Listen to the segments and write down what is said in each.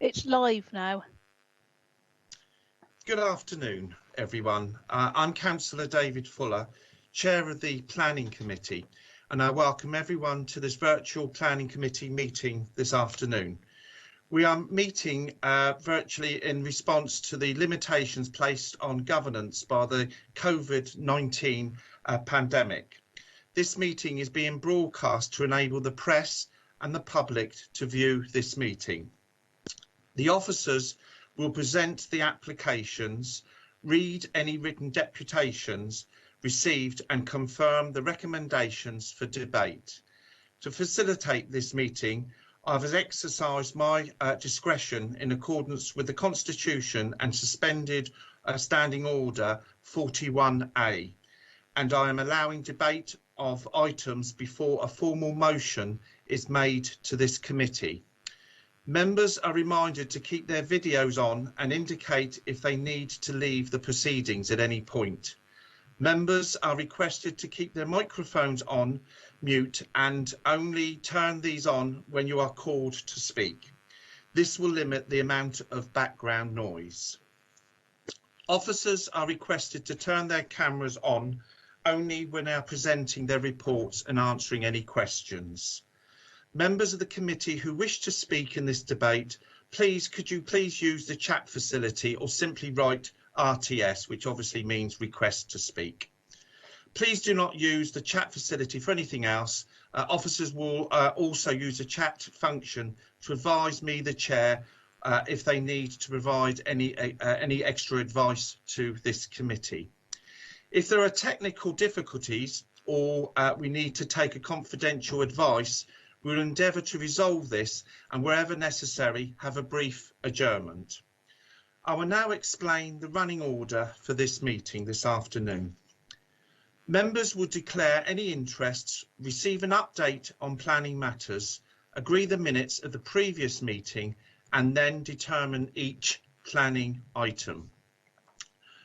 It's live now. Good afternoon, everyone. I'm Councillor David Fuller, Chair of the Planning Committee, and I welcome everyone to this virtual Planning Committee meeting this afternoon. We are meeting virtually in response to the limitations placed on governance by the COVID-19 pandemic. This meeting is being broadcast to enable the press and the public to view this meeting. The officers will present the applications, read any written deputations received and confirm the recommendations for debate. To facilitate this meeting, I've exercised my discretion in accordance with the Constitution and suspended Standing Order 41A, and I am allowing debate of items before a formal motion is made to this committee. Members are reminded to keep their videos on and indicate if they need to leave the proceedings at any point. Members are requested to keep their microphones on mute and only turn these on when you are called to speak. This will limit the amount of background noise. Officers are requested to turn their cameras on only when they are presenting their reports and answering any questions. Members of the committee who wish to speak in this debate, could you please use the chat facility or simply write RTS, which obviously means request to speak. Please do not use the chat facility for anything else. Officers will also use the chat function to advise me, the chair, if they need to provide any extra advice to this committee. If there are technical difficulties or we need to take a confidential advice, we will endeavour to resolve this and, wherever necessary, have a brief adjournment. I will now explain the running order for this meeting this afternoon. Members will declare any interests, receive an update on planning matters, agree the minutes of the previous meeting, and then determine each planning item.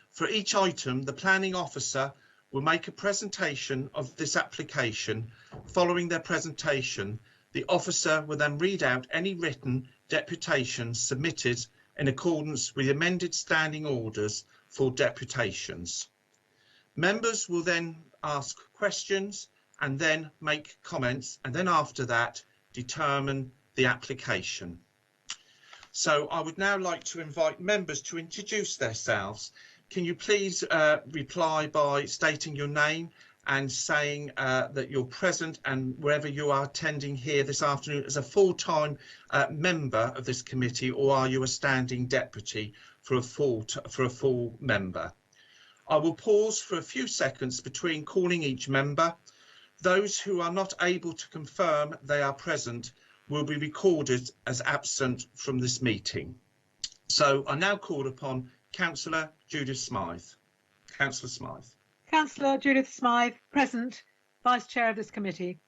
For each item, the planning officer will make a presentation of this application. Following their presentation, the officer will then read out any written deputations submitted in accordance with the amended standing orders for deputations. Members will then ask questions and then make comments, and then after that determine the application. So I would now like to invite members to introduce themselves. Can you please reply by stating your name and saying that you're present and wherever you are attending here this afternoon as a full-time member of this committee, or are you a standing deputy for a full member? I will pause for a few seconds between calling each member. Those who are not able to confirm they are present will be recorded as absent from this meeting. So I now call upon Councillor Judith Smythe. Councillor Smythe. Councillor Judith Smythe, present, Vice Chair of this committee.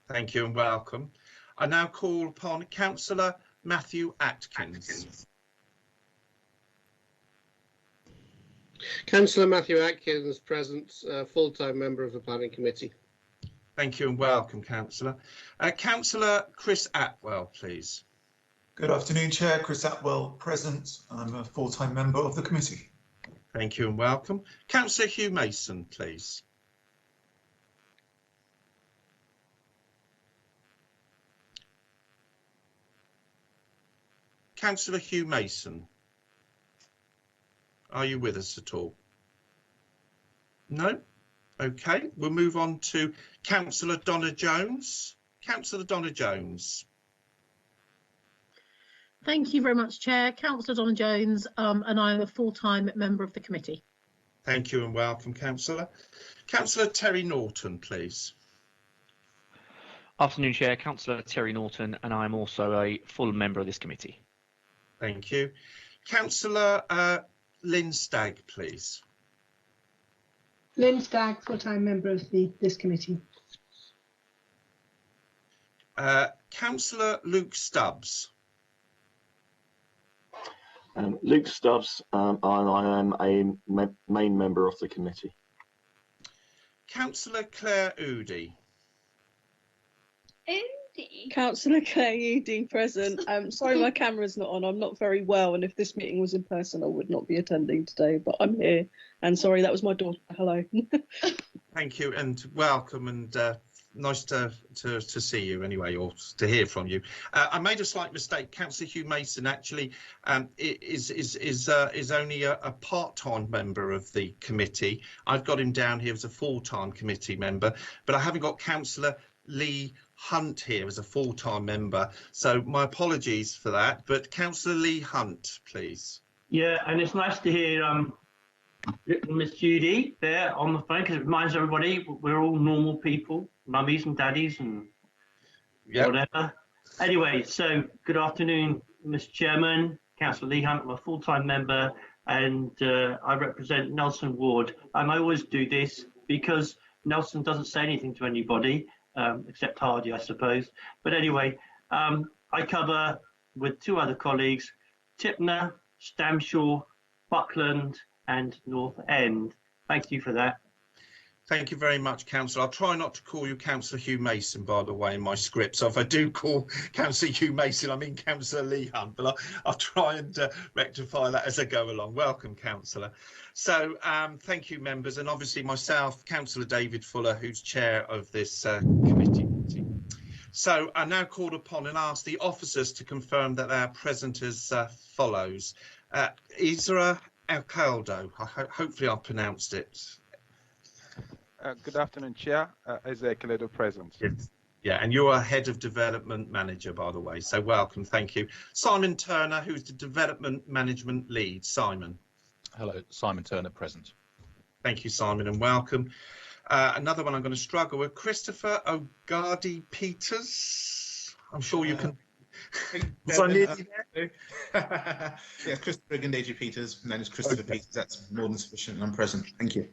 Thank you and welcome. I now call upon Councillor Matthew Atkins. Councillor Matthew Atkins, present, full-time member of the Planning Committee. Thank you and welcome, Councillor. Councillor Chris Atwell, please. Good afternoon, Chair. Chris Atwell, present. I'm a full-time member of the committee. Thank you and welcome. Councillor Hugh Mason, please. Councillor Hugh Mason. Are you with us at all? No? Okay, we'll move on to Councillor Donna Jones. Councillor Donna Jones. Thank you very much, Chair. Councillor Donna Jones, and I'm a full-time member of the committee. Thank you and welcome, Councillor. Councillor Terry Norton, please. Afternoon, Chair. Councillor Terry Norton, and I'm also a full member of this committee. Thank you. Councillor Lynn Stagg, please. Lynn Stagg, full-time member of this committee. Councillor Luke Stubbs. Luke Stubbs, and I am a main member of the committee. Councillor Claire Oudie. Councillor Claire ED present. Sorry my camera's not on. I'm not very well, and if this meeting was in person I would not be attending today, but I'm here. And sorry, that was my daughter. Hello. Thank you and welcome, and nice to see you anyway, or to hear from you. I made a slight mistake. Councillor Hugh Mason actually is only a part-time member of the committee. I've got him down here as a full-time committee member, but I haven't got Councillor Lee Hunt here as a full-time member. So my apologies for that. But Councillor Lee Hunt, please. Yeah, and it's nice to hear little Miss Judy there on the phone, because it reminds everybody we're all normal people, mummies and daddies and whatever. Anyway, so good afternoon, Mr. Chairman, Councillor Lee Hunt. I'm a full-time member, and I represent Nelson Ward. And I always do this because Nelson doesn't say anything to anybody, except Hardy, I suppose. But anyway, I cover with two other colleagues, Tipner, Stamshaw, Buckland, and North End. Thank you for that. Thank you very much, Councillor. I'll try not to call you Councillor Hugh Mason, by the way, in my script. So if I do call Councillor Hugh Mason, I mean Councillor Lee Hunt, but I'll try and rectify that as I go along. Welcome, Councillor. So thank you, members, and obviously myself, Councillor David Fuller, who's chair of this committee. So I now call upon and ask the officers to confirm that they are present as follows. Isra Alcaldo, hopefully I pronounced it. Good afternoon, Chair. Isaac Ledo present. Yes. Yeah, and you're a head of development manager, by the way, so welcome, thank you. Simon Turner, who's the development management lead. Simon. Hello, Simon Turner present. Thank you, Simon, and welcome. Another one I'm going to struggle with, Christopher O'Gardy Peters. I'm sure you can. Yeah, Christopher O'Gardy Peters, and then it's Christopher Peters. That's more than sufficient, and I'm present. Thank you.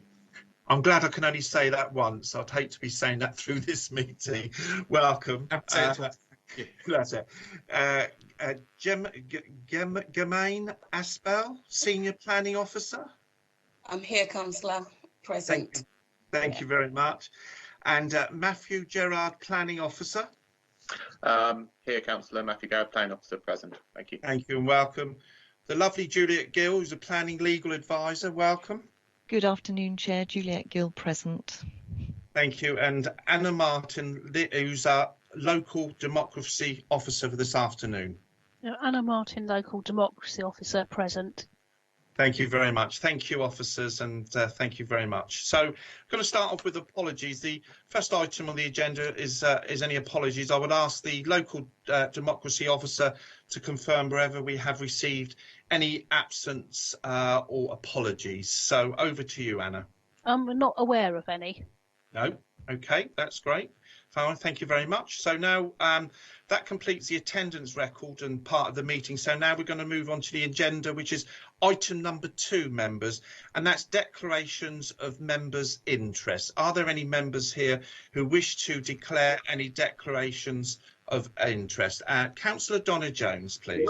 I'm glad I can only say that once. I'd hate to be saying that through this meeting. Welcome. That's it. Germaine Aspel, Senior Planning Officer. I'm here, Councillor. Present. Thank you very much. And Matthew Gerard, Planning Officer. Here, Councillor Matthew Garrett, Planning Officer, present. Thank you. Thank you and welcome. The lovely Juliet Gill, who's a Planning Legal Advisor. Welcome. Good afternoon, Chair. Juliet Gill present. Thank you. And Anna Martin, who's our Local Democracy Officer for this afternoon. Anna Martin, Local Democracy Officer, present. Thank you very much. Thank you, officers, and thank you very much. So I'm going to start off with apologies. The first item on the agenda is any apologies. I would ask the Local Democracy Officer to confirm wherever we have received any absence or apologies. So over to you, Anna. We're not aware of any. No. Okay, that's great. Fine, thank you very much. So now that completes the attendance record and part of the meeting. So now we're going to move on to the agenda, which is item number 2, members, and that's declarations of members' interest. Are there any members here who wish to declare any declarations of interest? Councillor Donna Jones, please.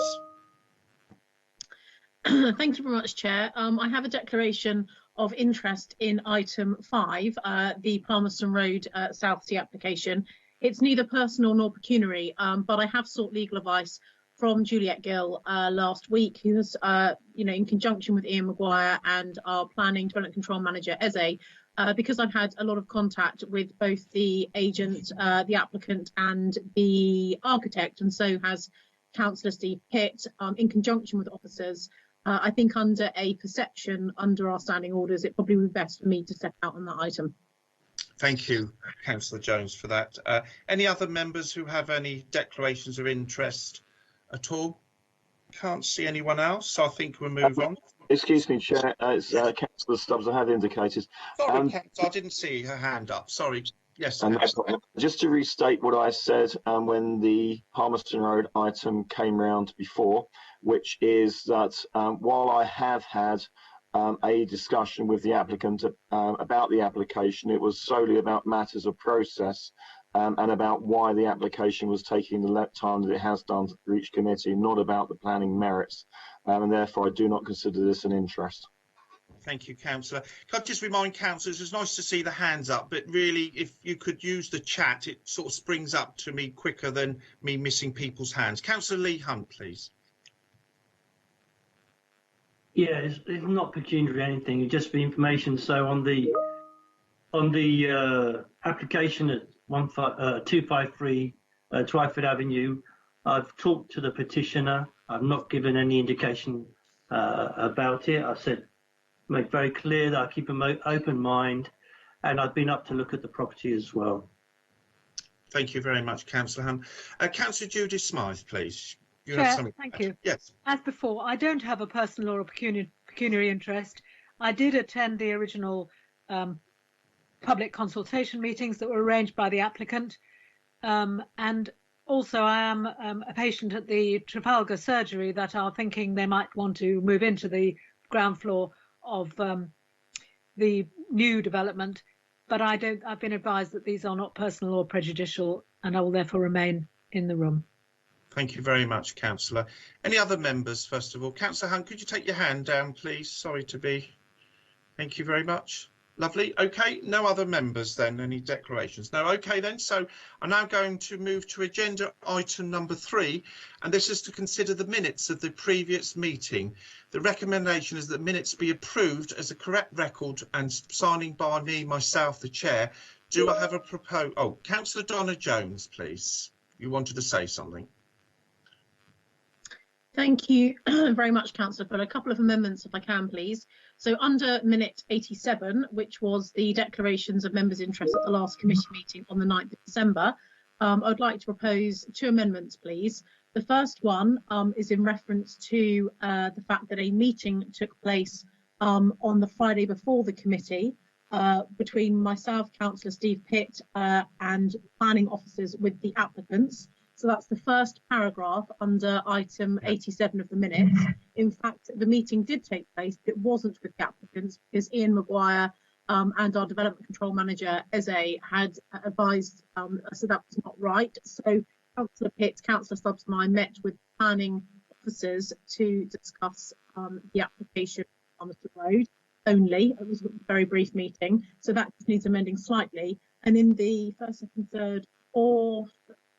Thank you very much, Chair. I have a declaration of interest in item 5, the Palmerston Road South Sea application. It's neither personal nor pecuniary, but I have sought legal advice from Juliet Gill last week, who has, in conjunction with Ian Maguire and our Planning Development Control Manager, Eze, because I've had a lot of contact with both the agent, the applicant and the architect, and so has Councillor Steve Pitt, in conjunction with officers. I think under a perception, under our standing orders, it probably would be best for me to step out on that item. Thank you, Councillor Jones, for that. Any other members who have any declarations of interest at all? Can't see anyone else, so I think we'll move on. Excuse me, Chair. It's Councillor Stubbs. I have indicated. Sorry, Councillor, I didn't see her hand up. Sorry. Yes. Just to restate what I said when the Palmerston Road item came round before, which is that while I have had a discussion with the applicant about the application, it was solely about matters of process and about why the application was taking the time that it has done to reach committee, not about the planning merits, and therefore I do not consider this an interest. Thank you, Councillor. Can I just remind councillors, it's nice to see the hands up, but really, if you could use the chat, it sort of springs up to me quicker than me missing people's hands. Councillor Lee Hunt, please. Yeah, it's not pecuniary or anything, it's just for information. So on the application at 253 Twyford Avenue, I've talked to the petitioner. I've not given any indication about it. I said, make very clear that I keep an open mind, and I've been up to look at the property as well. Thank you very much, Councillor Hunt. Councillor Judith Smythe, please. You have Chair, something to thank add. you. Yes. As before, I don't have a personal or a pecuniary interest. I did attend the original public consultation meetings that were arranged by the applicant, and also I am a patient at the Trafalgar surgery that are thinking they might want to move into the ground floor of the new development, but I've been advised that these are not personal or prejudicial, and I will therefore remain in the room. Thank you very much, Councillor. Any other members, first of all? Councillor Hunt, could you take your hand down, please? Sorry to be... Thank you very much. Lovely. Okay, no other members then. Any declarations? No. Okay then. So I'm now going to move to agenda item number 3, and this is to consider the minutes of the previous meeting. The recommendation is that minutes be approved as a correct record and signing by me, myself, the chair. Do I have a proposal? Oh, Councillor Donna Jones, please. You wanted to say something. Thank you very much, Councillor Fuller. A couple of amendments, if I can, please. So under minute 87, which was the declarations of members' interest at the last committee meeting on the 9th of December, I'd like to propose 2 amendments, please. The first one is in reference to the fact that a meeting took place on the Friday before the committee between myself, Councillor Steve Pitt, and planning officers with the applicants. So that's the first paragraph under item 87 of the minutes. In fact, the meeting did take place, but it wasn't with the applicants because Ian Maguire and our development control manager, Eze, had advised, so that was not right. So Councillor Pitt, Councillor Stubbs and I met with planning officers to discuss the application on the road only. It was a very brief meeting, so that just needs amending slightly. And in the first, second, third, fourth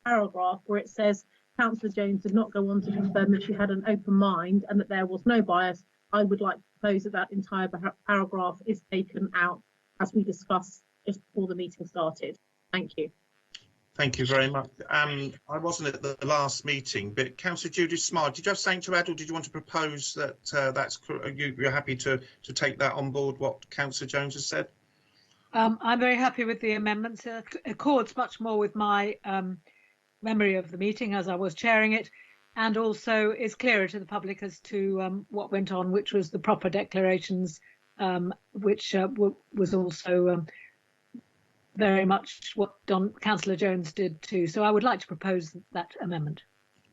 paragraph where it says Councillor Jones did not go on to confirm that she had an open mind and that there was no bias, I would like to propose that that entire paragraph is taken out as we discussed just before the meeting started. Thank you. Thank you very much. I wasn't at the last meeting, but Councillor Judith Smythe, did you have something to add, or did you want to propose that you're happy to take that on board, what Councillor Jones has said? I'm very happy with the amendments. It accords much more with my memory of the meeting as I was chairing it, and also is clearer to the public as to what went on, which was the proper declarations, which was also very much what Councillor Jones did too. So I would like to propose that amendment.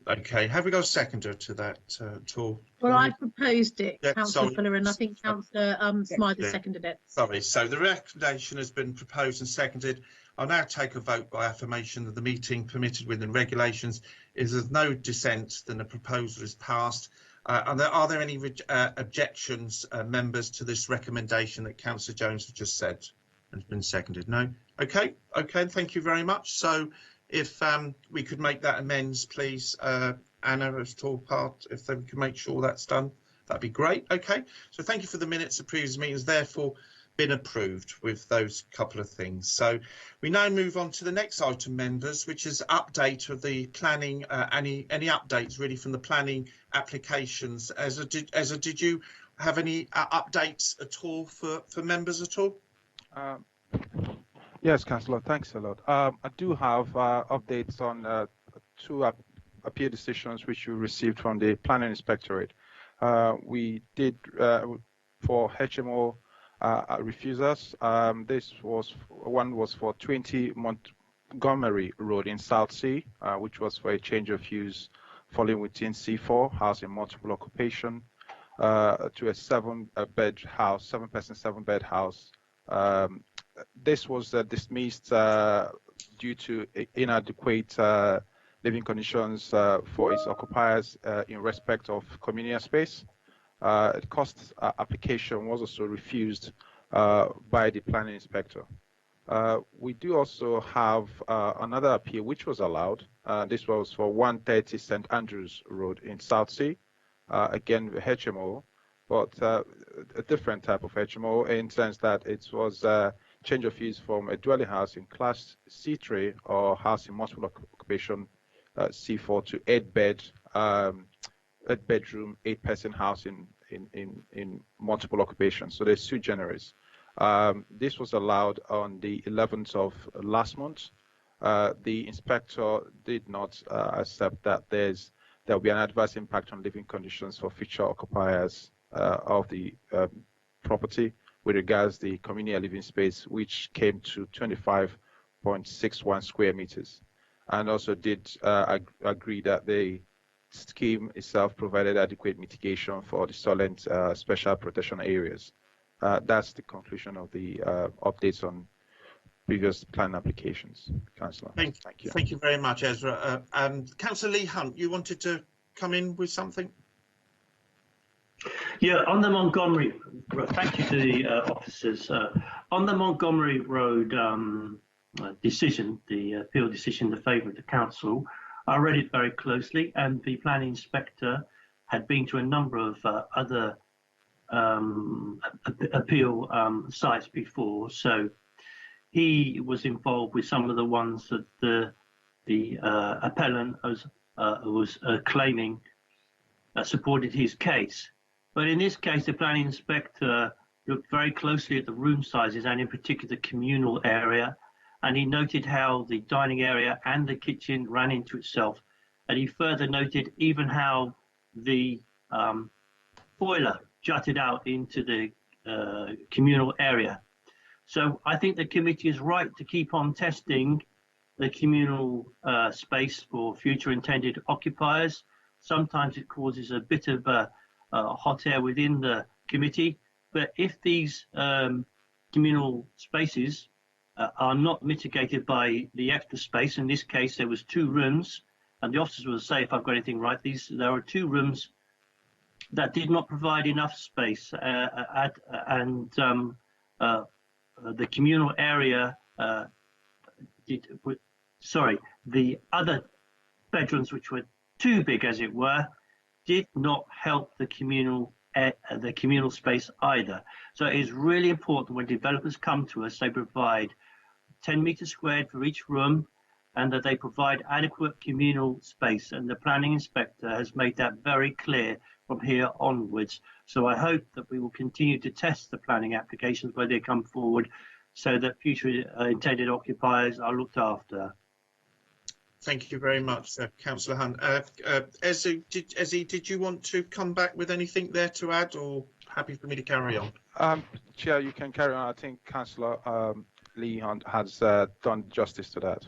Okay, have we got a seconder to that at all? Well, I proposed it, Yeah, Councillor Fuller, and I think Councillor Smythe has seconded it. Sorry, so the recommendation has been proposed and seconded. I'll now take a vote by affirmation of the meeting permitted within regulations. If there's no dissent, then the proposal is passed. Are there any objections, members, to this recommendation that Councillor Jones has just said and has been seconded? No? Okay, thank you very much. So if we could make that amends, please, Anna, as all part, if they could make sure that's done, that'd be great. Okay, so thank you for the minutes of previous meetings, therefore been approved with those couple of things. So we now move on to the next item, members, which is update of the planning, any updates really from the planning applications. Did you have any updates at all for members at all? Yes, Councillor, thanks a lot. I do have updates on 2 appeal decisions which we received from the Planning Inspectorate. We did for HMO refusers. This was one was for 20 Montgomery Road in Southsea, which was for a change of use falling within C4, housing multiple occupation, to a 7-bed house, 7-person, 7-bed house. This was dismissed due to inadequate living conditions for its occupiers in respect of communal space. The cost application was also refused by the planning inspector. We do also have another appeal which was allowed. This was for 130 St Andrews Road in Southsea, again the HMO, but a different type of HMO in the sense that it was change of use from a dwelling house in class C3 or house in multiple occupation C4 to 8-bedroom, 8-person house in multiple occupations. So there's sui generis. This was allowed on the 11th of last month. The inspector did not accept that there will be an adverse impact on living conditions for future occupiers of the property with regards to the communal living space, which came to 25.61 square meters, and also did agree that the scheme itself provided adequate mitigation for the solent special protection areas. That's the conclusion of the updates on previous plan applications. Councillor. Thank you. Thank you very much, Ezra. Councillor Lee Hunt, you wanted to come in with something? Yeah, on the Montgomery, thank you to the officers. On the Montgomery Road decision, the appeal decision in favour of the council, I read it very closely, and the planning inspector had been to a number of other appeal sites before, so he was involved with some of the ones that the appellant was claiming supported his case. But in this case, the planning inspector looked very closely at the room sizes and in particular the communal area, and he noted how the dining area and the kitchen ran into itself, and he further noted even how the boiler jutted out into the communal area. So I think the committee is right to keep on testing the communal space for future intended occupiers. Sometimes it causes a bit of hot air within the committee, but if these communal spaces are not mitigated by the extra space, in this case there was 2 rooms, and the officers will say if I've got anything right, there are 2 rooms that did not provide enough space, and the communal area the other bedrooms, which were too big as it were, did not help the communal space either. So it is really important when developers come to us, they provide 10 meters squared for each room, and that they provide adequate communal space, and the planning inspector has made that very clear from here onwards. So I hope that we will continue to test the planning applications where they come forward, so that future intended occupiers are looked after. Thank you very much, Councillor Hunt. Ezzy, did you want to come back with anything there to add, or happy for me to carry on? Chair, you can carry on. I think Councillor Lee Hunt has done justice to that.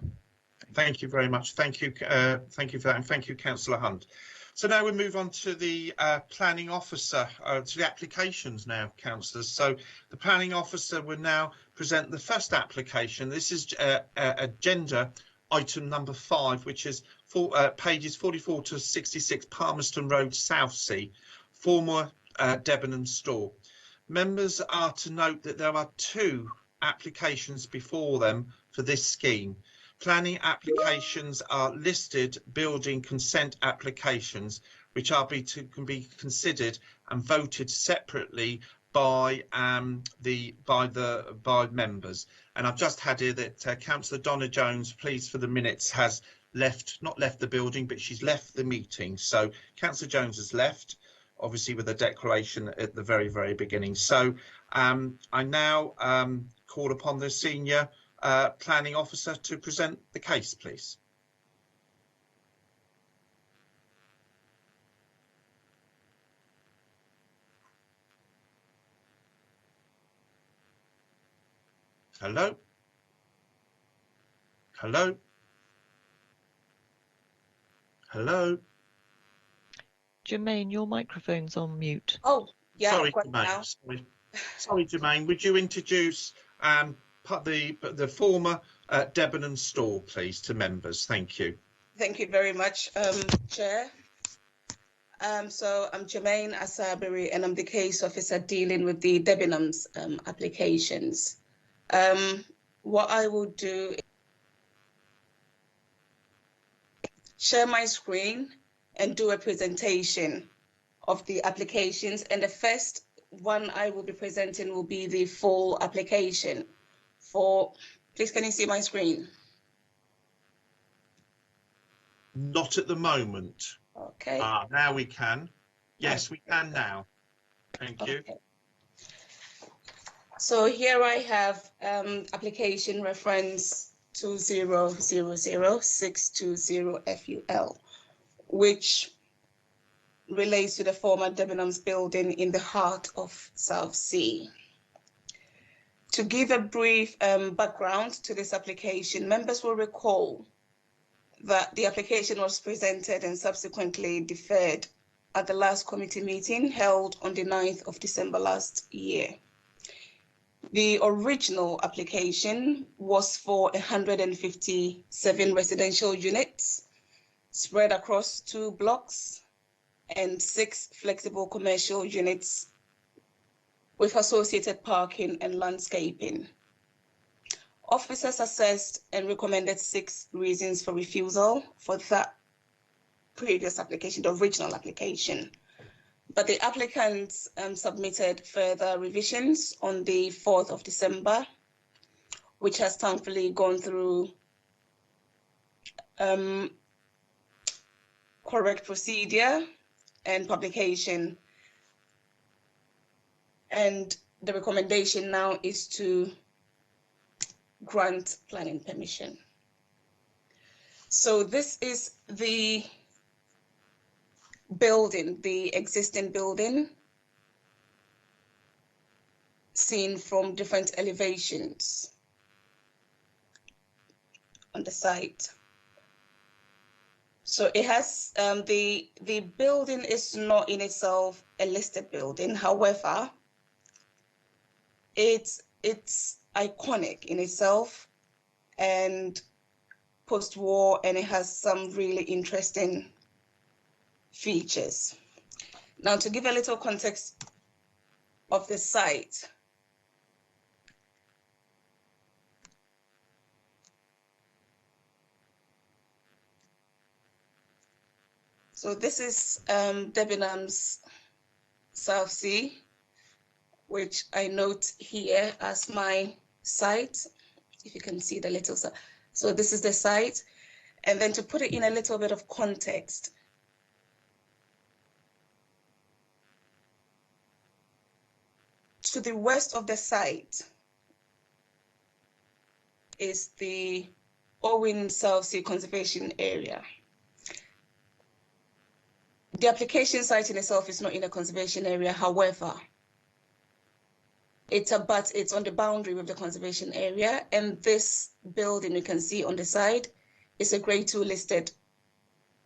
Thank you very much. Thank you for that, and thank you, Councillor Hunt. So now we move on to the planning officer, to the applications now, councillors. So the planning officer will now present the first application. This is agenda item number 5, which is pages 44 to 66, Palmerston Road, Southsea, former Debenham store. Members are to note that there are 2 applications before them for this scheme. Planning applications are listed building consent applications, which are can be considered and voted separately by members. And I've just had here that Councillor Donna Jones, pleased for the minutes, has not left the building, but she's left the meeting. So Councillor Jones has left, obviously with a declaration at the very, very beginning. So I now call upon the senior planning officer to present the case, please. Hello? Hello? Hello? Jermaine, your microphone's on mute. Oh, yeah. Sorry, Jermaine. Sorry, Jermaine. Would you introduce the former Debenham store, please, to members? Thank you. Thank you very much, Chair. So I'm Jermaine Asabiri, and I'm the case officer dealing with the Debenhams applications. What I will do is share my screen and do a presentation of the applications. And the first one I will be presenting will be the full application for, please can you see my screen? Not at the moment. Okay. Now we can. Yes, we can now. Thank you. Okay. So here I have application reference 20000620FUL, which relates to the former Debenhams building in the heart of Southsea. To give a brief background to this application, members will recall that the application was presented and subsequently deferred at the last committee meeting held on the 9th of December last year. The original application was for 157 residential units spread across 2 blocks and 6 flexible commercial units with associated parking and landscaping. Officers assessed and recommended 6 reasons for refusal for that previous application, the original application. But the applicants submitted further revisions on the 4th of December, which has thankfully gone through correct procedure and publication. And the recommendation now is to grant planning permission. So this is the building, the existing building, seen from different elevations on the site. So it has, the building is not in itself a listed building. However, it's iconic in itself and post-war, and it has some really interesting features. Now, to give a little context of the site, so this is Debenhams Southsea, which I note here as my site, if you can see the little. So this is the site. And then to put it in a little bit of context, to the west of the site is the Owen Southsea Conservation Area. The application site in itself is not in a conservation area. However, it's on the boundary with the conservation area, and this building you can see on the side is a Grade 2 listed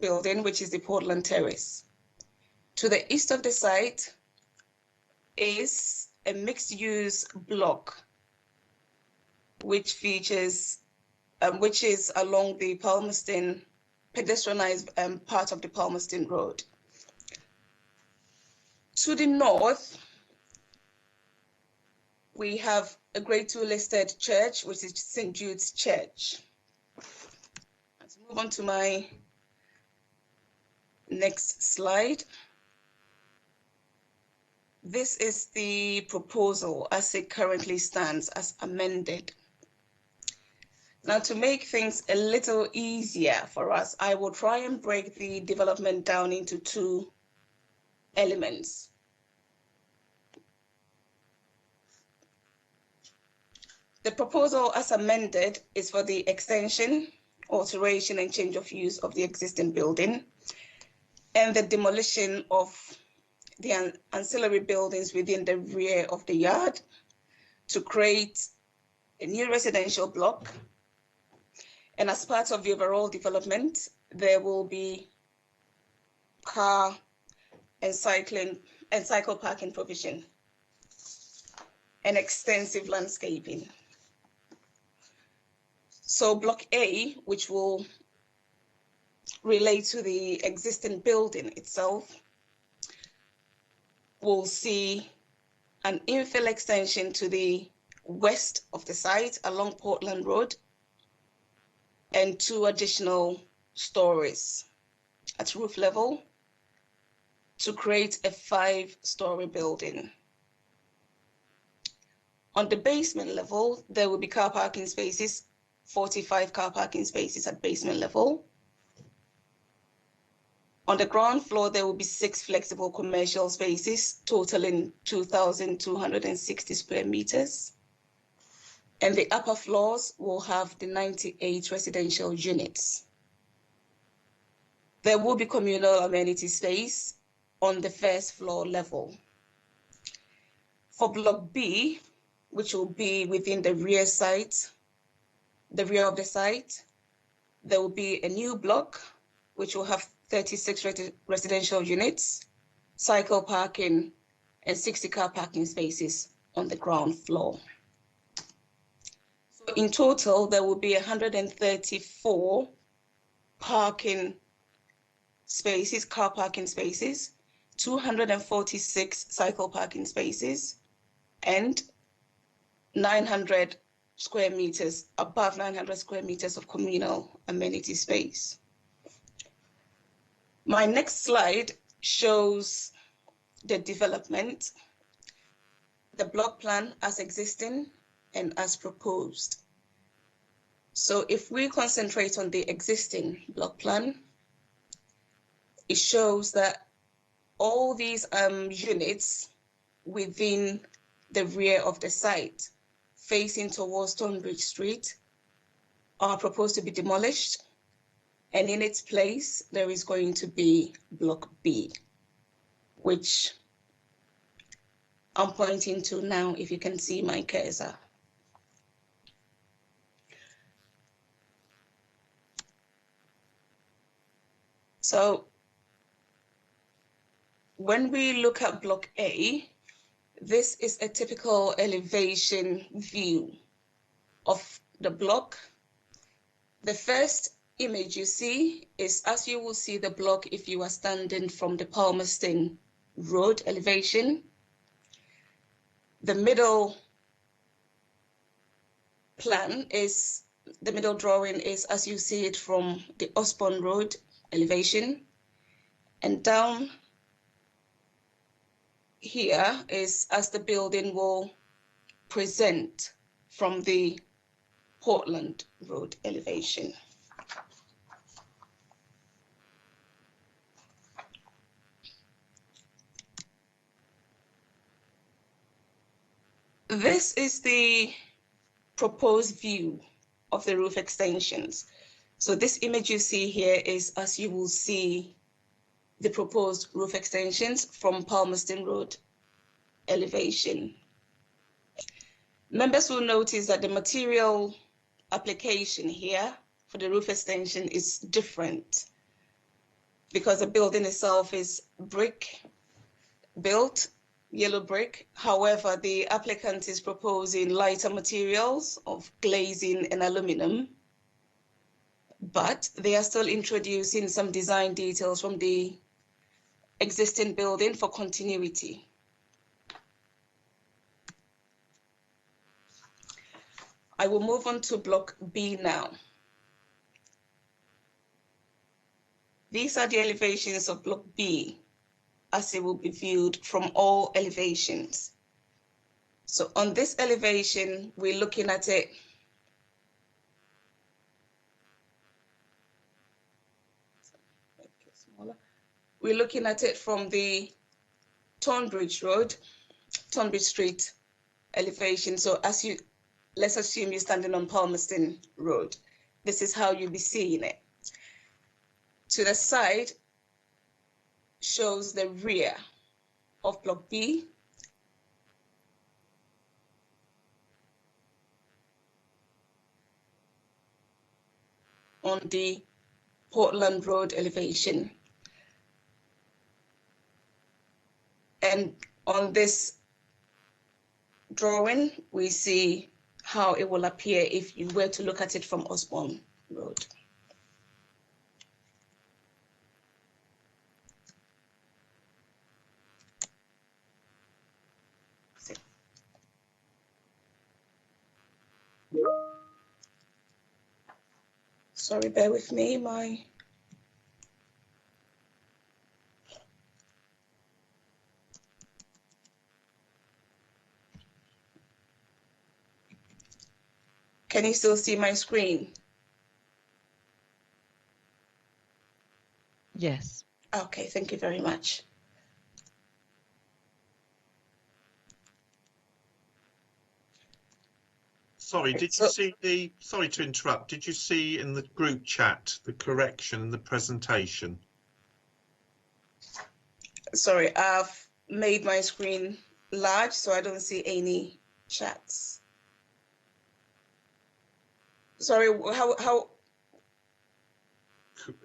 building, which is the Portland Terrace. To the east of the site is a mixed-use block, which features, which is along the Palmerston pedestrianized part of the Palmerston Road. To the north, we have a Grade 2 listed church, which is St. Jude's Church. Let's move on to my next slide. This is the proposal as it currently stands, as amended. Now, to make things a little easier for us, I will try and break the development down into 2 elements. The proposal as amended is for the extension, alteration, and change of use of the existing building, and the demolition of the ancillary buildings within the rear of the yard to create a new residential block. And as part of the overall development, there will be car and cycle parking provision and extensive landscaping. So Block A, which will relate to the existing building itself, will see an infill extension to the west of the site along Portland Road and 2 additional stories at roof level to create a 5-story building. On the basement level, there will be car parking spaces, 45 car parking spaces at basement level. On the ground floor, there will be 6 flexible commercial spaces, totaling 2,260 square meters. And the upper floors will have the 98 residential units. There will be communal amenity space on the first floor level. For Block B, which will be within the rear of the site, there will be a new block, which will have 36 residential units, cycle parking, and 60 car parking spaces on the ground floor. So in total, there will be 134 parking spaces, car parking spaces, 246 cycle parking spaces, and 900 square meters, above 900 square meters of communal amenity space. My next slide shows the development, the block plan as existing and as proposed. So if we concentrate on the existing block plan, it shows that all these units within the rear of the site facing towards Tonbridge Street are proposed to be demolished, and in its place there is going to be Block B, which I'm pointing to now, if you can see my cursor. So when we look at Block A, this is a typical elevation view of the block. The first image you see is as you will see the block if you are standing from the Palmerston Road elevation. The middle plan is, the middle drawing is as you see it from the Osborne Road elevation, and down here is as the building will present from the Portland Road elevation. This is the proposed view of the roof extensions. So this image you see here is as you will see the proposed roof extensions from Palmerston Road elevation. Members will notice that the material application here for the roof extension is different because the building itself is brick built, yellow brick. However, the applicant is proposing lighter materials of glazing and aluminum, but they are still introducing some design details from the existing building for continuity. I will move on to Block B now. These are the elevations of Block B as it will be viewed from all elevations. So on this elevation, we're looking at it We're looking at it from the Tonbridge Street elevation. So let's assume you're standing on Palmerston Road. This is how you'll be seeing it. To the side shows the rear of Block B. On the Portland Road elevation. And on this drawing, we see how it will appear if you were to look at it from Osborne Road. Sorry, bear with me. Can you still see my screen? Yes. Okay, thank you very much. Sorry, did you see the, sorry to interrupt, did you see in the group chat the correction in the presentation? Sorry, I've made my screen large, so I don't see any chats. Sorry, how?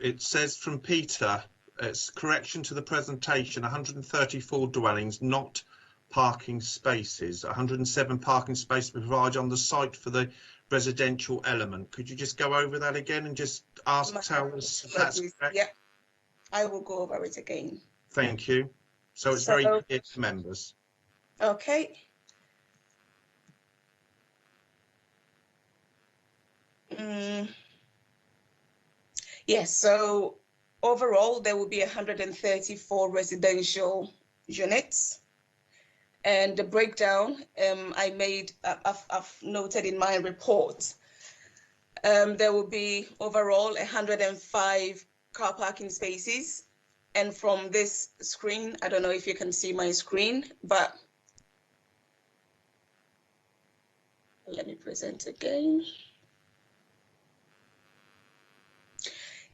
It says from Peter, it's correction to the presentation, 134 dwellings, not parking spaces. 107 parking spaces provided on the site for the residential element. Could you just go over that again and just tell us if that's correct? Yeah, I will go over it again. Thank you. So it's very clear to members. Okay. Yes, so overall, there will be 134 residential units. And the breakdown I've noted in my report. There will be overall 105 car parking spaces. And from this screen, I don't know if you can see my screen, but let me present again.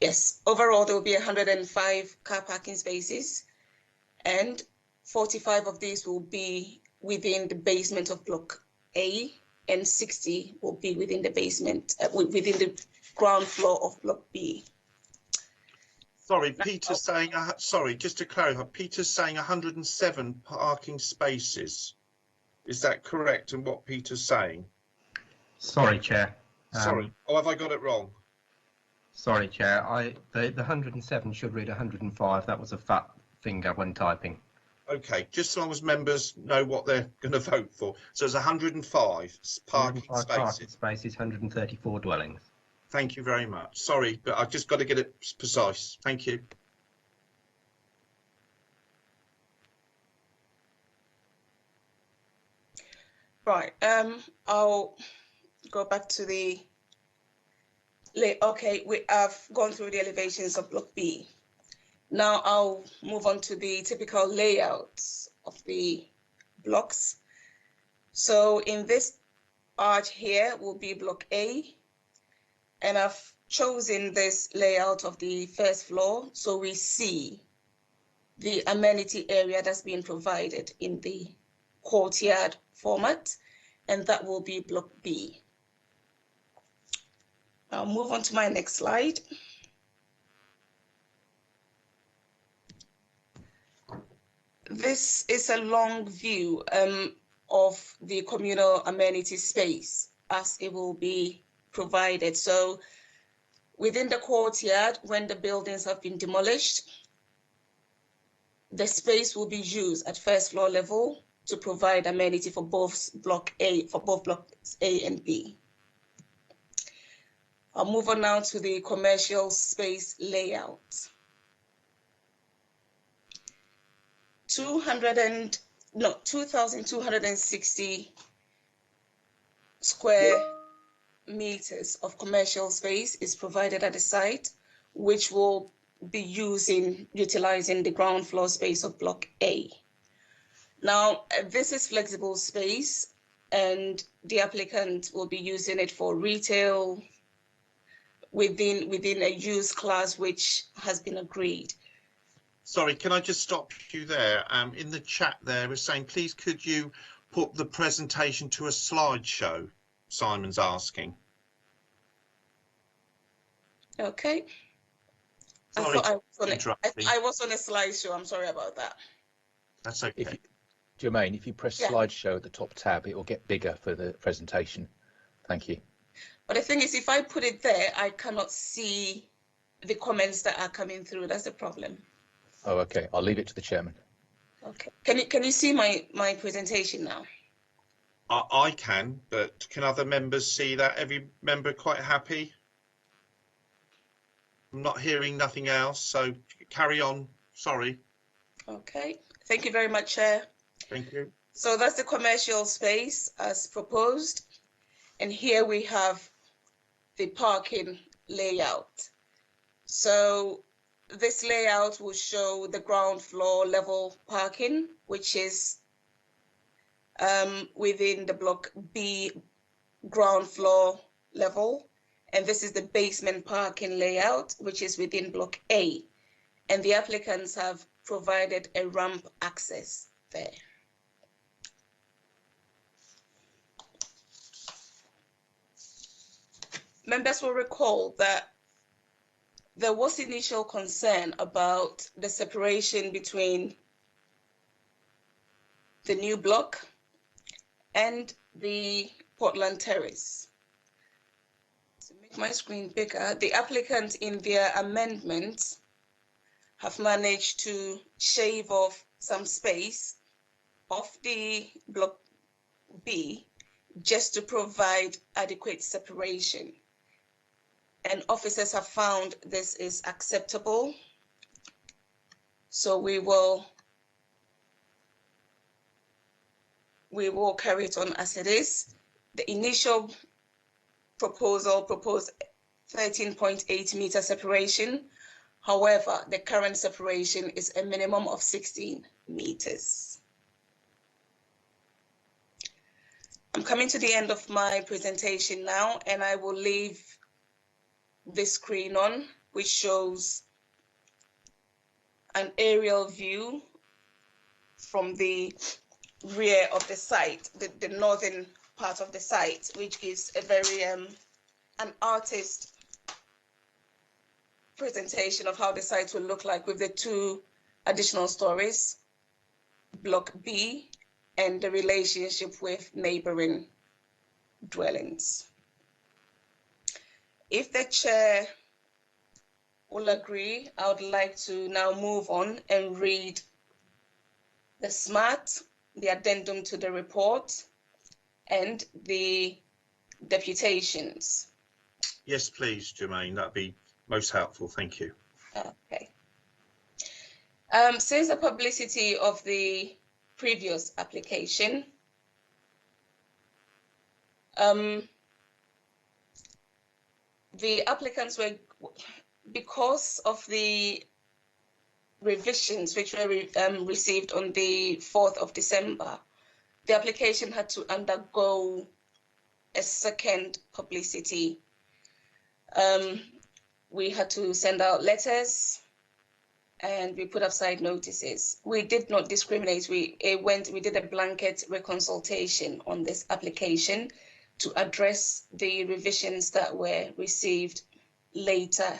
Yes, overall, there will be 105 car parking spaces, and 45 of these will be within the basement of Block A, and 60 will be within the basement, within the ground floor of Block B. Sorry, Peter's saying, sorry, just to clarify, Peter's saying 107 parking spaces. Is that correct in what Peter's saying? Sorry, Chair. Sorry, have I got it wrong? Sorry, Chair. The 107 should read 105. That was a fat finger when typing. Okay, just as long as members know what they're going to vote for. So it's 105 parking spaces. Parking spaces, 134 dwellings. Thank you very much. Sorry, but I've just got to get it precise. Thank you. Right. I'll go back to the. Okay, we have gone through the elevations of Block B. Now I'll move on to the typical layouts of the blocks. So in this part here will be Block A, and I've chosen this layout of the first floor so we see the amenity area that's being provided in the courtyard format, and that will be Block B. I'll move on to my next slide. This is a long view of the communal amenity space as it will be provided. So within the courtyard, when the buildings have been demolished, the space will be used at first floor level to provide amenity for both Blocks A and B. I'll move on now to the commercial space layout. 2,260 square meters of commercial space is provided at the site, which will be utilizing the ground floor space of Block A. Now, this is flexible space, and the applicant will be using it for retail within a use class which has been agreed. Sorry, can I just stop you there? In the chat there, we're saying, please could you put the presentation to a slideshow? Simon's asking. Okay. Sorry, I was on a slideshow. I'm sorry about that. That's okay. Jermaine, if you press slideshow at the top tab, it will get bigger for the presentation. Thank you. But the thing is, if I put it there, I cannot see the comments that are coming through. That's the problem. Oh, okay. I'll leave it to the chairman. Okay. Can you see my presentation now? I can, but can other members see that? Every member quite happy? I'm not hearing nothing else, so carry on. Sorry. Okay, thank you very much, Chair. Thank you. So that's the commercial space as proposed. And here we have the parking layout. So this layout will show the ground floor level parking, which is within the block B ground floor level. And this is the basement parking layout, which is within block A. And the applicants have provided a ramp access there. Members will recall that there was initial concern about the separation between the new block and the Portland Terrace. To make my screen bigger, the applicant in their amendment have managed to shave off some space of the block B just to provide adequate separation. And officers have found this is acceptable. So we will carry it on as it is. The initial proposal proposed 13.8 meter separation. However, the current separation is a minimum of 16 meters. I'm coming to the end of my presentation now, and I will leave this screen on, which shows an aerial view from the rear of the site, the northern part of the site, which gives a very an artist presentation of how the site will look like with the two additional stories, block B, and the relationship with neighboring dwellings. If the chair will agree, I would like to now move on and read the SMART, the addendum to the report, and the deputations. Yes, please, Jermaine. That'd be most helpful. Thank you. Okay. Since the publicity of the previous application, the applicants were, because of the revisions which were received on the 4th of December, the application had to undergo a second publicity. We had to send out letters and we put up side notices. We did not discriminate. We did a blanket reconsultation on this application to address the revisions that were received later.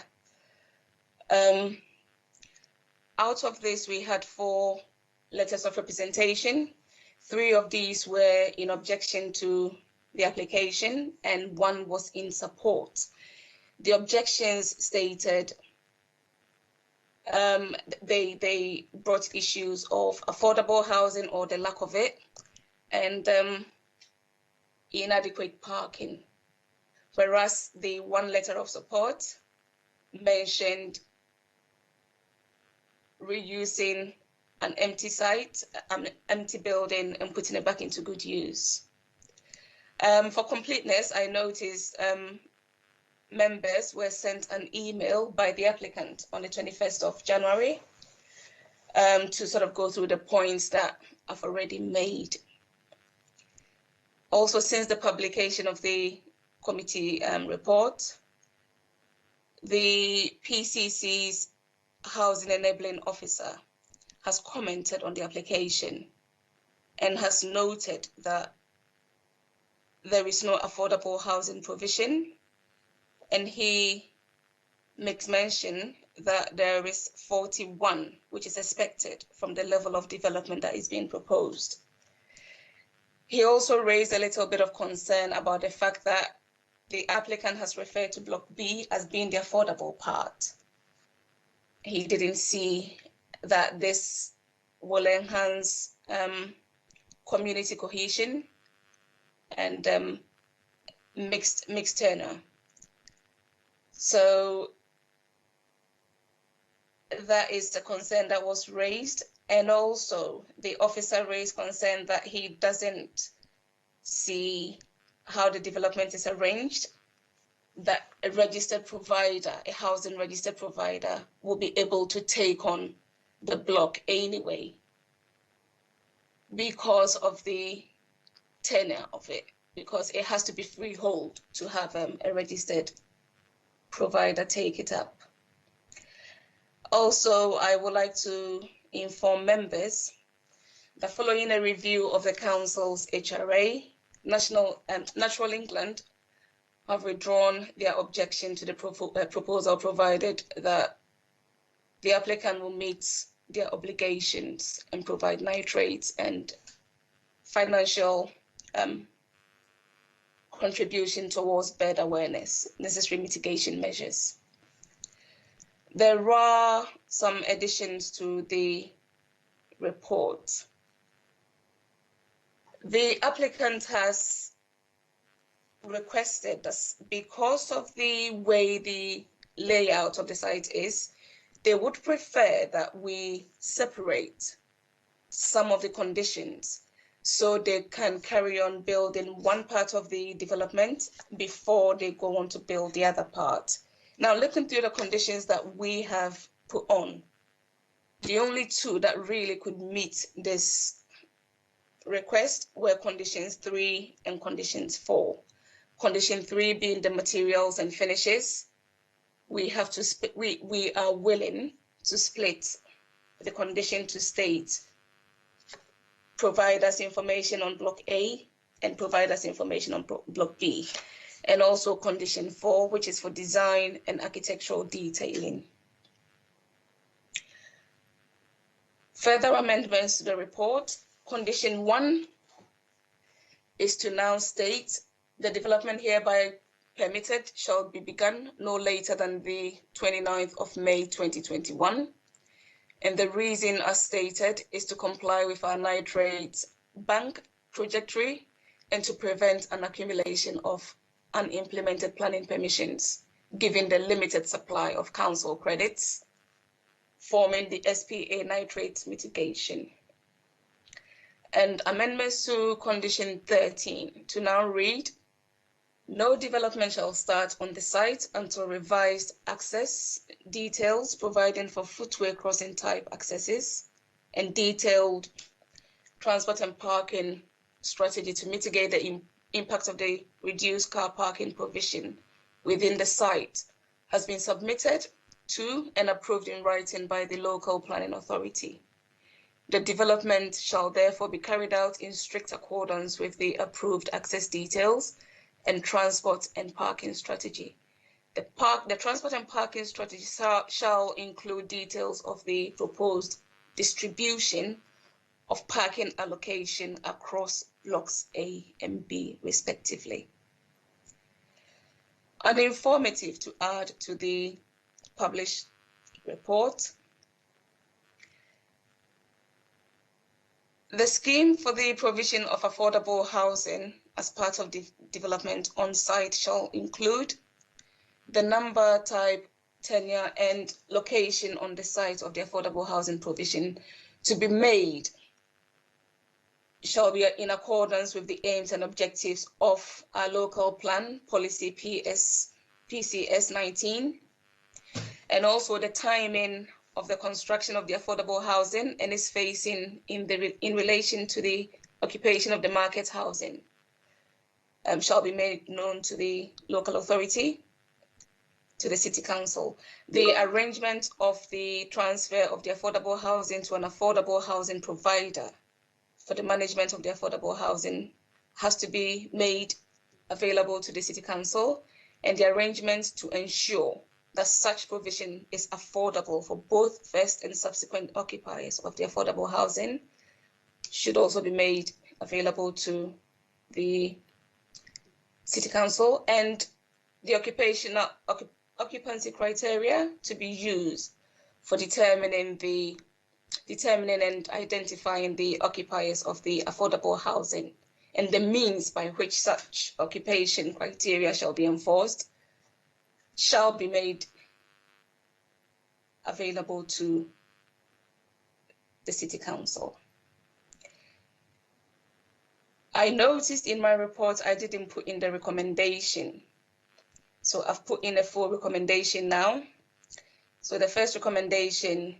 Out of this, we had 4 letters of representation. 3 of these were in objection to the application and 1 was in support. The objections stated they brought issues of affordable housing or the lack of it, and inadequate parking, whereas the 1 letter of support mentioned reusing an empty site, an empty building, and putting it back into good use. For completeness, I noticed members were sent an email by the applicant on the 21st of January to sort of go through the points that I've already made. Also, since the publication of the committee report, the PCC's Housing Enabling Officer has commented on the application and has noted that there is no affordable housing provision, and he makes mention that there is 41, which is expected from the level of development that is being proposed. He also raised a little bit of concern about the fact that the applicant has referred to Block B as being the affordable part. He didn't see that this will enhance community cohesion and mixed tenure. So that is the concern that was raised. And also the officer raised concern that he doesn't see how the development is arranged, that a registered provider, a housing registered provider, will be able to take on the block anyway because of the tenure of it, because it has to be freehold to have a registered provider take it up. Also, I would like to inform members that following a review of the Council's HRA, Natural England have withdrawn their objection to the proposal, provided that the applicant will meet their obligations and provide nitrates and financial contribution towards bird awareness, necessary mitigation measures. There are some additions to the report. The applicant has requested that because of the way the layout of the site is, they would prefer that we separate some of the conditions so they can carry on building one part of the development before they go on to build the other part. Now, looking through the conditions that we have put on, the only two that really could meet this request were conditions 3 and conditions 4. Condition 3 being the materials and finishes. We have to we are willing to split the condition to state provide us information on block A and provide us information on block B. And also condition 4, which is for design and architectural detailing. Further amendments to the report. Condition 1 is to now state the development hereby permitted shall be begun no later than the 29th of May 2021. And the reason, as stated, is to comply with our nitrate bank trajectory and to prevent an accumulation of unimplemented planning permissions, given the limited supply of council credits, forming the SPA nitrate mitigation. And amendments to condition 13 to now read, no development shall start on the site until revised access details providing for footway crossing type accesses and detailed transport and parking strategy to mitigate the impact of the reduced car parking provision within the site has been submitted to and approved in writing by the local planning authority. The development shall therefore be carried out in strict accordance with the approved access details and transport and parking strategy. The transport and parking strategy shall include details of the proposed distribution of parking allocation across blocks A and B, respectively. An informative to add to the published report. The scheme for the provision of affordable housing as part of the development on site shall include the number, type, tenure, and location on the site of the affordable housing provision to be made shall be in accordance with the aims and objectives of our local plan policy PCS 19, and also the timing of the construction of the affordable housing and its phasing in relation to the occupation of the market housing shall be made known to the local authority, to the City Council. The arrangement of the transfer of the affordable housing to an affordable housing provider for the management of the affordable housing has to be made available to the City Council, and the arrangements to ensure that such provision is affordable for both first and subsequent occupiers of the affordable housing should also be made available to the City Council, and the occupancy criteria to be used for determining and identifying the occupiers of the affordable housing and the means by which such occupation criteria shall be enforced shall be made available to the City Council. I noticed in my report I didn't put in the recommendation. So I've put in a full recommendation now. So the first recommendation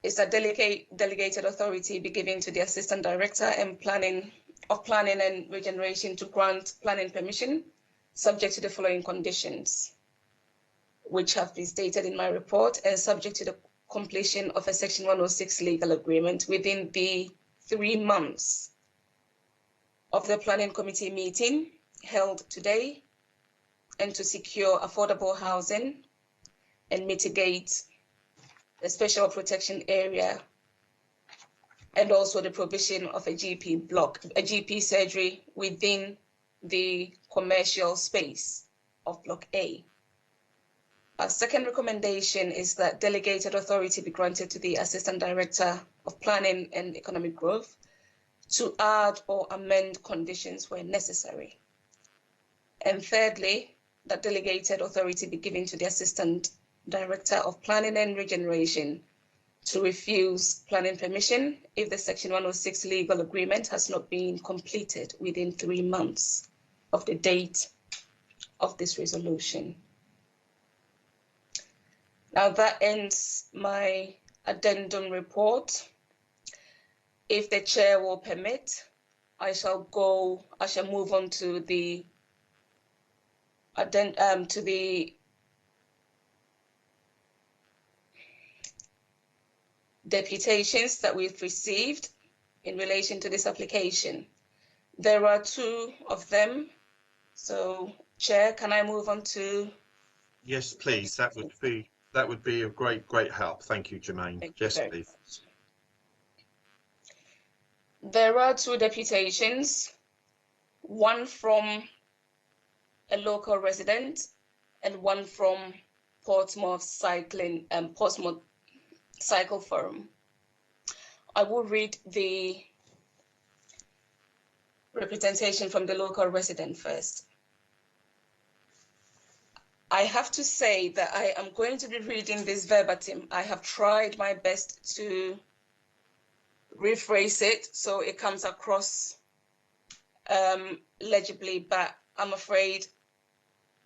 is that delegated authority be given to the Assistant Director and Planning and Regeneration to grant planning permission subject to the following conditions, which have been stated in my report, and subject to the completion of a Section 106 legal agreement within the 3 months of the Planning Committee meeting held today, and to secure affordable housing and mitigate the special protection area, and also the provision of a GP surgery within the commercial space of Block A. Our second recommendation is that delegated authority be granted to the Assistant Director of Planning and Economic Growth to add or amend conditions where necessary. And thirdly, that delegated authority be given to the Assistant Director of Planning and Regeneration to refuse planning permission if the Section 106 legal agreement has not been completed within 3 months of the date of this resolution. Now that ends my addendum report. If the chair will permit, I shall move on to the deputations that we've received in relation to this application. There are 2 of them. So, Chair, can I move on to? Yes, please. That would be a great help. Thank you, Jermaine. Yes, please. There are 2 deputations, one from a local resident and one from Portsmouth Cycle Forum. I will read the representation from the local resident first. I have to say that I am going to be reading this verbatim. I have tried my best to rephrase it so it comes across legibly, but I'm afraid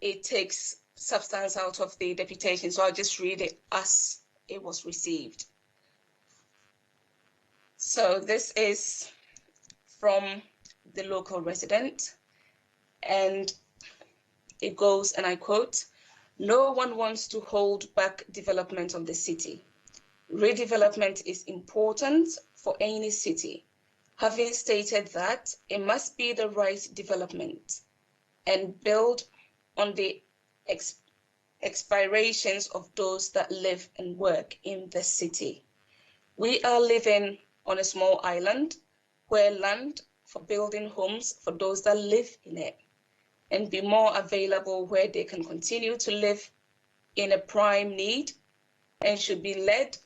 it takes substance out of the deputation, so I'll just read it as it was received. So this is from the local resident, and it goes, and I quote, "No one wants to hold back development of the city. Redevelopment is important for any city. Having stated that, it must be the right development and build on the aspirations of those that live and work in the city. We are living on a small island where land for building homes for those that live in it and be more available where they can continue to live in a prime need, and should be led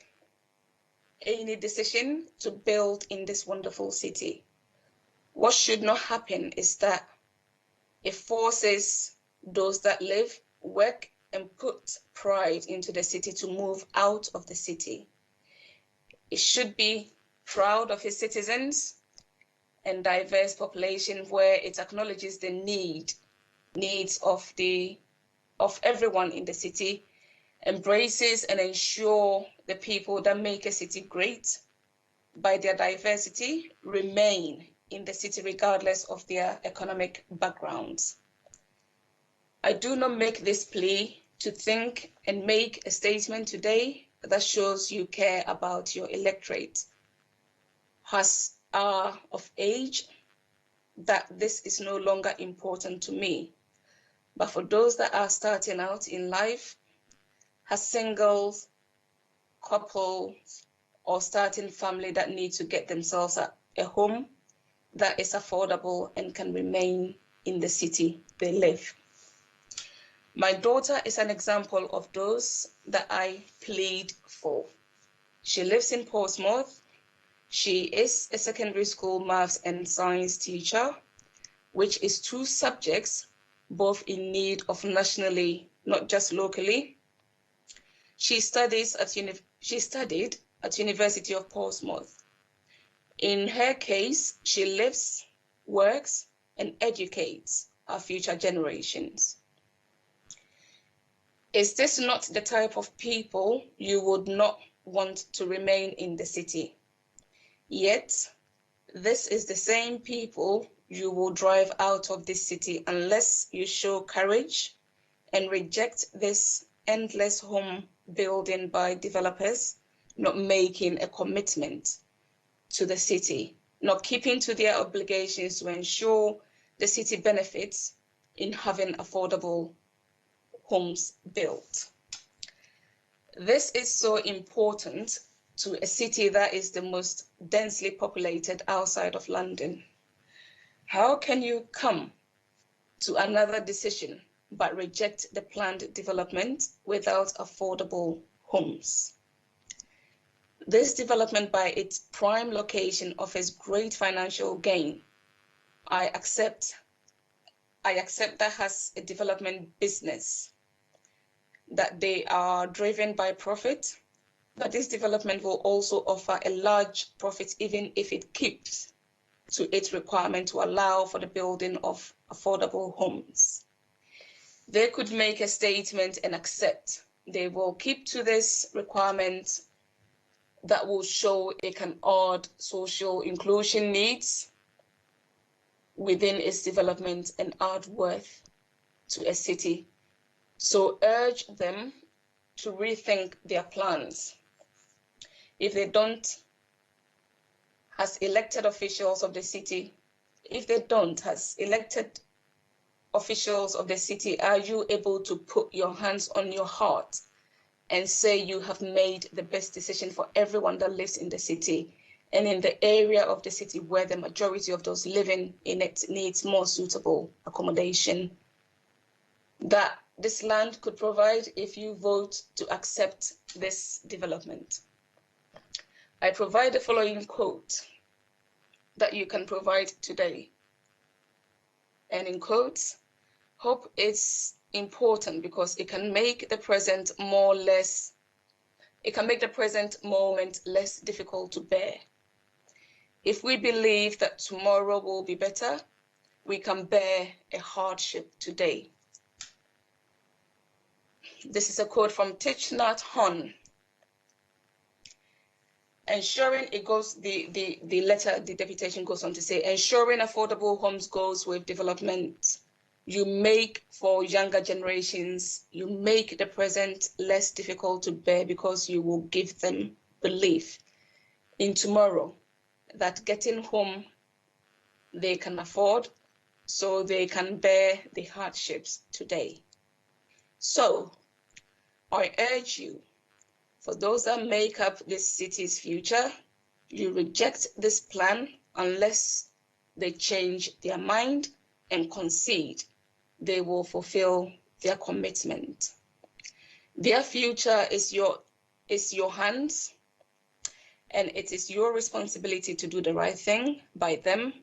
any decision to build in this wonderful city. What should not happen is that it forces those that live, work, and put pride into the city to move out of the city. It should be proud of its citizens and diverse population where it acknowledges the needs of everyone in the city, embraces and ensure the people that make a city great by their diversity remain in the city regardless of their economic backgrounds. I do not make this plea to think and make a statement today that shows you care about your electorate are of age, that this is no longer important to me. But for those that are starting out in life, as singles, couples, or starting family that need to get themselves a home that is affordable and can remain in the city they live. My daughter is an example of those that I plead for. She lives in Portsmouth. She is a secondary school maths and science teacher, which is 2 subjects, both in need of nationally, not just locally. She studied at University of Portsmouth. In her case, she lives, works, and educates our future generations. Is this not the type of people you would not want to remain in the city? Yet, this is the same people you will drive out of this city unless you show courage and reject this endless home building by developers not making a commitment to the city, not keeping to their obligations to ensure the city benefits in having affordable homes built. This is so important to a city that is the most densely populated outside of London. How can you come to another decision but reject the planned development without affordable homes? This development by its prime location offers great financial gain. I accept that has a development business, that they are driven by profit, but this development will also offer a large profit even if it keeps to its requirement to allow for the building of affordable homes. They could make a statement and accept they will keep to this requirement that will show it can add social inclusion needs within its development and add worth to a city. So urge them to rethink their plans. If they don't, as elected officials of the city, are you able to put your hands on your heart and say you have made the best decision for everyone that lives in the city and in the area of the city where the majority of those living in it needs more suitable accommodation that this land could provide if you vote to accept this development? I provide the following quote that you can provide today. And in quotes, hope is important because it can make the present moment less difficult to bear. If we believe that tomorrow will be better, we can bear a hardship today. This is a quote from Thich Nhat Hanh. Ensuring it goes, the deputation goes on to say, ensuring affordable homes goes with development. You make for younger generations, you make the present less difficult to bear because you will give them belief in tomorrow, that getting home they can afford so they can bear the hardships today. So I urge you, for those that make up this city's future, you reject this plan unless they change their mind and concede they will fulfill their commitment. Their future is your hands, and it is your responsibility to do the right thing by them,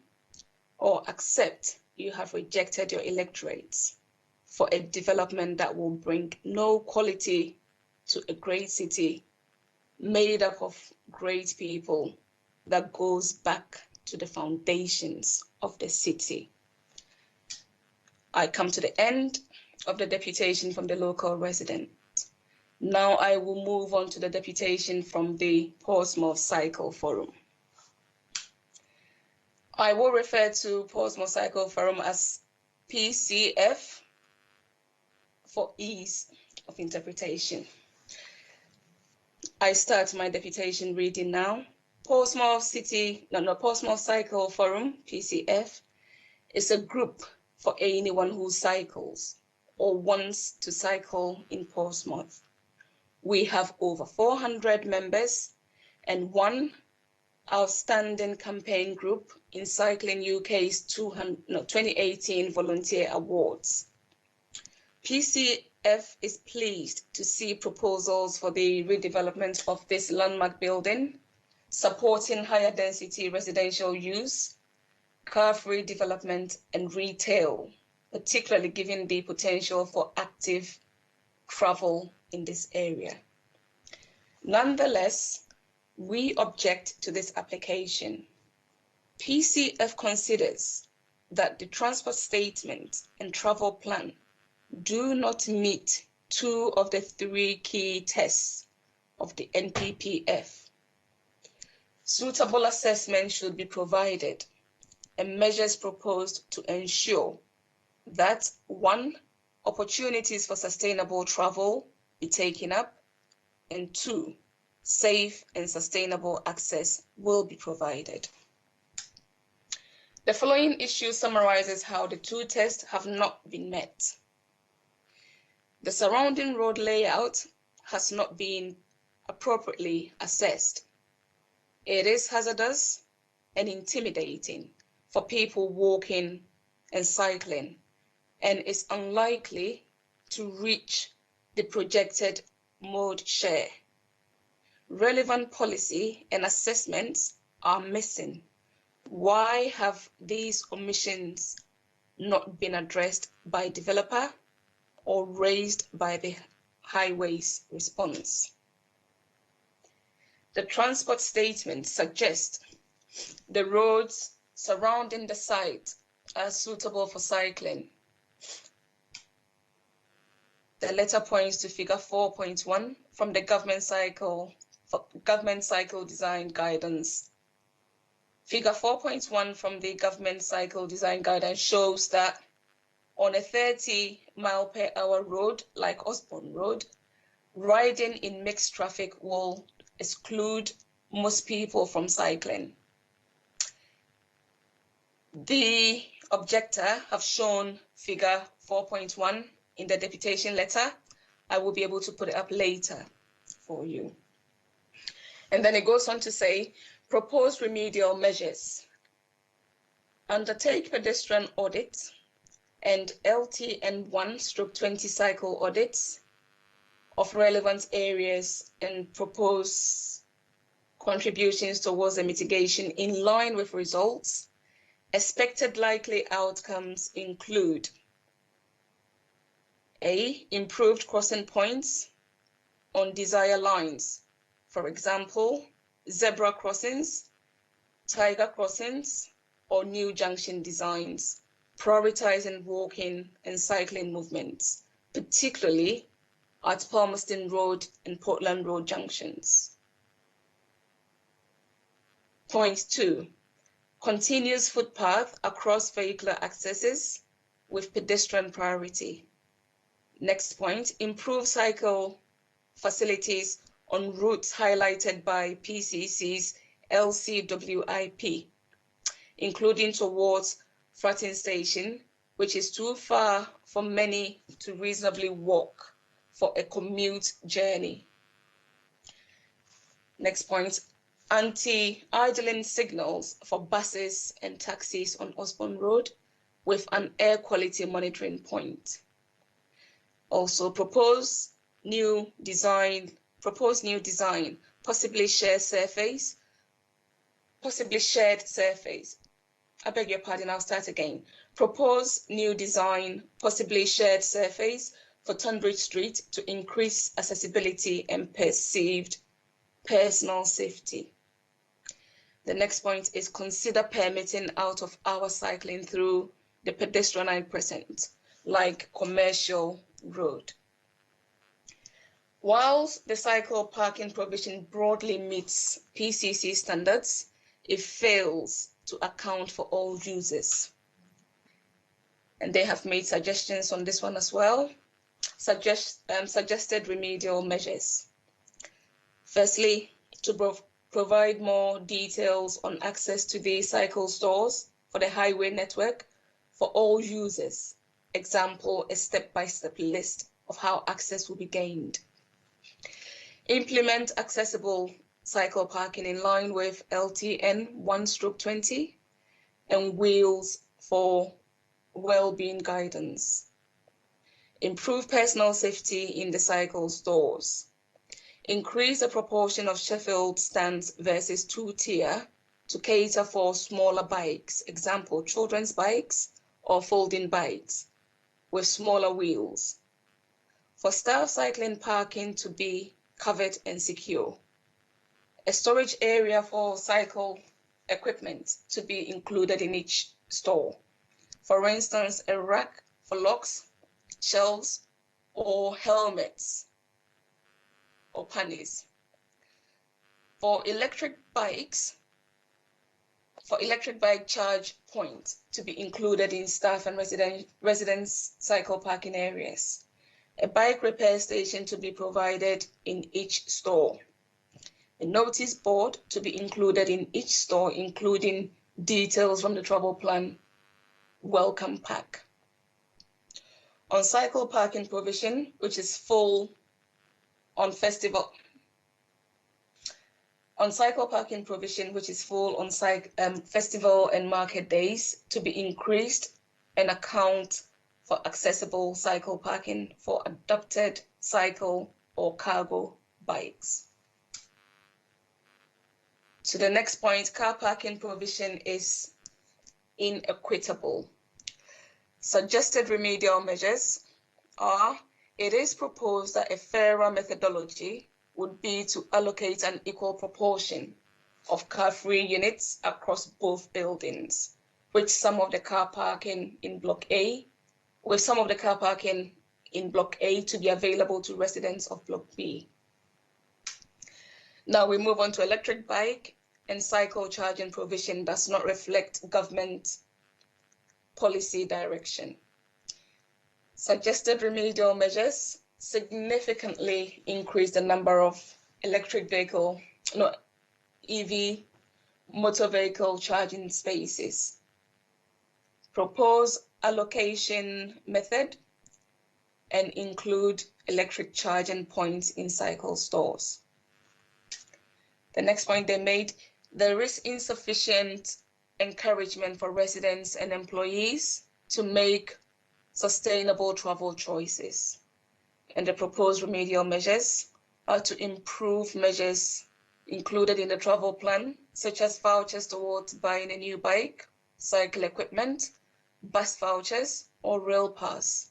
or accept you have rejected your electorates for a development that will bring no quality to a great city made up of great people that goes back to the foundations of the city. I come to the end of the deputation from the local resident. Now I will move on to the deputation from the Portsmouth Cycle Forum. I will refer to Portsmouth Cycle Forum as PCF for ease of interpretation. I start my deputation reading now. Portsmouth Cycle Forum, PCF, is a group for anyone who cycles or wants to cycle in Portsmouth. We have over 400 members and one outstanding campaign group in Cycling UK's 2018 Volunteer Awards. PCF is pleased to see proposals for the redevelopment of this landmark building, supporting higher density residential use, car-free development and retail, particularly given the potential for active travel in this area. Nonetheless, we object to this application. PCF considers that the transport statement and travel plan do not meet 2 of the 3 key tests of the NPPF. Suitable assessment should be provided and measures proposed to ensure that 1, opportunities for sustainable travel be taken up, and 2, safe and sustainable access will be provided. The following issue summarizes how the 2 tests have not been met. The surrounding road layout has not been appropriately assessed. It is hazardous and intimidating for people walking and cycling, and is unlikely to reach the projected mode share. Relevant policy and assessments are missing. Why have these omissions not been addressed by developer or raised by the highways response? The transport statement suggests the roads surrounding the site are suitable for cycling. The letter points to figure 4.1 from the government cycle design guidance. Figure 4.1 from the government cycle design guidance shows that on a 30-mile-per-hour road like Osborne Road, riding in mixed traffic will exclude most people from cycling. The objector have shown figure 4.1 in the deputation letter. I will be able to put it up later for you. And then it goes on to say, propose remedial measures. Undertake pedestrian audits and LTN1/20 cycle audits of relevant areas and propose contributions towards the mitigation in line with results. Expected likely outcomes include A, improved crossing points on desired lines. For example, zebra crossings, tiger crossings, or new junction designs, prioritizing walking and cycling movements, particularly at Palmerston Road and Portland Road junctions. Point 2, continuous footpath across vehicular accesses with pedestrian priority. Next point, improve cycle facilities on routes highlighted by PCC's LCWIP, including towards Fratton Station, which is too far for many to reasonably walk for a commute journey. Next point, anti-idling signals for buses and taxis on Osborne Road with an air quality monitoring point. Also propose new design, possibly shared surface. I beg your pardon, I'll start again. Propose new design, possibly shared surface for Tunbridge Street to increase accessibility and perceived personal safety. The next point is consider permitting out of hour cycling through the pedestrianised present, like Commercial Road. Whilst the cycle parking provision broadly meets PCC standards, it fails to account for all users. And they have made suggestions on this one as well. Suggested remedial measures. Firstly, to provide more details on access to the cycle stores for the highway network for all users. Example, a step-by-step list of how access will be gained. Implement accessible cycle parking in line with LTN 1/20 and wheels for well-being guidance. Improve personal safety in the cycle stores. Increase the proportion of Sheffield stands versus two-tier to cater for smaller bikes, example, children's bikes or folding bikes with smaller wheels. For staff cycling parking to be covered and secure. A storage area for cycle equipment to be included in each store. For instance, a rack for locks, shelves, or helmets or panniers. For electric bike charge points to be included in staff and residents cycle parking areas. A bike repair station to be provided in each store. A notice board to be included in each store, including details from the travel plan welcome pack. On cycle parking provision, which is full on festival. On cycle parking provision, which is full on festival and market days, to be increased and account for accessible cycle parking for adopted cycle or cargo bikes. So the next point, car parking provision is inequitable. Suggested remedial measures are, it is proposed that a fairer methodology would be to allocate an equal proportion of car-free units across both buildings, with some of the car parking in Block A to be available to residents of Block B. Now we move on to electric bike and cycle charging provision does not reflect government policy direction. Suggested remedial measures significantly increase the number of EV motor vehicle charging spaces. Propose allocation method and include electric charging points in cycle stores. The next point they made, there is insufficient encouragement for residents and employees to make sustainable travel choices. And the proposed remedial measures are to improve measures included in the travel plan, such as vouchers towards buying a new bike, cycle equipment, bus vouchers, or rail pass.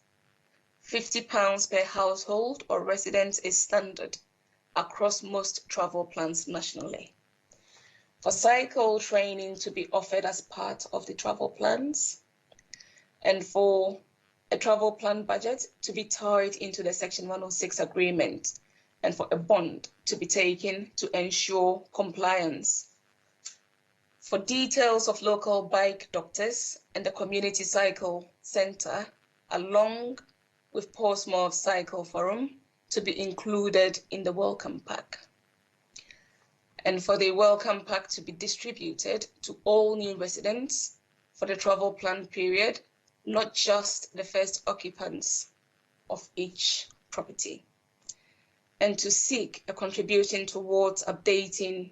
£50 per household or resident is standard across most travel plans nationally. For cycle training to be offered as part of the travel plans, and for a travel plan budget to be tied into the Section 106 agreement, and for a bond to be taken to ensure compliance. For details of local bike doctors and the community cycle centre, along with Portsmouth Cycle Forum, to be included in the welcome pack. And for the welcome pack to be distributed to all new residents for the travel plan period, not just the first occupants of each property. And to seek a contribution towards updating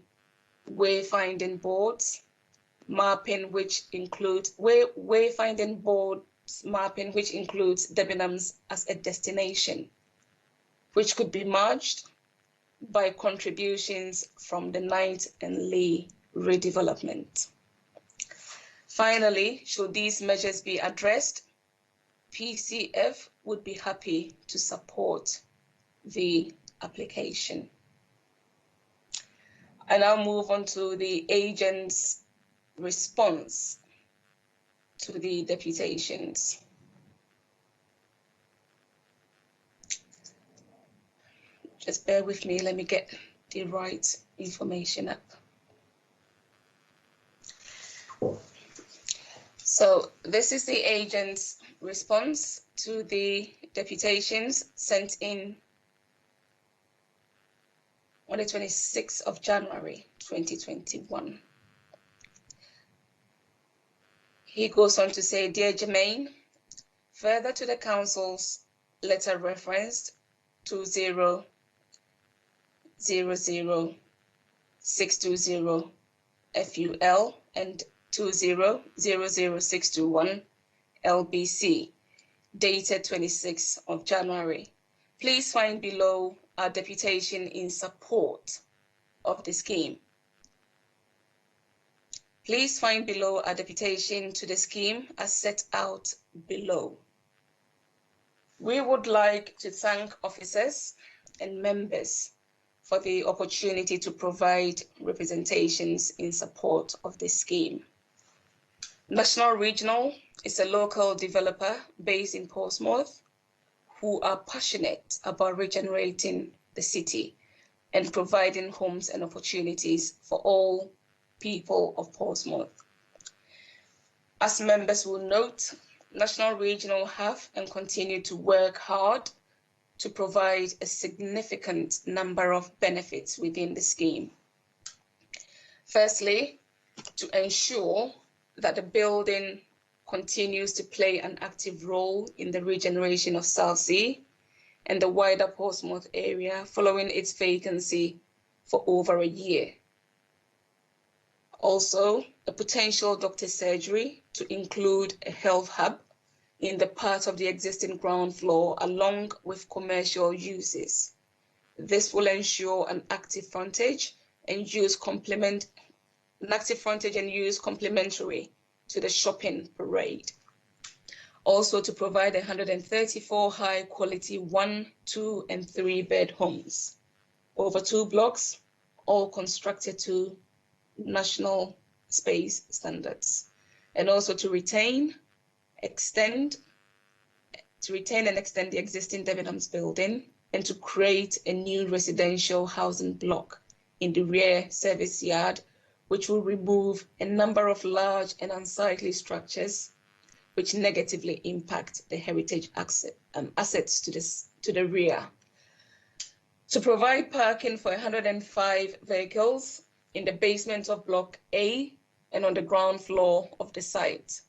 wayfinding boards, mapping which includes wayfinding boards mapping which includes Debenhams as a destination, which could be merged by contributions from the Knight and Lee redevelopment. Finally, should these measures be addressed, PCF would be happy to support the application. I now move on to the agent's response to the deputations. Just bear with me, let me get the right information up. So this is the agent's response to the deputations sent in on the 26th of January 2021. He goes on to say, Dear Jermaine, further to the Council's letter referenced 20000620 FUL and 2000621 LBC, dated 26th of January. Please find below our deputation in support of the scheme. Please find below our deputation to the scheme as set out below. We would like to thank officers and members for the opportunity to provide representations in support of this scheme. National Regional is a local developer based in Portsmouth who are passionate about regenerating the city and providing homes and opportunities for all people of Portsmouth. As members will note, National Regional have and continue to work hard to provide a significant number of benefits within the scheme. Firstly, to ensure that the building continues to play an active role in the regeneration of Southsea and the wider Portsmouth area following its vacancy for over a year. Also, a potential doctor surgery to include a health hub in the part of the existing ground floor along with commercial uses. This will ensure an active frontage and use complementary to the shopping parade. Also to provide 134 high quality 1, 2 and 3 bed homes over 2 blocks, all constructed to national space standards, and also to retain and extend the existing Debenhams building and to create a new residential housing block in the rear service yard, which will remove a number of large and unsightly structures which negatively impact the heritage assets to the rear. To provide parking for 105 vehicles in the basement of Block A and on the ground floor of the site,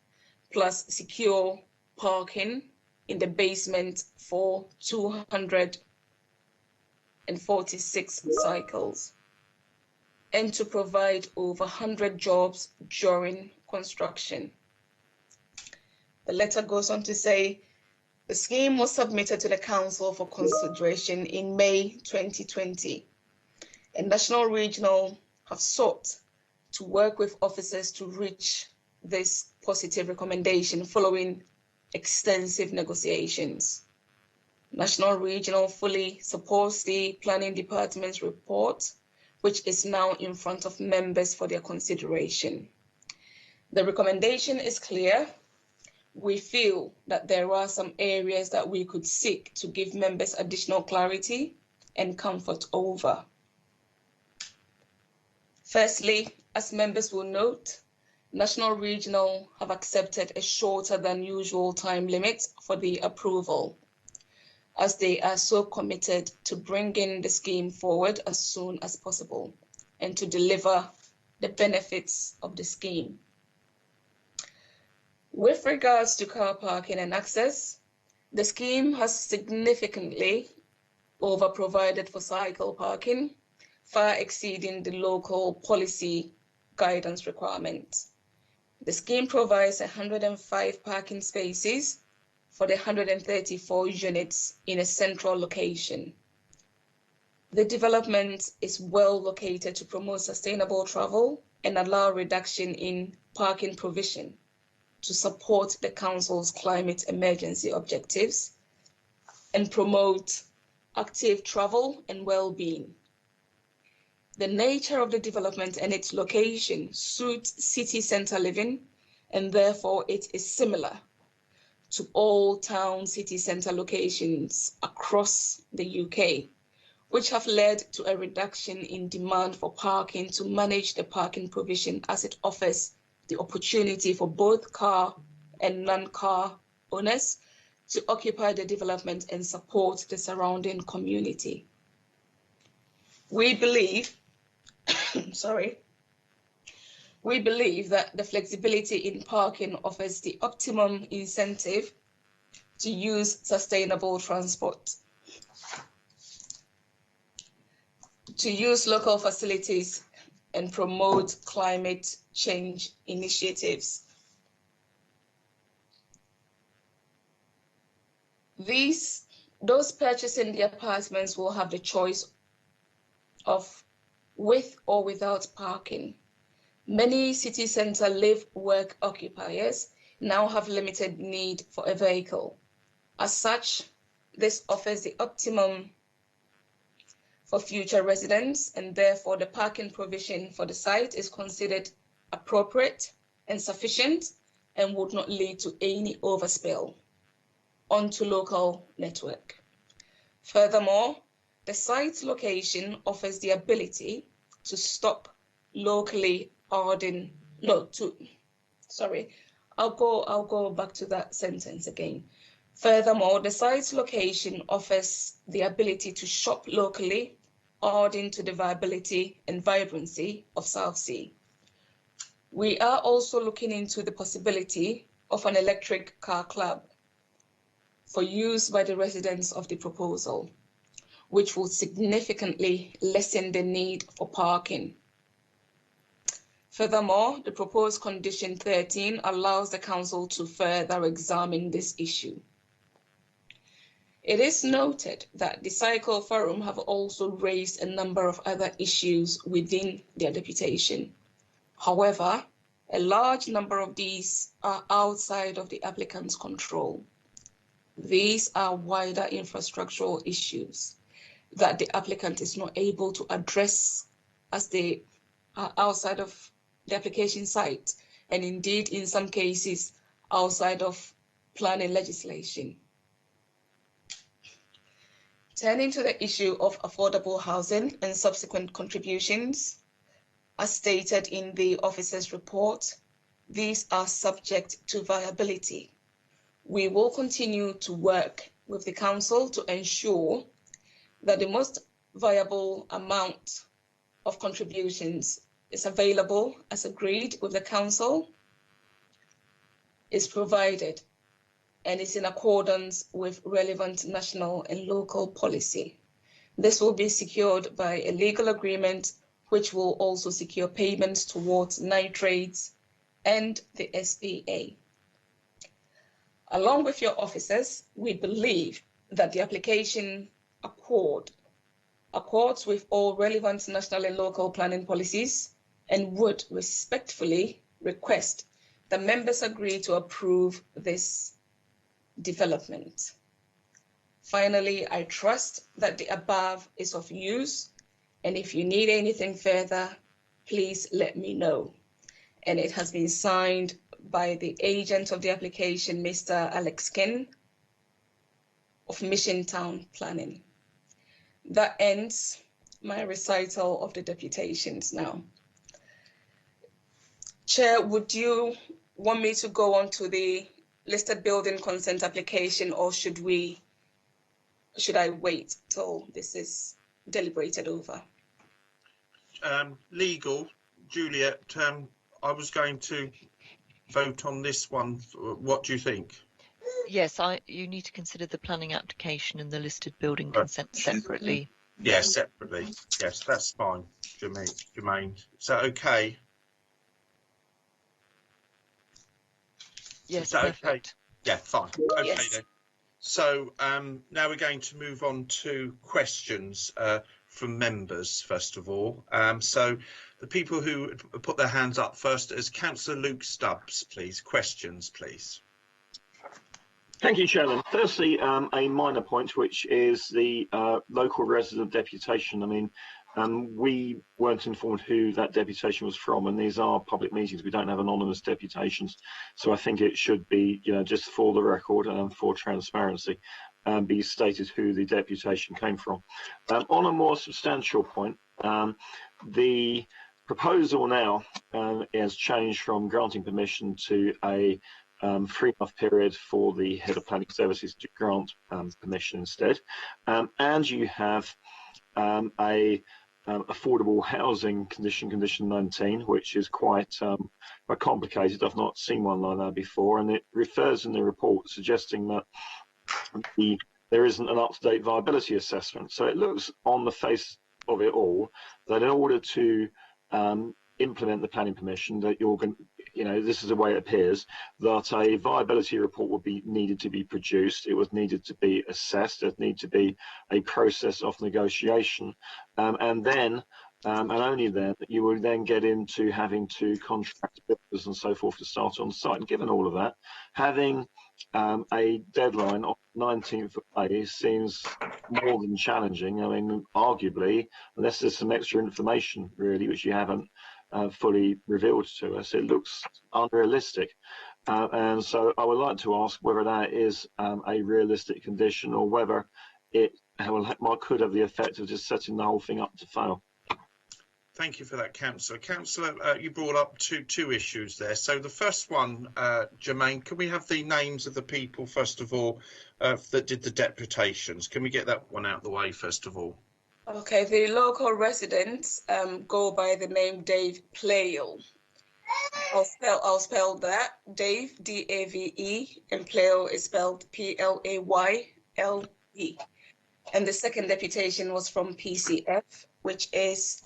plus secure parking in the basement for 246 cycles, and to provide over 100 jobs during construction. The letter goes on to say, the scheme was submitted to the Council for consideration in May 2020, and National Regional have sought to work with officers to reach this positive recommendation following extensive negotiations. National Regional fully supports the Planning Department's report, which is now in front of members for their consideration. The recommendation is clear. We feel that there are some areas that we could seek to give members additional clarity and comfort over. Firstly, as members will note, National Regional have accepted a shorter than usual time limit for the approval, as they are so committed to bringing the scheme forward as soon as possible and to deliver the benefits of the scheme. With regards to car parking and access, the scheme has significantly over-provided for cycle parking, far exceeding the local policy guidance requirements. The scheme provides 105 parking spaces for the 134 units in a central location. The development is well located to promote sustainable travel and allow reduction in parking provision to support the Council's climate emergency objectives and promote active travel and well-being. The nature of the development and its location suits city centre living, and therefore it is similar to all town city centre locations across the UK, which have led to a reduction in demand for parking to manage the parking provision, as it offers the opportunity for both car and non-car owners to occupy the development and support the surrounding community. We believe that the flexibility in parking offers the optimum incentive to use sustainable transport, to use local facilities and promote climate change initiatives. Those purchasing the apartments will have the choice of with or without parking. Many city centre live-work occupiers now have limited need for a vehicle. As such, this offers the optimum for future residents, and therefore the parking provision for the site is considered appropriate and sufficient and would not lead to any overspill onto local network. Furthermore, the site's location offers the ability to stop locally I'll go back to that sentence again. Furthermore, the site's location offers the ability to shop locally, adding to the viability and vibrancy of Southsea. We are also looking into the possibility of an electric car club for use by the residents of the proposal, which will significantly lessen the need for parking. Furthermore, the proposed condition 13 allows the council to further examine this issue. It is noted that the Cycle Forum have also raised a number of other issues within their deputation. However, a large number of these are outside of the applicant's control. These are wider infrastructural issues that the applicant is not able to address as they are outside of the application site, and indeed in some cases outside of planning legislation. Turning to the issue of affordable housing and subsequent contributions, as stated in the officer's report, these are subject to viability. We will continue to work with the council to ensure that the most viable amount of contributions is available as agreed with the council, is provided, and is in accordance with relevant national and local policy. This will be secured by a legal agreement which will also secure payments towards nitrates and the SPA. Along with your officers, we believe that the application accords with all relevant national and local planning policies and would respectfully request that members agree to approve this development. Finally, I trust that the above is of use, and if you need anything further, please let me know. And it has been signed by the agent of the application, Mr. Alex Ken of Mission Town Planning. That ends my recital of the deputations now. Chair, would you want me to go on to the listed building consent application, or should I wait till this is deliberated over? Legal, Juliet, I was going to vote on this one. What do you think? Yes, you need to consider the planning application and the listed building consent separately. Yes, separately. Yes, that's fine, Jermaine. Is that okay? Yes, is that perfect. okay? Yeah, fine. Okay Yes. then. So now we're going to move on to questions from members, first of all. So the people who put their hands up first is Councillor Luke Stubbs, please. Questions, please. Thank you, Chairman. Firstly, a minor point, which is the local resident deputation. I mean, we weren't informed who that deputation was from, and these are public meetings. We don't have anonymous deputations. So I think it should be, just for the record and for transparency, be stated who the deputation came from. On a more substantial point, the proposal now has changed from granting permission to a 3-month period for the head of planning services to grant permission instead, and you have a affordable housing condition 19, which is quite complicated. I've not seen one like that before, and it refers in the report suggesting that there isn't an up-to-date viability assessment. So it looks on the face of it all that in order to implement the planning permission, that you're going, this is the way it appears, that a viability report would be needed to be produced. It was needed to be assessed. There'd need to be a process of negotiation, and then, and only then, you would then get into having to contract building workers and so forth to start on site. And given all of that, having a deadline of 19th of May seems more than challenging. I mean, arguably, unless there's some extra information really which you haven't fully revealed to us, it looks unrealistic. And so I would like to ask whether that is a realistic condition or whether it could have the effect of just setting the whole thing up to fail. Thank you for that, Councillor. Councillor, you brought up two issues there. So the first one, Jermaine, can we have the names of the people, first of all, that did the deputations? Can we get that one out of the way, first of all? Okay, the local residents go by the name Dave Playle. I'll spell that. Dave, D-A-V-E, and Playle is spelled P-L-A-Y-L-E. And the second deputation was from PCF, which is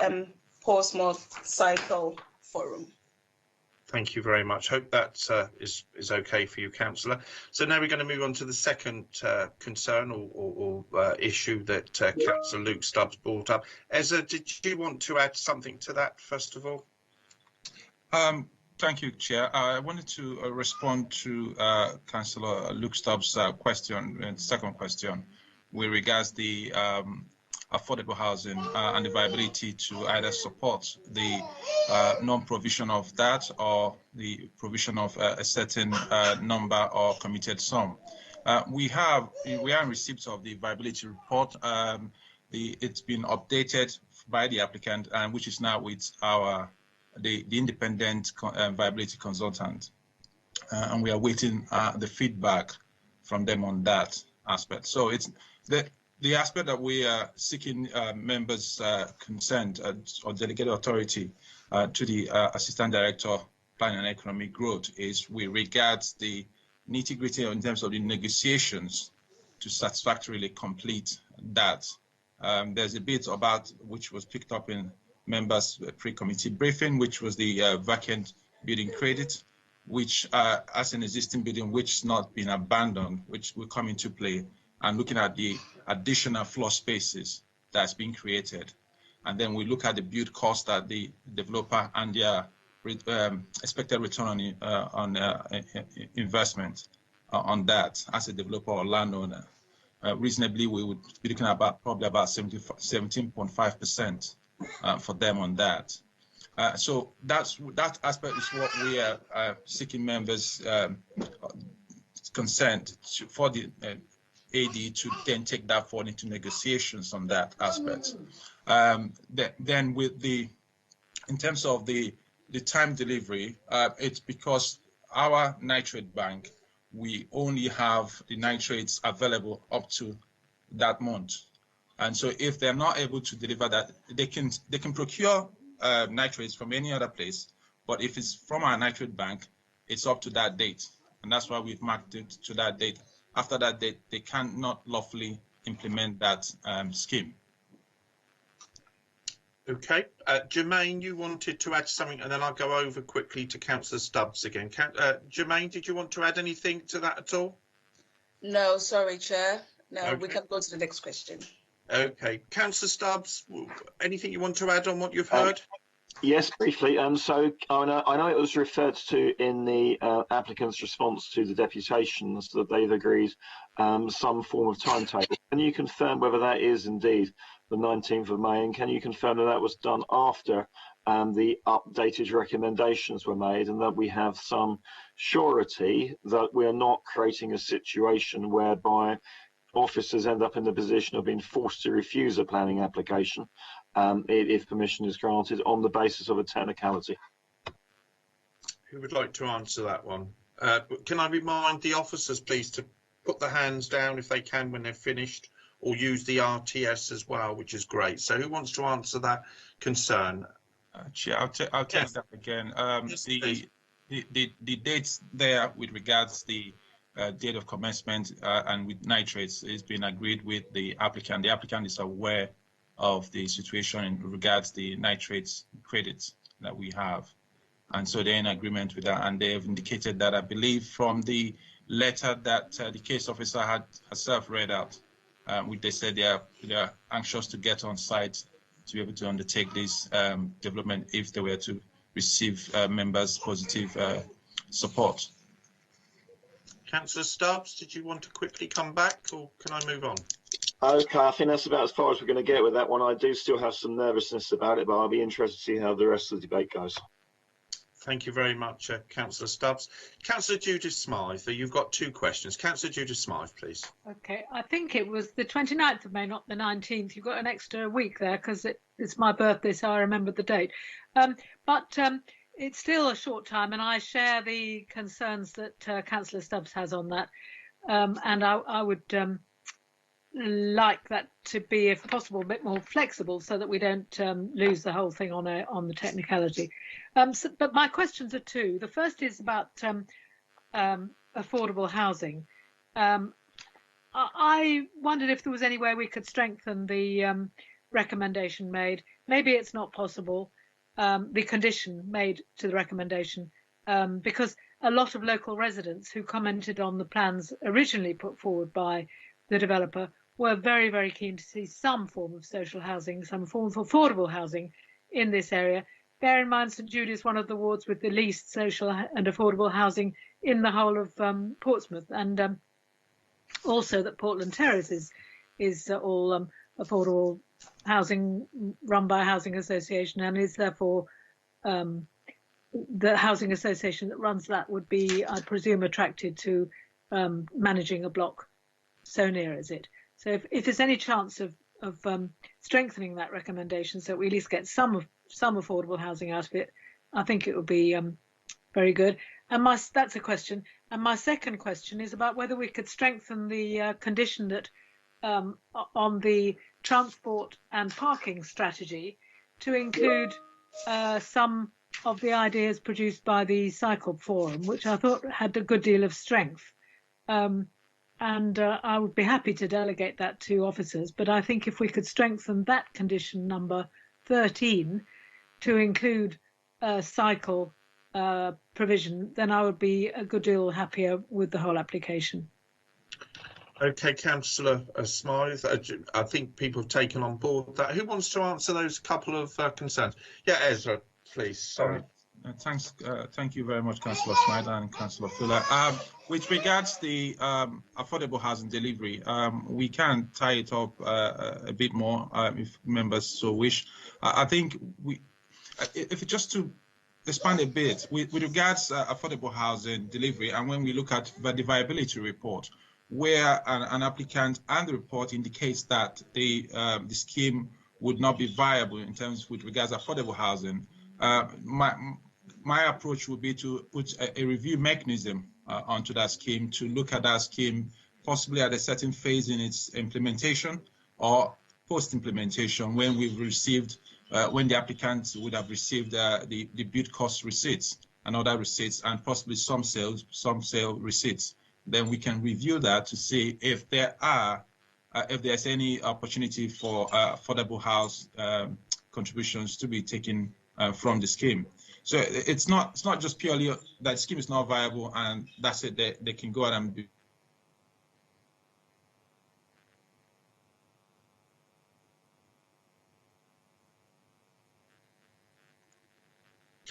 Portsmouth Cycle Forum. Thank you very much. Hope that is okay for you, Councillor. So now we're going to move on to the second concern or issue that Councillor Luke Stubbs brought up. Ezra, did you want to add something to that, first of all? Thank you, Chair. I wanted to respond to Councillor Luke Stubbs' second question with regards the affordable housing and the viability to either support the non-provision of that or the provision of a certain number or committed sum. We are in receipt of the viability report. It's been updated by the applicant, which is now with the independent viability consultant, and we are waiting the feedback from them on that aspect. So it's the aspect that we are seeking members' consent or delegated authority to the Assistant Director, Planning and Economic Growth is with regards the nitty-gritty in terms of the negotiations to satisfactorily complete that. There's a bit about which was picked up in members' pre-committee briefing, which was the vacant building credit, which as an existing building which has not been abandoned, which will come into play, and looking at the additional floor spaces that's being created. And then we look at the build cost that the developer and their expected return on investment on that as a developer or landowner. Reasonably, we would be looking at probably about 17.5% for them on that. So that aspect is what we are seeking members' consent for the AD to then take that forward into negotiations on that aspect. Then in terms of the time delivery, it's because our nitrate bank, we only have the nitrates available up to that month. And so if they're not able to deliver that, they can procure nitrates from any other place, but if it's from our nitrate bank, it's up to that date. And that's why we've marked it to that date. After that date, they cannot lawfully implement that scheme. Okay, Jermaine, you wanted to add something, and then I'll go over quickly to Councillor Stubbs again. Jermaine, did you want to add anything to that at all? No, sorry, Chair. No, Okay. We can go to the next question. Okay, Councillor Stubbs, anything you want to add on what you've heard? Yes, briefly. So I know it was referred to in the applicant's response to the deputations that they've agreed some form of timetable. Can you confirm whether that is indeed the 19th of May, and can you confirm that that was done after the updated recommendations were made, and that we have some surety that we're not creating a situation whereby officers end up in the position of being forced to refuse a planning application if permission is granted on the basis of a technicality? Who would like to answer that one? Can I remind the officers, please, to put their hands down if they can when they're finished, or use the RTS as well, which is great. So who wants to answer that concern? Chair, I'll take that again. The dates there with regards the date of commencement and with nitrates is being agreed with the applicant. The applicant is aware of the situation in regards the nitrates credits that we have, and so they're in agreement with that, and they have indicated that, I believe, from the letter that the case officer had herself read out, which they said they are anxious to get on site to be able to undertake this development if they were to receive members' positive support. Councillor Stubbs, did you want to quickly come back, or can I move on? Okay, I think that's about as far as we're going to get with that one. I do still have some nervousness about it, but I'll be interested to see how the rest of the debate goes. Thank you very much, Councillor Stubbs. Councillor Judith Smythe, you've got 2 questions. Councillor Judith Smythe, please. Okay, I think it was the 29th of May, not the 19th. You've got an extra week there because it's my birthday, so I remember the date. But it's still a short time, and I share the concerns that Councillor Stubbs has on that. And I would like that to be, if possible, a bit more flexible so that we don't lose the whole thing on the technicality. But my questions are 2. The first is about affordable housing. I wondered if there was any way we could strengthen the recommendation made. Maybe it's not possible, the condition made to the recommendation, because a lot of local residents who commented on the plans originally put forward by the developer were very, very keen to see some form of social housing, some form of affordable housing in this area. Bear in mind, St Jude is one of the wards with the least social and affordable housing in the whole of Portsmouth, and also that Portland Terrace is all affordable housing run by a housing association, and is therefore the housing association that runs that would be, I presume, attracted to managing a block so near as it. So if there's any chance of strengthening that recommendation so we at least get some affordable housing out of it, I think it would be very good. And that's a question. And my second question is about whether we could strengthen the condition that on the transport and parking strategy to include some of the ideas produced by the Cycle Forum, which I thought had a good deal of strength. And I would be happy to delegate that to officers, but I think if we could strengthen that condition number 13 to include cycle provision, then I would be a good deal happier with the whole application. Okay, Councillor Smythe, I think people have taken on board that. Who wants to answer those couple of concerns? Yeah, Ezra, please. Sorry. Thanks. Thank you very much, Councillor Smythe and Councillor Fuller. With regards to the affordable housing delivery, we can tie it up a bit more if members so wish. I think if just to expand a bit with regards to affordable housing delivery, and when we look at the viability report, where an applicant and the report indicates that the scheme would not be viable in terms with regards to affordable housing, my approach would be to put a review mechanism onto that scheme, to look at that scheme possibly at a certain phase in its implementation or post-implementation, when we've received, when the applicants would have received the build cost receipts and other receipts, and possibly some sale receipts. Then we can review that to see if there's any opportunity for affordable house contributions to be taken from the scheme. So it's not just purely that the scheme is not viable and that's it. They can go out and do.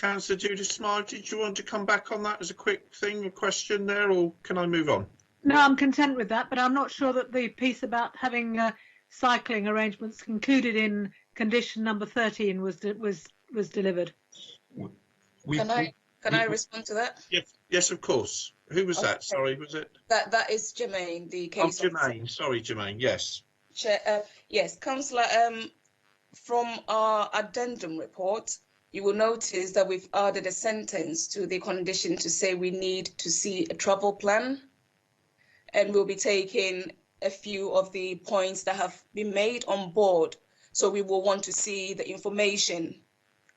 Councillor Judith Smythe, did you want to come back on that as a quick thing, a question there, or can I move on? No, I'm content with that, but I'm not sure that the piece about having cycling arrangements included in condition number 13 was delivered. Can I respond to that? Yes, of course. Who was that? Sorry, was it? That is Jermaine, the case. Oh, Jermaine. Sorry, Jermaine. Yes. Chair, yes, Councillor. From our addendum report, you will notice that we've added a sentence to the condition to say we need to see a travel plan, and we'll be taking a few of the points that have been made on board. So we will want to see the information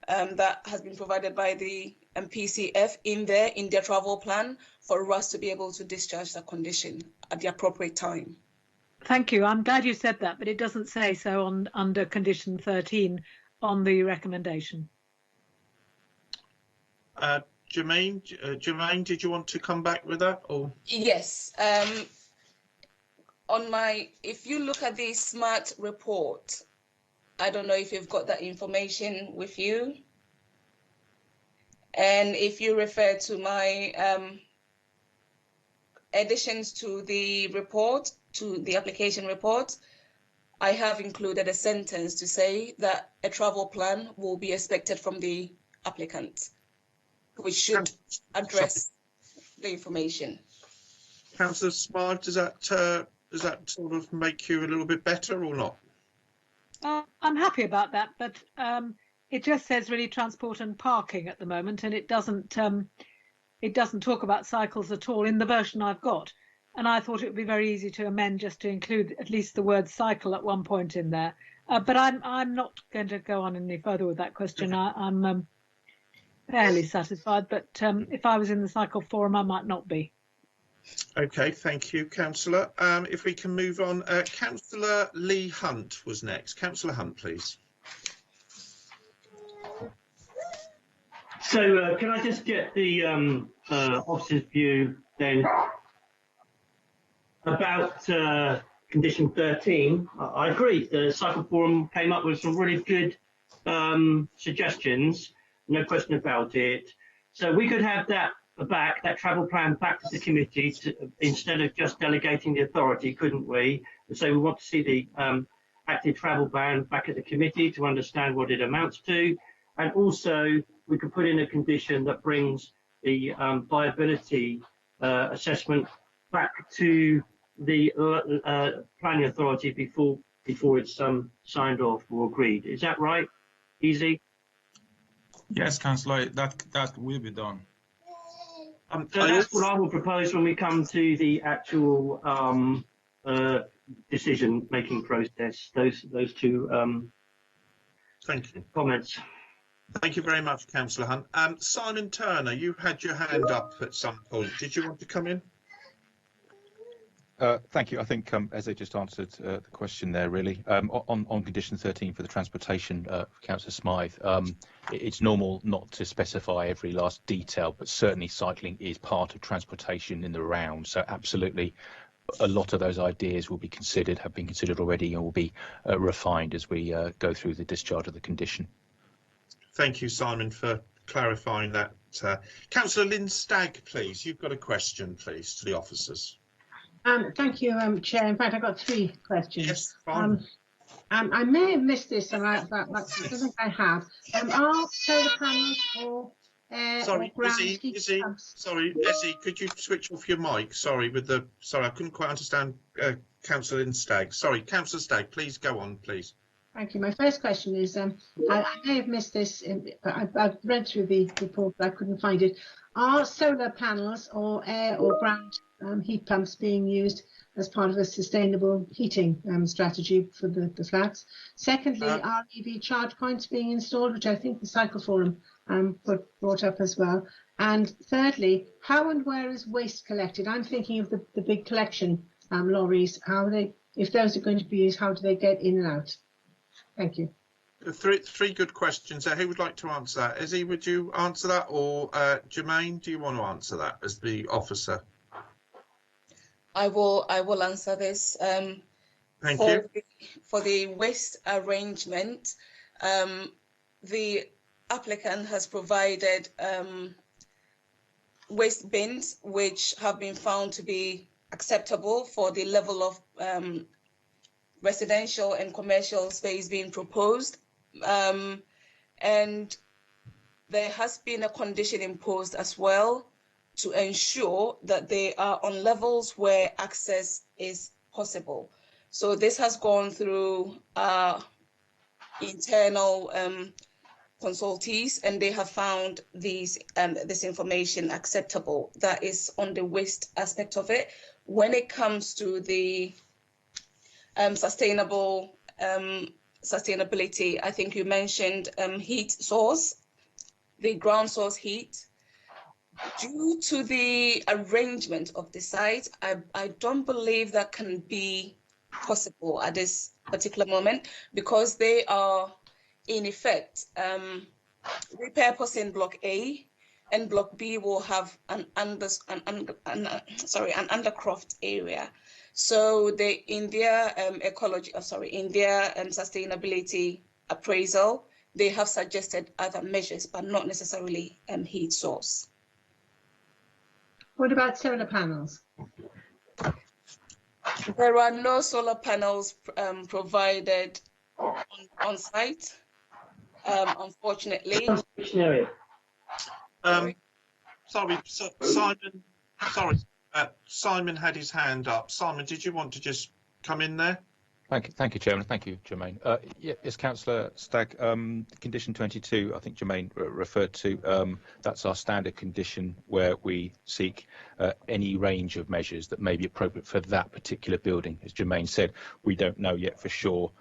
that has been provided by the PCF in their travel plan for us to be able to discharge that condition at the appropriate time. Thank you. I'm glad you said that, but it doesn't say so under condition 13 on the recommendation. Jermaine, did you want to come back with that? Or yes. If you look at the SMART report, I don't know if you've got that information with you. And if you refer to my additions to the report, to the application report, I have included a sentence to say that a travel plan will be expected from the applicant, which should address the information. Councillor Smythe, does that sort of make you a little bit better or not? I'm happy about that, but it just says really transport and parking at the moment, and it doesn't talk about cycles at all in the version I've got. And I thought it would be very easy to amend just to include at least the word cycle at one point in there. But I'm not going to go on any further with that question. I'm fairly satisfied, but if I was in the cycle forum, I might not be. Okay, thank you, Councillor. If we can move on, Councillor Lee Hunt was next. Councillor Hunt, please. So can I just get the officer's view then about condition 13? I agree. The Cycle Forum came up with some really good suggestions, no question about it. So we could have that travel plan back to the committee instead of just delegating the authority, couldn't we? So we want to see the active travel plan back at the committee to understand what it amounts to. And also we could put in a condition that brings the viability assessment back to the planning authority before it's signed off or agreed. Is that right? Easy? Yes, Councillor, that will be done. So that's what I will propose when we come to the actual decision-making process. Those two Thank you. Comments. Thank you very much, Councillor Hunt. Simon Turner, you had your hand up at some point. Did you want to come in? Thank you. I think Eze just answered the question there, really. On condition 13 for the transportation, Councillor Smythe, it's normal not to specify every last detail, but certainly cycling is part of transportation in the round. So absolutely, a lot of those ideas will be considered, have been considered already, and will be refined as we go through the discharge of the condition. Thank you, Simon, for clarifying that. Councillor Lynn Stagg, please. You've got a question, please, to the officers. Thank you, Chair. In fact, I've got 3 questions. Yes, fine. I may have missed this, and I don't think I have. Are solar panels or Sorry, ground Izzy, sorry, Izzy, could you switch off your mic? Sorry, I couldn't quite understand Councillor Lynn Stagg. Sorry, Councillor Stagg, please go on, please. Thank you. My first question is, I may have missed this, I've read through the report, but I couldn't find it. Are solar panels or air or ground heat pumps being used as part of a sustainable heating strategy for the flats? Secondly, are EV charge points being installed, which I think the Cycle Forum brought up as well? And thirdly, how and where is waste collected? I'm thinking of the big collection lorries. How are they, if those are going to be used, how do they get in and out? Thank you. Three good questions there. Who would like to answer that? Izzy, would you answer that, or Jermaine, do you want to answer that as the officer? I will answer this. Thank you. For the waste arrangement, the applicant has provided waste bins which have been found to be acceptable for the level of residential and commercial space being proposed. And there has been a condition imposed as well to ensure that they are on levels where access is possible. So this has gone through internal consultees, and they have found this information acceptable. That is on the waste aspect of it. When it comes to the sustainability, I think you mentioned heat source, the ground source heat. Due to the arrangement of the site, I don't believe that can be possible at this particular moment, because they are in effect repurposing Block A, and Block B will have an undercroft area. So in their sustainability appraisal, they have suggested other measures, but not necessarily heat source. What about solar panels? There are no solar panels provided on site, unfortunately. Sorry, Simon. Sorry, Simon had his hand up. Simon, did you want to just come in there? Thank you, Chairman. Thank you, Jermaine. Yes, Councillor Stagg. Condition 22, I think Jermaine referred to. That's our standard condition where we seek any range of measures that may be appropriate for that particular building. As Jermaine said, we don't know yet for sure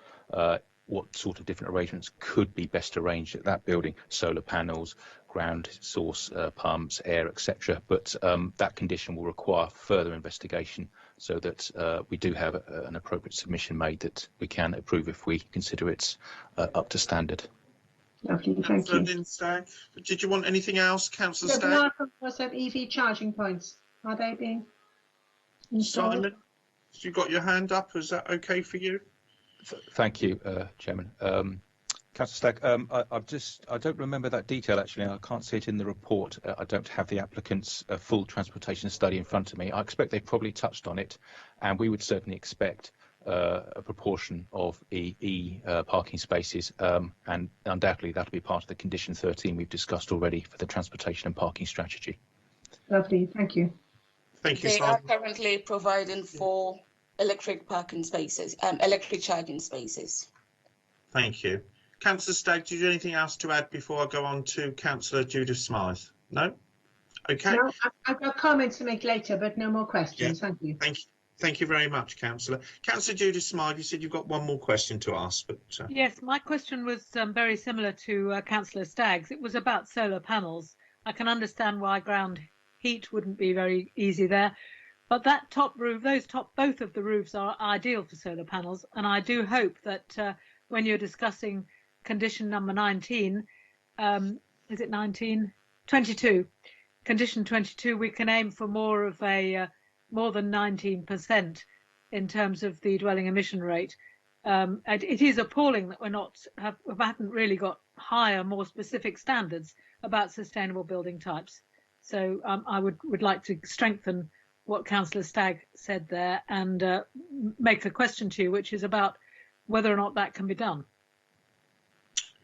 what sort of different arrangements could be best arranged at that building. Solar panels, ground source pumps, air, etc. But that condition will require further investigation so that we do have an appropriate submission made that we can approve if we consider it's up to standard. Lovely, thank you. Lynn Stagg, did you want anything else, Councillor The Stagg? last one was EV charging points. Are they being installed? Simon, you got your hand up. Is that okay for you? Thank you, Chairman. Councillor Stagg, I don't remember that detail actually. I can't see it in the report. I don't have the applicant's full transportation study in front of me. I expect they probably touched on it, and we would certainly expect a proportion of parking spaces, and undoubtedly that'll be part of the condition 13 we've discussed already for the transportation and parking strategy. Lovely, thank you. Thank you, They Simon. are currently providing for electric parking spaces, electric charging spaces. Thank you. Councillor Stagg, did you have anything else to add before I go on to Councillor Judith Smythe? No? Okay. No, I've got comments to make later, but no more questions. Yeah. Thank you. Thank you very much, Councillor. Councillor Judith Smythe, you said you've got one more question to ask, but Yes, my question was very similar to Councillor Stagg's. It was about solar panels. I can understand why ground heat wouldn't be very easy there, but that top roof, both of the roofs are ideal for solar panels, and I do hope that when you're discussing condition number 19, is it 19? 22. Condition 22, we can aim for more of a more than 19% in terms of the dwelling emission rate. It is appalling that we haven't really got higher, more specific standards about sustainable building types. So I would like to strengthen what Councillor Stagg said there and make a question to you, which is about whether or not that can be done.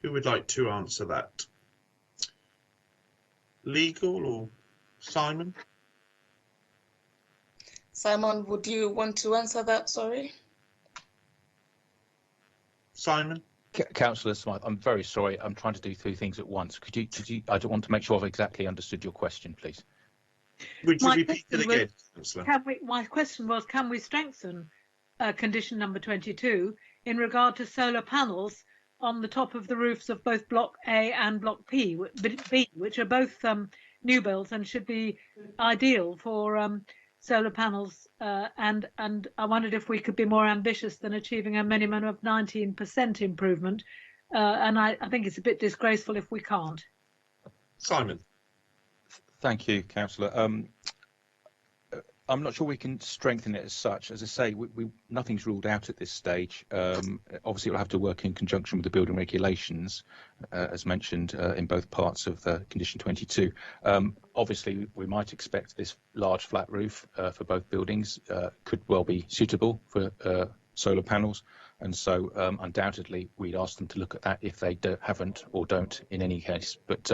who would like to answer that? Legal or Simon? Simon, would you want to answer that? Sorry. Simon? Councillor Smythe, I'm very sorry. I'm trying to do two things at once. Could you? I don't want to make sure I've exactly understood your question, please. Would you repeat it again, Councillor? My question was, can we strengthen condition number 22 in regard to solar panels on the top of the roofs of both Block A and Block B, which are both new builds and should be ideal for solar panels, and I wondered if we could be more ambitious than achieving a minimum of 19% improvement, and I think it's a bit disgraceful if we can't. Simon. Thank you, Councillor. I'm not sure we can strengthen it as such. As I say, nothing's ruled out at this stage. Obviously, we'll have to work in conjunction with the building regulations, as mentioned in both parts of Condition 22. Obviously, we might expect this large flat roof for both buildings could well be suitable for solar panels, and so undoubtedly we'd ask them to look at that if they haven't or don't in any case. But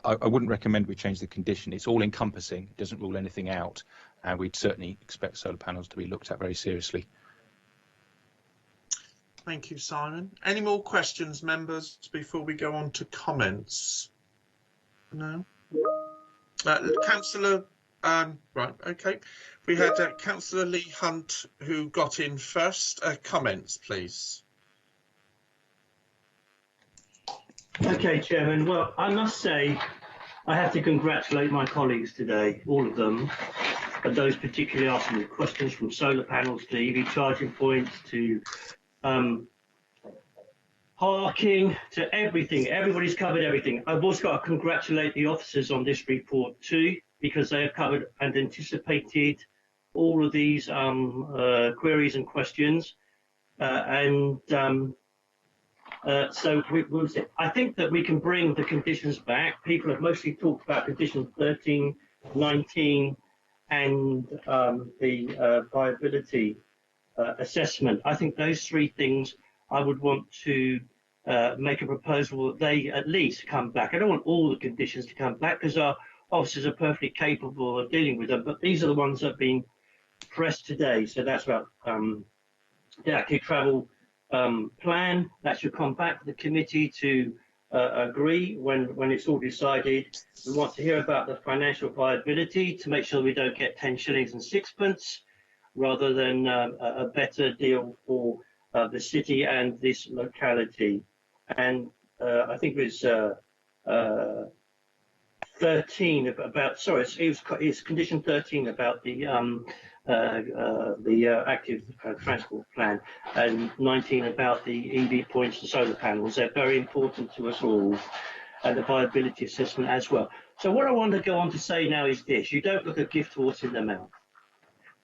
I wouldn't recommend we change the condition. It's all encompassing, it doesn't rule anything out, and we'd certainly expect solar panels to be looked at very seriously. Thank you, Simon. Any more questions, members, before we go on to comments? No? Councillor, right, okay. We had Councillor Lee Hunt who got in first. Comments, please. Okay, Chairman. Well, I must say I have to congratulate my colleagues today, all of them, and those particularly asking the questions from solar panels to EV charging points to parking to everything. Everybody's covered everything. I've also got to congratulate the officers on this report too, because they have covered and anticipated all of these queries and questions. And I think that we can bring the conditions back. People have mostly talked about condition 13, 19, and the viability assessment. I think those three things I would want to make a proposal that they at least come back. I don't want all the conditions to come back because our officers are perfectly capable of dealing with them, but these are the ones that have been pressed today. So that's about the active travel plan. That should come back to the committee to agree when it's all decided. We want to hear about the financial viability to make sure we don't get 10 shillings and sixpence rather than a better deal for the city and this locality. And I think it was 13 about, sorry, it's condition 13 about the active transport plan, and 19 about the EV points and solar panels. They're very important to us all, and the viability assessment as well. So what I want to go on to say now is this: you don't look a gift horse in the mouth.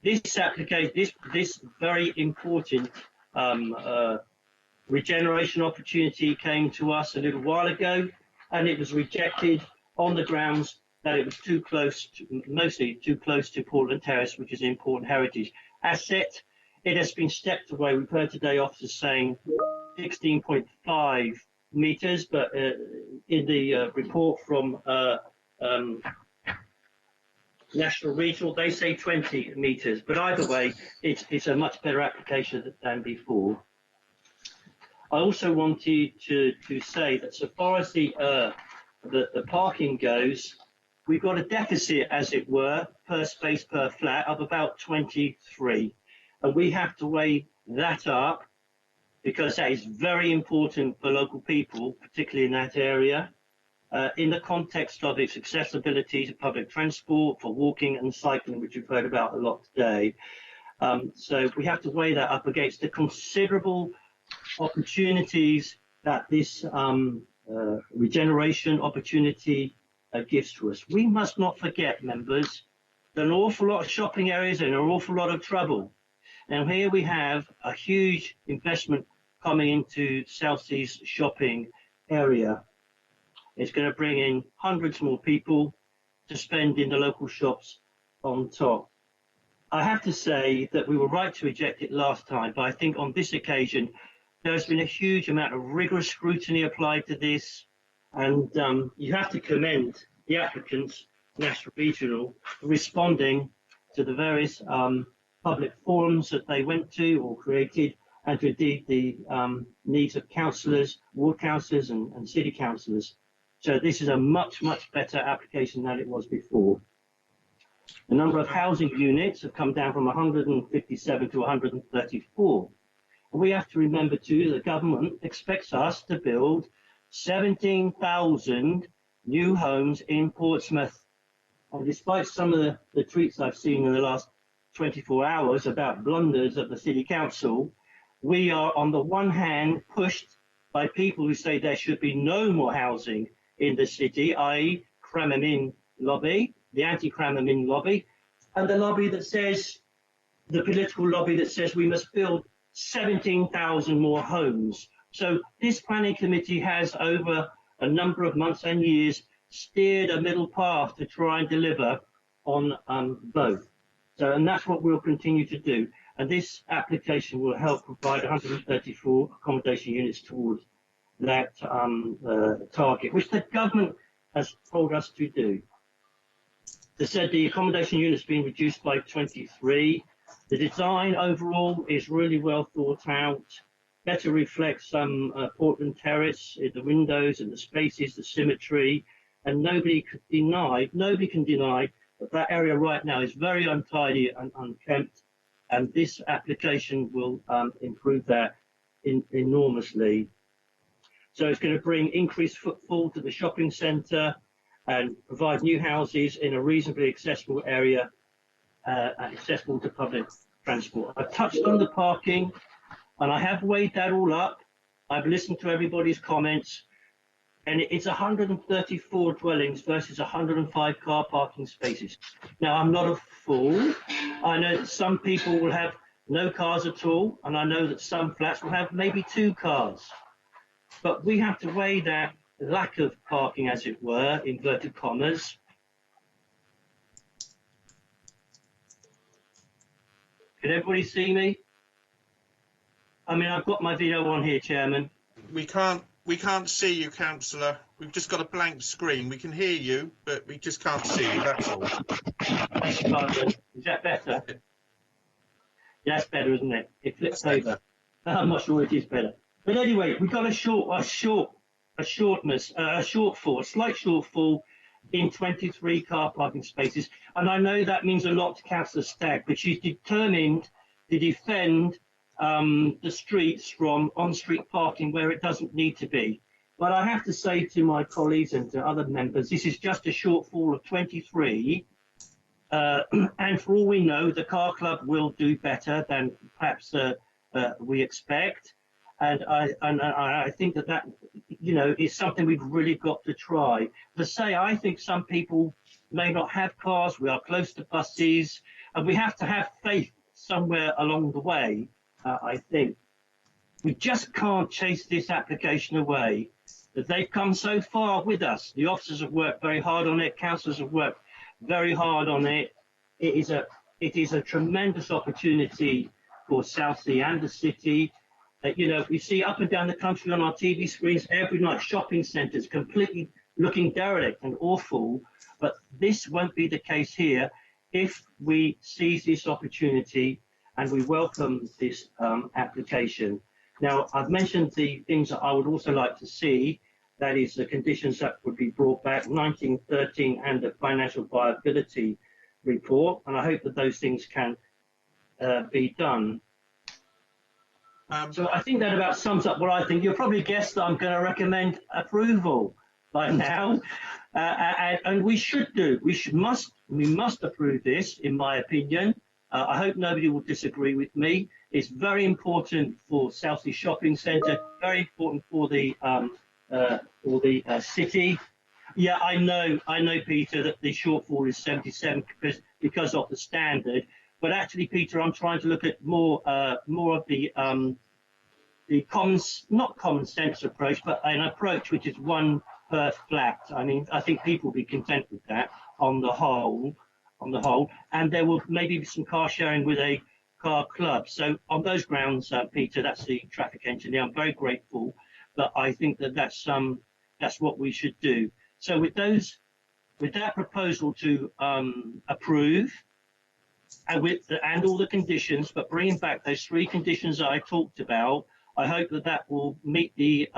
This application, this very important regeneration opportunity came to us a little while ago, and it was rejected on the grounds that it was too close, mostly too close to Portland Terrace, which is an important heritage asset. It has been stepped away. We've heard today officers saying 16.5 meters, but in the report from National Regional, they say 20 meters. But either way, it's a much better application than before. I also wanted to say that so far as the parking goes, we've got a deficit, as it were, per space per flat of about 23. And we have to weigh that up because that is very important for local people, particularly in that area, in the context of its accessibility to public transport, for walking and cycling, which we've heard about a lot today. So we have to weigh that up against the considerable opportunities that this regeneration opportunity gives to us. We must not forget, members, that an awful lot of shopping areas are in an awful lot of trouble. Now here we have a huge investment coming into Southsea's shopping area. It's going to bring in hundreds more people to spend in the local shops on top. I have to say that we were right to reject it last time, but I think on this occasion there's been a huge amount of rigorous scrutiny applied to this, and you have to commend the applicants, National Regional, responding to the various public forums that they went to or created, and to indeed the needs of councillors, ward councillors and city councillors. So this is a much, much better application than it was before. The number of housing units have come down from 157 to 134. We have to remember too, the government expects us to build 17,000 new homes in Portsmouth. And despite some of the tweets I've seen in the last 24 hours about blunders at the City Council, we are on the one hand pushed by people who say there should be no more housing in the city, i.e. Kremlin lobby, the anti-Kremlin lobby, and the lobby that says, the political lobby that says we must build 17,000 more homes. So this planning committee has, over a number of months and years, steered a middle path to try and deliver on both. So, and that's what we'll continue to do. And this application will help provide 134 accommodation units towards that target, which the government has told us to do. They said the accommodation units being reduced by 23. The design overall is really well thought out, better reflects some Portland Terrace, the windows and the spaces, the symmetry, and nobody can deny that that area right now is very untidy and unkempt, and this application will improve that enormously. So it's going to bring increased footfall to the shopping centre and provide new houses in a reasonably accessible area, accessible to public transport. I've touched on the parking, and I have weighed that all up. I've listened to everybody's comments, and it's 134 dwellings versus 105 car parking spaces. Now, I'm not a fool. I know that some people will have no cars at all, and I know that some flats will have maybe 2 cars. but we have to weigh that lack of parking, as it were, inverted commas. Can everybody see me? I mean, I've got my video on here, Chairman. We can't see you, Councillor. We've just got a blank screen. We can hear you, but we just can't see you, that's all. Is that better? Yeah, that's better, isn't it? It flips over. I'm not sure it is better. But anyway, we've got a shortfall, a slight shortfall in 23 car parking spaces. And I know that means a lot to Councillor Stagg, but she's determined to defend the streets from on-street parking where it doesn't need to be. But I have to say to my colleagues and to other members, this is just a shortfall of 23. And for all we know, the car club will do better than perhaps we expect. And I think that is something we've really got to try. To say, I think some people may not have cars. We are close to buses, and we have to have faith somewhere along the way. I think we just can't chase this application away. That they've come so far with us. The officers have worked very hard on it. Councillors have worked very hard on it. It is a tremendous opportunity for Southsea and the city. We see up and down the country on our TV screens every night shopping centres completely looking derelict and awful. But this won't be the case here if we seize this opportunity and we welcome this application. Now, I've mentioned the things that I would also like to see. That is the conditions that would be brought back, 1913 and the financial viability report. And I hope that those things can be done. So I think that about sums up what I think. You'll probably guess that I'm going to recommend approval by now. And we should do. We must approve this, in my opinion. I hope nobody will disagree with me. It's very important for Southsea Shopping Centre, very important for the city. Yeah, I know, Peter, that the shortfall is 77 because of the standard. But actually, Peter, I'm trying to look at more of the not common sense approach, but an approach which is one per flat. I mean, I think people will be content with that on the whole. And there will maybe be some car sharing with a car club. So on those grounds, Peter, that's the traffic engineer. I'm very grateful, but I think that that's what we should do. So with that proposal to approve, and all the conditions, but bringing back those 3 conditions that I talked about, I hope that will meet the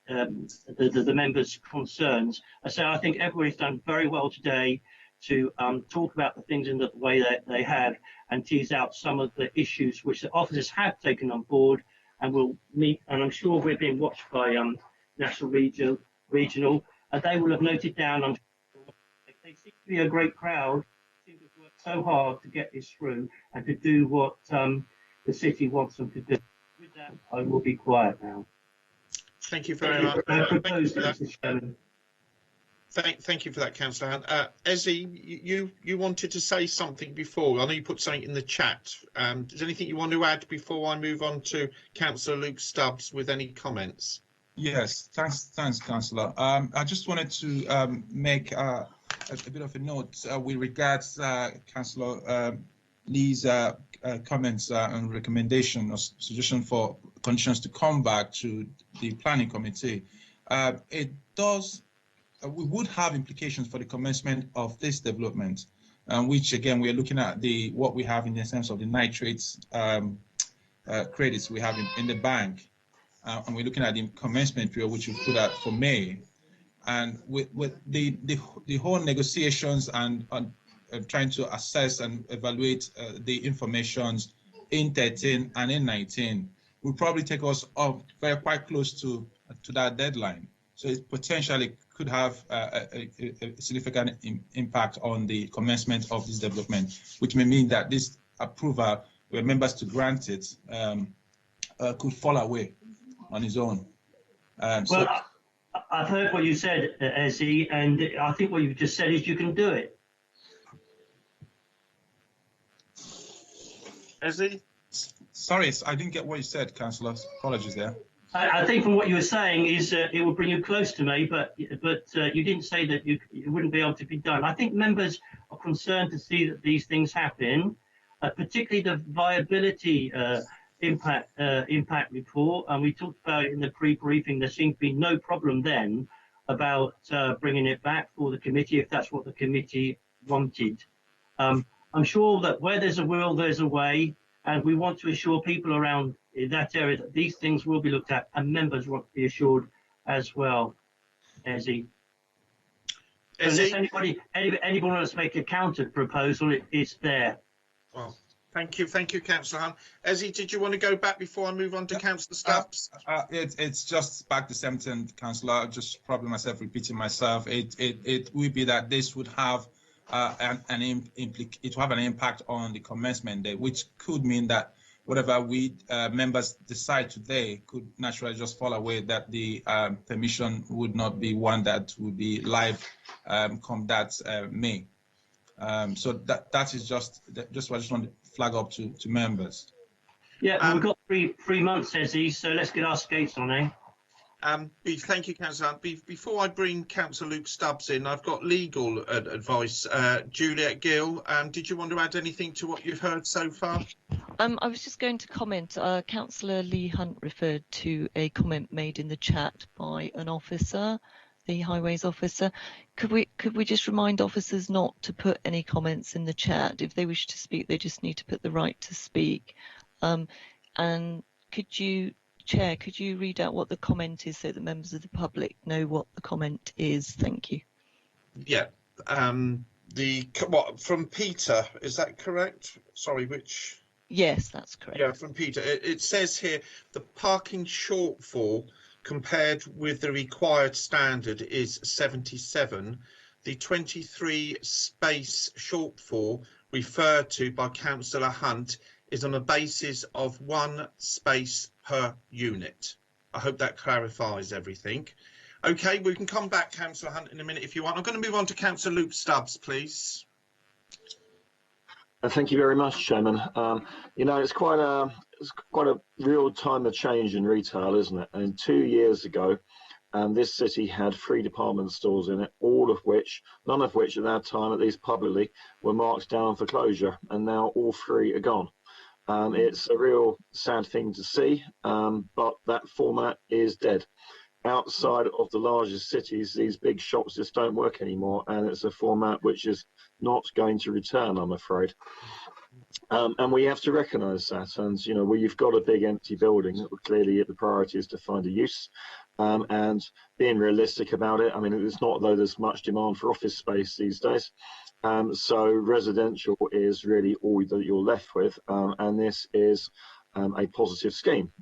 members' concerns. So I think everybody's done very well today to talk about the things in the way that they have and tease out some of the issues which the officers have taken on board and will meet. And I'm sure we're being watched by National Regional, and they will have noted down. They seem to be a great crowd. They seem to have worked so hard to get this through and to do what the city wants them to do. With that, I will be quiet now. Thank you very much. Thank you for that, Councillor. Ezzy, you wanted to say something before. I know you put something in the chat. Is there anything you want to add before I move on to Councillor Luke Stubbs with any comments? Yes, thanks, Councillor. I just wanted to make a bit of a note with regards Councillor Lee's comments and recommendation or suggestion for conditions to come back to the planning committee. It does. We would have implications for the commencement of this development, which again we are looking at what we have in the sense of the nitrates credits we have in the bank, and we're looking at the commencement period which we put out for May, and with the whole negotiations and trying to assess and evaluate the informations in 13 and in 19 will probably take us up quite close to that deadline. So it potentially could have a significant impact on the commencement of this development, which may mean that this approval, where members to grant it, could fall away on its own. Well, I've heard what you said, Ezzy, and I think what you've just said is you can do it. Ezzy? Sorry, I didn't get what you said, Councillor. Apologies there. I think from what you were saying is it will bring you close to me, but you didn't say that it wouldn't be able to be done. I think members are concerned to see that these things happen, particularly the viability impact report, and we talked about it in the pre-briefing. There seemed to be no problem then about bringing it back for the committee if that's what the committee wanted. I'm sure that where there's a will, there's a way, and we want to assure people around in that area that these things will be looked at, and members want to be assured as well. Ezzy. Unless anybody wants to make a counter proposal, it's there. Well, thank you, Councillor Hunt. Ezzy, did you want to go back before I move on to Councillor Stubbs? It's just back to something, Councillor. Just probably myself repeating myself. It will be that this would have it will have an impact on the commencement date, which could mean that whatever we members decide today could naturally just fall away, that the permission would not be one that would be live come that May. So that is just what I just want to flag up to members. Yeah, we've got three months, Ezzy, so let's get our skates on, eh? Thank you, Councillor Hunt. Before I bring Councillor Luke Stubbs in, I've got legal advice. Juliet Gill, did you want to add anything to what you've heard so far? I was just going to comment. Councillor Lee Hunt referred to a comment made in the chat by an officer, the highways officer. Could we just remind officers not to put any comments in the chat? If they wish to speak, they just need to put the right to speak. And Chair, could you read out what the comment is so that members of the public know what the comment is? Thank you. Yeah. From Peter, is that correct? Sorry, which? Yes, that's correct. Yeah, from Peter. It says here the parking shortfall compared with the required standard is 77. The 23 space shortfall referred to by Councillor Hunt is on a basis of 1 space per unit. I hope that clarifies everything. Okay, we can come back, Councillor Hunt, in a minute if you want. I'm going to move on to Councillor Luke Stubbs, please. Thank you very much, Chairman. You know, it's quite a real time of change in retail, isn't it? And 2 years ago, this city had 3 department stores in it, none of which at that time, at least publicly, were marked down for closure, and now all 3 are gone. It's a real sad thing to see, but that format is dead. Outside of the largest cities, these big shops just don't work anymore, and it's a format which is not going to return, I'm afraid. And we have to recognise that. And, you know, we've got a big empty building. Clearly, the priority is to find a use. And being realistic about it, I mean, it's not though there's much demand for office space these days. So residential is really all that you're left with, and this is a positive scheme.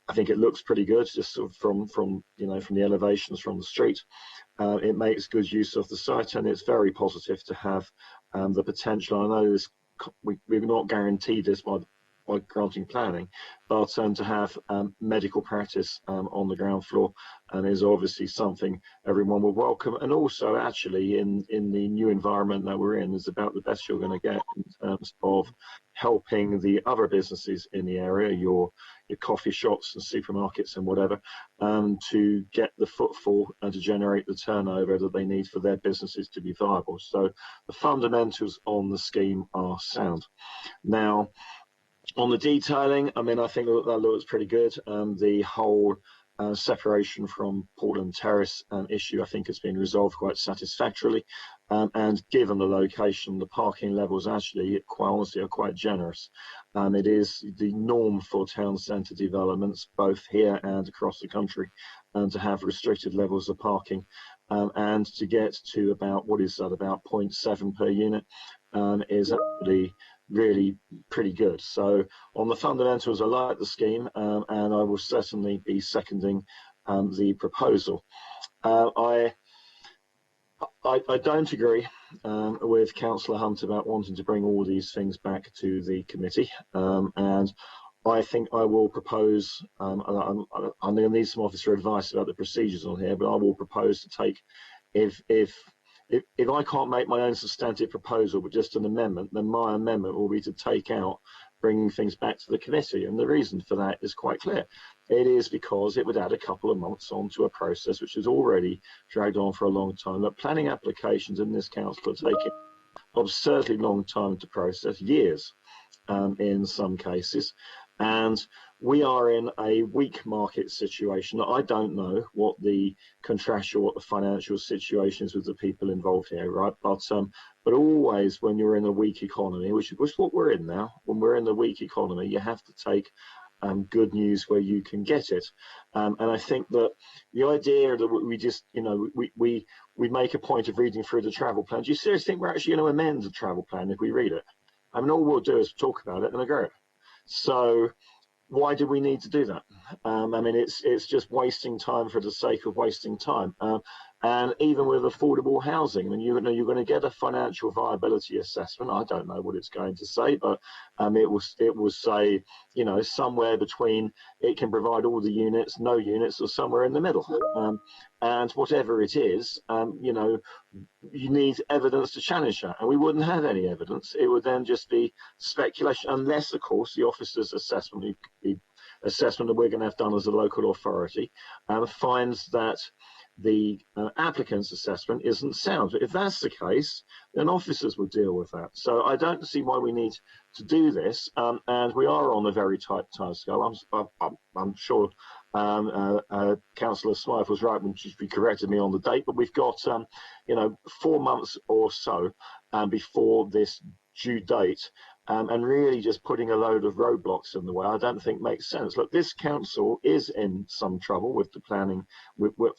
I think it looks pretty good just sort of from the elevations from the street. It makes good use of the site, and it's very positive to have the potential. I know we've not guaranteed this by granting planning, but to have medical practice on the ground floor is obviously something everyone will welcome. And also, actually, in the new environment that we're in, is about the best you're going to get in terms of helping the other businesses in the area, your coffee shops and supermarkets and whatever, to get the footfall and to generate the turnover that they need for their businesses to be viable. So the fundamentals on the scheme are sound. Now, on the detailing, I mean, I think that looks pretty good. The whole separation from Portland Terrace issue, I think, has been resolved quite satisfactorily. And given the location, the parking levels actually, quite honestly, are quite generous. It is the norm for town centre developments, both here and across the country, to have restricted levels of parking. And to get to about, what is that, about 0.7 per unit is actually really pretty good. So on the fundamentals, I like the scheme, and I will certainly be seconding the proposal. I don't agree with Councillor Hunt about wanting to bring all these things back to the committee, and I think I will propose, I'm going to need some officer advice about the procedures on here, but I will propose to take, if I can't make my own substantive proposal, but just an amendment, then my amendment will be to take out bringing things back to the committee. And the reason for that is quite clear. It is because it would add a couple of months onto a process which has already dragged on for a long time. That planning applications in this council are taking absurdly long time to process, years in some cases. And we are in a weak market situation. I don't know what the contractual, what the financial situation is with the people involved here, right? But always when you're in a weak economy, which is what we're in now, when we're in the weak economy, you have to take good news where you can get it. And I think that the idea that we just, we make a point of reading through the travel plan. Do you seriously think we're actually going to amend the travel plan if we read it? I mean, all we'll do is talk about it and agree. So why do we need to do that? I mean, it's just wasting time for the sake of wasting time. And even with affordable housing, I mean, you're going to get a financial viability assessment. I don't know what it's going to say, but it will say, somewhere between it can provide all the units, no units, or somewhere in the middle. And whatever it is, you need evidence to challenge that, and we wouldn't have any evidence. It would then just be speculation, unless, of course, the officer's assessment, the assessment that we're going to have done as a local authority, finds that the applicant's assessment isn't sound. But if that's the case, then officers will deal with that. So I don't see why we need to do this, and we are on a very tight timescale. I'm sure Councillor Smythe was right when she corrected me on the date, but we've got 4 months or so before this due date, and really just putting a load of roadblocks in the way I don't think makes sense. Look, this council is in some trouble with the planning,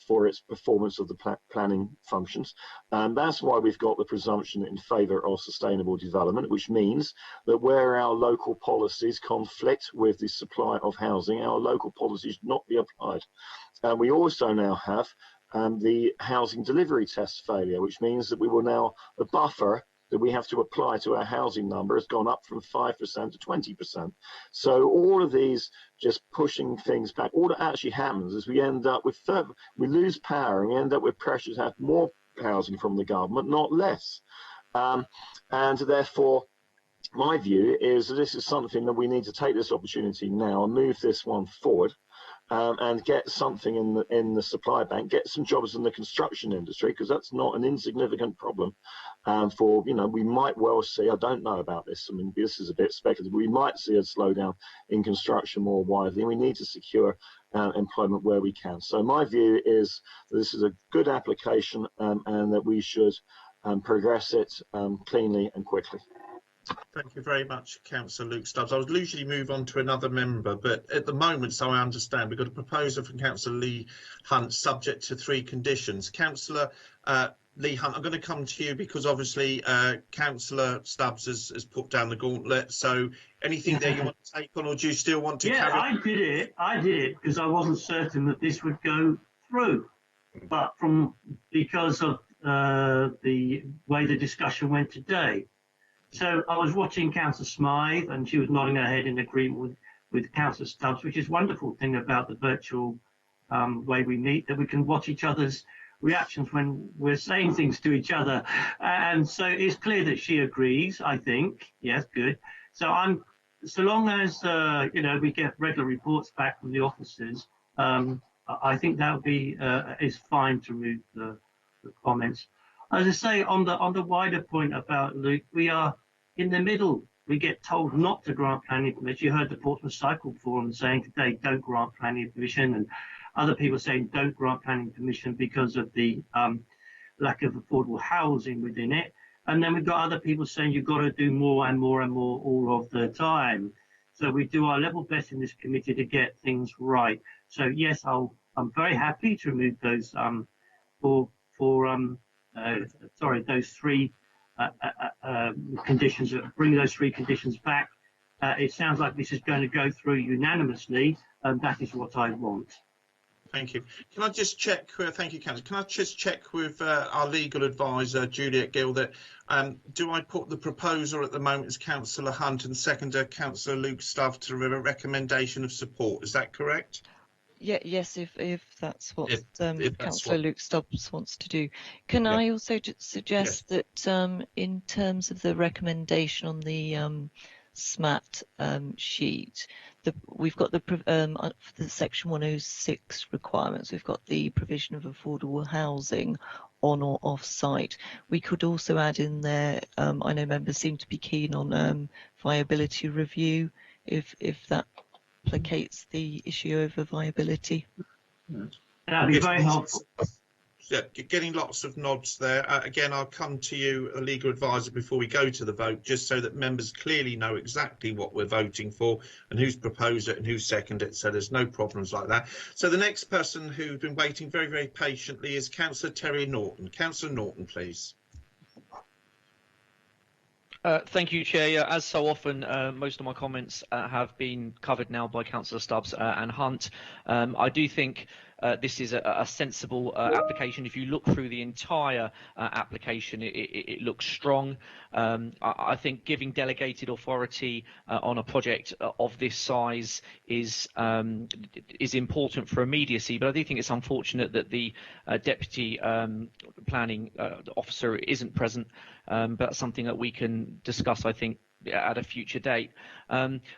for its performance of the planning functions, and that's why we've got the presumption in favour of sustainable development, which means that where our local policies conflict with the supply of housing, our local policies not be applied. And we also now have the housing delivery test failure, which means that we will now, the buffer that we have to apply to our housing number has gone up from 5% to 20%. So all of these just pushing things back. All that actually happens is we end up with we lose power, and we end up with pressure to have more housing from the government, not less. And therefore, my view is that this is something that we need to take this opportunity now and move this one forward. And get something in the supply bank, get some jobs in the construction industry, because that's not an insignificant problem. We might well see, I don't know about this, I mean, this is a bit speculative, we might see a slowdown in construction more widely, and we need to secure employment where we can. So my view is that this is a good application, and that we should progress it cleanly and quickly. Thank you very much, Councillor Luke Stubbs. I would usually move on to another member, but at the moment, so I understand, we've got a proposal from Councillor Lee Hunt subject to 3 conditions. Councillor Lee Hunt, I'm going to come to you because obviously Councillor Stubbs has put down the gauntlet. So anything there you want to take on, or do you still want to carry on? I did it because I wasn't certain that this would go through. But because of the way the discussion went today. So I was watching Councillor Smythe, and she was nodding her head in agreement with Councillor Stubbs, which is a wonderful thing about the virtual way we meet, that we can watch each other's reactions when we're saying things to each other. And so it's clear that she agrees, I think. Yes, good. So so long as we get regular reports back from the officers, I think that would be is fine to remove the comments. As I say, on the wider point about Luke, we are in the middle. We get told not to grant planning permission. You heard the Portsmouth Cycle Forum saying today, don't grant planning permission, and other people saying don't grant planning permission because of the lack of affordable housing within it. And then we've got other people saying you've got to do more and more and more all of the time. So we do our level best in this committee to get things right. So yes, I'm very happy to remove those those 3 conditions, bring those 3 conditions back. It sounds like this is going to go through unanimously, and that is what I want. Thank you. Can I just check, thank you, Councillor, can I just check with our legal advisor, Juliet Gill, that do I put the proposal at the moment as Councillor Hunt and seconder Councillor Luke Stubbs to a recommendation of support? Is that correct? Yeah, yes, if that's what Councillor Luke Stubbs wants to do. Can I also suggest that in terms of the recommendation on the SMAT sheet. We've got the section 106 requirements. We've got the provision of affordable housing on or off site. We could also add in there, I know members seem to be keen on viability review, if that placates the issue over viability. That'd be very helpful. Yeah, getting lots of nods there. Again, I'll come to you, a legal advisor, before we go to the vote, just so that members clearly know exactly what we're voting for and who's proposed it and who seconded it, so there's no problems like that. So the next person who's been waiting very, very patiently is Councillor Terry Norton. Councillor Norton, please. Thank you, Chair. Yeah, as so often, most of my comments have been covered now by Councillor Stubbs and Hunt. I do think this is a sensible application. If you look through the entire application, it looks strong. I think giving delegated authority on a project of this size is important for immediacy, but I do think it's unfortunate that the Deputy Planning Officer isn't present, but that's something that we can discuss, I think, at a future date.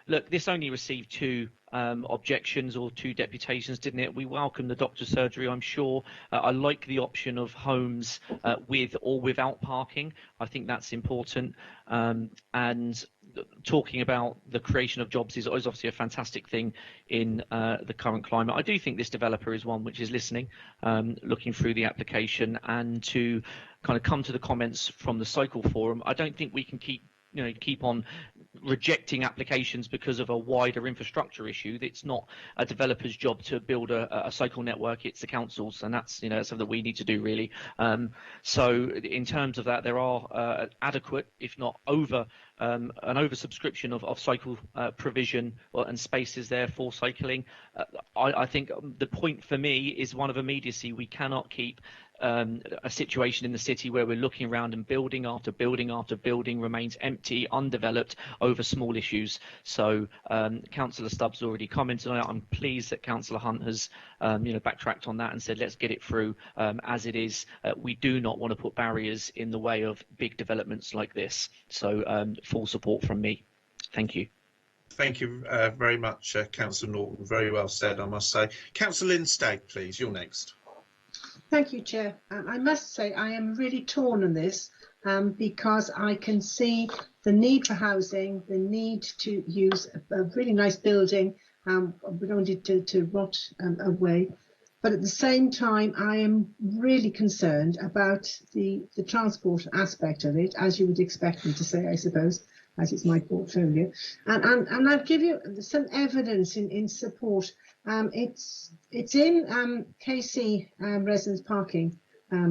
Look, this only received 2 objections or 2 deputations, didn't it? We welcome the doctor's surgery, I'm sure. I like the option of homes with or without parking. I think that's important. And talking about the creation of jobs is obviously a fantastic thing in the current climate. I do think this developer is one which is listening, looking through the application, and to kind of come to the comments from the Cycle Forum. I don't think we can keep on rejecting applications because of a wider infrastructure issue. It's not a developer's job to build a cycle network, it's the council's, and that's something that we need to do, really. So in terms of that, there are adequate, if not over, an oversubscription of cycle provision and spaces there for cycling. I think the point for me is one of immediacy. We cannot keep a situation in the city where we're looking around and building after building after building remains empty, undeveloped over small issues. So Councillor Stubbs already commented on it. I'm pleased that Councillor Hunt has backtracked on that and said let's get it through as it is. We do not want to put barriers in the way of big developments like this. So full support from me. Thank you. Thank you very much, Councillor Norton. Very well said, I must say. Councillor Lynn Stagg, please. You're next. Thank you, Chair. I must say I am really torn on this because I can see the need for housing, the need to use a really nice building. We don't need to rot away. But at the same time, I am really concerned about the transport aspect of it, as you would expect me to say, I suppose, as it's my portfolio. And I'll give you some evidence in support. It's in KC residence parking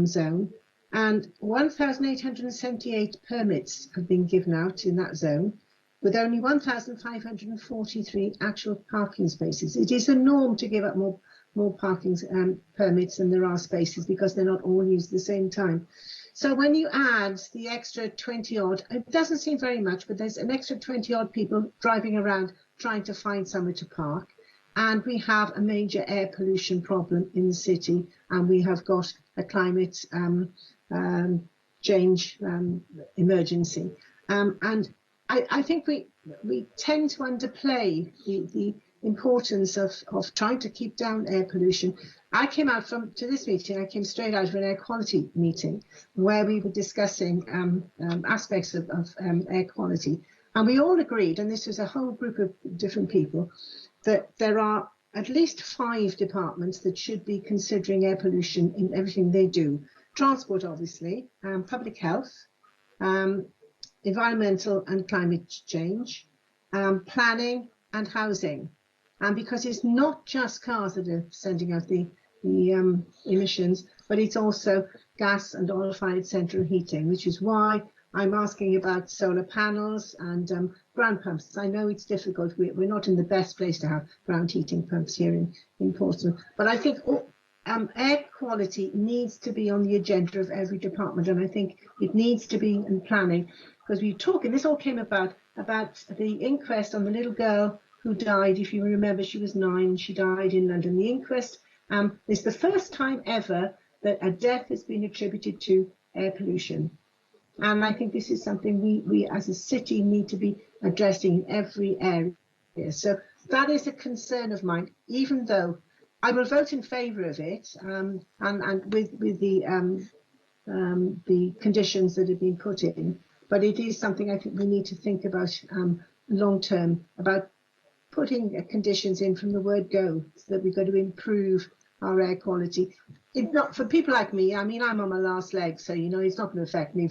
zone, and 1,878 permits have been given out in that zone, with only 1,543 actual parking spaces. It is a norm to give up more parking permits than there are spaces because they're not all used at the same time. So when you add the extra 20 odd, it doesn't seem very much, but there's an extra 20 odd people driving around trying to find somewhere to park. And we have a major air pollution problem in the city, and we have got a climate change emergency. And I think we tend to underplay the importance of trying to keep down air pollution. I came out to this meeting, I came straight out of an air quality meeting where we were discussing aspects of air quality. And we all agreed, and this was a whole group of different people, that there are at least 5 departments that should be considering air pollution in everything they do. Transport, obviously, public health, environmental and climate change, planning and housing. And because it's not just cars that are sending out the emissions, but it's also gas and oil-fired central heating, which is why I'm asking about solar panels and ground pumps. I know it's difficult. We're not in the best place to have ground heating pumps here in Portsmouth. But I think air quality needs to be on the agenda of every department. And I think it needs to be in planning, because we talk, and this all came about the inquest on the little girl who died. If you remember, she was 9. She died in London. The inquest is the first time ever that a death has been attributed to air pollution. And I think this is something we as a city need to be addressing in every area. So that is a concern of mine, even though I will vote in favour of it, and with the conditions that have been put in. But it is something I think we need to think about long term, about putting conditions in from the word go, so that we've got to improve our air quality. It's not for people like me. I mean, I'm on my last leg, so you know it's not going to affect me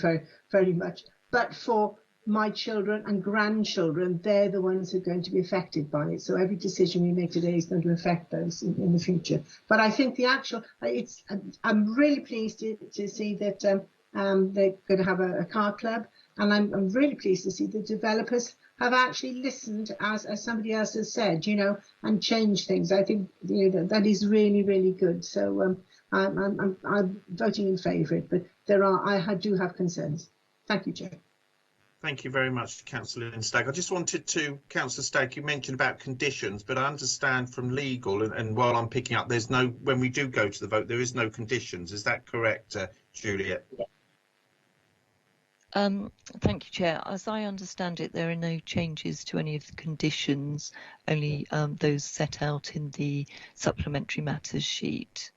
very much. But for my children and grandchildren, they're the ones who are going to be affected by it. So every decision we make today is going to affect those in the future. But I think the actual, I'm really pleased to see that they're going to have a car club, and I'm really pleased to see the developers have actually listened, as somebody else has said, you know, and changed things. I think that is really, really good. So I'm voting in favour of it, but I do have concerns. Thank you, Chair. Thank you very much, Councillor Lynn Stagg. I just wanted to, Councillor Stagg, you mentioned about conditions, but I understand from legal, and while I'm picking up, there's no, when we do go to the vote, there is no conditions. Is that correct, Juliet? Thank you, Chair. As I understand it, there are no changes to any of the conditions, only those set out in the supplementary matters sheet.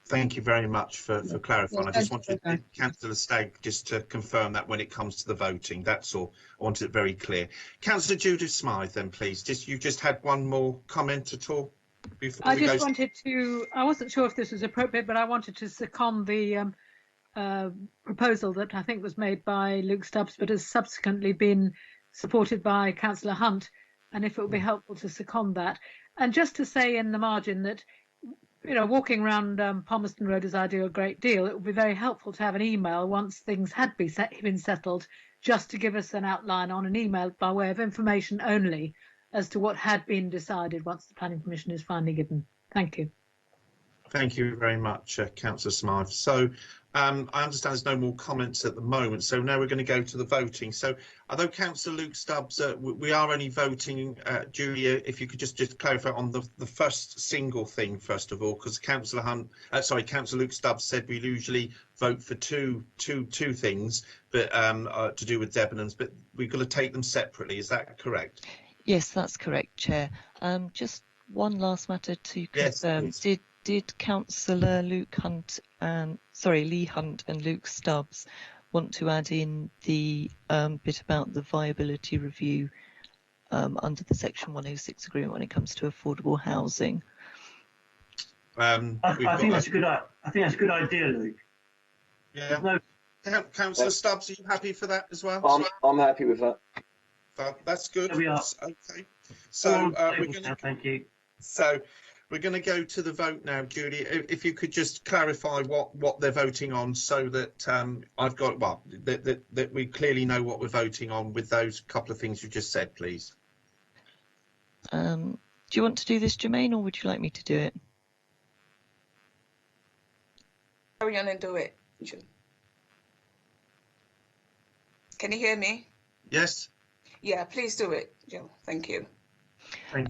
Thank you very much for clarifying. I just wanted Councillor Stagg just to confirm that when it comes to the voting, that's all. I wanted it very clear. Councillor Judith Smythe, then, please. You just had one more comment at all before we go? I wasn't sure if this was appropriate, but I wanted to second the proposal that I think was made by Luke Stubbs, but has subsequently been supported by Councillor Hunt, and if it would be helpful to second that. And just to say in the margin that, you know, walking around Palmerston Road, as I do a great deal, it would be very helpful to have an email once things had been settled, just to give us an outline on an email by way of information only as to what had been decided once the planning permission is finally given. Thank you. Thank you very much, Councillor Smythe. So I understand there's no more comments at the moment, so now we're going to go to the voting. So although Councillor Luke Stubbs, we are only voting, Julia, if you could just clarify on the first single thing, first of all, because Councillor Luke Stubbs said we usually vote for two things, but to do with Debenhams, but we've got to take them separately. Is that correct? Yes, that's correct, Chair. Just one last matter to confirm. Yes, did Councillor Lee Hunt and Luke Stubbs want to add in the bit about the viability review under the Section 106 agreement when it comes to affordable housing? I think that's a good idea, Luke. Yeah. Councillor Stubbs, are you happy for that as well? I'm happy with that. That's good. There we are. Okay. So we're going to. Thank you. So we're going to go to the vote now, Julie. If you could just clarify what they're voting on, so that I've got that we clearly know what we're voting on with those couple of things you just said, please. Do you want to do this, Jermaine, or would you like me to do it? Carry on and do it. Can you hear me? Yes. Yeah, please do it, Jill. Thank you.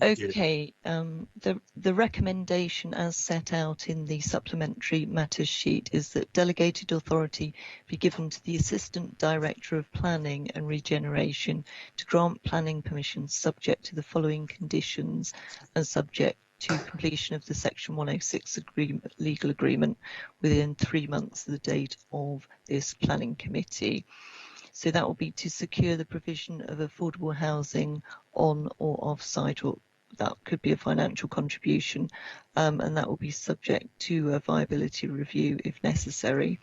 Okay, the recommendation as set out in the supplementary matters sheet is that delegated authority be given to the Assistant Director of Planning and Regeneration to grant planning permission subject to the following conditions and subject to completion of the Section 106 legal agreement within 3 months of the date of this planning committee. So that will be to secure the provision of affordable housing on or off site, or that could be a financial contribution, and that will be subject to a viability review if necessary.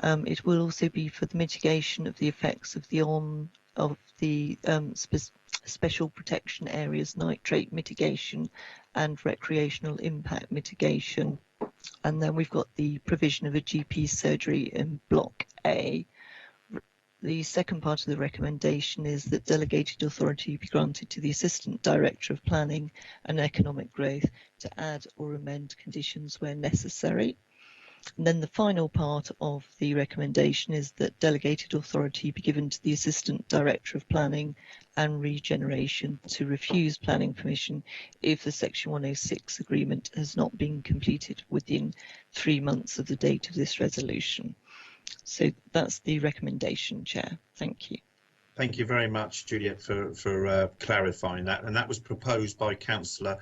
It will also be for the mitigation of the effects of the special protection areas, nitrate mitigation and recreational impact mitigation. And then we've got the provision of a GP surgery in Block A. The second part of the recommendation is that delegated authority be granted to the Assistant Director of Planning and Economic Growth to add or amend conditions where necessary. And then the final part of the recommendation is that delegated authority be given to the Assistant Director of Planning and Regeneration to refuse planning permission if the Section 106 agreement has not been completed within 3 months of the date of this resolution. So that's the recommendation, Chair. Thank you. Thank you very much, Juliet, for clarifying that. And that was proposed by Councillor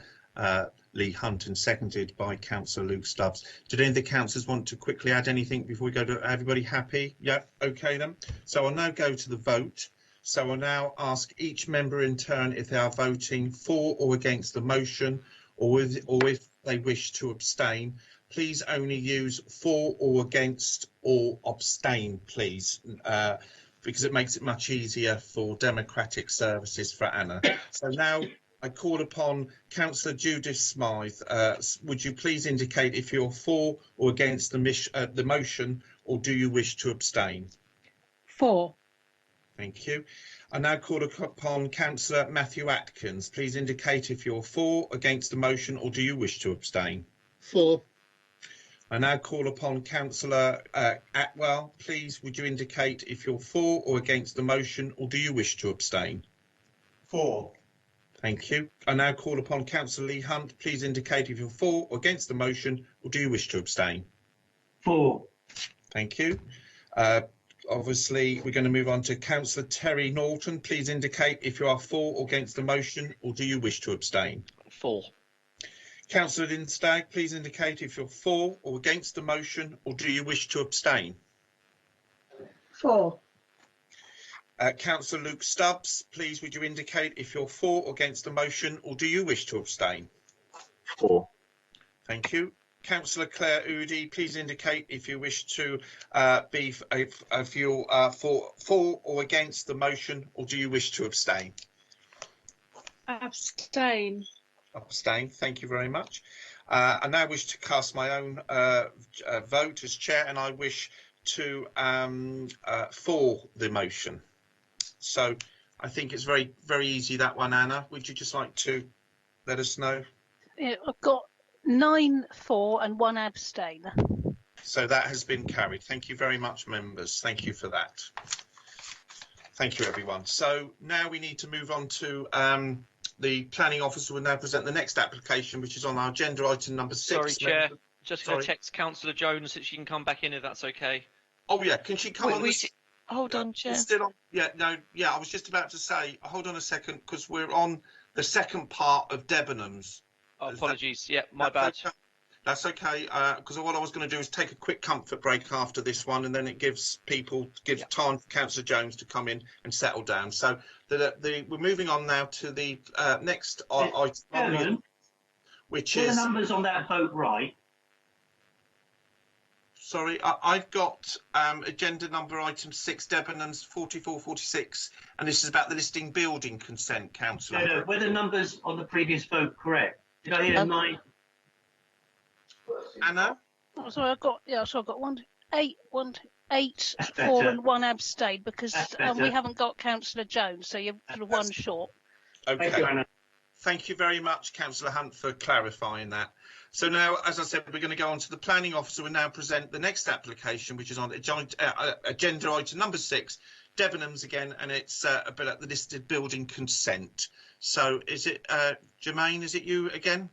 Lee Hunt and seconded by Councillor Luke Stubbs. Did any of the councillors want to quickly add anything before we go to everybody happy? Yeah, okay then. So I'll now go to the vote. So I'll now ask each member in turn if they are voting for or against the motion, or if they wish to abstain. Please only use for or against or abstain, please. Because it makes it much easier for democratic services for Anna. So now I call upon Councillor Judith Smythe. Would you please indicate if you're for or against the motion, or do you wish to abstain? For. Thank you. I now call upon Councillor Matthew Atkins. Please indicate if you're for, against the motion, or do you wish to abstain? For. I now call upon Councillor Atwell. Please, would you indicate if you're for or against the motion, or do you wish to abstain? For. Thank you. I now call upon Councillor Lee Hunt. Please indicate if you're for or against the motion, or do you wish to abstain? For. Thank you. Obviously, we're going to move on to Councillor Terry Norton. Please indicate if you are for or against the motion, or do you wish to abstain? For. Councillor Lindstag, please indicate if you're for or against the motion, or do you wish to abstain? For. Councillor Luke Stubbs, please would you indicate if you're for or against the motion, or do you wish to abstain? For. Thank you. Councillor Claire Oudie, please indicate if you wish to if you are for or against the motion, or do you wish to abstain? Abstain. Abstain. Thank you very much. I now wish to cast my own vote as chair, and I wish to for the motion. So I think it's very easy, that one. Anna, would you just like to let us know? Yeah, I've got 9 for and 1 abstain. So that has been carried. Thank you very much, members. Thank you for that. Thank you, everyone. So now we need to move on to the planning officer will now present the next application, which is on our agenda item number 6. Sorry, Chair. Just going to text Councillor Jones that she can come back in if that's okay. Oh yeah, can she come on? Hold on, Chair. Still on? Yeah, no, yeah. I was just about to say, hold on a second, because we're on the second part of Debenhams. Oh, apologies. Yeah, my bad. Okay. That's okay, because what I was going to do is take a quick comfort break after this one, and then it gives time for Councillor Jones to come in and settle down. So we're moving on now to the next item, which is the numbers on that vote right. Sorry, I've got agenda number item 6, Debenhams 4446, and this is about the listing building consent, Councillor. No, were the numbers on the previous vote correct? Did I hear 9? Anna? Oh, sorry, I've got 8, 4 and 1 abstain because we haven't got Councillor Jones, so you're sort of one short. Okay. Thank you, Anna. Thank you very much, Councillor Hunt, for clarifying that. So now, as I said, we're going to go on to the planning officer and now present the next application, which is on agenda item number 6, Debenhams again, and it's about the listed building consent. So is it Jermaine, is it you again?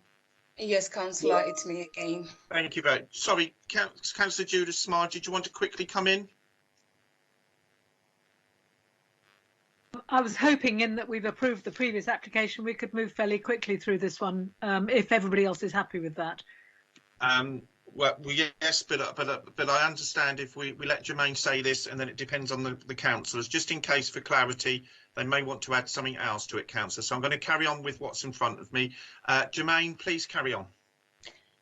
Yes, Councillor, it's me again. Thank you very much. Sorry, Councillor Judith Smart, did you want to quickly come in? I was hoping, in that we've approved the previous application, we could move fairly quickly through this one, if everybody else is happy with that. Well, yes, but I understand if we let Jermaine say this, and then it depends on the councillors. Just in case, for clarity, they may want to add something else to it, councillor. So I'm going to carry on with what's in front of me. Jermaine, please carry on.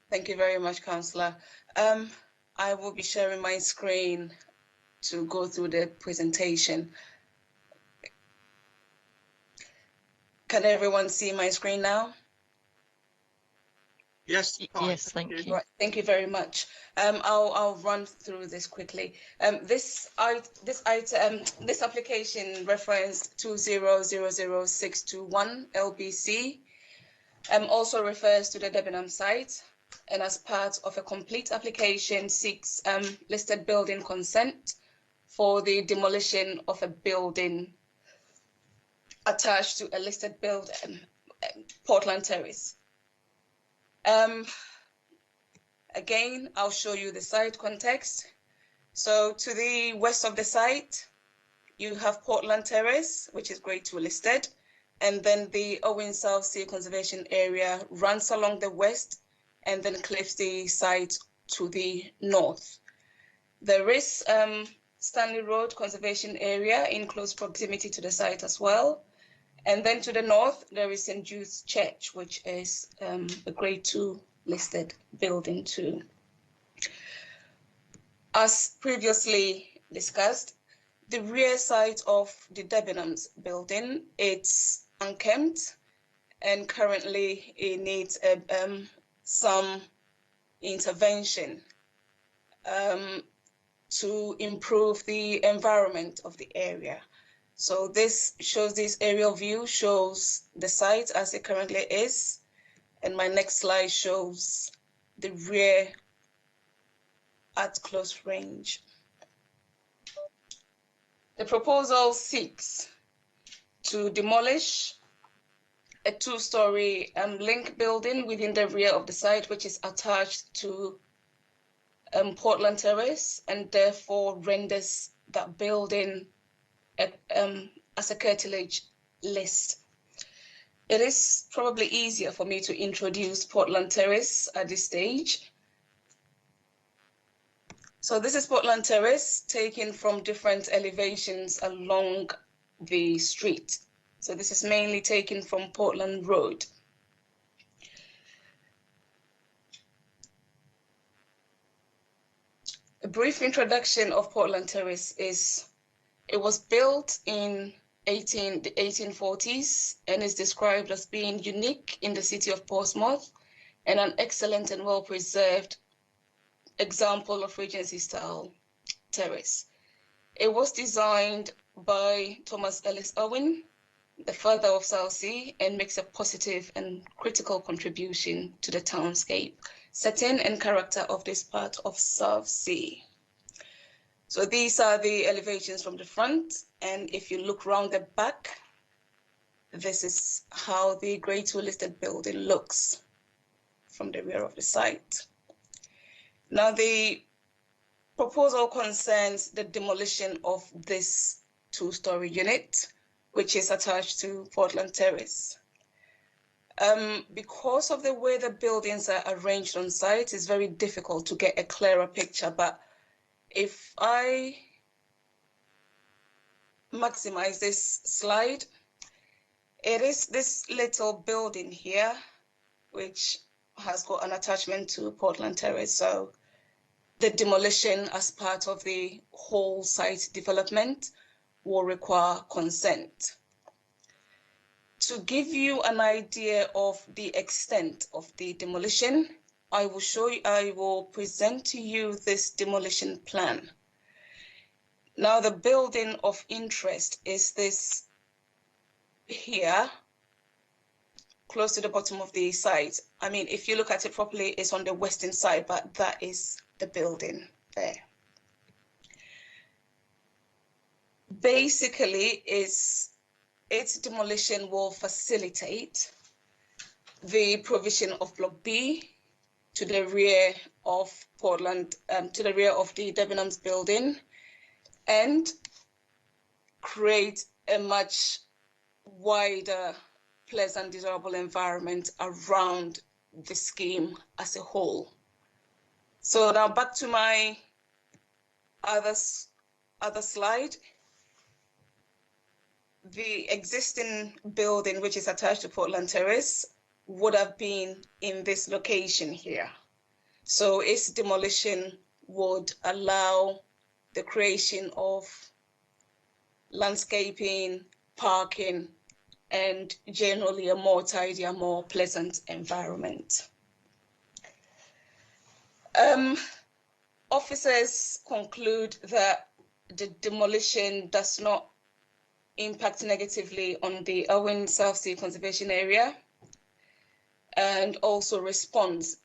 Thank you very much, Councillor. I will be sharing my screen to go through the presentation. Can everyone see my screen now? Yes, thank you. Right, thank you very much. I'll run through this quickly. This application referenced 2000621 LBC also refers to the Debenhams site, and as part of a complete application seeks listed building consent for the demolition of a building attached to a listed building, Portland Terrace. Again, I'll show you the site context. So to the west of the site, you have Portland Terrace, which is Grade 2 listed, and then the Owen South Sea Conservation Area runs along the west and then cliffs the site to the north. There is Stanley Road Conservation Area in close proximity to the site as well. And then to the north, there is St. Jude's Church, which is a Grade 2 listed building too. As previously discussed, the rear side of the Debenhams building, it's unkempt and currently it needs some intervention to improve the environment of the area. So this aerial view shows the site as it currently is, and my next slide shows the rear at close range. The proposal seeks to demolish a two-story link building within the rear of the site, which is attached to Portland Terrace, and therefore renders that building as a curtilage list. It is probably easier for me to introduce Portland Terrace at this stage. So this is Portland Terrace taken from different elevations along the street. So this is mainly taken from Portland Road. A brief introduction of Portland Terrace is it was built in the 1840s and is described as being unique in the city of Portsmouth and an excellent and well-preserved example of Regency style terrace. It was designed by Thomas Ellis Owen, the father of Southsea, and makes a positive and critical contribution to the townscape, setting and character of this part of Southsea. So these are the elevations from the front, and if you look round the back, this is how the Grade 2 listed building looks from the rear of the site. Now, the proposal concerns the demolition of this two-story unit, which is attached to Portland Terrace. Because of the way the buildings are arranged on site, it's very difficult to get a clearer picture, but if I maximize this slide, it is this little building here, which has got an attachment to Portland Terrace. So the demolition as part of the whole site development will require consent. To give you an idea of the extent of the demolition, I will present to you this demolition plan. Now, the building of interest is this here, close to the bottom of the site. I mean, if you look at it properly, it's on the western side, but that is the building there. Basically, its demolition will facilitate the provision of Block B to the rear of Portland, to the rear of the Debenhams building, and create a much wider, pleasant, desirable environment around the scheme as a whole. So now back to my other slide. The existing building, which is attached to Portland Terrace, would have been in this location here. So its demolition would allow the creation of landscaping, parking, and generally a more tidy, a more pleasant environment. Officers conclude that the demolition does not impact negatively on the Owen South Sea Conservation Area, and also responds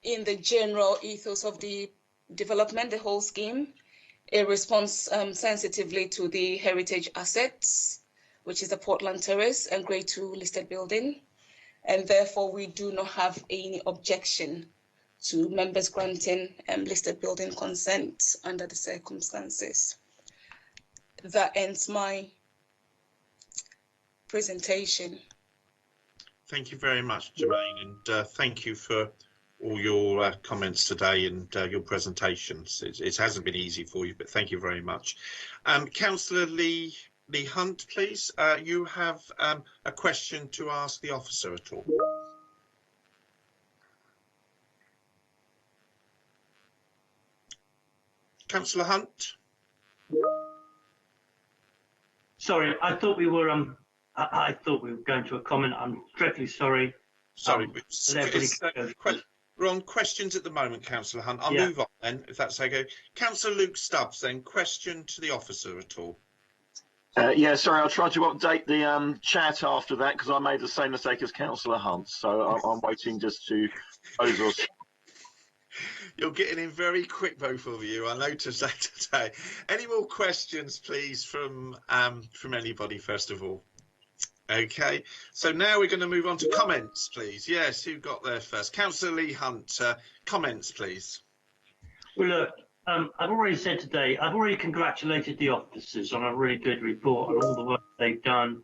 in the general ethos of the development, the whole scheme. It responds sensitively to the heritage assets, which is the Portland Terrace and Grade 2 listed building, and therefore we do not have any objection to members granting listed building consent under the circumstances. That ends my presentation. Thank you very much, Jermaine, and thank you for all your comments today and your presentations. It hasn't been easy for you, but thank you very much. Councillor Lee Hunt, please. You have a question to ask the officer at all. Councillor Hunt. Sorry, I thought we were I thought we were going to a comment. I'm dreadfully sorry. Sorry, we're on questions at the moment, Councillor Hunt. I'll move on then, if that's okay. Councillor Luke Stubbs, then, question to the officer at all. Yeah, sorry, I'll try to update the chat after that because I made the same mistake as Councillor Hunt. So I'm waiting just to close us. You're getting in very quick, both of you. I noticed that today. Any more questions, please, from anybody, first of all? Okay, so now we're going to move on to comments, please. Yes, who got there first? Councillor Lee Hunt, comments, please. Well, look, I've already said today, I've already congratulated the officers on a really good report and all the work they've done.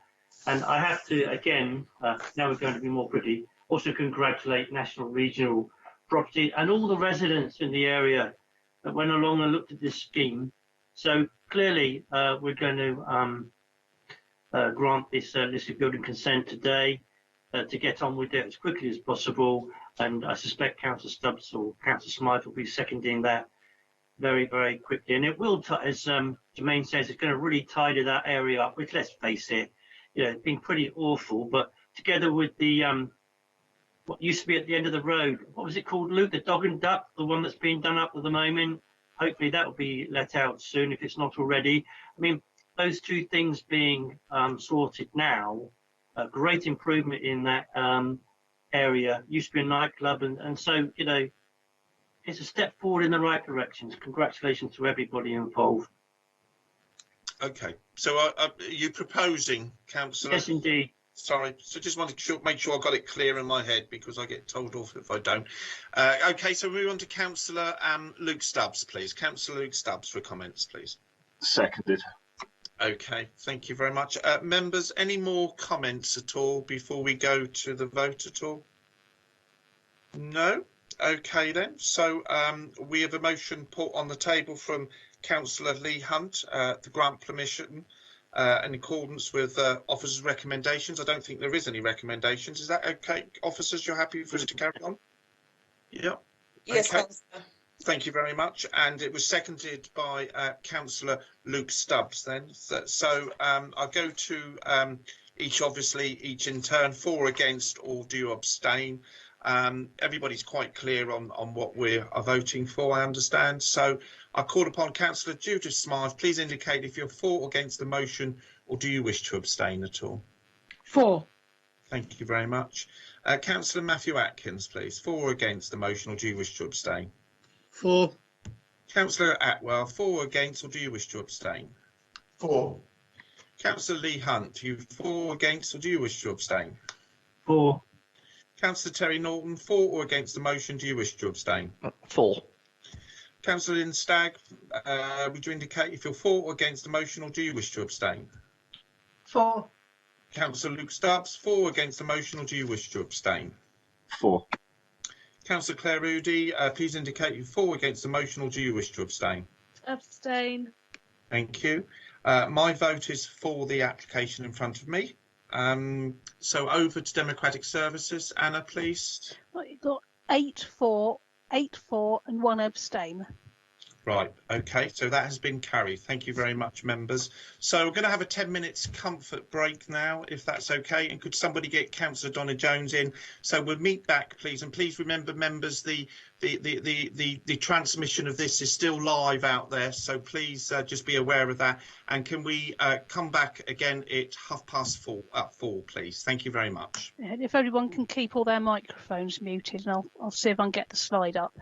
And I have to, again, now we're going to be more pretty, also congratulate National Regional Property and all the residents in the area that went along and looked at this scheme. So clearly, we're going to grant this listed building consent today to get on with it as quickly as possible. And I suspect Councillor Stubbs or Councillor Smythe will be seconding that very, very quickly. And it will, as Jermaine says, it's going to really tidy that area up, which, let's face it, you know, it's been pretty awful. But together with the what used to be at the end of the road, what was it called, Luke? The Dog and Duck, the one that's being done up at the moment. Hopefully that will be let out soon if it's not already. I mean, those two things being sorted now, a great improvement in that area. Used to be a nightclub, and so, you know, it's a step forward in the right direction. Congratulations to everybody involved. Okay, so are you proposing, Councillor? Yes, indeed. Sorry, so just wanted to make sure I got it clear in my head because I get told off if I don't. Okay, so move on to Councillor Luke Stubbs, please. Councillor Luke Stubbs for comments, please. Seconded. Okay, thank you very much. Members, any more comments at all before we go to the vote at all? No? Okay then, so we have a motion put on the table from Councillor Lee Hunt, the grant permission in accordance with officers' recommendations. I don't think there is any recommendations. Is that okay, officers? You're happy for us to carry on? Yep. Yes, okay. Councillor. Thank you very much. And it was seconded by Councillor Luke Stubbs then. So I'll go to each in turn, for, against, or do you abstain? Everybody's quite clear on what we are voting for, I understand. So I call upon Councillor Judith Smythe. Please indicate if you're for or against the motion, or do you wish to abstain at all? For. Thank you very much. Councillor Matthew Atkins, please. For or against the motion, or do you wish to abstain? For. Councillor Atwell, for or against, or do you wish to abstain? For. Councillor Lee Hunt, you for or against, or do you wish to abstain? For. Councillor Terry Norton, for or against the motion, do you wish to abstain? For. Councillor Lynn Stagg, would you indicate if you're for or against the motion, or do you wish to abstain? For. Councillor Luke Stubbs, for or against the motion, or do you wish to abstain? For. Councillor Claire Rudy, please indicate you're for or against the motion, or do you wish to abstain? Abstain. Thank you. My vote is for the application in front of me. So over to Democratic Services. Anna, please. Right, you've got 8 for, 8 for, and 1 abstain. Right, okay, so that has been carried. Thank you very much, members. So we're going to have a 10 minutes comfort break now, if that's okay. And could somebody get Councillor Donna Jones in? So we'll meet back, please. And please remember, members, the transmission of this is still live out there. So please just be aware of that. And can we come back again at 4:30, please? Thank you very much. And if everyone can keep all their microphones muted, and I'll see if I can get the slide up.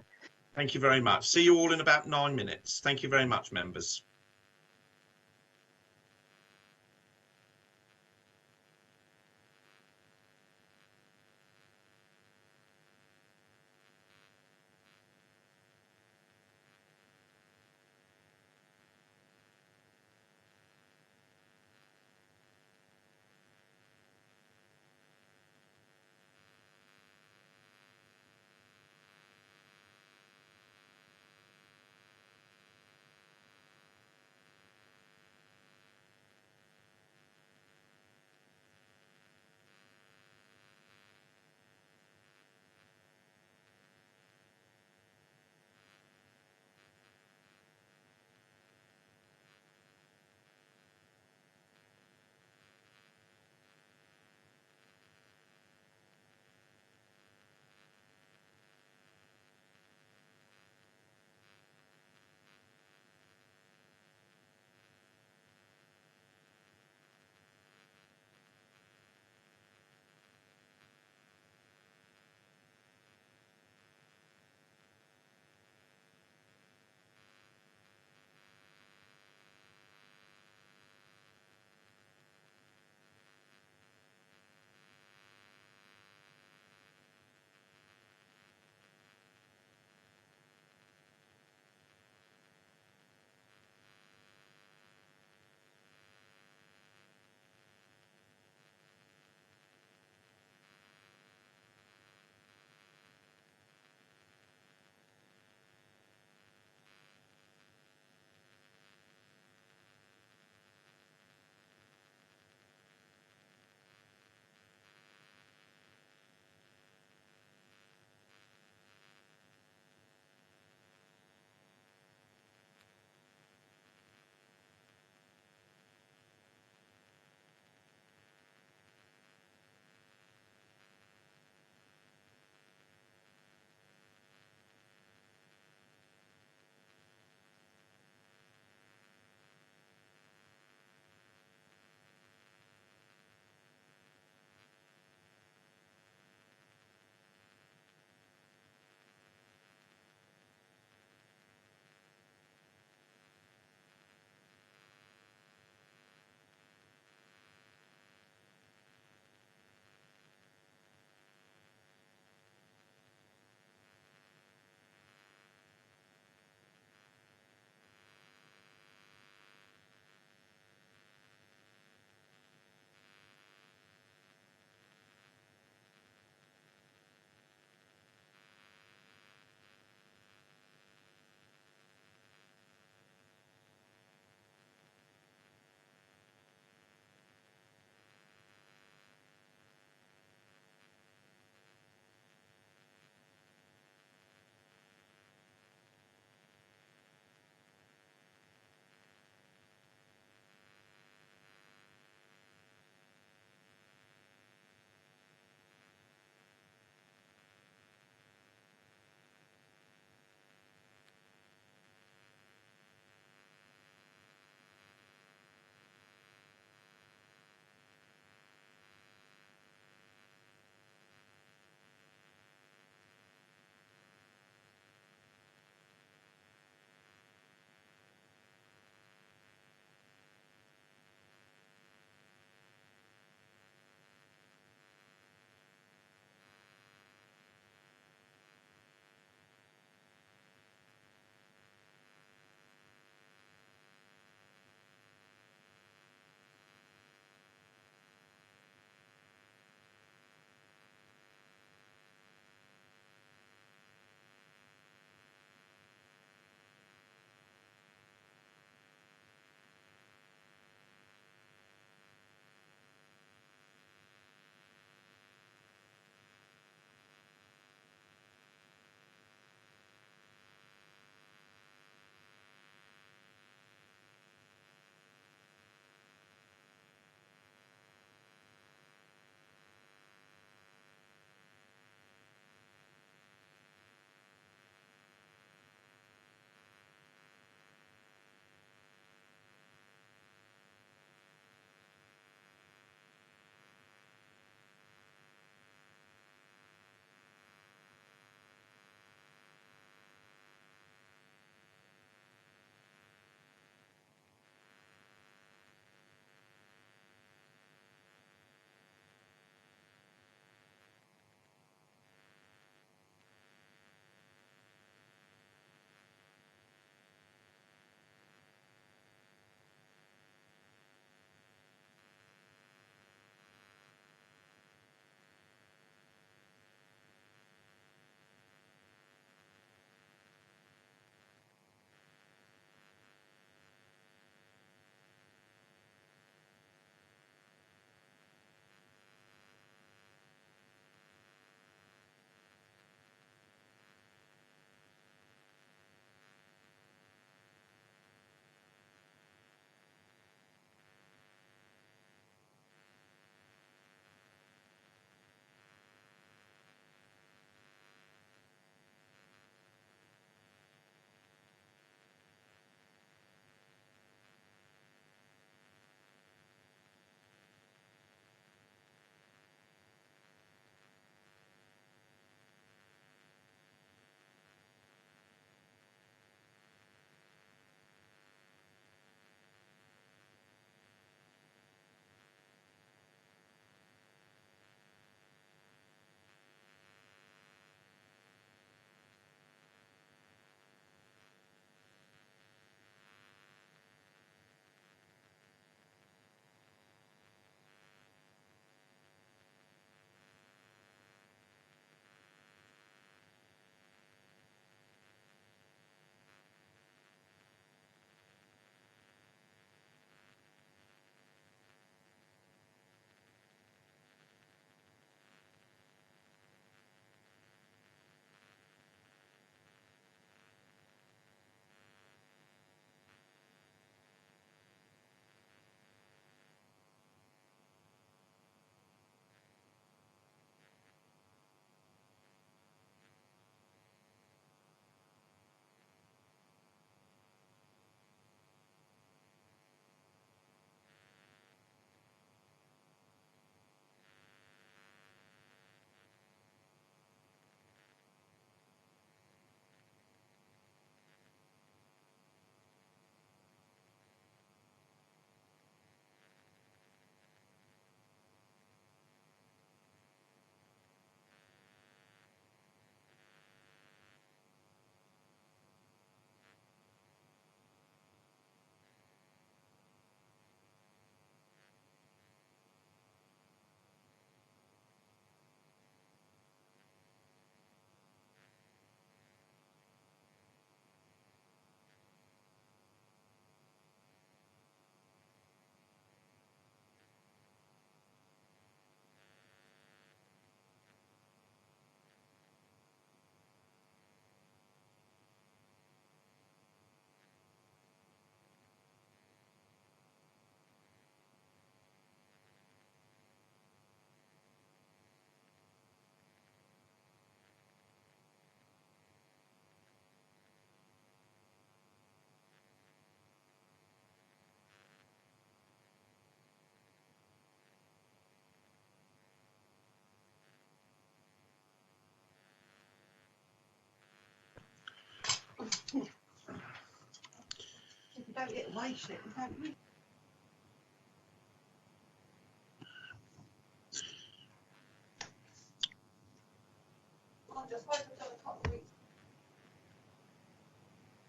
Thank you very much. See you all in about 9 minutes. Thank you very much, members.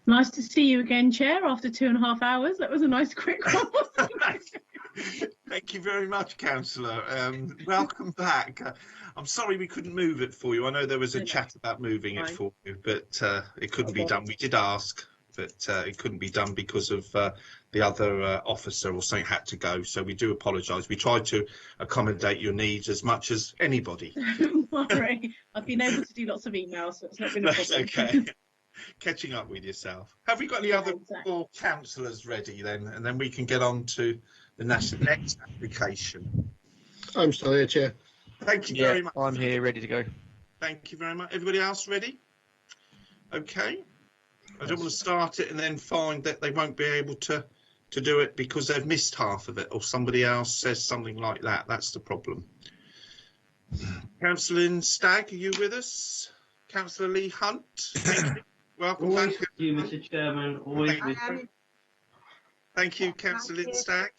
Nice to see you again, Chair, after 2.5 hours. That was a nice quick one. Thank you very much, Councillor. Welcome back. I'm sorry we couldn't move it for you. I know there was a chat about moving it for you, but it couldn't be done. We did ask, but it couldn't be done because of the other officer or something had to go. So we do apologise. We tried to accommodate your needs as much as anybody. Don't worry. I've been able to do lots of emails, so it's not been a problem. That's okay. Catching up with yourself. Have we got any other four councillors ready then? And then we can get on to the next application. I'm still here, Chair. Thank you very much. I'm here, ready to go. Thank you very much. Everybody else ready? Okay. I don't want to start it and then find that they won't be able to do it because they've missed half of it or somebody else says something like that. That's the problem. Councillor Stagg, are you with us? Councillor Lee Hunt, thank you. Welcome back. Thank you, Mr. Chairman. Always with you. Thank you, Councillor Stagg.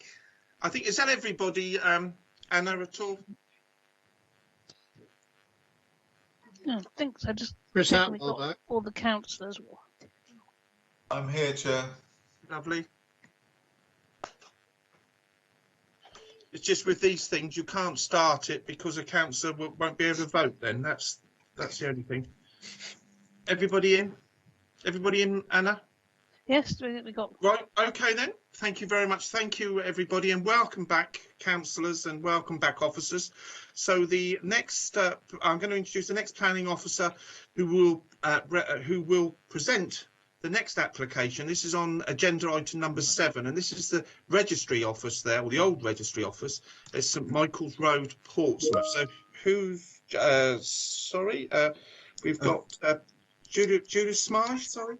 I think, is that everybody, Anna, at all? No, I think so. Just Chris checking we Atwell got back. all the councillors. I'm here, Chair. Lovely. It's just with these things, you can't start it because a councillor won't be able to vote then. That's the only thing. Everybody in? Everybody in, Anna? Yes, we got. Right, okay then. Thank you very much. Thank you, everybody, and welcome back, councillors, and welcome back, officers. So the next, I'm going to introduce the next planning officer who will present the next application. This is on agenda item number 7, and this is the registry office there, or the old registry office at St Michael's Road, Portsmouth. So who's, sorry, we've got Judith Smythe, sorry.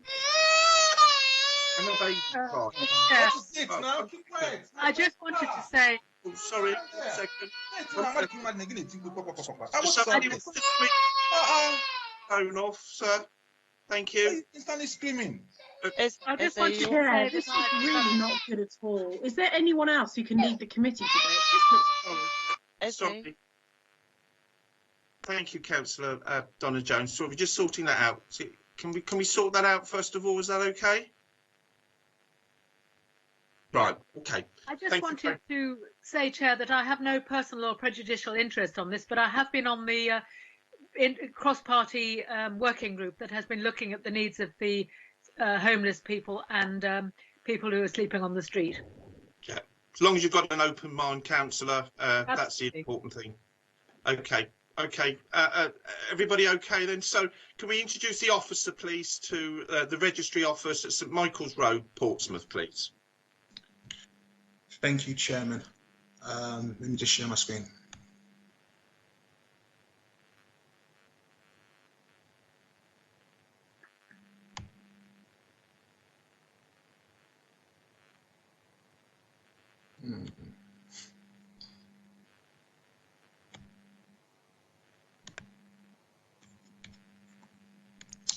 I just wanted to say. Oh, sorry, a second. Phone off, sir. Thank you. Instantly screaming. I just wanted to say this is really not good at all. Is there anyone else who can lead the committee today? This looks horrible. Sorry. Thank you, Councillor Donna Jones. So we're just sorting that out. Can we sort that out first of all? Is that okay? Right. Okay. I just wanted to say, Chair, that I have no personal or prejudicial interest on this, but I have been on the cross-party working group that has been looking at the needs of the homeless people and people who are sleeping on the street. Yeah. As long as you've got an open mind, Councillor, that's the important thing. Okay. Okay, everybody okay then? So can we introduce the officer, please, to the registry office at St Michael's Road, Portsmouth, please? Thank you, Chairman. Let me just share my screen.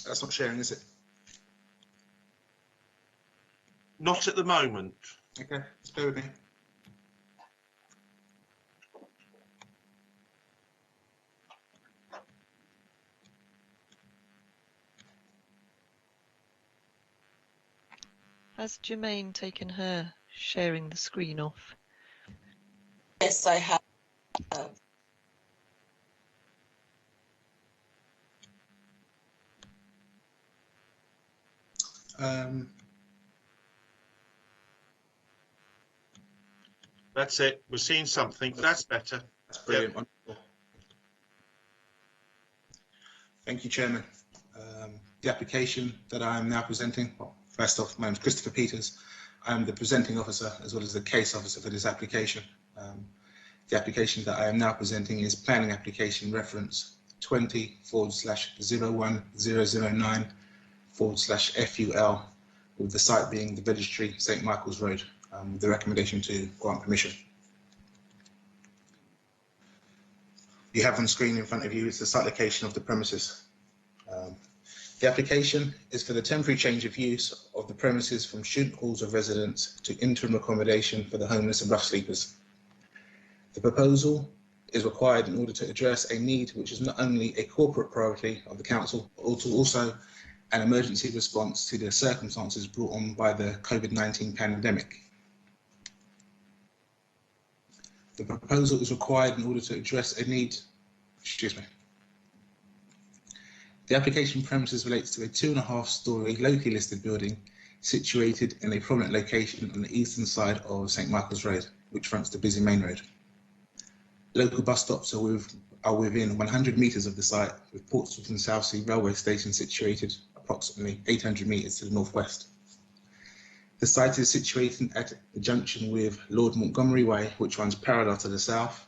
That's not sharing, is it? Not at the moment. Okay, just bear with me. Has Jermaine taken her sharing the screen off? Yes, I have. That's it. We're seeing something. That's better. That's brilliant. Yep. Wonderful. Thank you, Chairman. The application that I am now presenting, well, first off, my name is Christopher Peters. I am the presenting officer as well as the case officer for this application. The application that I am now presenting is planning application reference 20/01009/FUL, with the site being the registry, St Michael's Road, with the recommendation to grant permission. You have on screen in front of you is the site location of the premises. The application is for the temporary change of use of the premises from student halls of residence to interim accommodation for the homeless and rough sleepers. The proposal is required in order to address a need which is not only a corporate priority of the council, but also an emergency response to the circumstances brought on by the COVID-19 pandemic. The proposal is required in order to address a need, The application premises relates to a 2.5-storey locally listed building situated in a prominent location on the eastern side of St Michael's Road, which fronts the busy main road. Local bus stops are within 100 metres of the site, with Portsmouth and Southsea railway station situated approximately 800 metres to the northwest. The site is situated at the junction with Lord Montgomery Way, which runs parallel to the south,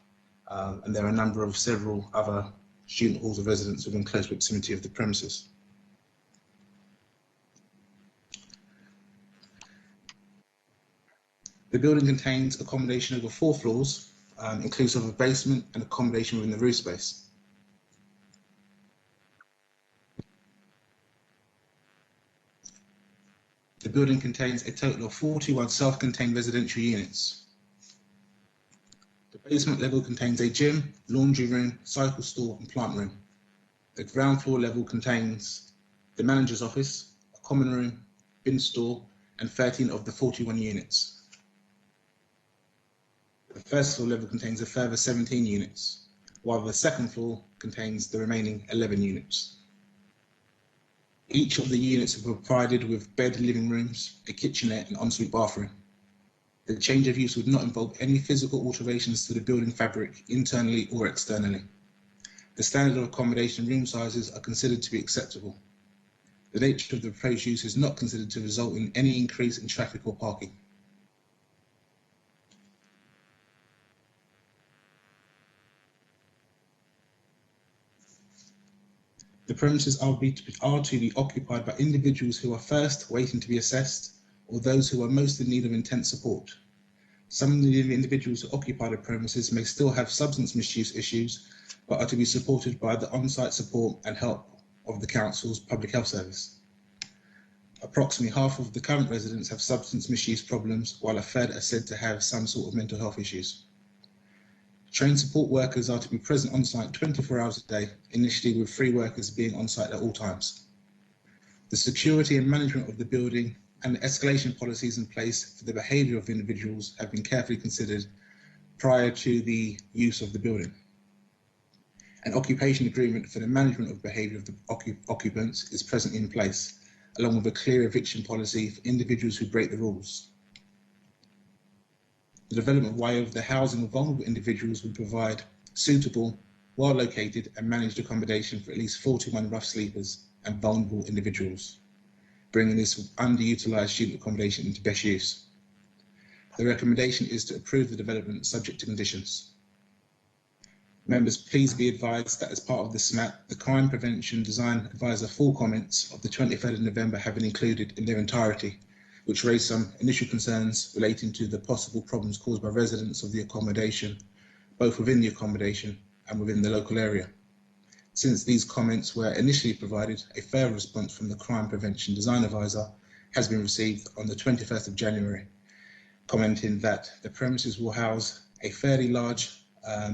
and there are a number of several other student halls of residence within close proximity of the premises. The building contains accommodation over 4 floors, inclusive of a basement and accommodation within the roof space. The building contains a total of 41 self-contained residential units. The basement level contains a gym, laundry room, cycle store and plant room. The ground floor level contains the manager's office, a common room, bin store and 13 of the 41 units. The first floor level contains a further 17 units, while the second floor contains the remaining 11 units. Each of the units are provided with bed, living rooms, a kitchenette and ensuite bathroom. The change of use would not involve any physical alterations to the building fabric internally or externally. The standard of accommodation room sizes are considered to be acceptable. The nature of the proposed use is not considered to result in any increase in traffic or parking. The premises are to be occupied by individuals who are first waiting to be assessed or those who are most in need of intense support. Some of the individuals who occupy the premises may still have substance misuse issues, but are to be supported by the on-site support and help of the council's public health service. Approximately half of the current residents have substance misuse problems, while a third are said to have some sort of mental health issues. Trained support workers are to be present on site 24 hours a day, initially with 3 workers being on site at all times. The security and management of the building and the escalation policies in place for the behaviour of individuals have been carefully considered prior to the use of the building. An occupation agreement for the management of behaviour of the occupants is presently in place, along with a clear eviction policy for individuals who break the rules. The development way of the housing of vulnerable individuals will provide suitable, well-located and managed accommodation for at least 41 rough sleepers and vulnerable individuals, bringing this underutilised student accommodation into best use. The recommendation is to approve the development subject to conditions. Members, please be advised that as part of the SMAP, the Crime Prevention Design Advisor full comments of the 23rd of November have been included in their entirety, which raised some initial concerns relating to the possible problems caused by residents of the accommodation, both within the accommodation and within the local area. Since these comments were initially provided, a further response from the Crime Prevention Design Advisor has been received on the 21st of January, commenting that the premises will house a fairly large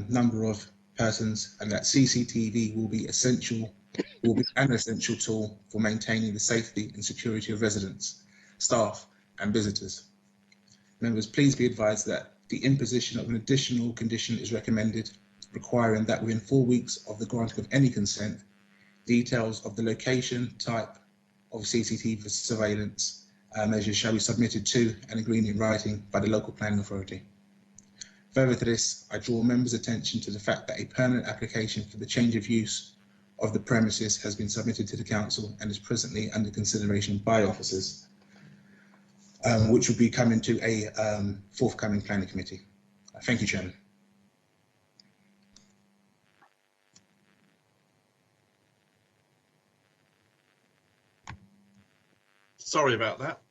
number of persons and that CCTV will be an essential tool for maintaining the safety and security of residents, staff and visitors. Members, please be advised that the imposition of an additional condition is recommended, requiring that within 4 weeks of the granting of any consent, details of the location, type of CCTV surveillance measures shall be submitted to and agreed in writing by the local planning authority. Further to this, I draw members' attention to the fact that a permanent application for the change of use of the premises has been submitted to the council and is presently under consideration by officers, which will be coming to a forthcoming planning committee. Thank you, Chairman. Sorry about that.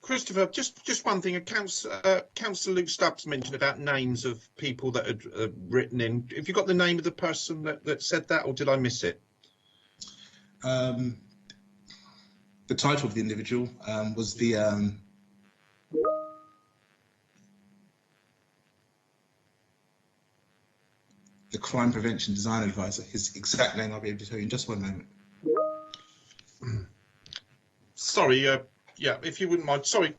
Christopher, just one thing. Councillor Luke Stubbs mentioned about names of people that had written in. Have you got the name of the person that said that, or did I miss it? the title of the individual was the Crime Prevention Design Advisor. His exact name I'll be able to tell you in just one moment. Sorry, yeah, if you wouldn't mind. Sorry,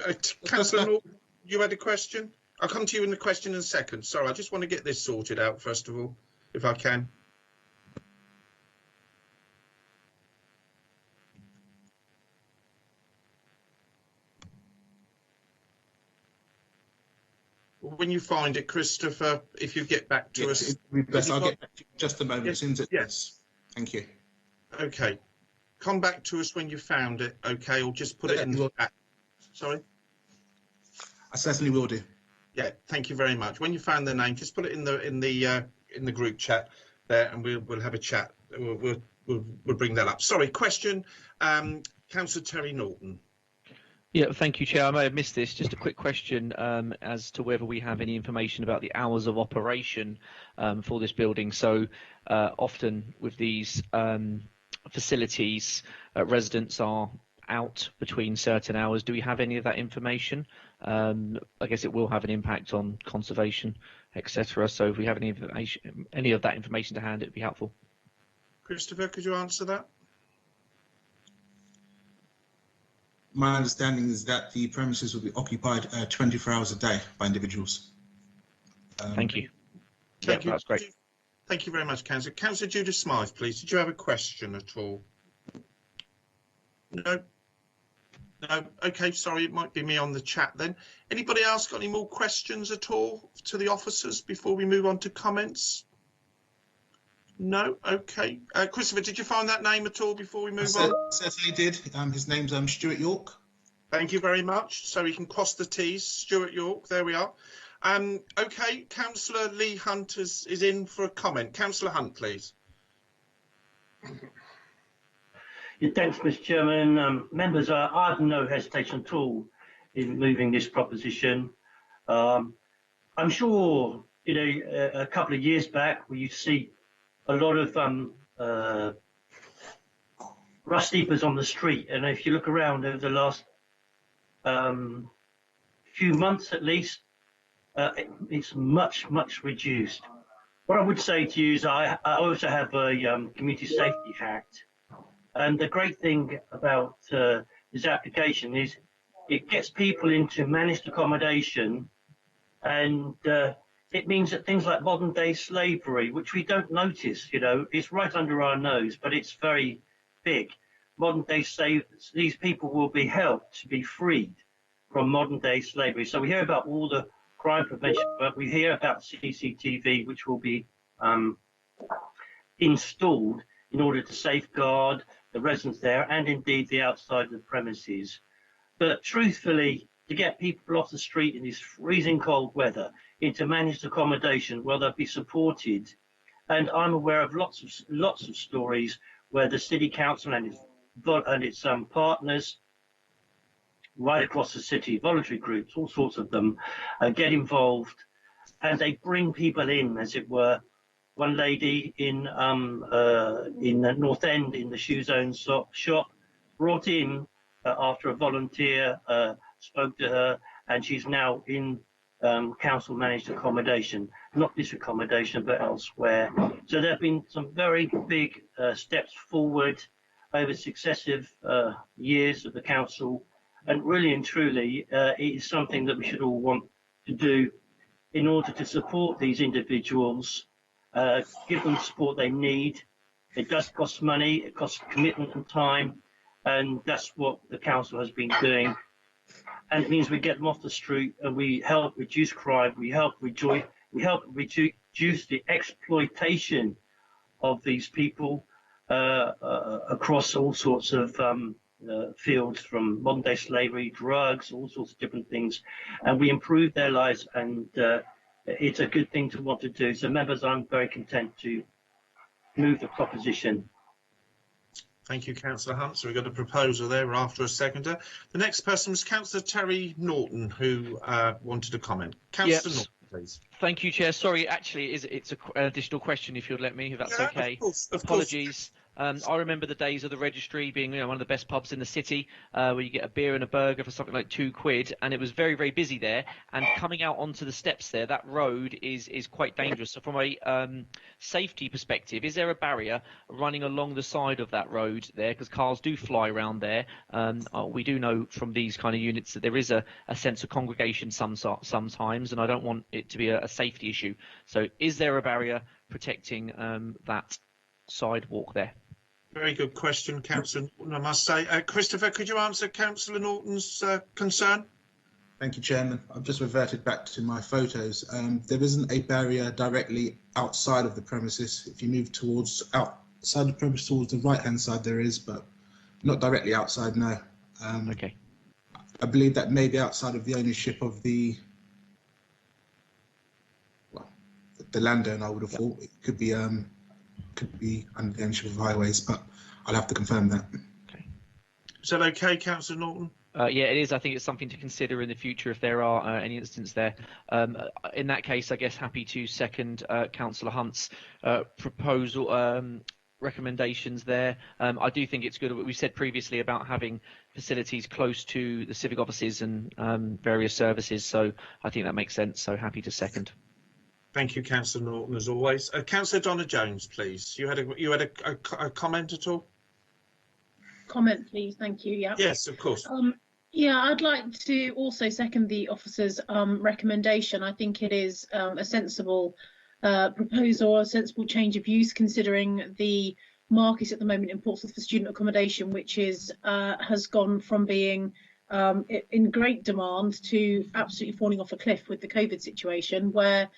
Councillor Norton, you had a question? I'll come to you in the question in a second. Sorry, I just want to get this sorted out first of all, if I can. When you find it, Christopher, if you get back to us. Best, I'll get back to you in just a moment. Yes, as soon as it... yes. Thank you. Okay. Come back to us when you found it, okay, or just put it in the chat. Sorry? I certainly will do. Yeah, thank you very much. When you found their name, just put it in the group chat there, and we'll have a chat. We'll bring that up. Sorry, question, Councillor Terry Norton. Yeah, thank you, Chair. I may have missed this. Just a quick question as to whether we have any information about the hours of operation for this building. So often with these facilities, residents are out between certain hours. Do we have any of that information? I guess it will have an impact on conservation, etc. So if we have any information, any of that information to hand, it'd be helpful. Christopher, could you answer that? My understanding is that the premises will be occupied 24 hours a day by individuals. Thank you. Thank you. That's great. Thank you very much, Councillor. Councillor Judith Smythe, please. Did you have a question at all? No? No? Okay, sorry, it might be me on the chat then. Anybody else got any more questions at all to the officers before we move on to comments? No? Okay. Christopher, did you find that name at all before we move on? Certainly did. His name's Stuart York. Thank you very much. So we can cross the T's. Stuart York, there we are. Okay, Councillor Lee Hunt is in for a comment. Councillor Hunt, please. Yeah, thanks, Mr. Chairman. Members, I have no hesitation at all in moving this proposition. I'm sure, you know, a couple of years back, we used to see a lot of rust sleepers on the street, and if you look around over the last few months at least, it's much reduced. What I would say to you is I also have a Community Safety Act, and the great thing about this application is it gets people into managed accommodation, and it means that things like modern day slavery, which we don't notice, you know, it's right under our nose, but it's very big. Modern day slavery, these people will be helped to be freed from modern day slavery. So we hear about all the crime prevention, but we hear about CCTV, which will be installed in order to safeguard the residents there and indeed the outside of the premises. But truthfully, to get people off the street in this freezing cold weather into managed accommodation, well, they'll be supported. And I'm aware of lots of stories where the city council and its partners right across the city, voluntary groups, all sorts of them, get involved, and they bring people in, as it were. One lady in the North End in the Shoe Zone shop brought in after a volunteer spoke to her, and she's now in council managed accommodation, not this accommodation but elsewhere. So there have been some very big steps forward over successive years of the council, and really and truly it is something that we should all want to do in order to support these individuals, give them the support they need. It does cost money, it costs commitment and time, and that's what the council has been doing. And it means we get them off the street and we help reduce crime, we help reduce the exploitation of these people across all sorts of fields, from modern day slavery, drugs, all sorts of different things, and we improve their lives, and it's a good thing to want to do. So members, I'm very content to move the proposition. Thank you, Councillor Hunt. So we've got a proposal there. We're after a seconder. The next person was Councillor Terry Norton, who wanted to comment. Councillor Norton, please. Thank you, Chair. Sorry, actually, it's an additional question, if you'll let me, if that's okay. Of course. Apologies. I remember the days of the Registry being, one of the best pubs in the city, where you get a beer and a burger for something like £2, and it was very, very busy there. And coming out onto the steps there, that road is quite dangerous. So from a safety perspective, is there a barrier running along the side of that road there? Because cars do fly around there. We do know from these kind of units that there is a sense of congregation sometimes, and I don't want it to be a safety issue. So is there a barrier protecting that sidewalk there? Very good question, Councillor Norton, I must say. Christopher, could you answer Councillor Norton's concern? Thank you, Chairman. I've just reverted back to my photos. There isn't a barrier directly outside of the premises. If you move towards outside the premises towards the right-hand side, there is, but not directly outside, no. Okay. I believe that may be outside of the ownership of the landowner. I would have thought it could be under the ownership of highways, but I'll have to confirm that. Okay. Is that okay, Councillor Norton? Yeah, it is. I think it's something to consider in the future if there are any instances there. In that case, I guess happy to second Councillor Hunt's proposal, recommendations there. I do think it's good what we said previously about having facilities close to the civic offices and various services. So I think that makes sense. So happy to second. Thank you, Councillor Norton, as always. Councillor Donna Jones, please. You had a comment at all? Comment, please. Thank you. Yeah. Yes, of course. Yeah, I'd like to also second the officer's recommendation. I think it is a sensible proposal, a sensible change of use, considering the market at the moment in Portsmouth for student accommodation, which is has gone from being in great demand to absolutely falling off a cliff with the COVID situation, where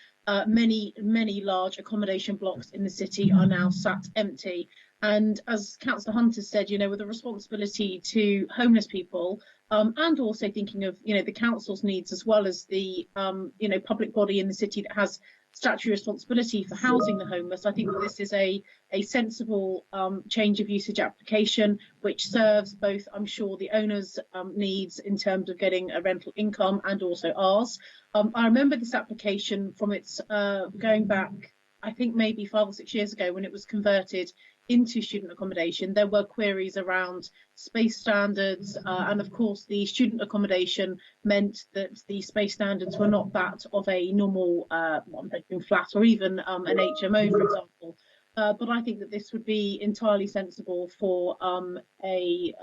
many large accommodation blocks in the city are now sat empty. And as Councillor Hunt has said, with a responsibility to homeless people, and also thinking of, the council's needs as well as the, public body in the city that has statutory responsibility for housing the homeless, I think that this is a sensible change of usage application, which serves both, I'm sure, the owner's needs in terms of getting a rental income and also ours. I remember this application from its going back, I think maybe 5 or 6 years ago when it was converted into student accommodation. There were queries around space standards, and of course the student accommodation meant that the space standards were not that of a normal one-bedroom flat or even an HMO, for example. But I think that this would be entirely sensible for a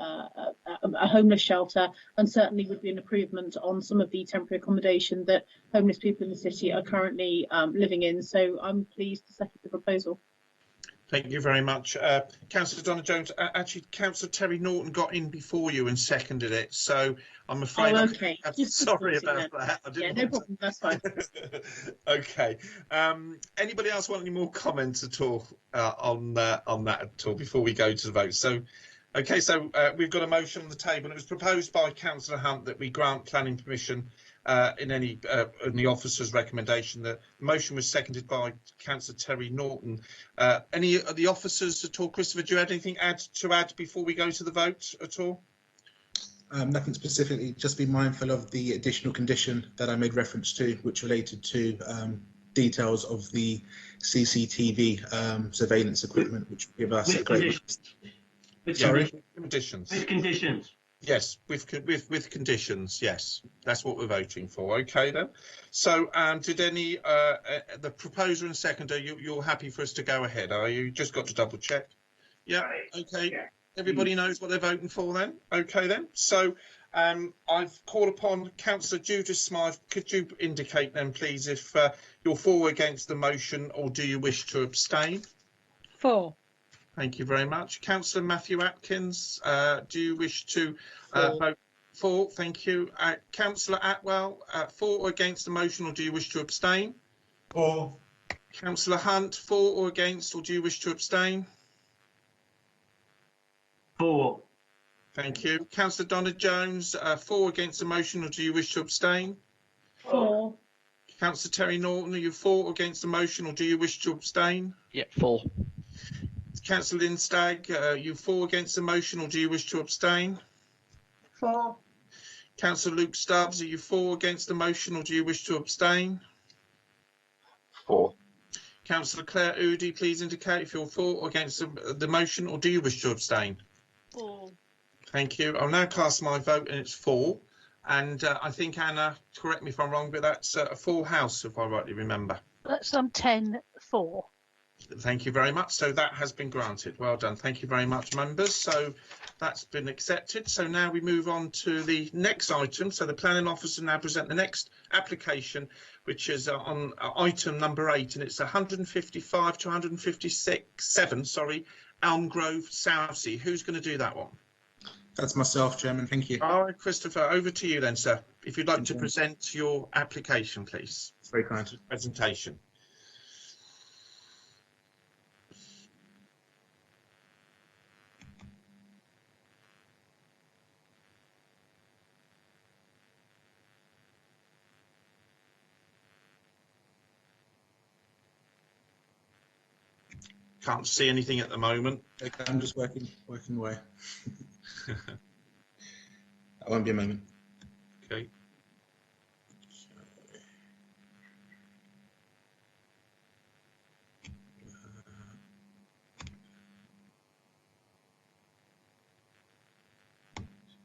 homeless shelter, and certainly would be an improvement on some of the temporary accommodation that homeless people in the city are currently living in. So I'm pleased to second the proposal. Thank you very much. Councillor Donna Jones, actually Councillor Terry Norton got in before you and seconded it, so I'm afraid sorry about that. I didn't no problem, that's fine. Okay. Anybody else want any more comments at all on that at all before we go to the vote? So, okay, so we've got a motion on the table, and it was proposed by Councillor Hunt that we grant planning permission in the officer's recommendation. The motion was seconded by Councillor Terry Norton. Any of the officers at all? Christopher, do you have anything to add before we go to the vote at all? Nothing specifically, just be mindful of the additional condition that I made reference to, which related to details of the CCTV surveillance equipment, which will give us a great... Conditions. With conditions. Yes, with conditions. Yes, that's what we're voting for. Okay then. So, did any the proposer and seconder, you're happy for us to go ahead? Are you? Just got to double check. Yeah. Okay. Yeah. Everybody knows what they're voting for then. Okay then. So, I've called upon Councillor Judith Smythe. Could you indicate then, please, if you're for or against the motion, or do you wish to abstain? For. Thank you very much. Councillor Matthew Atkins, do you wish to vote for? Thank you. Councillor Atwell, for or against the motion, or do you wish to abstain? For. Councillor Hunt, for or against, or do you wish to abstain? For. Thank you. Councillor Donna Jones, for or against the motion, or do you wish to abstain? For. Councillor Terry Norton, are you for or against the motion, or do you wish to abstain? Yeah, for. Councillor Lindstag, you for or against the motion, or do you wish to abstain? For. Councillor Luke Stubbs, are you for or against the motion, or do you wish to abstain? For. Councillor Claire Udy, please indicate if you're for or against the motion, or do you wish to abstain? For. Thank you. I'll now cast my vote, and it's for. And I think, Anna, correct me if I'm wrong, but that's a full house, if I rightly remember. That's 10-4. Thank you very much. So that has been granted. Well done. Thank you very much, members. So that's been accepted. So now we move on to the next item. So the planning officer now present the next application, which is on item number 8, and it's 155 to 157, sorry, Elm Grove, Southsea. Who's going to do that one? That's myself, Chairman. Thank you. All right, Christopher, over to you then, sir. If you'd like to present your application, please. Very kind. Presentation. Can't see anything at the moment. Okay, I'm just working away. That won't be a moment. Okay.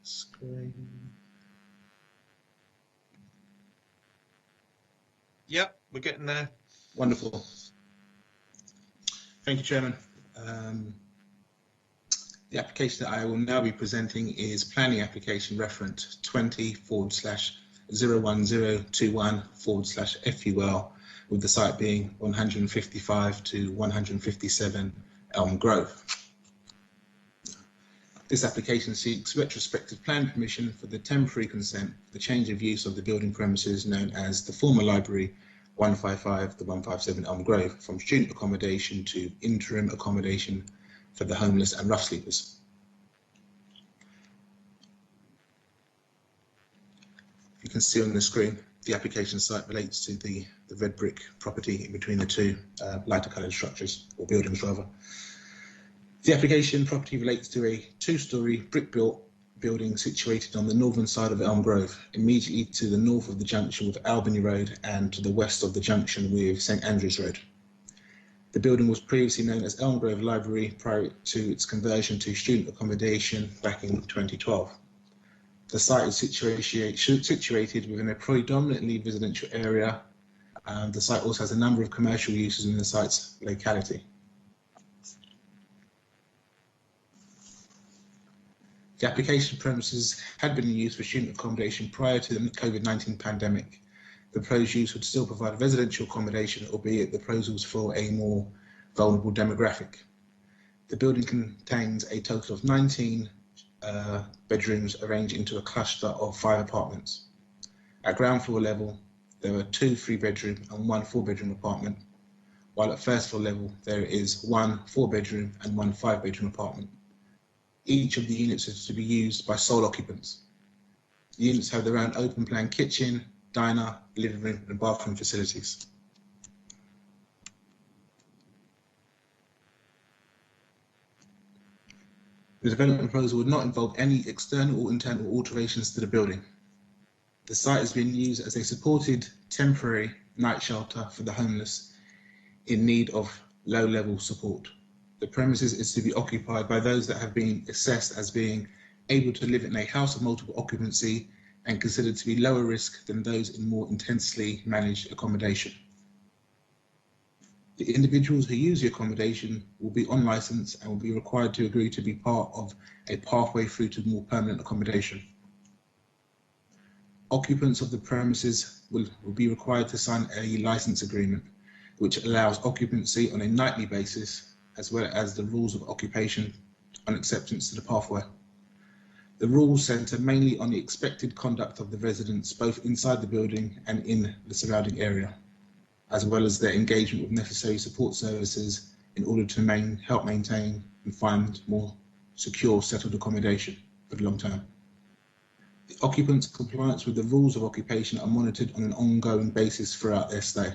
Screen. Yep, we're getting there. Wonderful. Thank you, Chairman. The application that I will now be presenting is planning application reference 20/01021/FUL, with the site being 155 to 157 Elm Grove. This application seeks retrospective plan permission for the temporary consent for the change of use of the building premises known as the former library 155 to 157 Elm Grove from student accommodation to interim accommodation for the homeless and rough sleepers. You can see on the screen, the application site relates to the red brick property in between the two lighter coloured structures, or buildings rather. The application property relates to a 2-storey brick-built building situated on the northern side of Elm Grove, immediately to the north of the junction with Albany Road and to the west of the junction with St Andrews Road. The building was previously known as Elm Grove Library prior to its conversion to student accommodation back in 2012. The site is situated within a predominantly residential area. The site also has a number of commercial uses in the site's locality. The application premises had been in use for student accommodation prior to the COVID-19 pandemic. The proposed use would still provide residential accommodation, albeit the proposals for a more vulnerable demographic. The building contains a total of 19 bedrooms arranged into a cluster of 5 apartments. At ground floor level, there are 2 3-bedroom and 1 4-bedroom apartment, while at first floor level, there is 1 4-bedroom and 1 5-bedroom apartment. Each of the units is to be used by sole occupants. The units have their own open plan kitchen, diner, living room and bathroom facilities. The development proposal would not involve any external or internal alterations to the building. The site is being used as a supported temporary night shelter for the homeless in need of low-level support. The premises is to be occupied by those that have been assessed as being able to live in a house of multiple occupancy and considered to be lower risk than those in more intensely managed accommodation. The individuals who use the accommodation will be on licence and will be required to agree to be part of a pathway through to more permanent accommodation. Occupants of the premises will be required to sign a licence agreement, which allows occupancy on a nightly basis, as well as the rules of occupation on acceptance to the pathway. The rules centre mainly on the expected conduct of the residents, both inside the building and in the surrounding area, as well as their engagement with necessary support services in order to help maintain and find more secure settled accommodation for the long term. The occupants' compliance with the rules of occupation are monitored on an ongoing basis throughout their stay.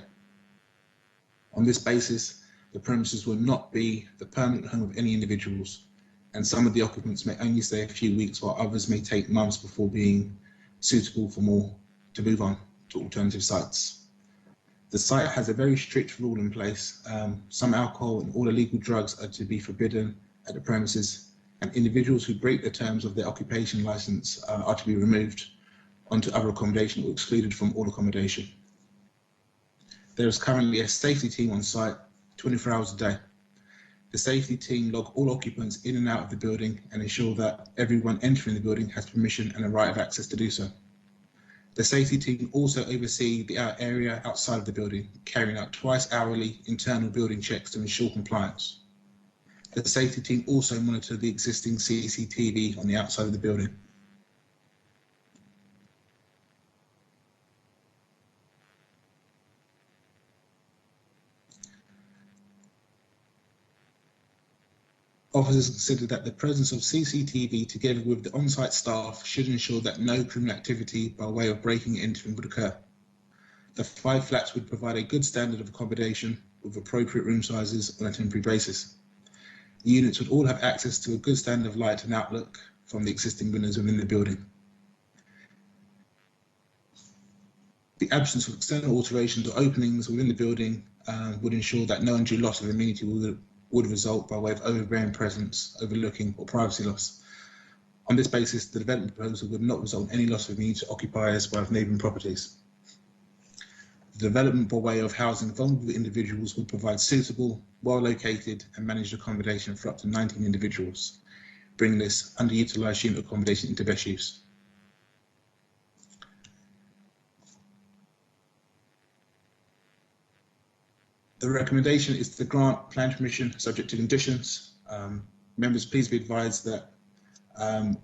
On this basis, the premises will not be the permanent home of any individuals, and some of the occupants may only stay a few weeks, while others may take months before being suitable for more to move on to alternative sites. The site has a very strict rule in place. Some alcohol and all illegal drugs are to be forbidden at the premises, and individuals who break the terms of their occupation licence are to be removed onto other accommodation or excluded from all accommodation. There is currently a safety team on site 24 hours a day. The safety team log all occupants in and out of the building and ensure that everyone entering the building has permission and a right of access to do so. The safety team also oversee the area outside of the building, carrying out twice hourly internal building checks to ensure compliance. The safety team also monitor the existing CCTV on the outside of the building. Officers consider that the presence of CCTV together with the on-site staff should ensure that no criminal activity by way of breaking and entering would occur. The 5 flats would provide a good standard of accommodation with appropriate room sizes on a temporary basis. The units would all have access to a good standard of light and outlook from the existing windows within the building. The absence of external alterations or openings within the building would ensure that no undue loss of amenity would result by way of overbearing presence, overlooking or privacy loss. On this basis, the development proposal would not result in any loss of amenity to occupiers by neighbouring properties. The development by way of housing vulnerable individuals would provide suitable, well-located and managed accommodation for up to 19 individuals, bringing this underutilised unit accommodation into best use. The recommendation is to grant plan permission subject to conditions. Members, please be advised that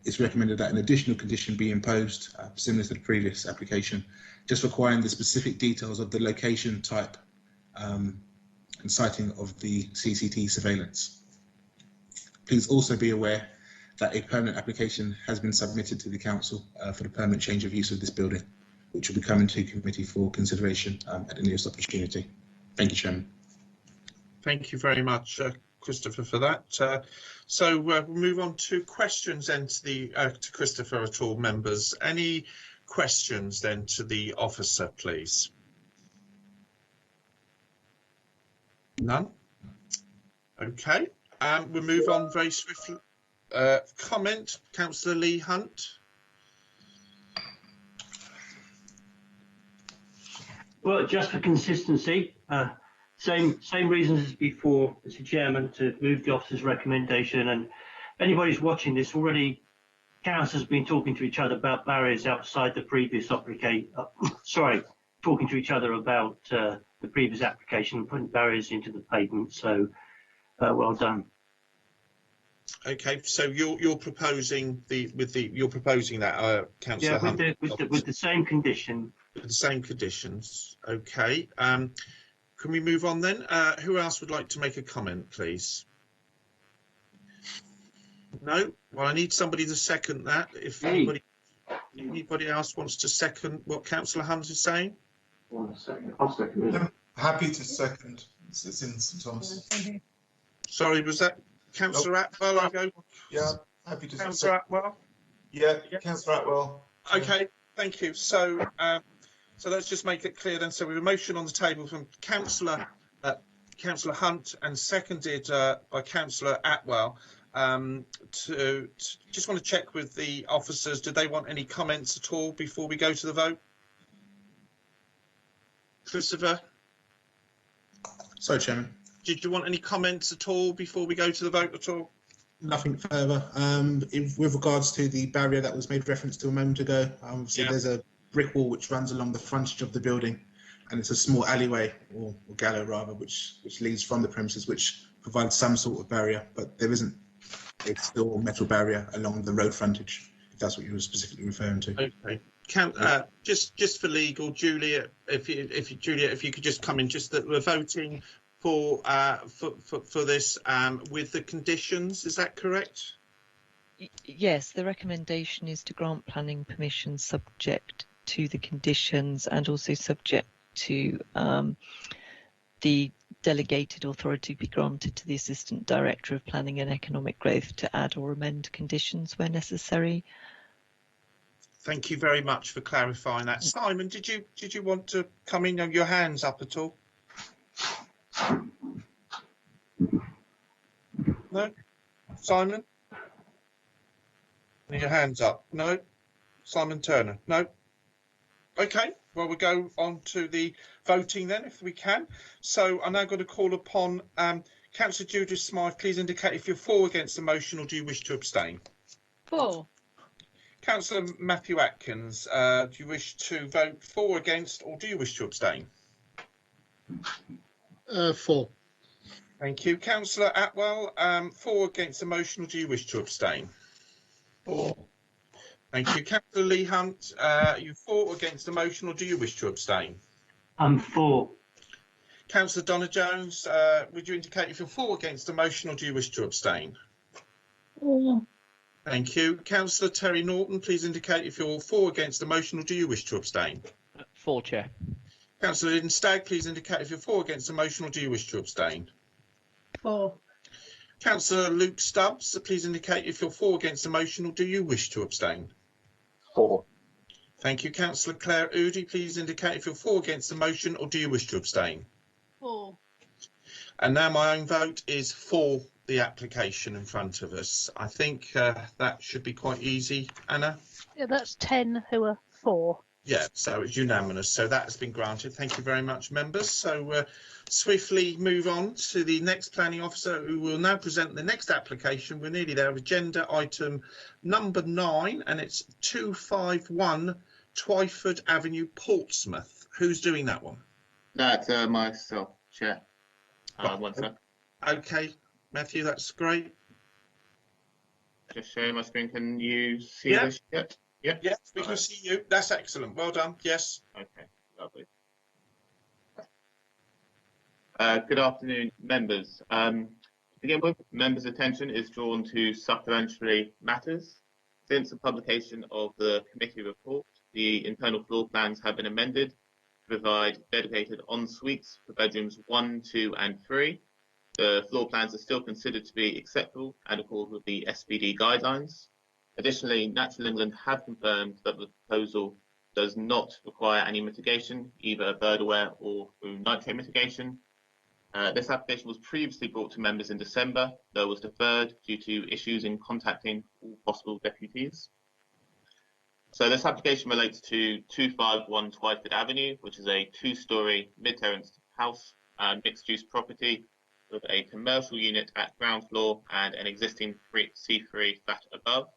it's recommended that an additional condition be imposed, similar to the previous application, just requiring the specific details of the location, type and siting of the CCTV surveillance. Please also be aware that a permanent application has been submitted to the council for the permanent change of use of this building, which will be coming to committee for consideration at the nearest opportunity. Thank you, Chairman. Thank you very much, Christopher, for that. So we'll move on to questions then to Christopher at all, members. Any questions then to the officer, please? None? Okay. We'll move on very swiftly. Comment, Councillor Lee Hunt. Well, just for consistency, same reasons as before, Mr. Chairman, to move the officer's recommendation. And anybody who's watching this already, council has been talking to each other about barriers outside the previous application. Talking to each other about the previous application and putting barriers into the pavement. So, well done. Okay, so you're proposing that, Councillor Hunt? Yeah, with the same condition. With the same conditions. Okay. Can we move on then? Who else would like to make a comment, please? No? Well, I need somebody to second that. If anybody else wants to second what Councillor Hunt is saying? I'll second it. I'm happy to second. It's in St Thomas. Sorry, was that Councillor Atwell? I go. Yeah, happy to. Councillor Atwell. Yeah, Councillor Atwell. Okay, thank you. So, so let's just make it clear then. So we have a motion on the table from Councillor Hunt and seconded by Councillor Atwell. Just want to check with the officers. Do they want any comments at all before we go to the vote? Christopher? Sorry, Chairman. Did you want any comments at all before we go to the vote at all? Nothing further. With regards to the barrier that was made reference to a moment ago, there's a brick wall which runs along the frontage of the building, and it's a small alleyway, or gallery rather, which leads from the premises, which provides some sort of barrier, but there isn't a steel metal barrier along the road frontage, if that's what you were specifically referring to. Okay. Just for legal, Juliet, if you could just come in, just that we're voting for this with the conditions, is that correct? Yes, the recommendation is to grant planning permission subject to the conditions and also subject to the delegated authority be granted to the Assistant Director of Planning and Economic Growth to add or amend conditions where necessary. Thank you very much for clarifying that. Simon, did you want to come in? Have your hands up at all? No? Simon? Your hands up? No? Simon Turner? No? Okay, well, we'll go on to the voting then, if we can. So I'm now going to call upon Councillor Judith Smythe. Please indicate if you're for, against the motion, or do you wish to abstain? For. Councillor Matthew Atkins, do you wish to vote for, against, or do you wish to abstain? For. Thank you. Councillor Atwell, for, against the motion, or do you wish to abstain? For. Thank you. Councillor Lee Hunt, you for or against the motion, or do you wish to abstain? I'm for. Councillor Donna Jones, would you indicate if you're for or against the motion, or do you wish to abstain? For. Thank you. Councillor Terry Norton, please indicate if you're for or against the motion, or do you wish to abstain? For, Chair. Councillor Lyndon Stagg, please indicate if you're for or against the motion, or do you wish to abstain? For. Councillor Luke Stubbs, please indicate if you're for or against the motion, or do you wish to abstain? For. Thank you. Councillor Claire Oudie, please indicate if you're for or against the motion, or do you wish to abstain? For. And now my own vote is for the application in front of us. I think that should be quite easy, Anna. Yeah, that's 10 who are for. Yeah, so it's unanimous. So that has been granted. Thank you very much, members. So swiftly move on to the next planning officer, who will now present the next application. We're nearly there. Agenda item number 9, and it's 251 Twyford Avenue, Portsmouth. Who's doing that one? That's myself, Chair. One sec. Okay, Matthew, that's great. Just sharing my screen. Can you see Yeah. this yet? Yep. Yes, we can see you. That's excellent. Well done. Yes. Okay, lovely. Good afternoon, members. To begin with, members' attention is drawn to supplementary matters. Since the publication of the committee report, the internal floor plans have been amended to provide dedicated en-suites for bedrooms 1, 2 and 3. The floor plans are still considered to be acceptable and accord with the SPD guidelines. Additionally, Natural England have confirmed that the proposal does not require any mitigation, either bird aware or through nitrate mitigation. This application was previously brought to members in December, though was deferred due to issues in contacting all possible deputies. So this application relates to 251 Twyford Avenue, which is a 2-storey mid-terraced house and mixed-use property with a commercial unit at ground floor and an existing C3 flat above.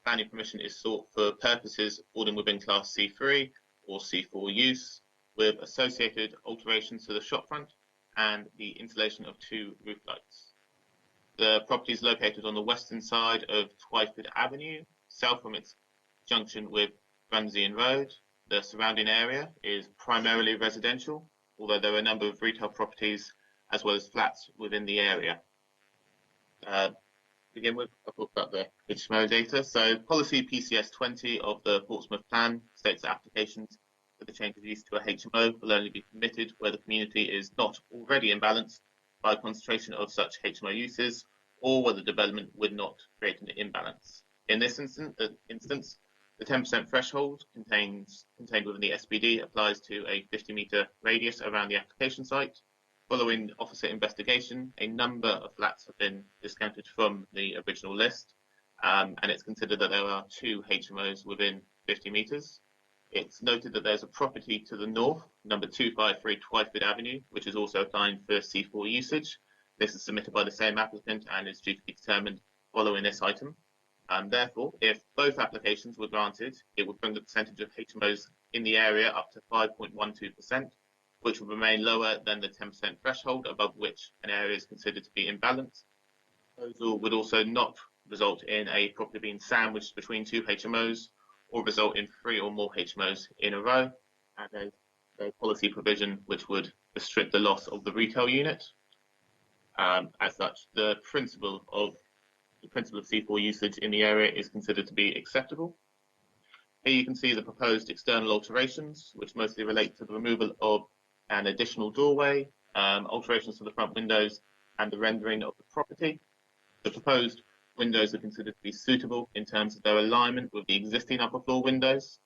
Planning permission is sought for purposes falling within Class C3 or C4 use, with associated alterations to the shopfront and the installation of 2 roof lights. The property is located on the western side of Twyford Avenue, south from its junction with Branzian Road. The surrounding area is primarily residential, although there are a number of retail properties as well as flats within the area. Begin with, I'll talk about the HMO data. So policy PCS 20 of the Portsmouth Plan states that applications for the change of use to a HMO will only be permitted where the community is not already imbalanced by a concentration of such HMO uses, or where the development would not create an imbalance. In this instance, the 10% threshold contained within the SPD applies to a 50-metre radius around the application site. Following officer investigation, a number of flats have been discounted from the original list, and it's considered that there are 2 HMOs within 50 metres. It's noted that there's a property to the north, number 253 Twyford Avenue, which is also applying for C4 usage. This is submitted by the same applicant and is due to be determined following this item. Therefore, if both applications were granted, it would bring the percentage of HMOs in the area up to 5.12%. which will remain lower than the 10% threshold, above which an area is considered to be imbalanced. The proposal would also not result in a property being sandwiched between 2 HMOs or result in 3 or more HMOs in a row, and there's a policy provision which would restrict the loss of the retail unit. As such, the principle of C4 usage in the area is considered to be acceptable. Here you can see the proposed external alterations, which mostly relate to the removal of an additional doorway, alterations to the front windows, and the rendering of the property. The proposed windows are considered to be suitable in terms of their alignment with the existing upper floor windows,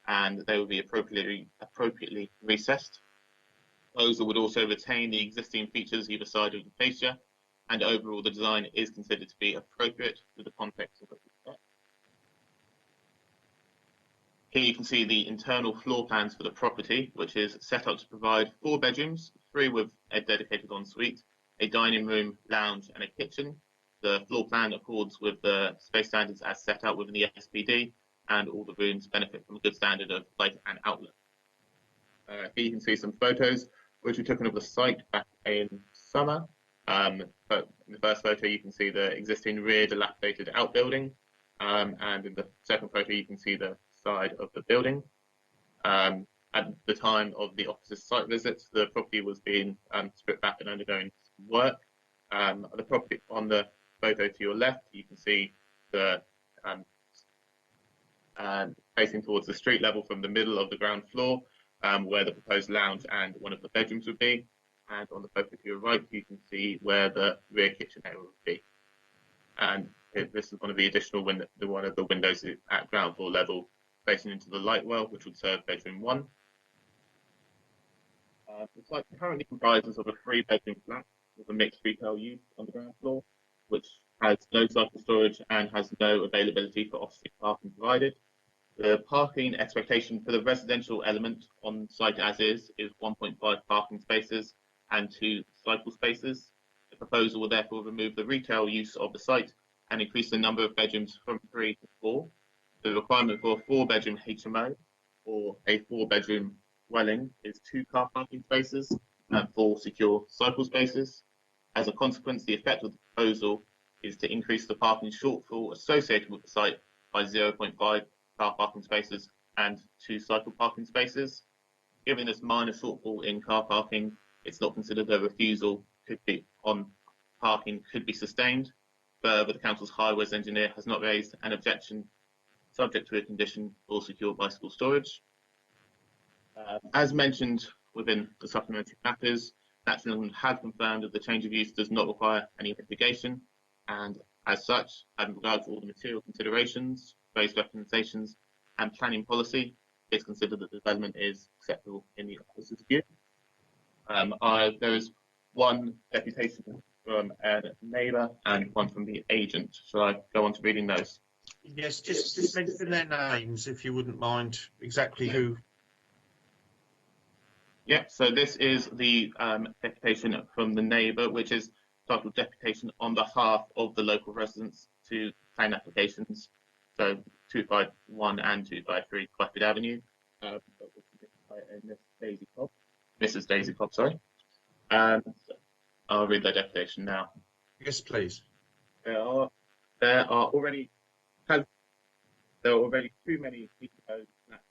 and they will be appropriately recessed. The proposal would also retain the existing features either side of the fascia, and overall the design is considered to be appropriate to the context of the set. Here you can see the internal floor plans for the property, which is set up to provide 4 bedrooms, 3 with a dedicated ensuite, a dining room, lounge and a kitchen. The floor plan accords with the space standards as set out within the SPD, and all the rooms benefit from a good standard of light and outlook. Here you can see some photos which were taken of the site back in summer. But in the first photo you can see the existing rear dilapidated outbuilding, and in the second photo you can see the side of the building. At the time of the officer's site visits, the property was being stripped back and undergoing some work. The property on the photo to your left, you can see the facing towards the street level from the middle of the ground floor, where the proposed lounge and one of the bedrooms would be. And on the photo to your right, you can see where the rear kitchen area would be. And this is one of the additional one of the windows at ground floor level facing into the light well, which would serve bedroom 1. The site currently comprises of a 3-bedroom flat with a mixed retail use on the ground floor, which has no cycle storage and has no availability for off-street parking provided. The parking expectation for the residential element on site as is 1.5 parking spaces and 2 cycle spaces. The proposal will therefore remove the retail use of the site and increase the number of bedrooms from 3 to 4. The requirement for a 4-bedroom HMO or a 4-bedroom dwelling is 2 car parking spaces and 4 secure cycle spaces. As a consequence, the effect of the proposal is to increase the parking shortfall associated with the site by 0.5 car parking spaces and 2 cycle parking spaces. Given this minor shortfall in car parking, it's not considered a refusal on parking could be sustained. Further, the council's highways engineer has not raised an objection subject to a condition for secure bicycle storage. As mentioned within the supplementary matters, National England have confirmed that the change of use does not require any mitigation, and as such, having regard to all the material considerations, raised representations, and planning policy, it's considered that the development is acceptable in the officer's view. There is one deputation from a neighbour and one from the agent. Shall I go on to reading those? Yes, just mention their names if you wouldn't mind, exactly who. Yeah, so this is the deputation from the neighbour, which is titled Deputation on behalf of the local residents to claim applications. So 251 and 253 Clifford Avenue. Mrs. Daisy Cobb, sorry. I'll read their deputation now. Yes, please. There are already too many flats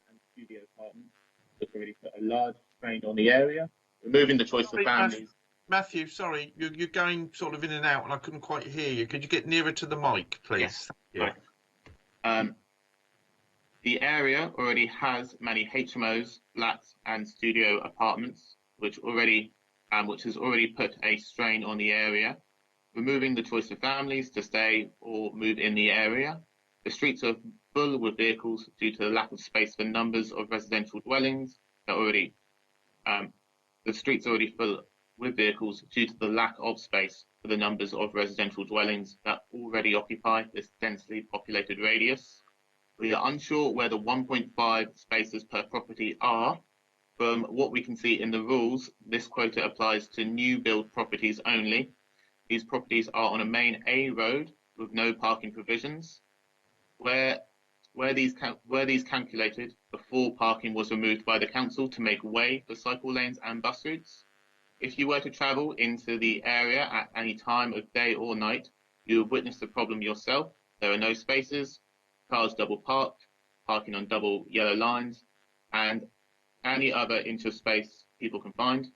and studio apartments, which already put a large strain on the area. Removing the choice of families. Matthew, sorry, you're going sort of in and out, and I couldn't quite hear you. Could you get nearer to the mic, please? Yes. The area already has many HMOs, flats, and studio apartments, which has already put a strain on the area. Removing the choice of families to stay or move in the area. The streets are full with vehicles due to the lack of space for numbers of residential dwellings that the streets are already full with vehicles due to the lack of space for the numbers of residential dwellings that already occupy this densely populated radius. We are unsure where the 1.5 spaces per property are. From what we can see in the rules, this quota applies to new build properties only. These properties are on a main A road with no parking provisions. Where these calculated, before parking was removed by the council to make way for cycle lanes and bus routes. If you were to travel into the area at any time of day or night, you would witness the problem yourself. There are no spaces, cars double parked, parking on double yellow lines, and any other inch of space people can find.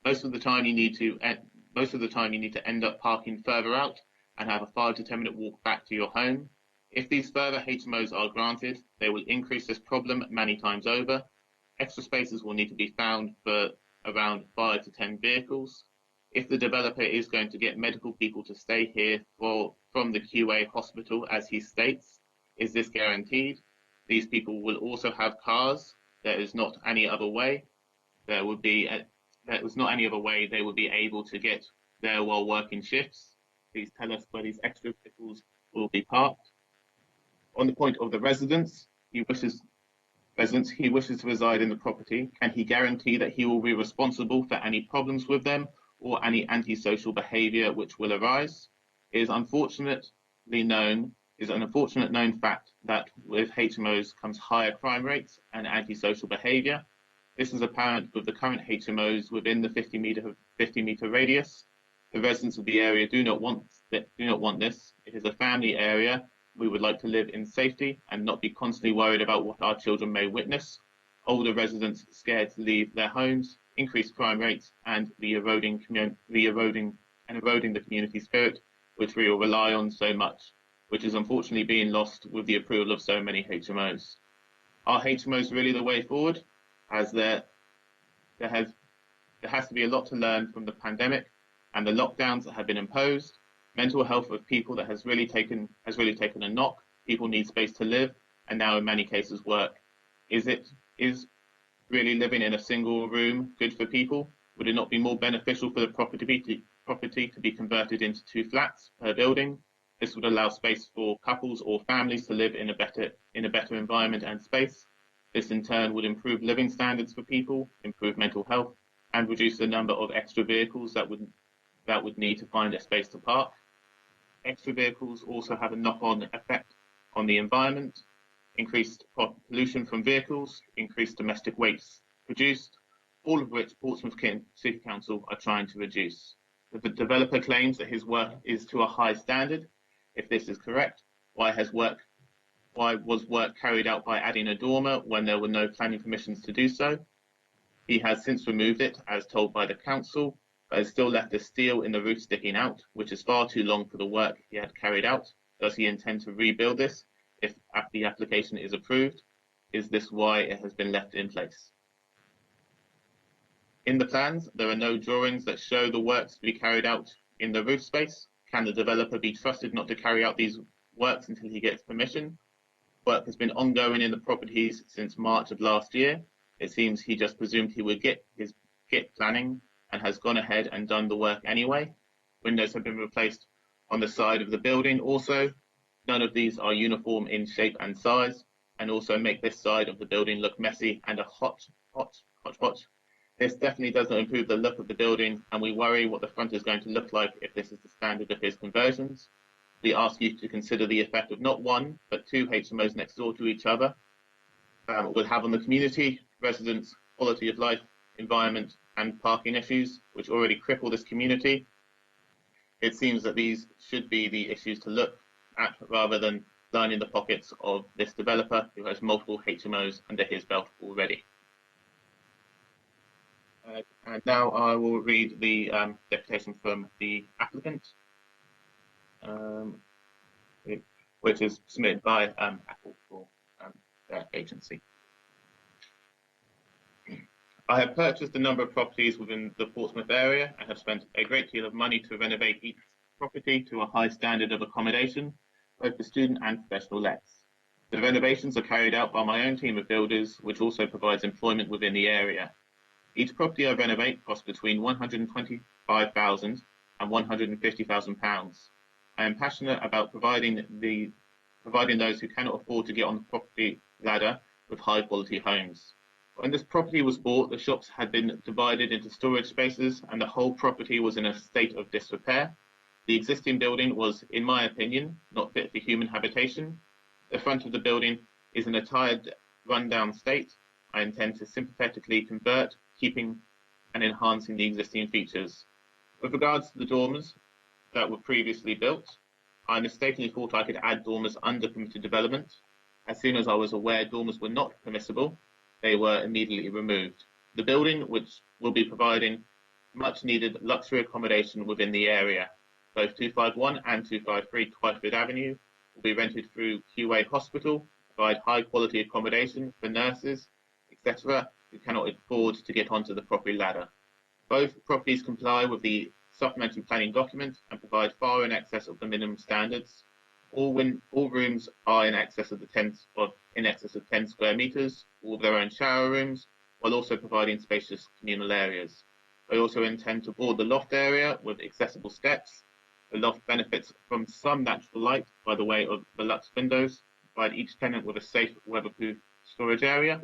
Most of the time you need to end up parking further out and have a 5 to 10 minute walk back to your home. If these further HMOs are granted, they will increase this problem many times over. Extra spaces will need to be found for around 5 to 10 vehicles. If the developer is going to get medical people to stay here from the QA hospital, as he states, is this guaranteed? These people will also have cars. There is not any other way. There was not any other way they would be able to get there while working shifts. Please tell us where these extra vehicles will be parked. On the point of the residents, he wishes to reside in the property. Can he guarantee that he will be responsible for any problems with them or any antisocial behaviour which will arise? It is an unfortunate known fact that with HMOs comes higher crime rates and antisocial behaviour. This is apparent with the current HMOs within the 50 metre radius. The residents of the area do not want this. It is a family area. We would like to live in safety and not be constantly worried about what our children may witness. Older residents scared to leave their homes, increased crime rates, and the eroding the community spirit, which we all rely on so much, which is unfortunately being lost with the approval of so many HMOs. Are HMOs really the way forward? As there has to be a lot to learn from the pandemic and the lockdowns that have been imposed. Mental health of people that has really taken a knock. People need space to live, and now in many cases work. Is really living in a single room good for people? Would it not be more beneficial for the property to be converted into 2 flats per building? This would allow space for couples or families to live in a better environment and space. This in turn would improve living standards for people, improve mental health, and reduce the number of extra vehicles that would need to find a space to park. Extra vehicles also have a knock-on effect on the environment, increased pollution from vehicles, increased domestic waste produced, all of which Portsmouth City Council are trying to reduce. The developer claims that his work is to a high standard. If this is correct, why was work carried out by adding a dormer when there were no planning permissions to do so? He has since removed it, as told by the council, but has still left the steel in the roof sticking out, which is far too long for the work he had carried out. Does he intend to rebuild this if the application is approved? Is this why it has been left in place? In the plans, there are no drawings that show the works to be carried out in the roof space. Can the developer be trusted not to carry out these works until he gets permission? Work has been ongoing in the properties since March of last year. It seems he just presumed he would get planning and has gone ahead and done the work anyway. Windows have been replaced on the side of the building also. None of these are uniform in shape and size, and also make this side of the building look messy and a hodgepodge. This definitely doesn't improve the look of the building, and we worry what the front is going to look like if this is the standard of his conversions. We ask you to consider the effect of not 1, but 2 HMOs next door to each other will have on the community, residents, quality of life, environment, and parking issues, which already cripple this community. It seems that these should be the issues to look at rather than lining the pockets of this developer who has multiple HMOs under his belt already. And now I will read the deputation from the applicant, which is submitted by Apple for their agency. I have purchased a number of properties within the Portsmouth area and have spent a great deal of money to renovate each property to a high standard of accommodation, both for student and professional lets. The renovations are carried out by my own team of builders, which also provides employment within the area. Each property I renovate costs between £125,000 and £150,000. I am passionate about providing those who cannot afford to get on the property ladder with high quality homes. When this property was bought, the shops had been divided into storage spaces and the whole property was in a state of disrepair. The existing building was, in my opinion, not fit for human habitation. The front of the building is in a tired, run-down state. I intend to sympathetically convert, keeping and enhancing the existing features. With regards to the dormers that were previously built, I mistakenly thought I could add dormers under permitted development. As soon as I was aware dormers were not permissible, they were immediately removed. The building, which will be providing much needed luxury accommodation within the area, both 251 and 253 Twyford Avenue, will be rented through QA Hospital, provide high quality accommodation for nurses, etc., who cannot afford to get onto the property ladder. Both properties comply with the supplementary planning document and provide far in excess of the minimum standards. All rooms are in excess of 10 square metres, all with their own shower rooms, while also providing spacious communal areas. I also intend to board the loft area with accessible steps. The loft benefits from some natural light by the way of the Lux windows, provide each tenant with a safe weatherproof storage area.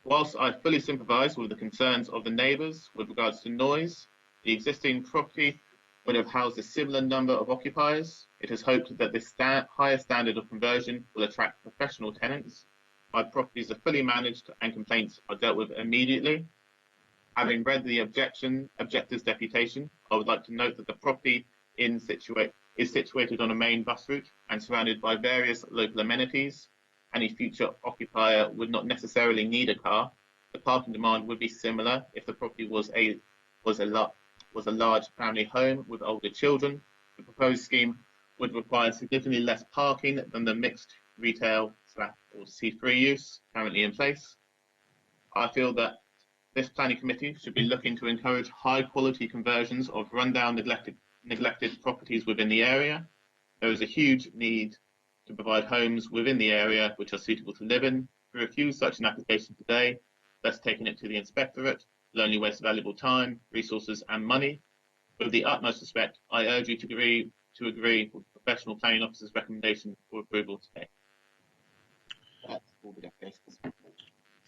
Whilst I fully sympathise with the concerns of the neighbours with regards to noise, the existing property would have housed a similar number of occupiers. It is hoped that this higher standard of conversion will attract professional tenants. My properties are fully managed and complaints are dealt with immediately. Having read the objector's deputation, I would like to note that the property is situated on a main bus route and surrounded by various local amenities. Any future occupier would not necessarily need a car. The parking demand would be similar if the property was a large family home with older children. The proposed scheme would require significantly less parking than the mixed retail or C3 use currently in place. I feel that this planning committee should be looking to encourage high quality conversions of rundown neglected properties within the area. There is a huge need to provide homes within the area which are suitable to live in. To refuse such an application today, thus taking it to the inspectorate, will only waste valuable time, resources and money. With the utmost respect, I urge you to agree with the professional planning officer's recommendation for approval today. That's all the applications.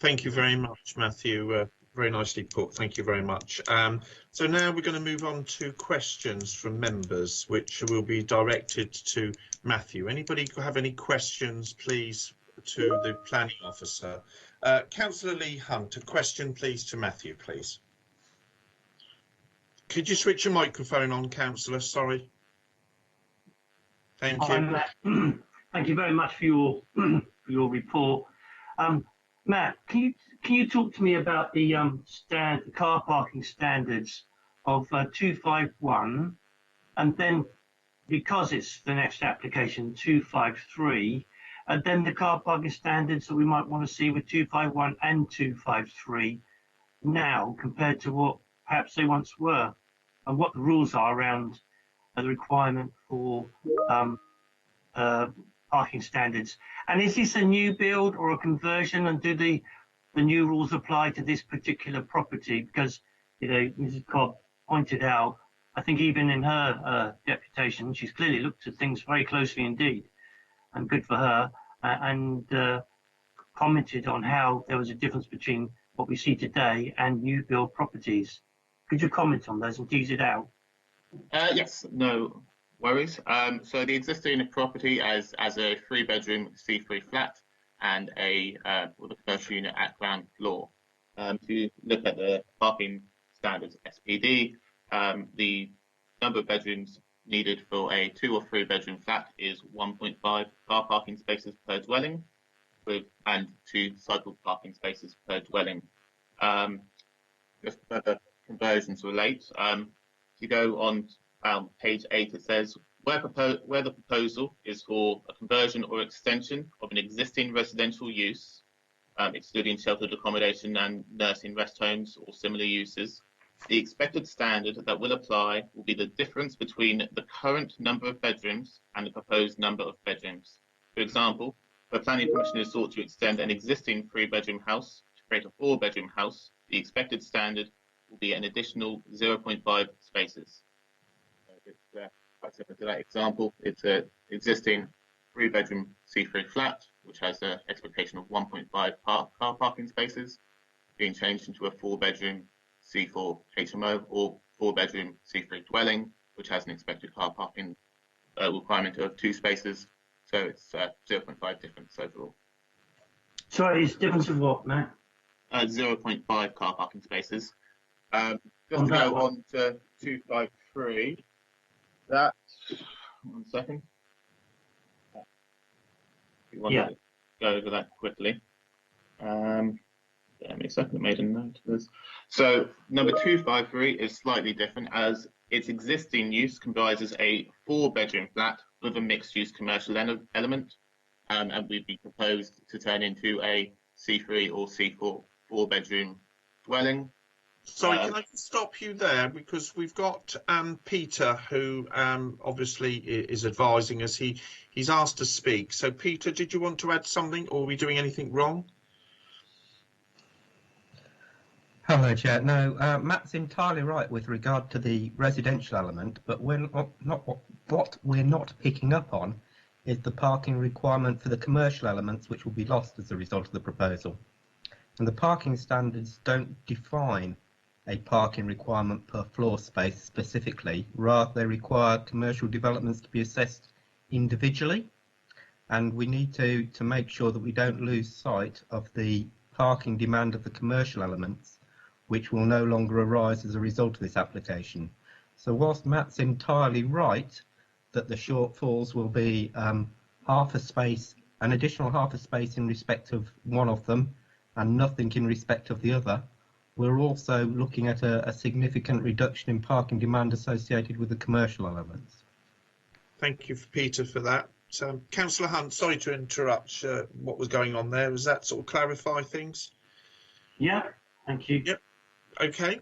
Thank you very much, Matthew. Very nicely put. Thank you very much. So now we're going to move on to questions from members, which will be directed to Matthew. Anybody have any questions, please, to the planning officer? Councillor Lee Hunt, a question, please, to Matthew, please. Could you switch your microphone on, Councillor? Sorry. Thank you. Thank you very much for your report. Matt, can you talk to me about the car parking standards of 251, and then because it's the next application 253, and then the car parking standards that we might want to see with 251 and 253 now compared to what perhaps they once were, and what the rules are around the requirement for parking standards. And is this a new build or a conversion, and do the new rules apply to this particular property? Because, you know, Mrs. Cobb pointed out, I think even in her deputation, she's clearly looked at things very closely indeed, and good for her, and commented on how there was a difference between what we see today and new build properties. Could you comment on those and tease it out? Yes, no worries. So the existing property as a 3-bedroom C3 flat and with a commercial unit at ground floor. To look at the parking standards SPD, the number of bedrooms needed for a 2 or 3 bedroom flat is 1.5 car parking spaces per dwelling, and 2 cycle parking spaces per dwelling. Just further conversions relate. If you go on page 8, it says where the proposal is for a conversion or extension of an existing residential use, excluding sheltered accommodation and nursing rest homes or similar uses, the expected standard that will apply will be the difference between the current number of bedrooms and the proposed number of bedrooms. For example, if a planning permission is sought to extend an existing 3-bedroom house to create a 4-bedroom house, the expected standard will be an additional 0.5 spaces. Quite similar to that example, it's an existing 3-bedroom C3 flat, which has an expectation of 1.5 car parking spaces, being changed into a 4-bedroom C4 HMO or 4-bedroom C3 dwelling, which has an expected car parking requirement of 2 spaces. So it's 0.5 difference overall. Sorry, it's difference of what, Matt? 0.5 car parking spaces. Just to go on to 253. That, 1 second. If you want to go over that quickly. Give me a second, I made a note of this. So number 253 is slightly different, as its existing use comprises a 4-bedroom flat with a mixed-use commercial element, and would be proposed to turn into a C3 or C4 4-bedroom dwelling. Sorry, can I stop you there, because we've got Peter, who obviously is advising us. He's asked to speak. So Peter, did you want to add something, or are we doing anything wrong? Hello, Chair. No, Matt's entirely right with regard to the residential element, but what we're not picking up on is the parking requirement for the commercial elements, which will be lost as a result of the proposal. And the parking standards don't define a parking requirement per floor space specifically. Rather, they require commercial developments to be assessed individually, and we need to make sure that we don't lose sight of the parking demand of the commercial elements, which will no longer arise as a result of this application. So whilst Matt's entirely right that the shortfalls will be half a space, an additional half a space in respect of one of them, and nothing in respect of the other, we're also looking at a significant reduction in parking demand associated with the commercial elements. Thank you, Peter, for that. Councillor Hunt, sorry to interrupt what was going on there. Does that sort of clarify things? Yeah, thank you. Yep. Okay.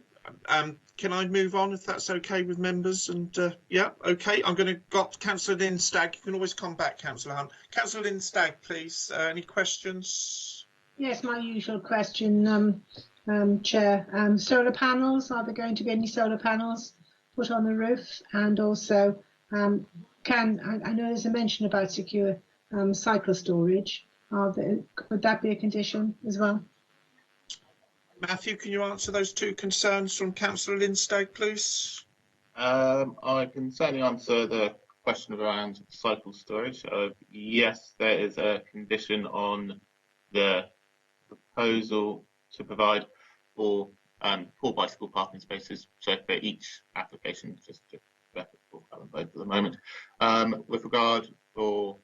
Can I move on if that's okay with members? And yeah, okay. I'm going to got Councillor Lynn Stagg. You can always come back, Councillor Hunt. Councillor Lynn Stagg, please. Any questions? Yes, my usual question, Chair. Solar panels, are there going to be any solar panels put on the roof? And also, I know there's a mention about secure cycle storage. Would that be a condition as well? Matthew, can you answer those two concerns from Councillor Lynn Stagg, please? I can certainly answer the question around cycle storage. Yes, there is a condition on the proposal to provide for bicycle parking spaces, so for each application, just to both at the moment. With regard for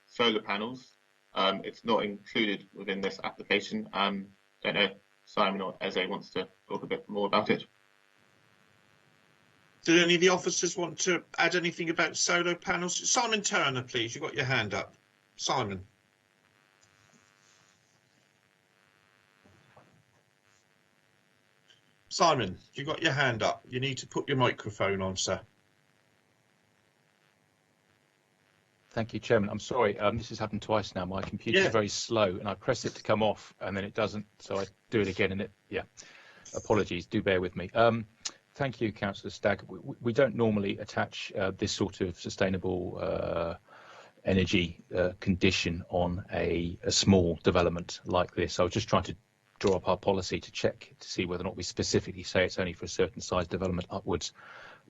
solar panels, it's not included within this application. Don't know if Simon or Eze wants to talk a bit more about it. Do any of the officers want to add anything about solar panels? Simon Turner, please. You've got your hand up. Simon. Simon, you got your hand up. You need to put your microphone on, sir. Thank you, Chairman. I'm sorry, this has happened twice now. My computer's very slow, and I press it to come off, and then it doesn't, so I do it again, and it, yeah. Apologies, do bear with me. Thank you, Councillor Stagg. We don't normally attach this sort of sustainable energy condition on a small development like this. I was just trying to draw up our policy to check to see whether or not we specifically say it's only for a certain size development upwards.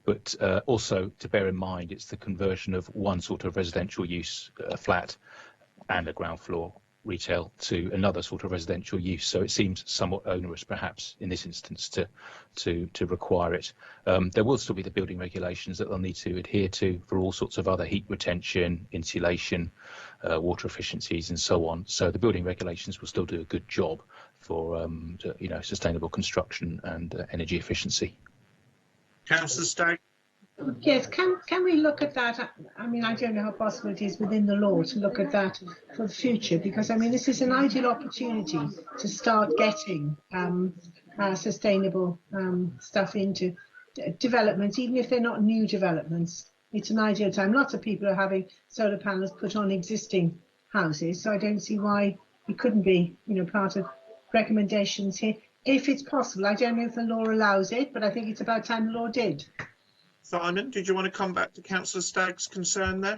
But also to bear in mind, it's the conversion of one sort of residential use flat and a ground floor retail to another sort of residential use. So it seems somewhat onerous, perhaps, in this instance, to require it. There will still be the building regulations that they'll need to adhere to for all sorts of other heat retention, insulation, water efficiencies, and so on. So the building regulations will still do a good job for sustainable construction and energy efficiency. Councillor Stagg. Yes, can we look at that? I mean, I don't know how possible it is within the law to look at that for the future, because I mean, this is an ideal opportunity to start getting sustainable stuff into developments, even if they're not new developments. It's an ideal time. Lots of people are having solar panels put on existing houses, so I don't see why it couldn't be, part of recommendations here. If it's possible, I don't know if the law allows it, but I think it's about time the law did. Simon, did you want to come back to Councillor Stagg's concern there?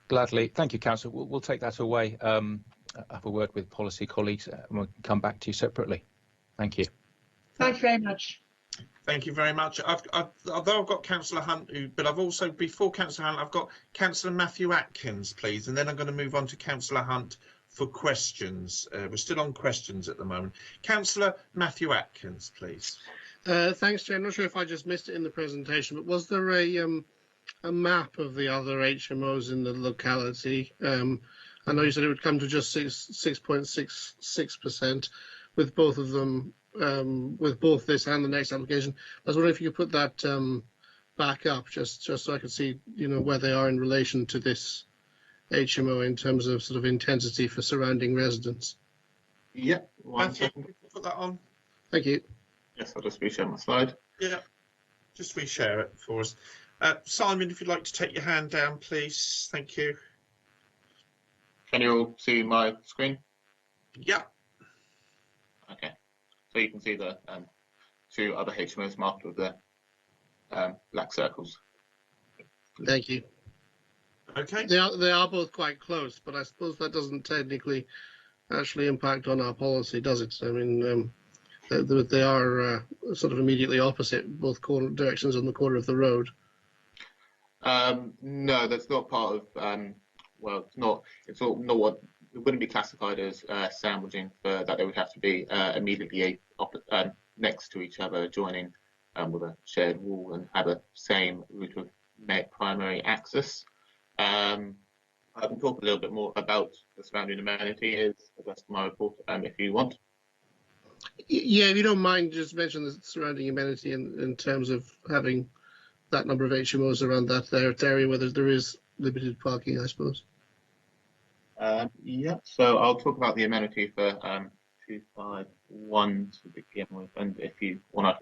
Gladly. Thank you, Councillor. We'll take that away. Have a word with policy colleagues, and we'll come back to you separately. Thank you. Thank you very much. Thank you very much. Although I've got Councillor Hunt, but I've also, before Councillor Hunt, I've got Councillor Matthew Atkins, please, and then I'm going to move on to Councillor Hunt for questions. We're still on questions at the moment. Councillor Matthew Atkins, please. Thanks, Chair. I'm not sure if I just missed it in the presentation, but was there a map of the other HMOs in the locality? I know you said it would come to just 6.66% with both of them, with both this and the next application. I was wondering if you could put that back up, just so I could see, where they are in relation to this HMO in terms of sort of intensity for surrounding residents. Yeah, Matthew, put that on. Thank you. Yes, I'll just reshare my slide. Yeah, just reshare it for us. Simon, if you'd like to take your hand down, please. Thank you. Can you all see my screen? Yeah. Okay. So you can see the two other HMOs marked with the black circles. Thank you. Okay. They are both quite close, but I suppose that doesn't technically actually impact on our policy, does it? I mean, they are sort of immediately opposite, both directions on the corner of the road. No, that's not part of. Well, it's not. It's not what it wouldn't be classified as sandwiching. For that, they would have to be immediately next to each other, joining with a shared wall and have a same route of primary access. I can talk a little bit more about the surrounding amenity as the rest of my report, if you want. Yeah, if you don't mind, just mention the surrounding amenity in terms of having that number of HMOs around that area where there is limited parking, I suppose. Yeah, so I'll talk about the amenity for 251 to begin with, and if you want, I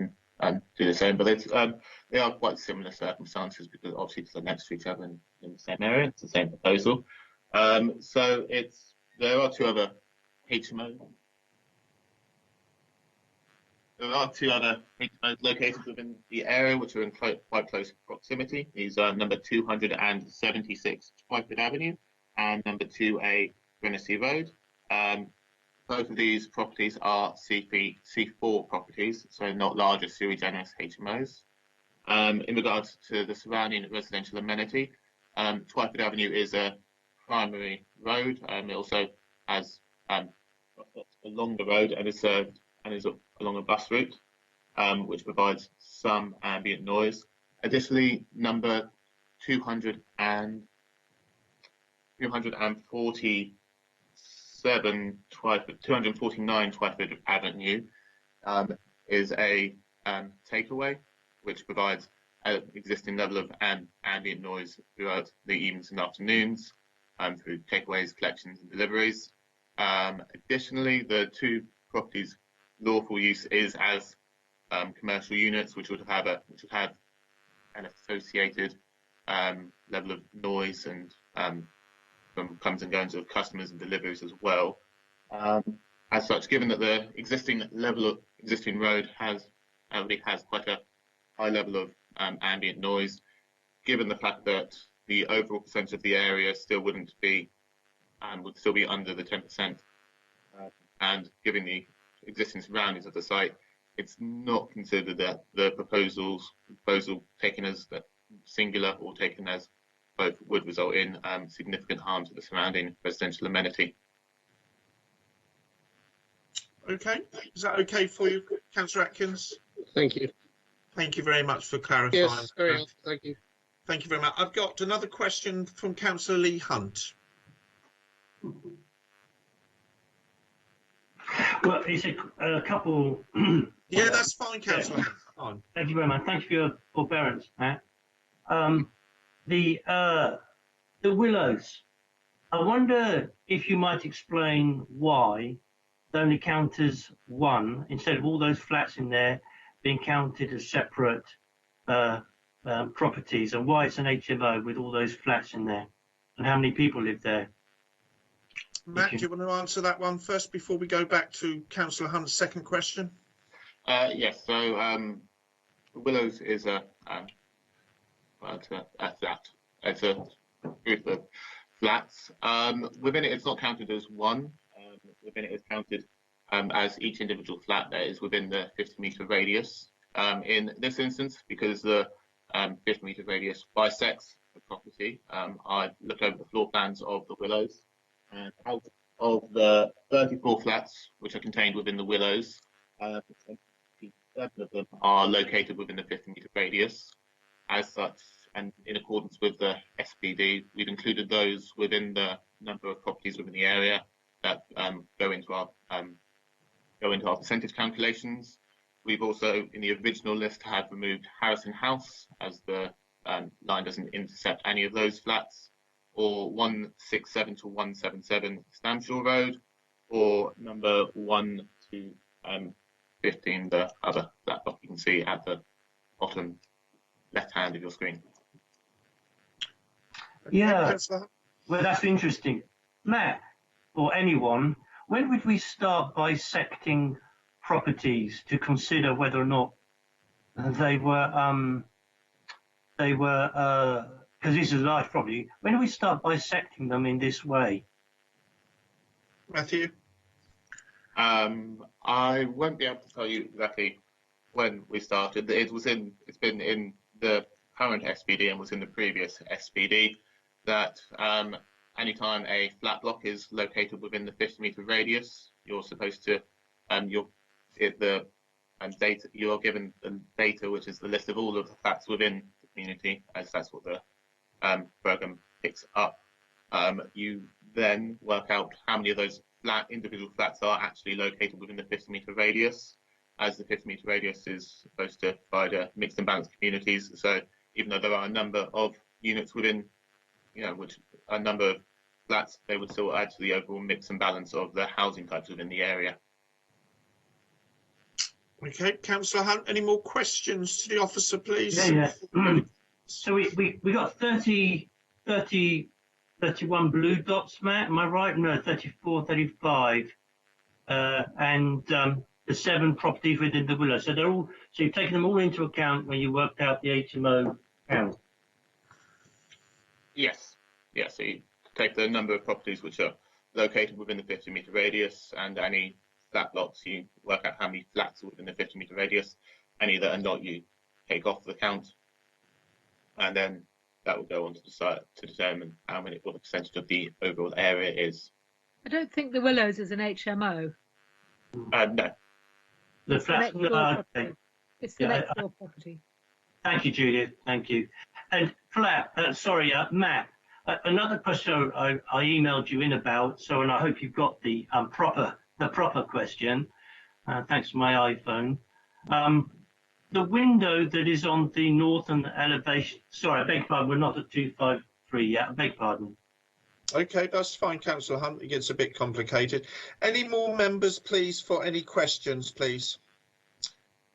can do the same. But it's, they are quite similar circumstances because obviously they're next to each other in the same area. It's the same proposal. So there are two other HMOs. There are two other HMOs located within the area which are in quite close proximity. These are number 276 Twyford Avenue and number 2A Gwynessy Road. Both of these properties are C4 properties, so not larger sui generis HMOs. In regards to the surrounding residential amenity, Twyford Avenue is a primary road. It also has along the road and is served and is along a bus route, which provides some ambient noise. Additionally, number 249 Twyford Avenue is a takeaway, which provides an existing level of ambient noise throughout the evenings and afternoons through takeaways, collections and deliveries. Additionally, the two properties' lawful use is as commercial units, which would have an associated level of noise and from comes and goings of customers and deliveries as well. As such, given that the existing road already has quite a high level of ambient noise, given the fact that the overall percentage of the area still would still be under the 10%, and given the existing surroundings of the site, it's not considered that the proposal taken as singular or taken as both would result in significant harm to the surrounding residential amenity. Okay, is that okay for you, Councillor Atkins? Thank you. Thank you very much for clarifying. Yes, very helpful. Thank you. Thank you very much. I've got another question from Councillor Lee Hunt. Well, it's a couple. Yeah, that's fine, Councillor. Yeah. Fine. Thank you very much. Thanks for your forbearance, Matt. The Willows. I wonder if you might explain why they only count as one instead of all those flats in there being counted as separate properties, and why it's an HMO with all those flats in there, and how many people live there. Matt, do you want to answer that one first before we go back to Councillor Hunt's second question? Yes. So Willows is a group of flats. Within it, it's not counted as one. Within it, it's counted as each individual flat that is within the 50-metre radius. In this instance, because the 50-metre radius bisects the property, I looked over the floor plans of the Willows, and out of the 34 flats which are contained within the Willows, 27 of them are located within the 50-metre radius. As such, and in accordance with the SPD, we've included those within the number of properties within the area that go into our percentage calculations. We've also, in the original list, had removed Harrison House, as the line doesn't intercept any of those flats, or 167 to 177 Stamshaw Road, or number 1 to 15, the other flat block you can see at the bottom left hand of your screen. Yeah, well, that's interesting. Matt, or anyone, when would we start bisecting properties to consider whether or not they were, because this is a large property, when do we start bisecting them in this way? Matthew? I won't be able to tell you exactly when we started. It's been in the current SPD and was in the previous SPD that anytime a flat block is located within the 50-meter radius, you're supposed to you're given the data, which is the list of all of the flats within the community, as that's what the program picks up. You then work out how many of those individual flats are actually located within the 50-meter radius, as the 50-meter radius is supposed to provide mixed and balanced communities. So even though there are a number of units within, which a number of flats, they would still add to the overall mix and balance of the housing types within the area. Okay, Councillor Hunt, any more questions to the officer, please? Yeah. So we got 31 blue dots, Matt, am I right? No, 34, 35. And the 7 properties within the willow. So you've taken them all into account when you worked out the HMO count? Yes. So you take the number of properties which are located within the 50-meter radius, and any flat blocks, you work out how many flats are within the 50-meter radius. Any that are not, you take off the count, and then that will go on to decide to determine what the percentage of the overall area is. I don't think the Willows is an HMO. No. The flats. Okay. It's the next door property. Thank you, Judith. Thank you. And Matt. Another question I emailed you in about. So, and I hope you've got the proper question. Thanks to my iPhone. The window that is on the northern elevation. Sorry, I beg your pardon. We're not at 253 yet. I beg your pardon. Okay, that's fine, Councillor Hunt. It gets a bit complicated. Any more members, please, for any questions, please?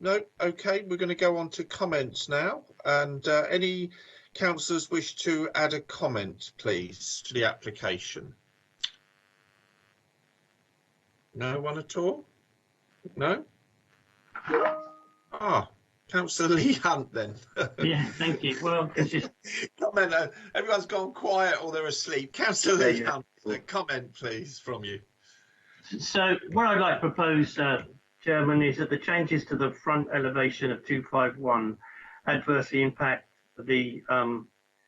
No? Okay, we're going to go on to comments now. And any councillors wish to add a comment, please, to the application? No one at all? No? Councillor Lee Hunt, then. Yeah, thank you. Well, it's just... Comment. Everyone's gone quiet or they're asleep. Councillor Lee Hunt, a comment, please, from you. So what I'd like to propose, Chairman, is that the changes to the front elevation of 251 adversely impact the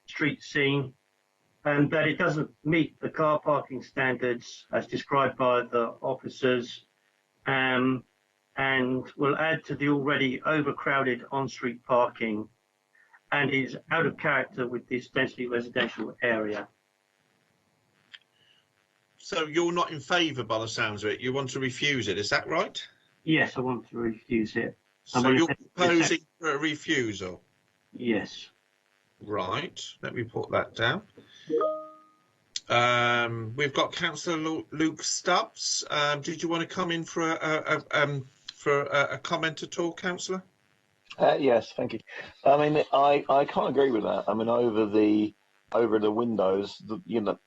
street scene, and that it doesn't meet the car parking standards as described by the officers, and will add to the already overcrowded on-street parking, and is out of character with this densely residential area. So you're not in favour, by the sounds of it. You want to refuse it, is that right? Yes, I want to refuse it. So you're proposing for a refusal? Yes. Right, let me put that down. We've got Councillor Luke Stubbs. Did you want to come in for a comment at all, Councillor? Yes, thank you. I mean, I can't agree with that. I mean, over the windows, the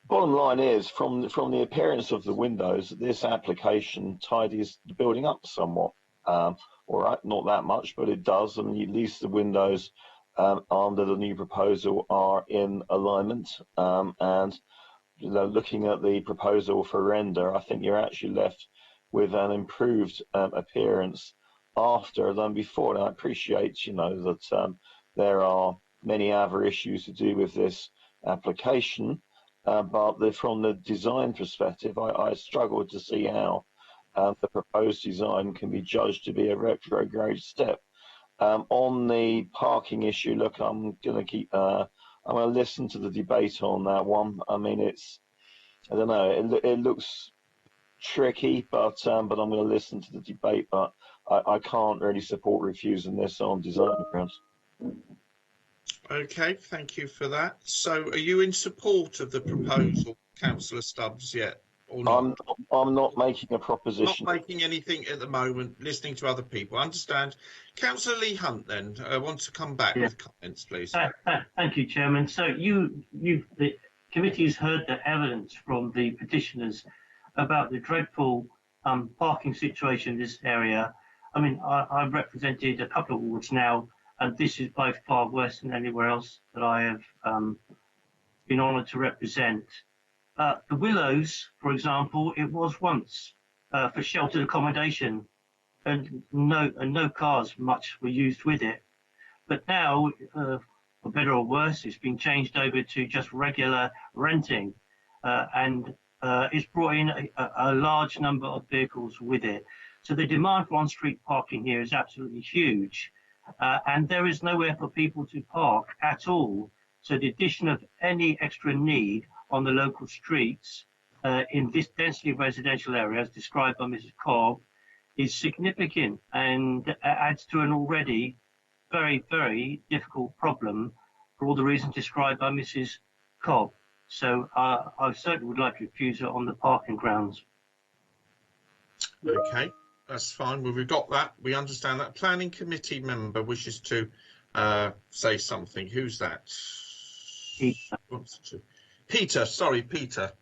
bottom line is, from the appearance of the windows, this application tidies the building up somewhat. All right, not that much, but it does. I mean, at least the windows under the new proposal are in alignment. And looking at the proposal for render, I think you're actually left with an improved appearance after than before. And I appreciate, that there are many other issues to do with this application, but from the design perspective, I struggle to see how the proposed design can be judged to be a retrograde step. On the parking issue, look, I'm going to listen to the debate on that one. I mean, I don't know, it looks tricky, but I'm going to listen to the debate, but I can't really support refusing this on design grounds. Okay, thank you for that. So are you in support of the proposal, Councillor Stubbs, yet? or not? I'm not making a proposition. Not making anything at the moment, listening to other people. Understand. Councillor Lee Hunt then wants to come back with comments, please. Thank you, Chairman. So the committee has heard the evidence from the petitioners about the dreadful parking situation in this area. I mean, I've represented a couple of wards now, and this is by far worse than anywhere else that I have been honoured to represent. The Willows, for example, it was once for sheltered accommodation, and no cars much were used with it. But now, for better or worse, it's been changed over to just regular renting, and it's brought in a large number of vehicles with it. So the demand for on-street parking here is absolutely huge, and there is nowhere for people to park at all. So the addition of any extra need on the local streets in this densely residential area, as described by Mrs. Cobb, is significant and adds to an already very, very difficult problem for all the reasons described by Mrs. Cobb. So I certainly would like to refuse it on the parking grounds. Okay, that's fine. Well, we've got that. We understand that. Planning committee member wishes to say something. Who's that? Peter. Sorry, Peter.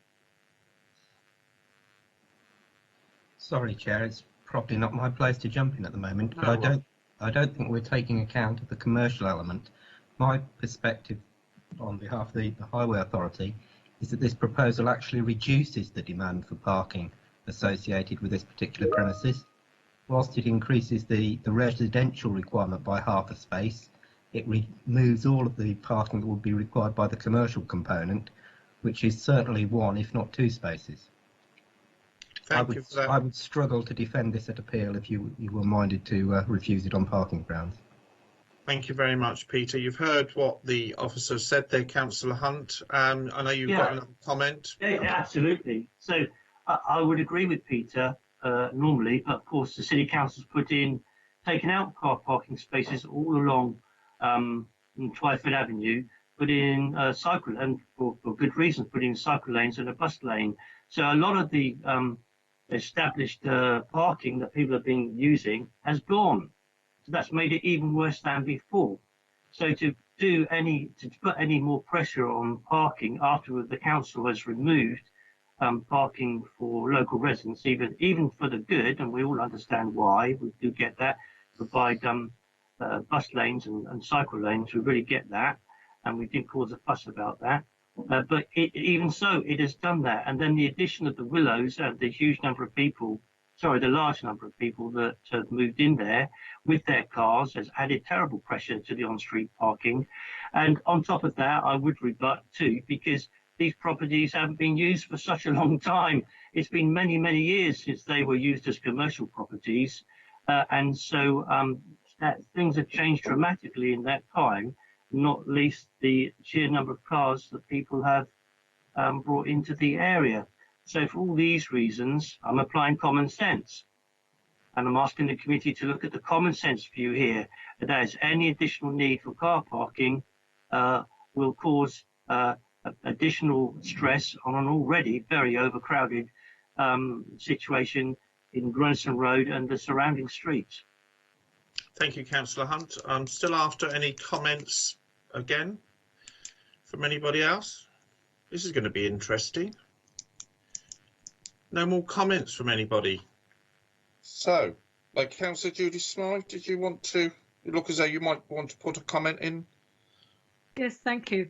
Sorry, Chair. It's probably not my place to jump in at the moment, but I don't think we're taking account of the commercial element. My perspective on behalf of the Highway Authority is that this proposal actually reduces the demand for parking associated with this particular premises. Whilst it increases the residential requirement by half a space, it removes all of the parking that would be required by the commercial component, which is certainly one, if not two spaces. I would struggle to defend this at appeal if you were minded to refuse it on parking grounds. Thank you very much, Peter. You've heard what the officer said there, Councillor Hunt. I know you've got another comment. Yeah, absolutely. So I would agree with Peter normally, but of course the City Council's taken out car parking spaces all along Twyford Avenue, put in cycle, and for good reasons, put in cycle lanes and a bus lane. So a lot of the established parking that people have been using has gone. So that's made it even worse than before. So to put any more pressure on parking after the council has removed parking for local residents, even for the good, and we all understand why, we do get that, provide bus lanes and cycle lanes, we really get that, and we did cause a fuss about that. But even so, it has done that. And then the addition of the Willows and the large number of people that have moved in there with their cars has added terrible pressure to the on-street parking. And on top of that, I would rebut too, because these properties haven't been used for such a long time. It's been many, many years since they were used as commercial properties. And so things have changed dramatically in that time, not least the sheer number of cars that people have brought into the area. So for all these reasons, I'm applying common sense. And I'm asking the committee to look at the common sense view here, that is any additional need for car parking will cause additional stress on an already very overcrowded situation in Grunson Road and the surrounding streets. Thank you, Councillor Hunt. I'm still after any comments again from anybody else. This is going to be interesting. No more comments from anybody. So, like Councillor Judy Smythe, did you want to look as though you might want to put a comment in? Yes, thank you.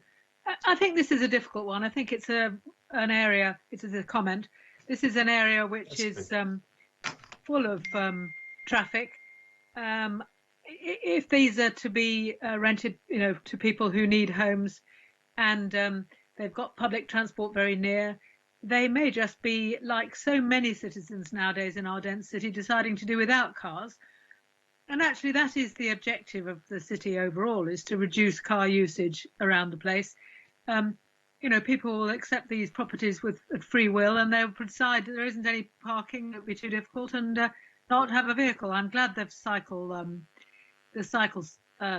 I think this is a difficult one. I think it's an area, it is a comment. This is an area which is full of traffic. If these are to be rented, to people who need homes, and they've got public transport very near, they may just be, like so many citizens nowadays in our dense city, deciding to do without cars. And actually that is the objective of the city overall, is to reduce car usage around the place. People will accept these properties at free will, and they'll decide there isn't any parking, it would be too difficult, and not have a vehicle. I'm glad they've the cycle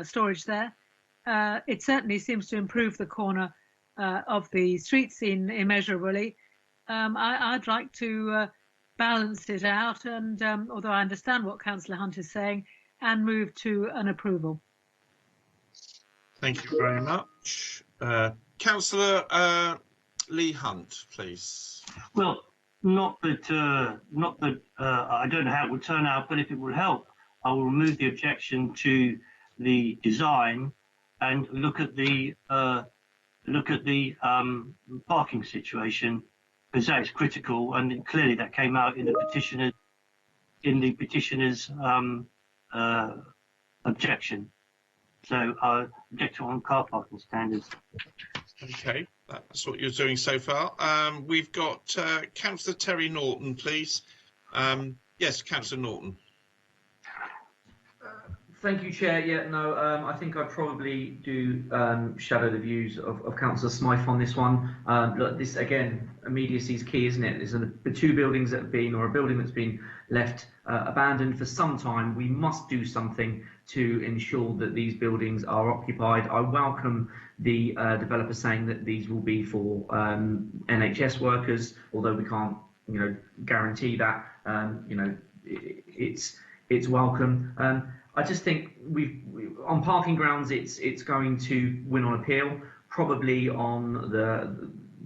storage there. It certainly seems to improve the corner of the street scene immeasurably. I'd like to balance it out, and although I understand what Councillor Hunt is saying, and move to an approval. Thank you very much. Councillor Lee Hunt, please. Well, not that I don't know how it will turn out, but if it will help, I will remove the objection to the design and look at the parking situation, because that is critical, and clearly that came out in the petitioner's objection. So I object on car parking standards. Okay, that's what you're doing so far. We've got Councillor Terry Norton, please. Yes, Councillor Norton. Thank you, Chair. Yeah, no, I think I'd probably do shadow the views of Councillor Smythe on this one. Look, this again, immediacy is key, isn't it? There's the two buildings that have been, or a building that's been left abandoned for some time. We must do something to ensure that these buildings are occupied. I welcome the developer saying that these will be for NHS workers, although we can't, guarantee that. It's welcome. I just think on parking grounds, it's going to win on appeal. Probably on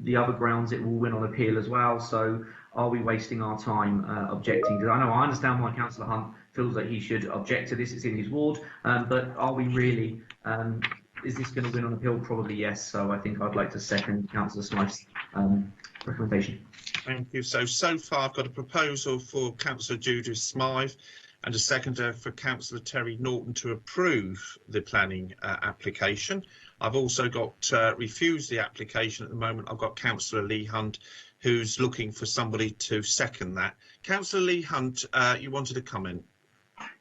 the other grounds, it will win on appeal as well. So are we wasting our time objecting to that? I understand why Councillor Hunt feels that he should object to this. It's in his ward, but are we really? Is this going to win on appeal? Probably yes. So I think I'd like to second Councillor Smythe's recommendation. Thank you. So far, I've got a proposal for Councillor Judith Smythe and a seconder for Councillor Terry Norton to approve the planning application. I've also got refused the application at the moment. I've got Councillor Lee Hunt, who's looking for somebody to second that. Councillor Lee Hunt, you wanted to comment?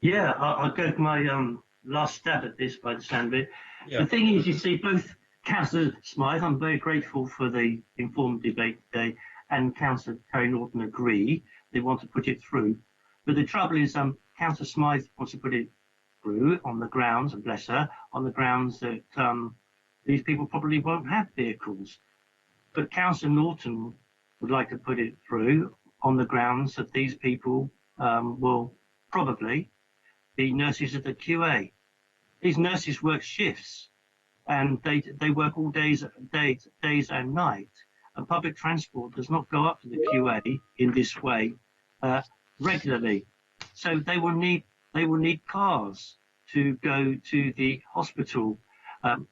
Yeah, I'll go for my last stab at this by the sound of it. Yeah. The thing is, you see, both Councillor Smythe, I'm very grateful for the informed debate today, and Councillor Terry Norton agree they want to put it through. But the trouble is, Councillor Smythe wants to put it through on the grounds, and bless her, on the grounds that these people probably won't have vehicles. But Councillor Norton would like to put it through on the grounds that these people will probably be nurses at the QA. These nurses work shifts, and they work all days and night. And public transport does not go up to the QA in this way regularly. So they will need cars to go to the hospital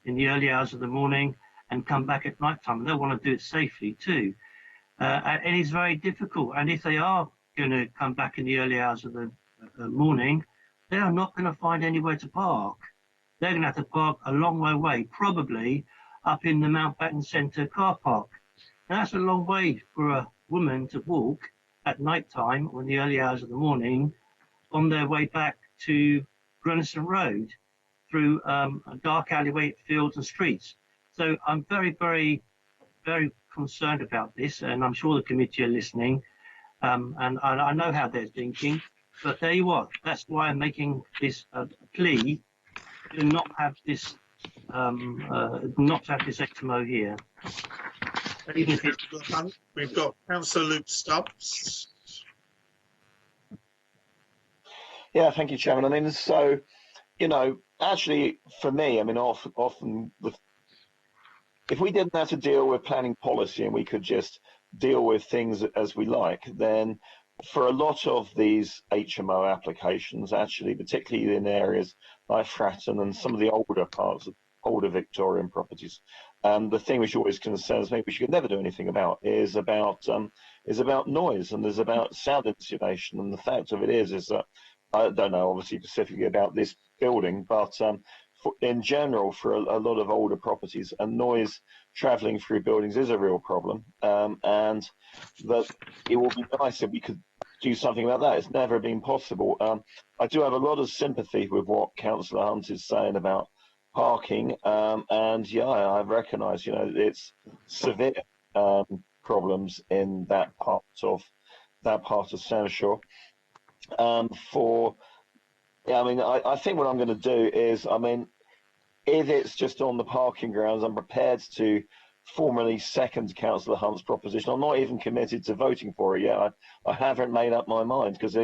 in the early hours of the morning and come back at night time. And they'll want to do it safely too. And it's very difficult. And if they are going to come back in the early hours of the morning, they are not going to find anywhere to park. They're going to have to park a long way away, probably up in the Mountbatten Centre car park. Now, that's a long way for a woman to walk at night time or in the early hours of the morning on their way back to Grunison Road through a dark alleyway, fields and streets. So I'm very, very, very concerned about this, and I'm sure the committee are listening, and I know how they're thinking, but there you are. That's why I'm making this plea to not have this XMO here. Even if we've got Councillor Luke Stubbs. Yeah, thank you, Chairman. I mean, so, actually, for me, I mean, often if we didn't have to deal with planning policy and we could just deal with things as we like, then for a lot of these HMO applications, actually, particularly in areas like Fratton and some of the older parts of older Victorian properties, the thing which always concerns me, which you could never do anything about, is about noise, and there's about sound insulation. And the fact of it is that I don't know, obviously, specifically about this building, but in general, for a lot of older properties, and noise travelling through buildings is a real problem, and that it would be nice if we could do something about that. It's never been possible. I do have a lot of sympathy with what Councillor Hunt is saying about parking, and yeah, I recognise, it's severe problems in that part of Sandshore. I think what I'm going to do is, if it's just on the parking grounds, I'm prepared to formally second Councillor Hunt's proposition. I'm not even committed to voting for it yet. I haven't made up my mind because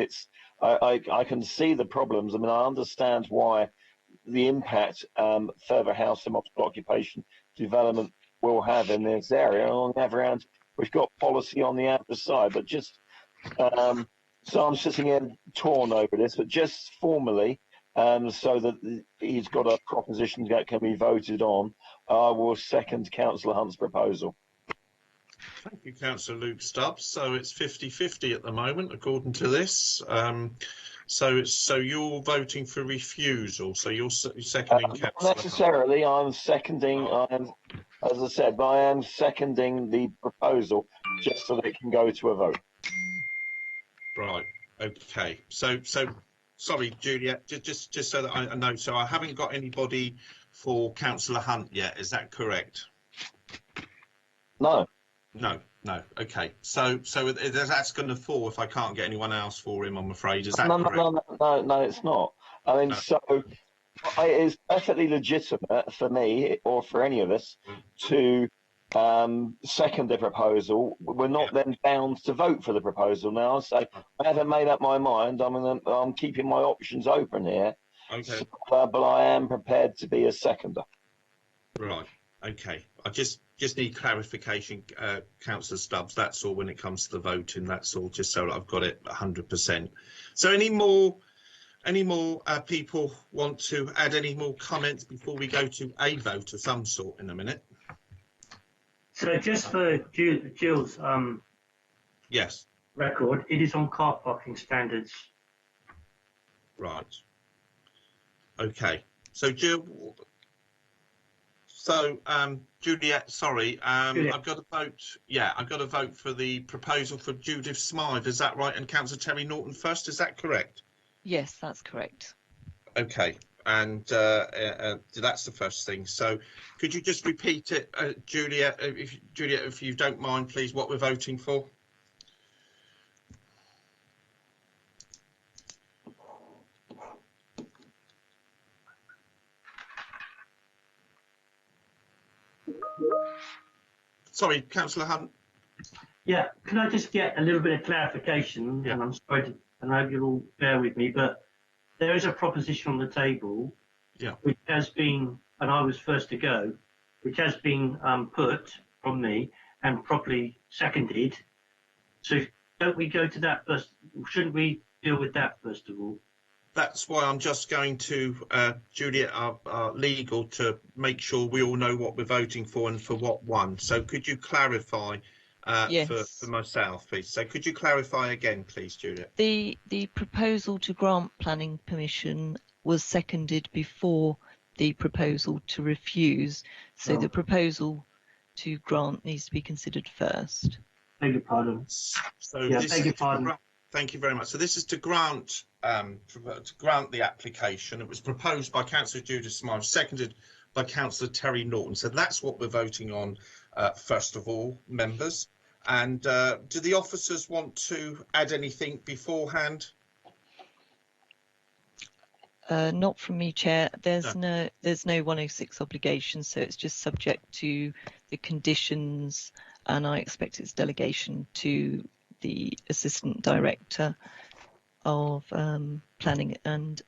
I can see the problems. I mean, I understand why the impact further house and multiple occupation development will have in this area. And on the other hand, we've got policy on the other side, but just so I'm sitting here torn over this, but just formally, so that he's got a proposition that can be voted on, I will second Councillor Hunt's proposal. Thank you, Councillor Luke Stubbs. So it's 50-50 at the moment, according to this. So you're voting for refusal. So you're seconding Councillor Not necessarily. I'm seconding. As I said, but I am seconding the proposal just so that it can go to a vote. Right. Okay. So sorry, Juliet. Just so that I know. So I haven't got anybody for Councillor Hunt yet. Is that correct? No. No. Okay. So that's going to fall if I can't get anyone else for him, I'm afraid. Is that correct? No, it's not. I mean, so it is perfectly legitimate for me or for any of us to second the proposal. We're not then bound to vote for the proposal now. So I haven't made up my mind. I'm keeping my options open here. Okay. So, but I am prepared to be a seconder. Right. Okay. I just need clarification, Councillor Stubbs. That's all when it comes to the voting. That's all, just so that I've got it 100%. So any more people want to add any more comments before we go to a vote of some sort in a minute? So just for Jill's yes, record, it is on car parking standards. Right. Okay. So Jill. So Juliet, sorry, Juliet. I've got to vote. Yeah, I've got to vote for the proposal for Judith Smythe. Is that right? And Councillor Terry Norton first. Is that correct? Yes, that's correct. Okay. And that's the first thing. So could you just repeat it, Juliet, if you don't mind, please, what we're voting for? Sorry, Councillor Hunt. Yeah, can I just get a little bit of clarification? Yeah. And I'm sorry, and I hope you'll all bear with me, but there is a proposition on the table, yeah, which has been, and I was first to go, which has been put from me and properly seconded. So don't we go to that first? Shouldn't we deal with that first of all? That's why I'm just going to Juliet, our legal, to make sure we all know what we're voting for and for what one. So could you clarify Yes. for myself, please? So could you clarify again, please, Juliet? The proposal to grant planning permission was seconded before the proposal to refuse. So the proposal to grant needs to be considered first. Beg your pardon. So yeah, this beg is your pardon. Thank you very much. So this is to grant the application. It was proposed by Councillor Judith Smythe, seconded by Councillor Terry Norton. So that's what we're voting on first of all, members. And do the officers want to add anything beforehand? Not from me, Chair. There's no 106 obligation, so it's just subject to the conditions, and I expect its delegation to the Assistant Director of Planning and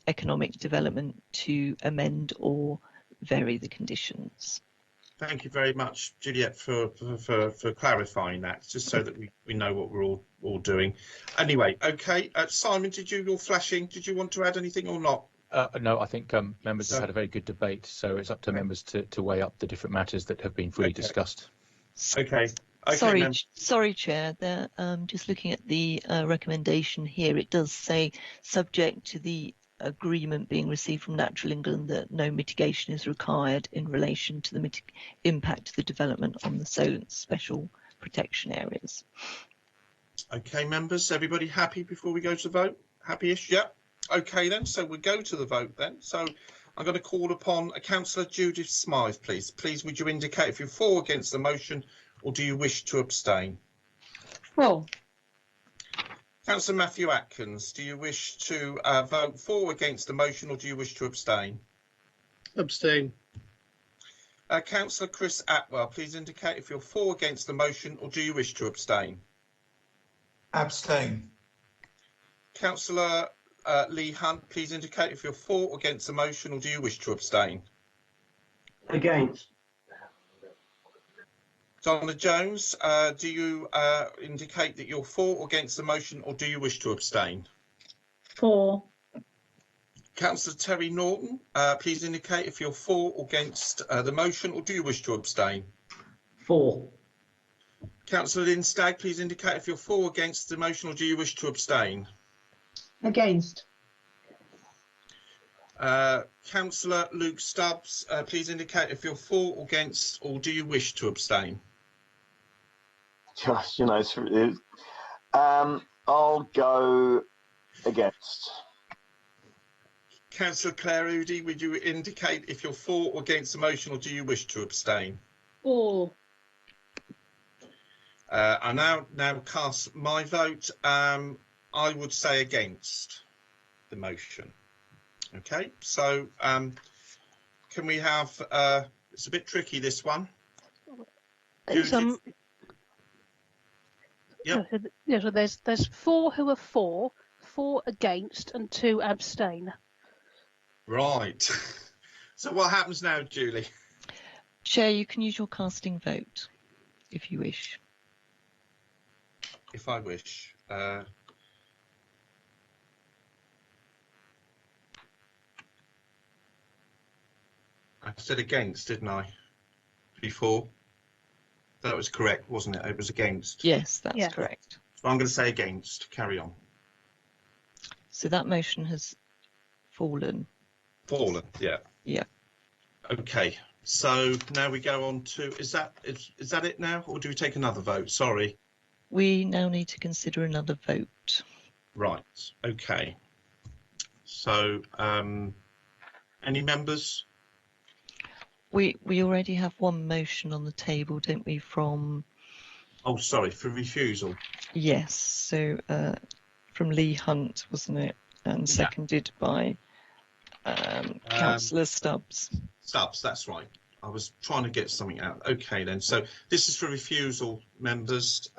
Economic Development to amend or vary the conditions. Thank you very much, Juliet, for clarifying that, just so that we know what we're all doing. Anyway, okay. Simon, you're flashing. Did you want to add anything or not? No, I think members have had a very good debate, so it's up to members to weigh up the different matters that have been fully discussed. Okay. Sorry, Chair. Just looking at the recommendation here, it does say subject to the agreement being received from Natural England that no mitigation is required in relation to the impact of the development on the Solent special protection areas. Okay, members, everybody happy before we go to vote? Happy-ish? Yep. Okay then, so we go to the vote then. So I'm going to call upon Councillor Judith Smythe, please. Please, would you indicate if you're for or against the motion, or do you wish to abstain? Well, Councillor Matthew Atkins, do you wish to vote for or against the motion, or do you wish to abstain? Abstain. Councillor Chris Atwell, please indicate if you're for, against the motion, or do you wish to abstain? Abstain. Councillor Lee Hunt, please indicate if you're for or against the motion, or do you wish to abstain? Against. Donna Jones, do you indicate that you're for or against the motion, or do you wish to abstain? For. Councillor Terry Norton, please indicate if you're for or against the motion, or do you wish to abstain? For. Councillor Lynn Stagg, please indicate if you're for or against the motion, or do you wish to abstain? Against. Councillor Luke Stubbs, please indicate if you're for or against, or do you wish to abstain? Just, you know, I'll go against. Councillor Claire Oodie, would you indicate if you're for or against the motion, or do you wish to abstain? For. I now cast my vote. I would say against the motion. Okay, so can we have? It's a bit tricky, this one. Yeah, so there's 4 who are for, 4 against, and 2 abstain. Right. So what happens now, Julie? Chair, you can use your casting vote if you wish. If I wish. I said against, didn't I? Before. That was correct, wasn't it? It was against. Yes, that's correct. So I'm going to say against. Carry on. So that motion has fallen. Fallen, yeah. Yeah. Okay. So now we go on to, is that it now, or do we take another vote? Sorry. We now need to consider another vote. Right. Okay. So, any members? We already have one motion on the table, don't we, from... Oh, sorry, for refusal. Yes, so from Lee Hunt, wasn't it? And seconded by Councillor Stubbs. Stubbs, that's right. I was trying to get something out. Okay, then. So this is for refusal, members.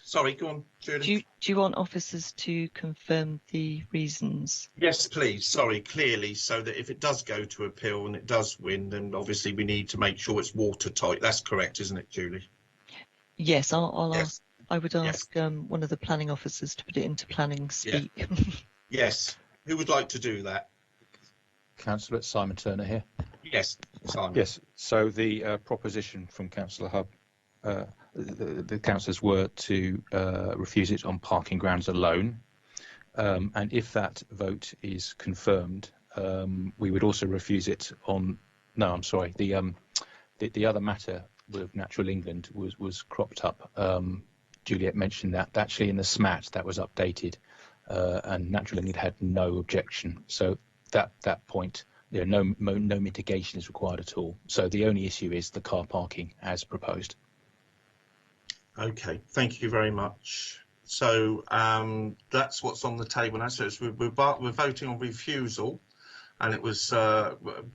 Sorry, go on, Julie. Do you want officers to confirm the reasons? Yes, please. Sorry, clearly, so that if it does go to appeal and it does win, then obviously we need to make sure it's watertight. That's correct, isn't it, Julie? Yes, I'll ask. I would ask one of the planning officers to put it into planning speak. Yeah. Yes. Who would like to do that? Councillor Simon Turner here. Yes, Simon. Yes. So the proposition from Councillor Hub, the councillors were to refuse it on parking grounds alone, and if that vote is confirmed, we would also refuse it on. No, I'm sorry. The other matter with Natural England was cropped up. Juliet mentioned that actually in the SMAT that was updated, and Natural England had no objection. So that point, no mitigation is required at all. So the only issue is the car parking as proposed. Okay, thank you very much. So that's what's on the table now. So we're voting on refusal, and it was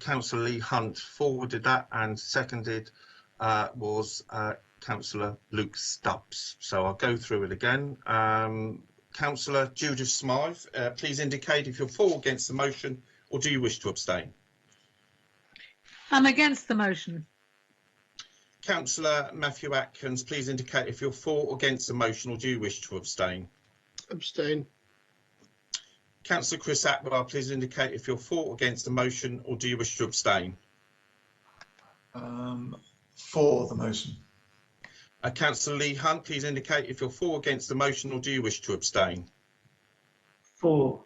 Councillor Lee Hunt forwarded that, and seconded was Councillor Luke Stubbs. So I'll go through it again. Councillor Judith Smythe, please indicate if you're for or against the motion, or do you wish to abstain? I'm against the motion. Councillor Matthew Atkins, please indicate if you're for or against the motion, or do you wish to abstain? Abstain. Councillor Chris Atwell, please indicate if you're for or against the motion, or do you wish to abstain? For the motion. Councillor Lee Hunt, please indicate if you're for or against the motion, or do you wish to abstain? For.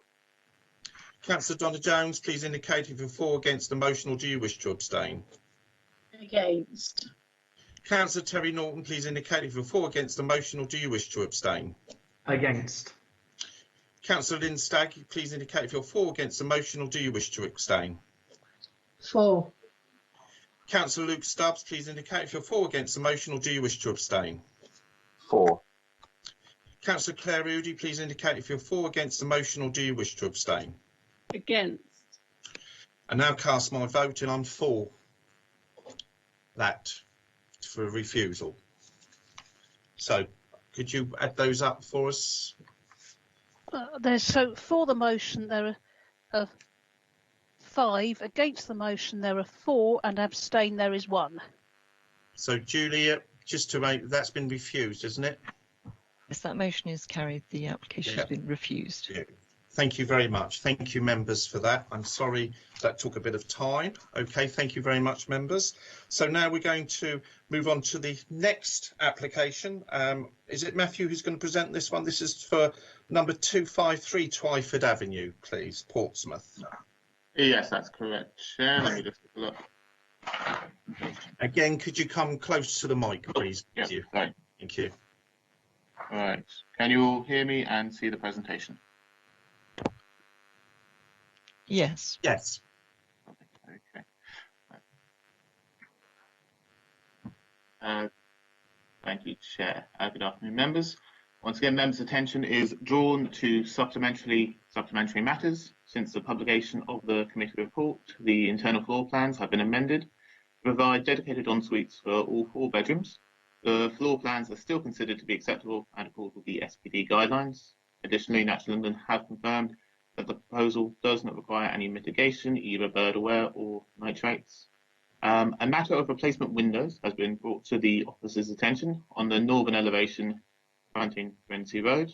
Councillor Donna Jones, please indicate if you're for or against the motion, or do you wish to abstain? Against. Councillor Terry Norton, please indicate if you're for or against the motion, or do you wish to abstain? Against. Councillor Lynn Stagg, please indicate if you're for or against the motion, or do you wish to abstain? For. Councillor Luke Stubbs, please indicate if you're for or against the motion, or do you wish to abstain? For. Councillor Claire Oodie, please indicate if you're for or against the motion, or do you wish to abstain? Against. I now cast my vote, and I'm for. that for refusal. So could you add those up for us? So for the motion there are 5, against the motion there are 4, and abstain there is 1. So Julia, just to make, that's been refused, isn't it? Yes, that motion is carried. The application has been refused. Yeah. Thank you very much. Thank you, members, for that. I'm sorry that took a bit of time. Okay, thank you very much, members. So now we're going to move on to the next application. Is it Matthew who's going to present this one? This is for number 253 Twyford Avenue, please, Portsmouth. Yes, that's correct, Chair. Let me just look. Again, could you come close to the mic, please? Yeah, sorry. Thank you. All right. Can you all hear me and see the presentation? Yes. Yes. Okay. Thank you, Chair. Good afternoon, members. Once again, members' attention is drawn to supplementary matters. Since the publication of the committee report, the internal floor plans have been amended to provide dedicated en-suites for all 4 bedrooms. The floor plans are still considered to be acceptable and accord with the SPD guidelines. Additionally, Natural London have confirmed that the proposal does not require any mitigation, either bird aware or nitrates. A matter of replacement windows has been brought to the officer's attention on the northern elevation fronting Renzi Road.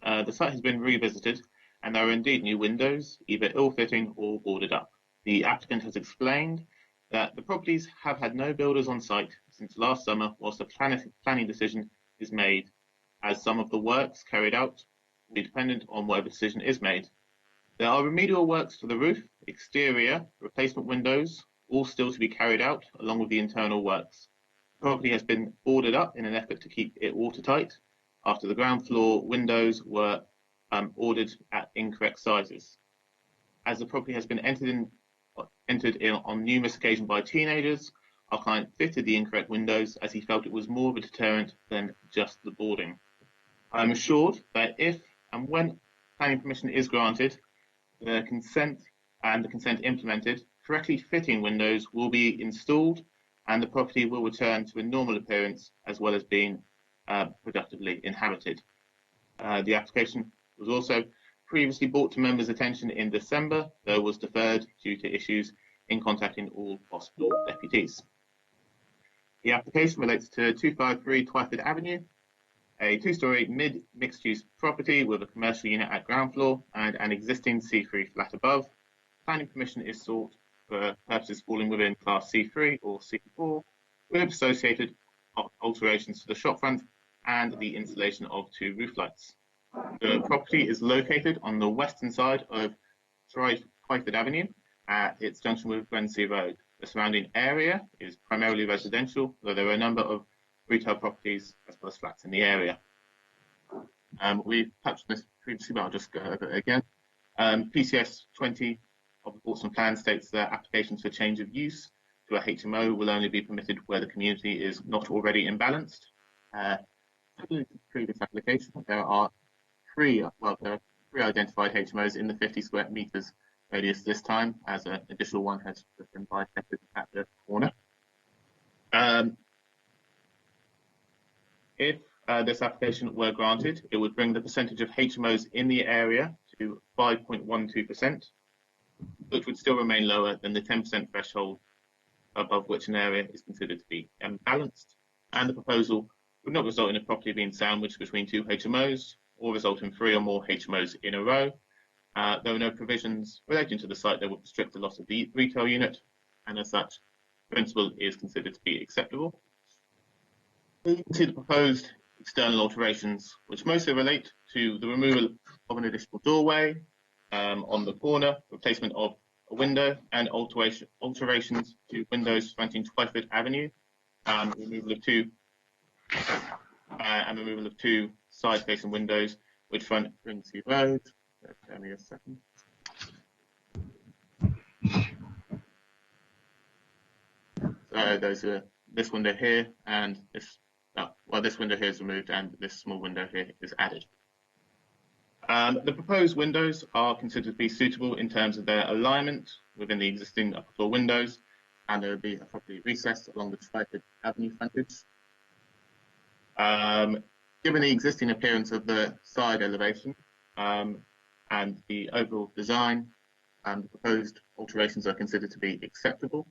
The site has been revisited and there are indeed new windows, either ill-fitting or boarded up. The applicant has explained that the properties have had no builders on site since last summer whilst the planning decision is made, as some of the works carried out will be dependent on whatever decision is made. There are remedial works to the roof, exterior, replacement windows, all still to be carried out along with the internal works. The property has been boarded up in an effort to keep it watertight after the ground floor windows were ordered at incorrect sizes. As the property has been entered in on numerous occasions by teenagers, our client fitted the incorrect windows as he felt it was more of a deterrent than just the boarding. I am assured that if and when planning permission is granted, the consent implemented, correctly fitting windows will be installed and the property will return to a normal appearance as well as being productively inhabited. The application was also previously brought to members' attention in December, though was deferred due to issues in contacting all possible deputies. The application relates to 253 Twyford Avenue, a 2-storey mixed-use property with a commercial unit at ground floor and an existing C3 flat above. Planning permission is sought for purposes falling within Class C3 or C4, with associated alterations to the shopfront and the installation of 2 roof lights. The property is located on the western side of Twyford Avenue at its junction with Renzi Road. The surrounding area is primarily residential, though there are a number of retail properties as well as flats in the area. We've touched on this previously, but I'll just go over it again. PCS 20 of the Portsmouth Plan states that applications for change of use to a HMO will only be permitted where the community is not already imbalanced. In the previous application, there are 3 identified HMOs in the 50 square meters radius this time, as an additional one has been bisected at the corner. If this application were granted, it would bring the percentage of HMOs in the area to 5.12%, which would still remain lower than the 10% threshold above which an area is considered to be imbalanced. And the proposal would not result in a property being sandwiched between 2 HMOs or result in 3 or more HMOs in a row. There were no provisions relating to the site that would restrict the loss of the retail unit, and as such, the principle is considered to be acceptable. You can see the proposed external alterations, which mostly relate to the removal of an additional doorway on the corner, replacement of a window, and alterations to windows fronting Twyford Avenue, removal of two side-facing windows which front Ringsea Road. Give me a second. So those are this window here and this. This window here is removed and this small window here is added. The proposed windows are considered to be suitable in terms of their alignment within the existing upper floor windows and there will be a property recessed along the Twyford Avenue frontage. Given the existing appearance of the side elevation and the overall design, the proposed alterations are considered to be acceptable.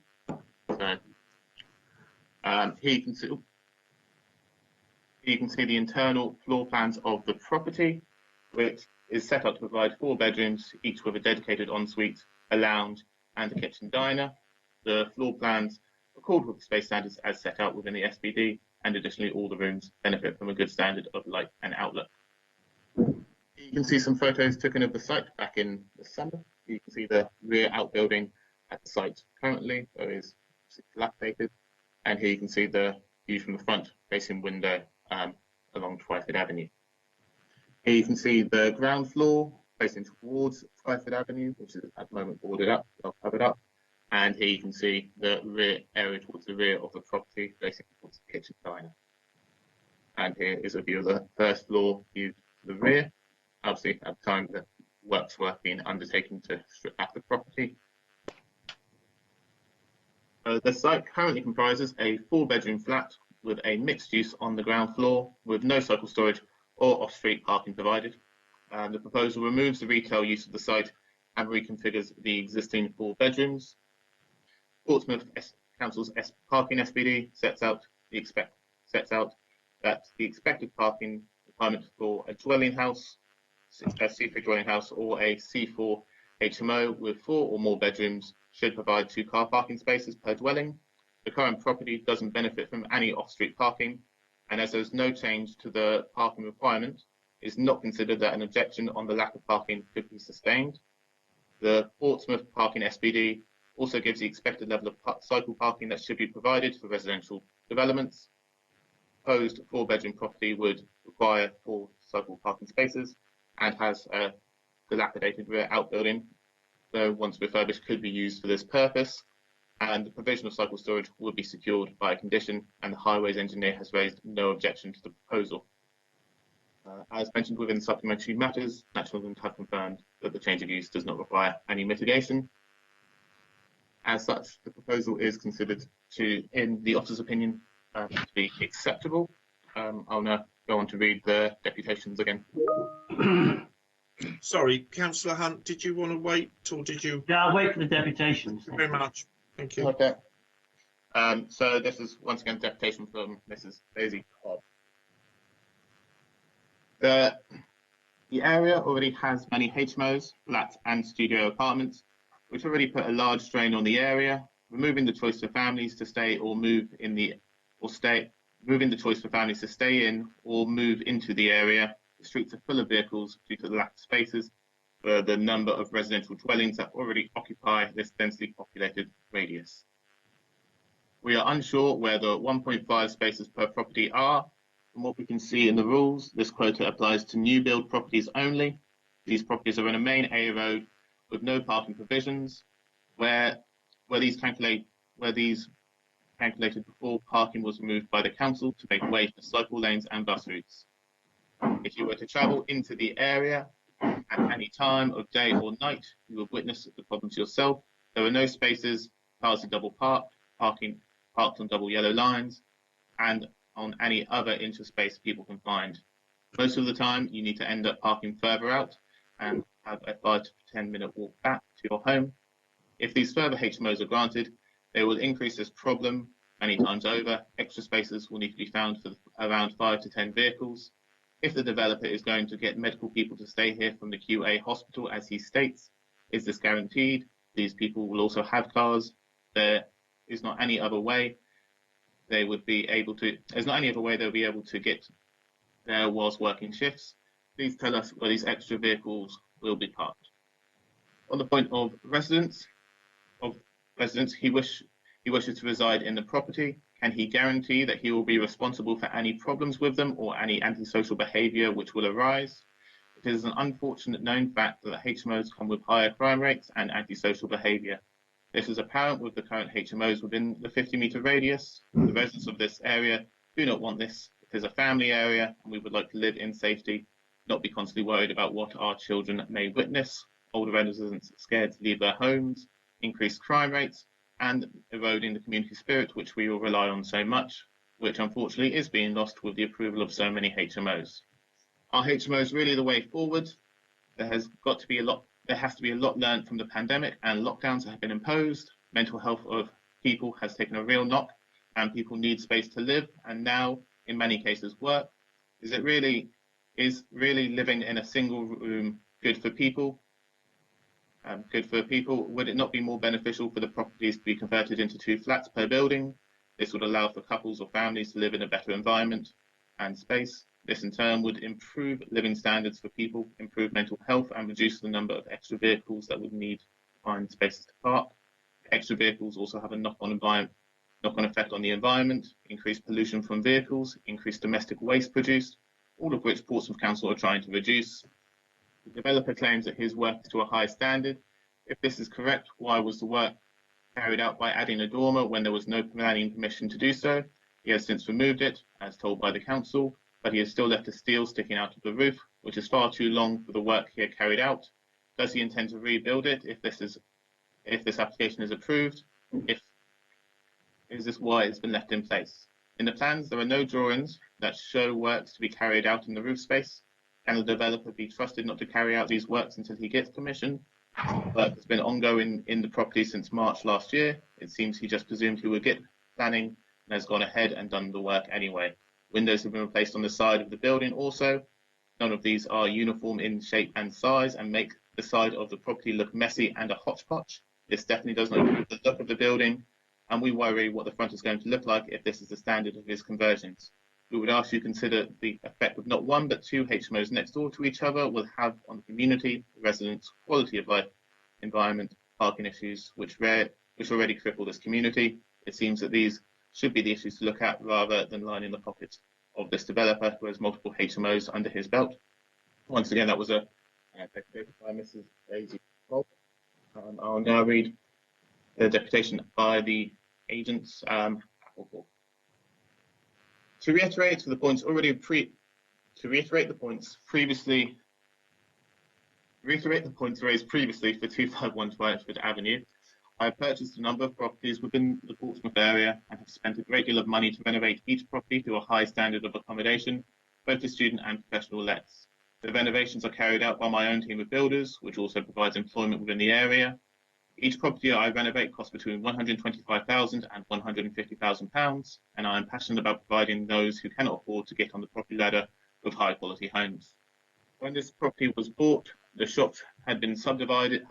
So here you can see the internal floor plans of the property, which is set up to provide 4 bedrooms, each with a dedicated ensuite, a lounge, and a kitchen diner. The floor plans accord with the space standards as set out within the SPD, and additionally, all the rooms benefit from a good standard of light and outlook. You can see some photos taken of the site back in the summer. You can see the rear outbuilding at the site currently, where it is dilapidated. And here you can see the view from the front facing window along Twyford Avenue. Here you can see the ground floor facing towards Twyford Avenue, which is at the moment boarded up, well covered up. And here you can see the rear area towards the rear of the property facing towards the kitchen diner. And here is a view of the first floor view to the rear. Obviously, at the time the works were being undertaken to strip back the property. The site currently comprises a 4-bedroom flat with a mixed use on the ground floor with no cycle storage or off-street parking provided. The proposal removes the retail use of the site and reconfigures the existing 4 bedrooms. Portsmouth Council's parking SPD sets out that the expected parking requirement for a dwelling house, a C3 dwelling house, or a C4 HMO with 4 or more bedrooms should provide 2 car parking spaces per dwelling. The current property doesn't benefit from any off-street parking, and as there's no change to the parking requirement, it's not considered that an objection on the lack of parking could be sustained. The Portsmouth parking SPD also gives the expected level of cycle parking that should be provided for residential developments. Proposed 4-bedroom property would require 4 cycle parking spaces and has a dilapidated rear outbuilding, though once refurbished could be used for this purpose, and the provision of cycle storage will be secured by a condition, and the highways engineer has raised no objection to the proposal. As mentioned within supplementary matters, National England have confirmed that the change of use does not require any mitigation. As such, the proposal is considered to, in the officer's opinion, to be acceptable. I'll now go on to read the deputations again. Sorry, Councillor Hunt, did you want to wait, or did you? Yeah, I'll wait for the deputations. Thank you very much. Thank you. Okay. So this is once again a deputation from Mrs. Daisy Cobb. The area already has many HMOs, flats, and studio apartments, which already put a large strain on the area. Removing the choice for families to stay or move in the moving the choice for families to stay in or move into the area. The streets are full of vehicles due to the lack of spaces for the number of residential dwellings that already occupy this densely populated radius. We are unsure where the 1.5 spaces per property are. From what we can see in the rules, this quota applies to new build properties only. These properties are on a main A road with no parking provisions. Where these calculated before, parking was removed by the council to make way for cycle lanes and bus routes. If you were to travel into the area at any time of day or night, you will witness the problems yourself. There are no spaces, cars are double parked, parked on double yellow lines, and on any other interspace people can find. Most of the time, you need to end up parking further out and have a 5 to 10 minute walk back to your home. If these further HMOs are granted, they will increase this problem many times over. Extra spaces will need to be found for around 5 to 10 vehicles. If the developer is going to get medical people to stay here from the QA hospital, as he states, is this guaranteed? These people will also have cars. There is not any other way they would be able to. There's not any other way they'll be able to get there whilst working shifts. Please tell us where these extra vehicles will be parked. On the point of residents, he wishes to reside in the property. Can he guarantee that he will be responsible for any problems with them or any antisocial behaviour which will arise? It is an unfortunate known fact that HMOs come with higher crime rates and antisocial behaviour. This is apparent with the current HMOs within the 50-metre radius. The residents of this area do not want this. It is a family area and we would like to live in safety, not be constantly worried about what our children may witness. Older residents scared to leave their homes, increased crime rates, and eroding the community spirit, which we all rely on so much, which unfortunately is being lost with the approval of so many HMOs. Are HMOs really the way forward? There has to be a lot learned from the pandemic and lockdowns that have been imposed. Mental health of people has taken a real knock, and people need space to live and now, in many cases, work. Is really living in a single room good for people? Would it not be more beneficial for the properties to be converted into 2 flats per building? This would allow for couples or families to live in a better environment and space. This in turn would improve living standards for people, improve mental health, and reduce the number of extra vehicles that would need to find spaces to park. Extra vehicles also have a knock-on effect on the environment, increased pollution from vehicles, increased domestic waste produced, all of which Portsmouth Council are trying to reduce. The developer claims that his work is to a high standard. If this is correct, why was the work carried out by adding a dormer when there was no planning permission to do so? He has since removed it, as told by the council, but he has still left a steel sticking out of the roof, which is far too long for the work he had carried out. Does he intend to rebuild it if this application is approved? Is this why it's been left in place? In the plans, there are no drawings that show works to be carried out in the roof space. Can the developer be trusted not to carry out these works until he gets permission? Work has been ongoing in the property since March last year. It seems he just presumed he would get planning and has gone ahead and done the work anyway. Windows have been replaced on the side of the building also. None of these are uniform in shape and size and make the side of the property look messy and a hodgepodge. This definitely does not improve the look of the building, and we worry what the front is going to look like if this is the standard of his conversions. We would ask you to consider the effect of not 1 but 2 HMOs next door to each other will have on the community, the residents, quality of life, environment, parking issues, which already cripple this community. It seems that these should be the issues to look at rather than lining the pockets of this developer who has multiple HMOs under his belt. Once again, that was a deputation by Mrs. Daisy Bolt. I'll now read the deputation by the agents. To reiterate the points raised previously for 251 Twyford Avenue, I have purchased a number of properties within the Portsmouth area and have spent a great deal of money to renovate each property to a high standard of accommodation, both for student and professional lets. The renovations are carried out by my own team of builders, which also provides employment within the area. Each property I renovate costs between £125,000 and £150,000, and I am passionate about providing those who cannot afford to get on the property ladder with high quality homes. When this property was bought, the shops had been divided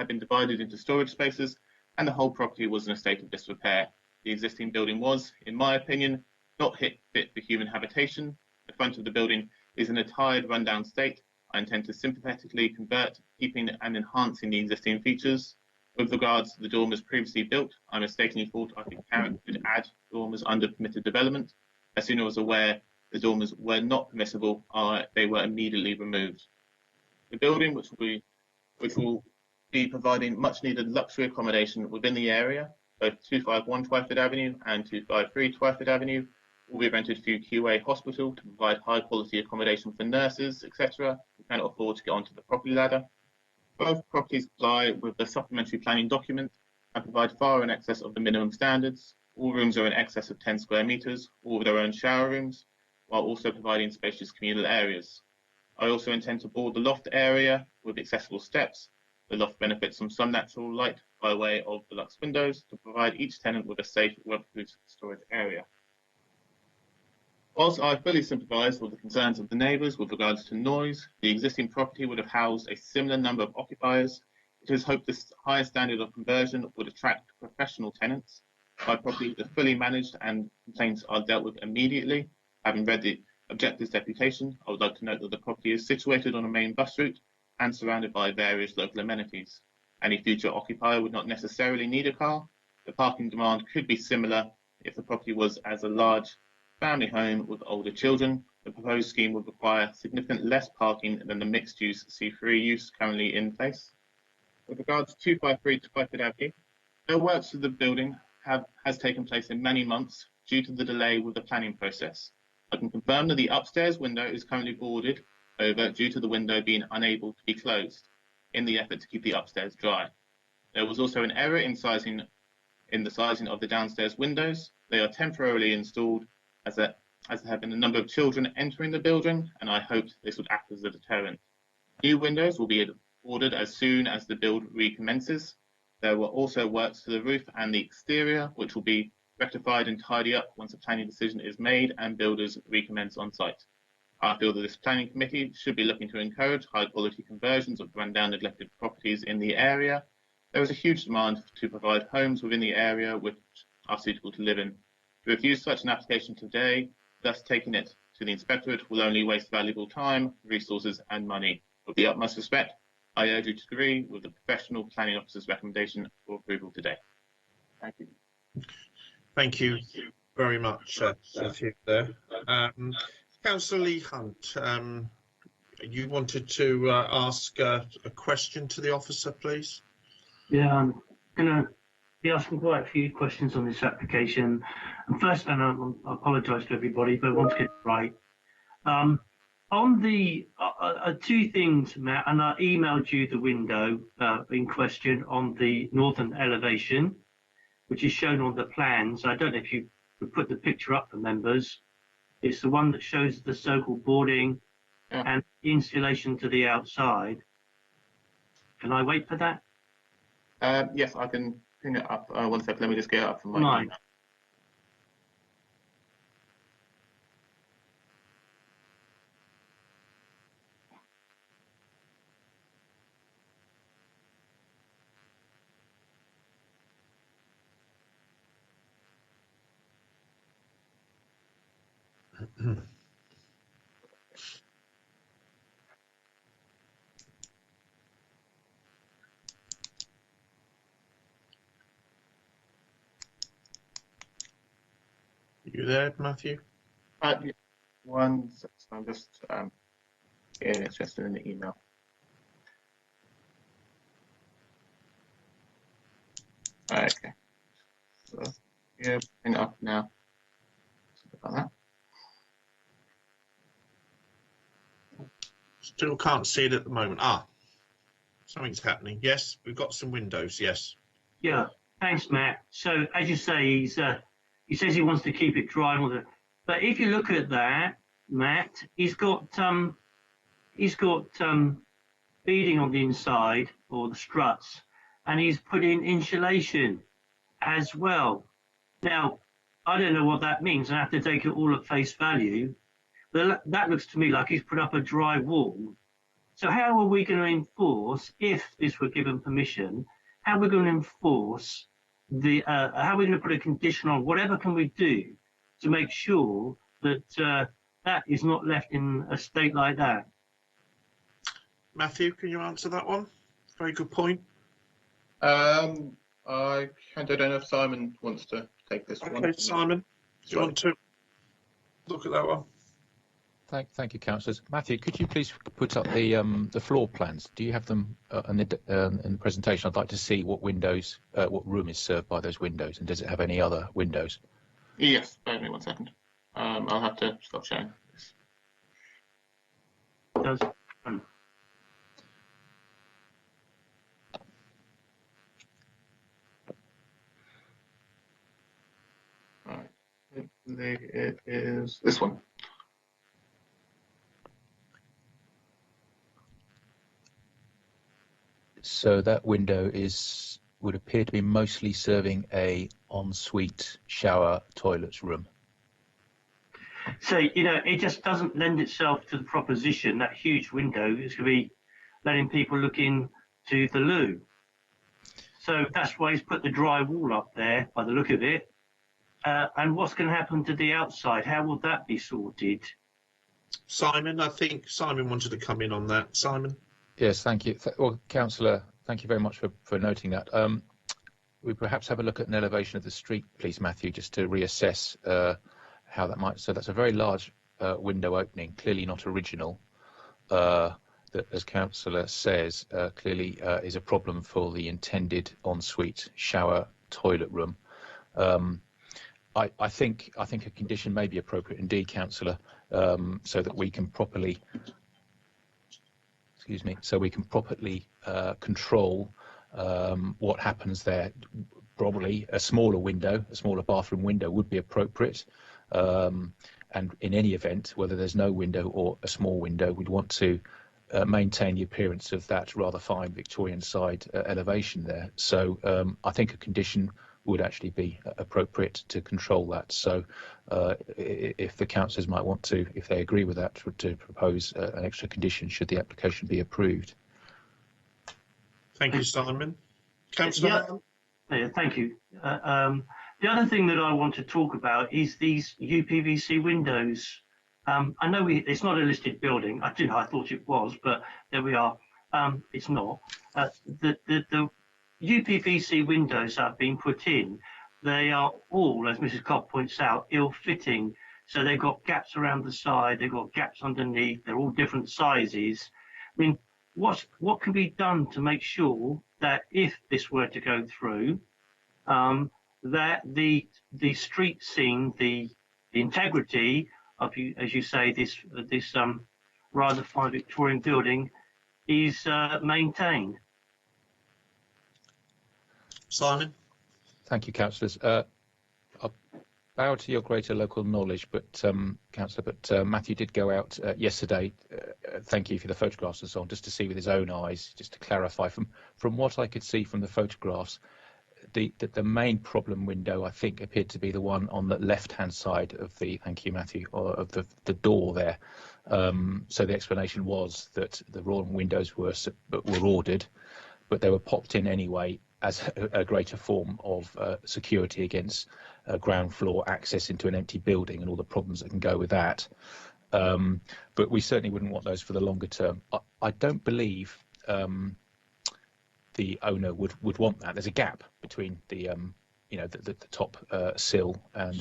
into storage spaces, and the whole property was in a state of disrepair. The existing building was, in my opinion, not fit for human habitation. The front of the building is in a tired, rundown state. I intend to sympathetically convert, keeping and enhancing the existing features. With regards to the dormers previously built, I mistakenly thought I could add dormers under permitted development. As soon as I was aware the dormers were not permissible, they were immediately removed. The building, which will be providing much needed luxury accommodation within the area, both 251 Twyford Avenue and 253 Twyford Avenue, will be rented through QA Hospital to provide high quality accommodation for nurses, etc., who cannot afford to get onto the property ladder. Both properties comply with the supplementary planning document and provide far in excess of the minimum standards. All rooms are in excess of 10 square metres, all with their own shower rooms, while also providing spacious communal areas. I also intend to board the loft area with accessible steps. The loft benefits from some natural light by way of deluxe windows to provide each tenant with a safe, weatherproof storage area. Whilst I fully sympathise with the concerns of the neighbours with regards to noise, the existing property would have housed a similar number of occupiers. It is hoped this higher standard of conversion would attract professional tenants. My property is fully managed and complaints are dealt with immediately. Having read the objectives deputation, I would like to note that the property is situated on a main bus route and surrounded by various local amenities. Any future occupier would not necessarily need a car. The parking demand could be similar if the property was as a large family home with older children. The proposed scheme would require significantly less parking than the mixed-use C3 use currently in place. With regards to 253 Twyford Avenue, no works to the building has taken place in many months due to the delay with the planning process. I can confirm that the upstairs window is currently boarded over due to the window being unable to be closed in the effort to keep the upstairs dry. There was also an error in sizing in the sizing of the downstairs windows. They are temporarily installed as there have been a number of children entering the building, and I hoped this would act as a deterrent. New windows will be ordered as soon as the build recommences. There were also works to the roof and the exterior, which will be rectified and tidy up once a planning decision is made and builders recommence on site. I feel that this planning committee should be looking to encourage high quality conversions of rundown neglected properties in the area. There is a huge demand to provide homes within the area which are suitable to live in. To refuse such an application today, thus taking it to the inspectorate, will only waste valuable time, resources and money. With the utmost respect, I urge you to agree with the professional planning officer's recommendation for approval today. Thank you. Thank you very much, Matthew, there. Councillor Lee Hunt, you wanted to ask a question to the officer, please? Yeah, I'm going to be asking quite a few questions on this application. And first, and I apologise to everybody, but I want to get it right. On the two things, Matt, and I emailed you the window in question on the northern elevation, which is shown on the plans. I don't know if you could put the picture up for members. It's the one that shows the so-called boarding and insulation to the outside. Can I wait for that? Yes, I can pin it up. 1 second, let me just get it up from my email. You there, Matthew? Yeah. 1 second, I'm just getting it just in the email. Okay. So yeah, pin it up now. About that. Still can't see it at the moment. Something's happening. Yes, we've got some windows. Yes. Yeah, thanks, Matt. So as you say, he says he wants to keep it dry and all that. But if you look at that, Matt, he's got beading on the inside or the struts, and he's put in insulation as well. Now, I don't know what that means. I have to take it all at face value. But that looks to me like he's put up a dry wall. So how are we going to enforce, if this were given permission, how are we going to enforce how are we going to put a condition on whatever can we do to make sure that that is not left in a state like that? Matthew, can you answer that one? Very good point. I don't know if Simon wants to take this one. Okay, Simon, do you want to look at that one? Thank you, councillors. Matthew, could you please put up the floor plans? Do you have them in the presentation? I'd like to see what windows, what room is served by those windows, and does it have any other windows? Yes, bear with me 1 second. I'll have to stop sharing this. Right, it is this one. So that window would appear to be mostly serving a ensuite shower toilets room. So, it just doesn't lend itself to the proposition that huge window is going to be letting people look into the loo. So that's why he's put the dry wall up there by the look of it. And what's going to happen to the outside? How will that be sorted? Simon, I think Simon wanted to come in on that. Simon? Yes, thank you. Well, councillor, thank you very much for noting that. We perhaps have a look at an elevation of the street, please, Matthew, just to reassess how that might. So that's a very large window opening, clearly not original. That, as councillor says, clearly is a problem for the intended ensuite shower toilet room. I think a condition may be appropriate indeed, councillor, so that we can properly. So we can properly control what happens there. probably a smaller window, a smaller bathroom window would be appropriate. And in any event, whether there's no window or a small window, we'd want to maintain the appearance of that rather fine Victorian side elevation there. So I think a condition would actually be appropriate to control that. So if the councillors might want to, if they agree with that, to propose an extra condition should the application be approved. Thank you, Simon. Councillor? Yeah, thank you. The other thing that I want to talk about is these UPVC windows. I know it's not a listed building. I thought it was, but there we are. It's not. The UPVC windows that have been put in, they are all, as Mrs. Cobb points out, ill-fitting. So they've got gaps around the side, they've got gaps underneath, they're all different sizes. I mean, what can be done to make sure that if this were to go through, that the street scene, the integrity of, as you say, this rather fine Victorian building is maintained? Simon? Thank you, councillors. I'll bow to your greater local knowledge, but councillor, but Matthew did go out yesterday. Thank you for the photographs and so on, just to see with his own eyes, just to clarify. From what I could see from the photographs, the main problem window, I think, appeared to be the one on the left-hand side of the, thank you, Matthew, or of the door there. So the explanation was that the wrong windows were ordered, but they were popped in anyway as a greater form of security against ground floor access into an empty building and all the problems that can go with that. But we certainly wouldn't want those for the longer term. I don't believe the owner would want that. There's a gap between the the top sill and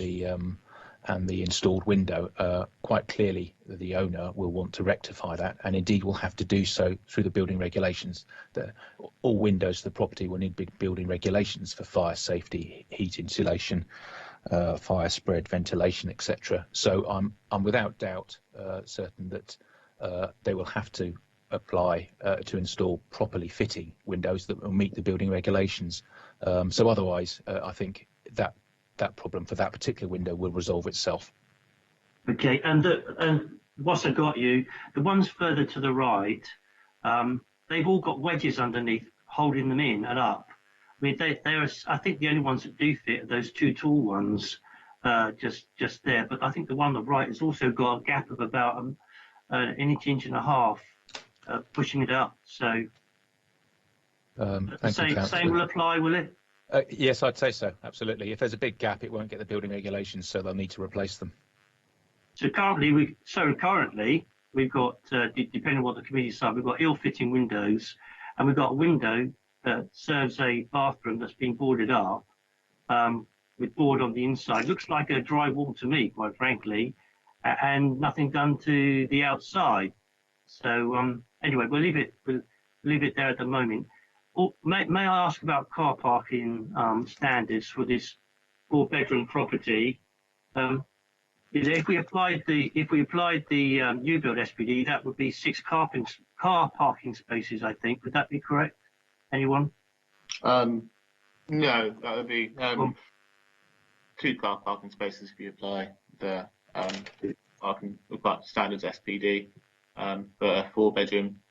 the installed window. Quite clearly, the owner will want to rectify that, and indeed will have to do so through the building regulations. All windows to the property will need big building regulations for fire safety, heat insulation, fire spread, ventilation, etc. So I'm without doubt certain that they will have to apply to install properly fitting windows that will meet the building regulations. So otherwise, I think that problem for that particular window will resolve itself. Okay, and whilst I got you, the ones further to the right, they've all got wedges underneath holding them in and up. I mean, they're I think the only ones that do fit are those two tall ones, just there. But I think the one on the right has also got a gap of about an inch and a half, pushing it up. So same will apply, will it? Yes, I'd say so. Absolutely. If there's a big gap, it won't get the building regulations, so they'll need to replace them. So currently we've got, depending on what the committee decide, we've got ill-fitting windows, and we've got a window that serves a bathroom that's been boarded up with board on the inside. Looks like a dry wall to me, quite frankly, and nothing done to the outside. So anyway, we'll leave it there at the moment. Oh, may I ask about car parking standards for this 4-bedroom property? If we applied the new build SPD, that would be 6 car parking spaces, I think. Would that be correct? Anyone? No, that would be 2 car parking spaces if you apply the parking standards SPD. For a 4-bedroom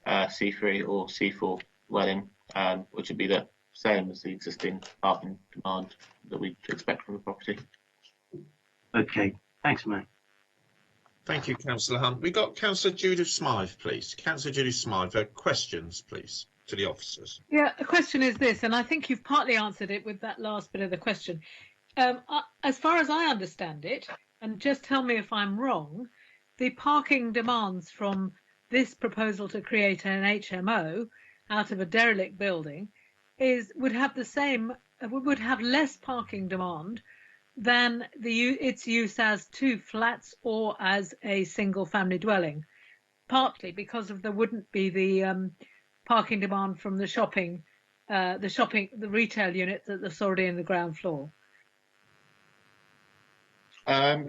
C3 or C4 dwelling, which would be the same as the existing parking demand that we expect from the property. Okay, thanks, mate. Thank you, Councillor Hunt. We got Councillor Judith Smythe, please. Councillor Judith Smythe, questions, please, to the officers. Yeah, the question is this, and I think you've partly answered it with that last bit of the question. As far as I understand it, and just tell me if I'm wrong, the parking demands from this proposal to create an HMO out of a derelict building would have less parking demand than its use as 2 flats or as a single family dwelling, partly because there wouldn't be the parking demand from the retail unit that's already in the ground floor.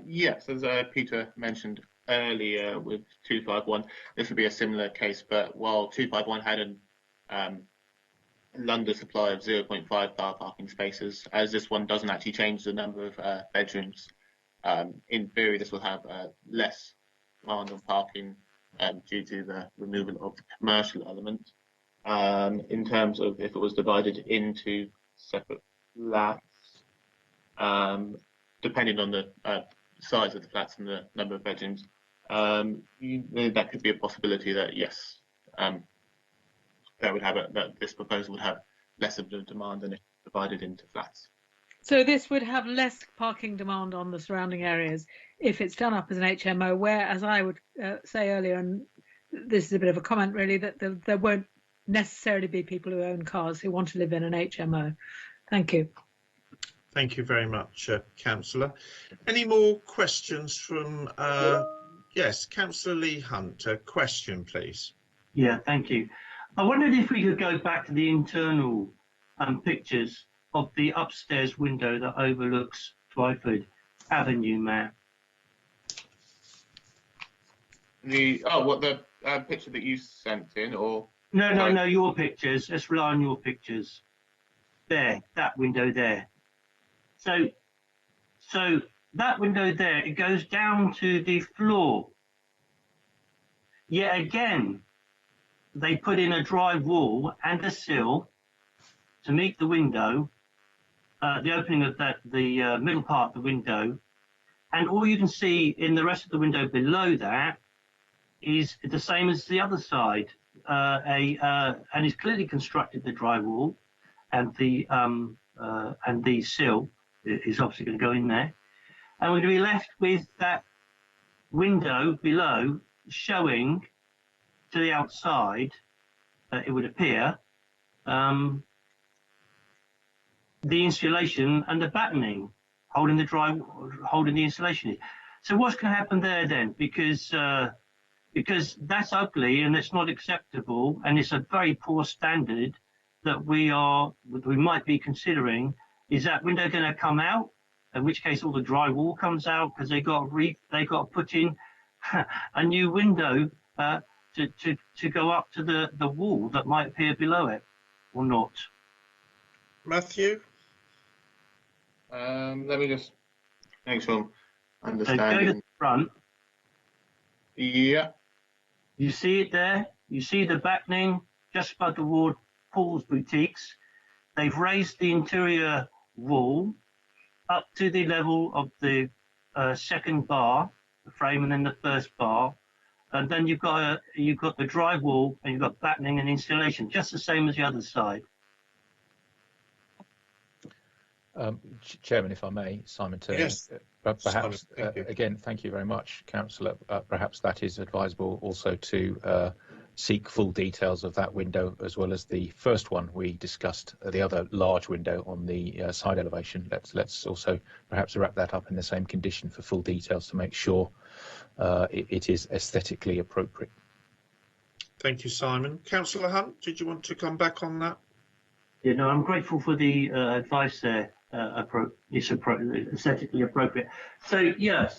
Yes, as Peter mentioned earlier with 251, this would be a similar case, but while 251 had a London supply of 0.5 car parking spaces, as this one doesn't actually change the number of bedrooms. In theory, this will have less demand on parking due to the removal of the commercial element. In terms of if it was divided into separate flats, depending on the size of the flats and the number of bedrooms, that could be a possibility that yes, that would have that this proposal would have less of the demand than if divided into flats. So this would have less parking demand on the surrounding areas if it's done up as an HMO, where, as I would say earlier, and this is a bit of a comment really, that there won't necessarily be people who own cars who want to live in an HMO. Thank you. Thank you very much, Councillor. Any more questions from, yes, Councillor Lee Hunt, a question, please. Yeah, thank you. I wondered if we could go back to the internal pictures of the upstairs window that overlooks Twyford Avenue, Matt. What the picture that you sent in, or no, your pictures. Let's rely on your pictures. There, that window there. So that window there, it goes down to the floor. Yet again, they put in a dry wall and a sill to meet the window, the opening of the middle part of the window, and all you can see in the rest of the window below that is the same as the other side. And he's clearly constructed the dry wall, and the sill is obviously going to go in there, and we're going to be left with that window below showing to the outside. It would appear the insulation and the battening holding the insulation in. So what's going to happen there then? Because that's ugly and it's not acceptable, and it's a very poor standard that we might be considering. Is that window going to come out? In which case, all the drywall comes out because they got to put in a new window to go up to the wall that might appear below it, or not. Matthew? Let me just make sure I'm So understanding. go to the front. Yeah. You see it there? You see the battening just above the ward, Paul's Boutiques. They've raised the interior wall up to the level of the second bar, the frame, and then the first bar. And then you've got the dry wall, and you've got battening and insulation, just the same as the other side. Chairman, if I may, Simon Turner. Yes. Perhaps, Simon, again, thank you very much, Councillor. Perhaps that is advisable also to seek full details of that window, as well as the first one we discussed, the other large window on the side elevation. Let's also perhaps wrap that up in the same condition for full details to make sure it is aesthetically appropriate. Thank you, Simon. Councillor Hunt, did you want to come back on that? Yeah, no, I'm grateful for the advice there. It's aesthetically appropriate. So yeah,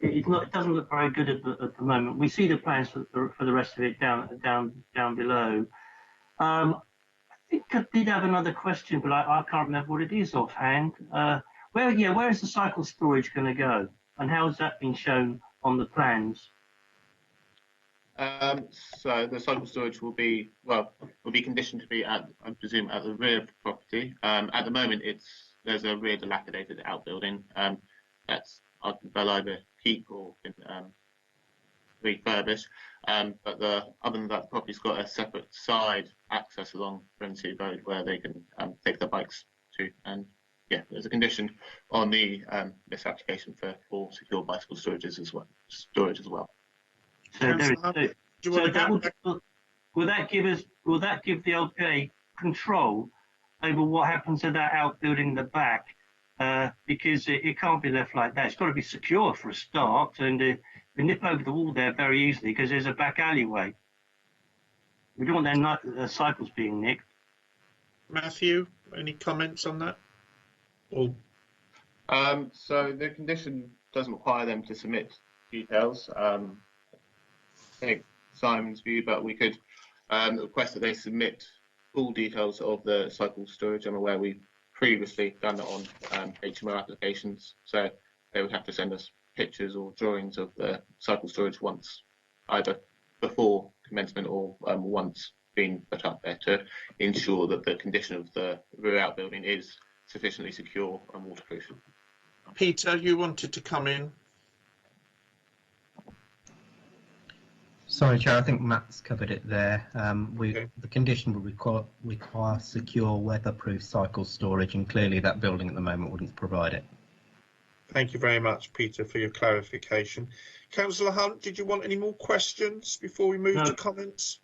it doesn't look very good at the moment. We see the plans for the rest of it down below. I think I did have another question, but I can't remember what it is offhand. Where is the cycle storage going to go, and how has that been shown on the plans? So the cycle storage will be conditioned to be I presume, at the rear of the property. At the moment, there's a rear dilapidated outbuilding that's they'll either keep or refurbish. But other than that, the property's got a separate side access along Brency Road where they can take their bikes to. And yeah, there's a condition on this application for secure bicycle storage as well. So will that give the LPA control over what happens to that outbuilding in the back? Because it can't be left like that. It's got to be secure for a start, and we nip over the wall there very easily because there's a back alleyway. We don't want their cycles being nicked. Matthew, any comments on that? So the condition doesn't require them to submit details. Take Simon's view, but we could request that they submit full details of the cycle storage. I'm aware we've previously done it on HMO applications, so they would have to send us pictures or drawings of the cycle storage once, either before commencement or once being put up there, to ensure that the condition of the rear outbuilding is sufficiently secure and waterproof. Peter, you wanted to come in? Sorry, Chair, I think Matt's covered it there. Okay. The condition would require secure weatherproof cycle storage, and clearly that building at the moment wouldn't provide it. Thank you very much, Peter, for your clarification. Councillor Hunt, did you want any more questions before we move to comments?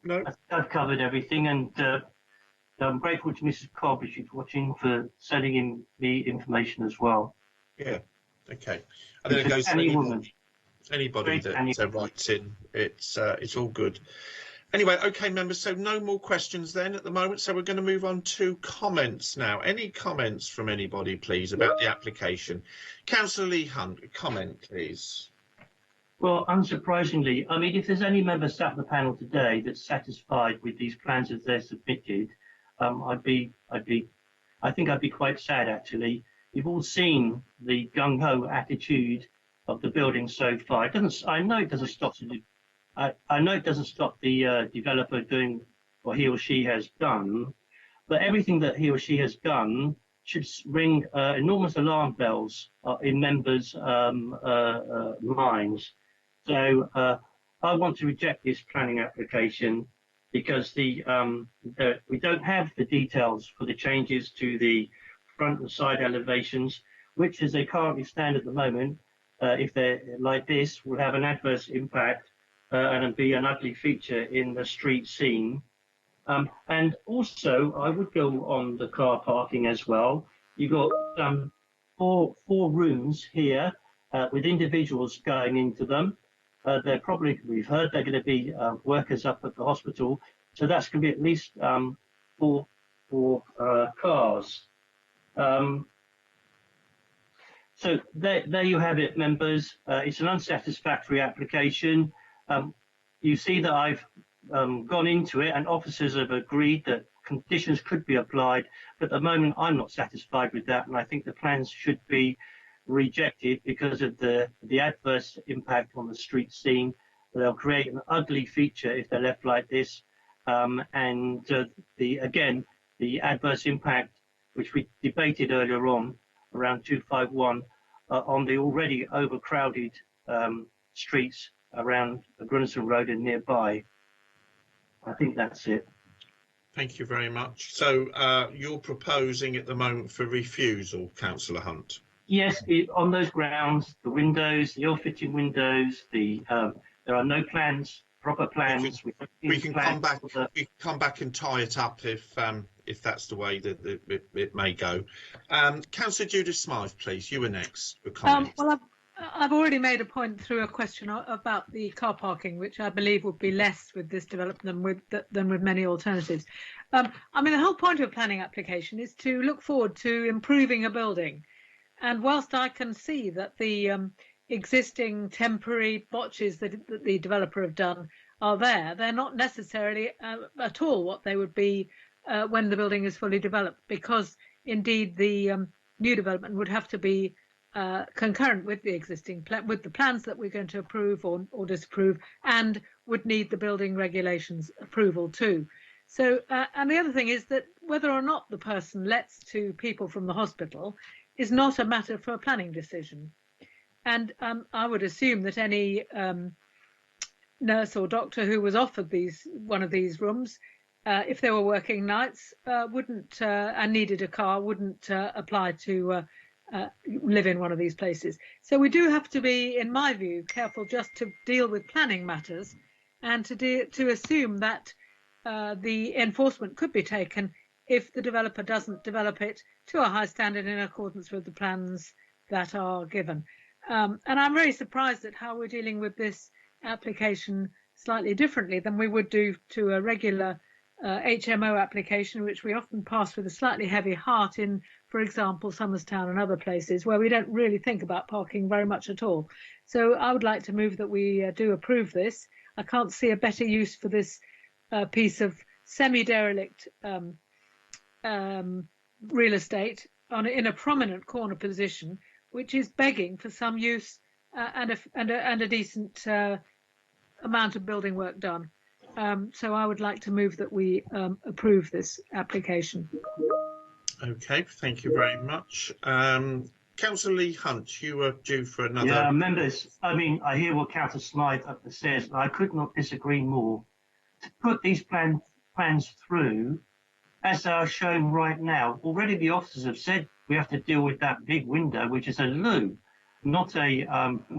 No? I've covered everything, and I'm grateful to Mrs. Cobb, if she's watching, for sending in the information as well. Yeah, okay. And then it goes to anybody that writes in. It's all good. Anyway, okay, members, so no more questions then at the moment, so we're going to move on to comments now. Any comments from anybody, please, about the application? Councillor Lee Hunt, comment, please. Well, unsurprisingly, I mean, if there's any member sat on the panel today that's satisfied with these plans as they're submitted, I think I'd be quite sad, actually. You've all seen the gung-ho attitude of the building so far. I know it doesn't stop the developer doing what he or she has done, but everything that he or she has done should ring enormous alarm bells in members' minds. So I want to reject this planning application because we don't have the details for the changes to the front and side elevations, which, as they currently stand at the moment, if they're like this, will have an adverse impact and be an ugly feature in the street scene. And also, I would go on the car parking as well. You've got four rooms here with individuals going into them. They're probably, we've heard, they're going to be workers up at the hospital. So that's going to be at least four cars. So there you have it, members. It's an unsatisfactory application. You see that I've gone into it, and officers have agreed that conditions could be applied, but at the moment I'm not satisfied with that, and I think the plans should be rejected because of the adverse impact on the street scene. They'll create an ugly feature if they're left like this, and the adverse impact, which we debated earlier on, around 251, on the already overcrowded streets around Grunison Road and nearby. I think that's it. Thank you very much. So you're proposing at the moment for refusal, Councillor Hunt? Yes, on those grounds, the windows, the ill-fitting windows, there are no plans, proper plans. We can come back. We can come back and tie it up if that's the way that it may go. Councillor Judith Smythe, please. You were next for comments. Well, I've already made a point through a question about the car parking, which I believe would be less with this development than with many alternatives. I mean, the whole point of a planning application is to look forward to improving a building. And whilst I can see that the existing temporary botches that the developer have done are there, they're not necessarily at all what they would be when the building is fully developed, because indeed the new development would have to be concurrent with the existing with the plans that we're going to approve or disapprove, and would need the building regulations approval too. So and the other thing is that whether or not the person lets to people from the hospital is not a matter for a planning decision. And I would assume that any nurse or doctor who was offered one of these rooms, if they were working nights, wouldn't and needed a car, wouldn't apply to live in one of these places. So we do have to be, in my view, careful just to deal with planning matters, and to assume that the enforcement could be taken if the developer doesn't develop it to a high standard in accordance with the plans that are given. And I'm very surprised at how we're dealing with this application slightly differently than we would do to a regular HMO application, which we often pass with a slightly heavy heart in, for example, Somerstown and other places where we don't really think about parking very much at all. So I would like to move that we do approve this. I can't see a better use for this piece of semi-derelict real estate in a prominent corner position, which is begging for some use and a decent amount of building work done. So I would like to move that we approve this application. Okay, thank you very much. Councillor Lee Hunt, you were due for another. Yeah, members, I mean, I hear what Councillor Smythe says, but I could not disagree more. To put these plans through, as they are shown right now, already the officers have said we have to deal with that big window, which is a loo, not a,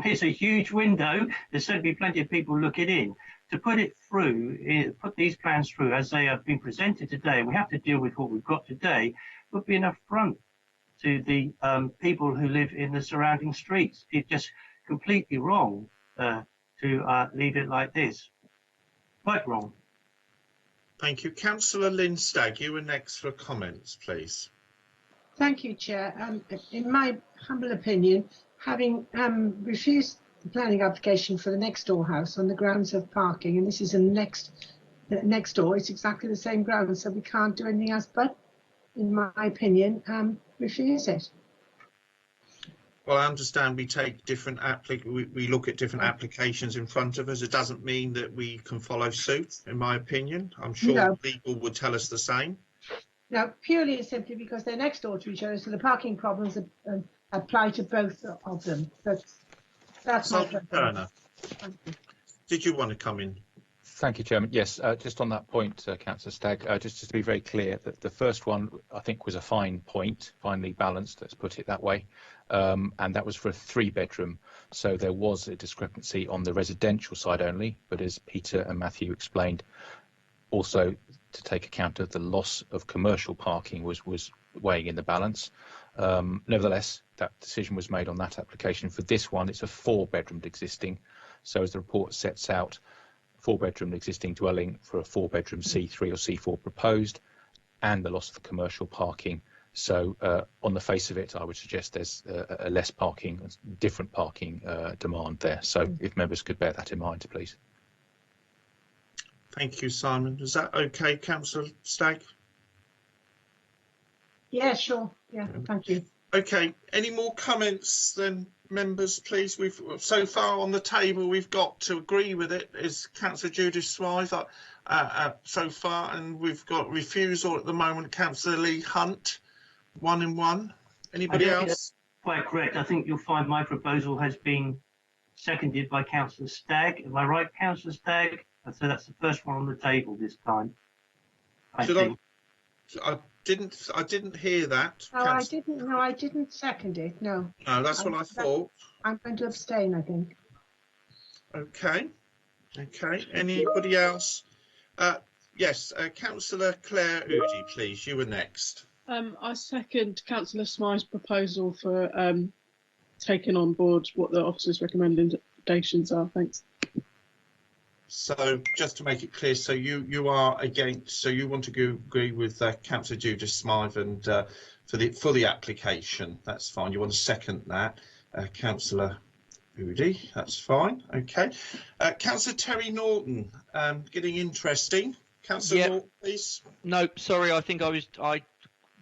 it's a huge window. There's certainly plenty of people looking in. To put it through, put these plans through as they have been presented today, we have to deal with what we've got today, would be an affront to the people who live in the surrounding streets. It's just completely wrong to leave it like this. Quite wrong. Thank you. Councillor Lynn Stagg, you were next for comments, please. Thank you, Chair. In my humble opinion, having refused the planning application for the next door house on the grounds of parking, and this is a next door, it's exactly the same ground, so we can't do anything else but, in my opinion, refuse it. Well, I understand we take different we look at different applications in front of us. It doesn't mean that we can follow suit, in my opinion. I'm sure legal would tell us the same. No, purely and simply because they're next door to each other, so the parking problems apply to both of them. That's my Sergeant Turner, did you want to come in? Thank you, Chairman. Yes, just on that point, Councillor Stagg, just to be very clear, that the first one I think was a fine point, finely balanced, let's put it that way, and that was for a 3-bedroom. So there was a discrepancy on the residential side only, but as Peter and Matthew explained, also to take account of the loss of commercial parking was weighing in the balance. Nevertheless, that decision was made on that application. For this one, it's a 4-bedroomed existing. So as the report sets out, 4-bedroom existing dwelling for a 4-bedroom C3 or C4 proposed, and the loss of the commercial parking. So on the face of it, I would suggest there's a less parking, different parking demand there. So if members could bear that in mind, please. Thank you, Simon. Is that okay, Councillor Stagg? Yeah, sure. Yeah, thank you. Okay, any more comments then, members, please? We've so far on the table, we've got to agree with it is Councillor Judith Smythe so far, and we've got refusal at the moment, Councillor Lee Hunt, 1 and 1. Anybody else? Quite correct. I think you'll find my proposal has been seconded by Councillor Stagg. Am I right, Councillor Stagg? So that's the first one on the table this time. I didn't hear that. No, I didn't second it. No. No, that's what I thought. I'm going to abstain, I think. Okay. Okay. Anybody else? Yes, Councillor Claire Udy, please. You were next. I second Councillor Smythe's proposal for taking on board what the officers' recommendations are. Thanks. So just to make it clear, so you are against, so you want to agree with Councillor Judith Smythe and for the application. That's fine. You want to second that, Councillor Udy. That's fine. Okay. Councillor Terry Norton, getting interesting. Councillor Norton, please. No, sorry. I think I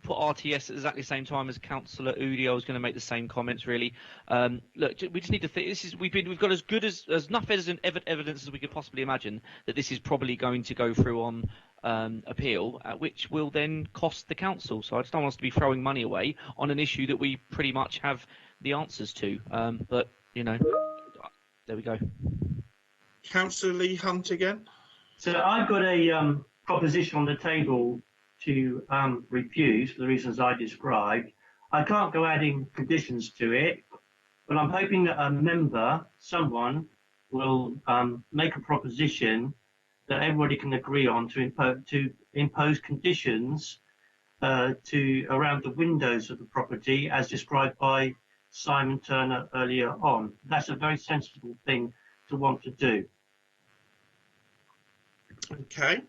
put RTS at exactly the same time as Councillor Udy. I was going to make the same comments, really. Look, we just need to think. We've got as good as enough evidence as we could possibly imagine that this is probably going to go through on appeal, which will then cost the council. So I just don't want us to be throwing money away on an issue that we pretty much have the answers to. But you know, there we go. Councillor Lee Hunt again. So I've got a proposition on the table to refuse for the reasons I described. I can't go adding conditions to it, but I'm hoping that a member, someone, will make a proposition that everybody can agree on to impose conditions around the windows of the property as described by Simon Turner earlier on. That's a very sensible thing to want to do. Okay.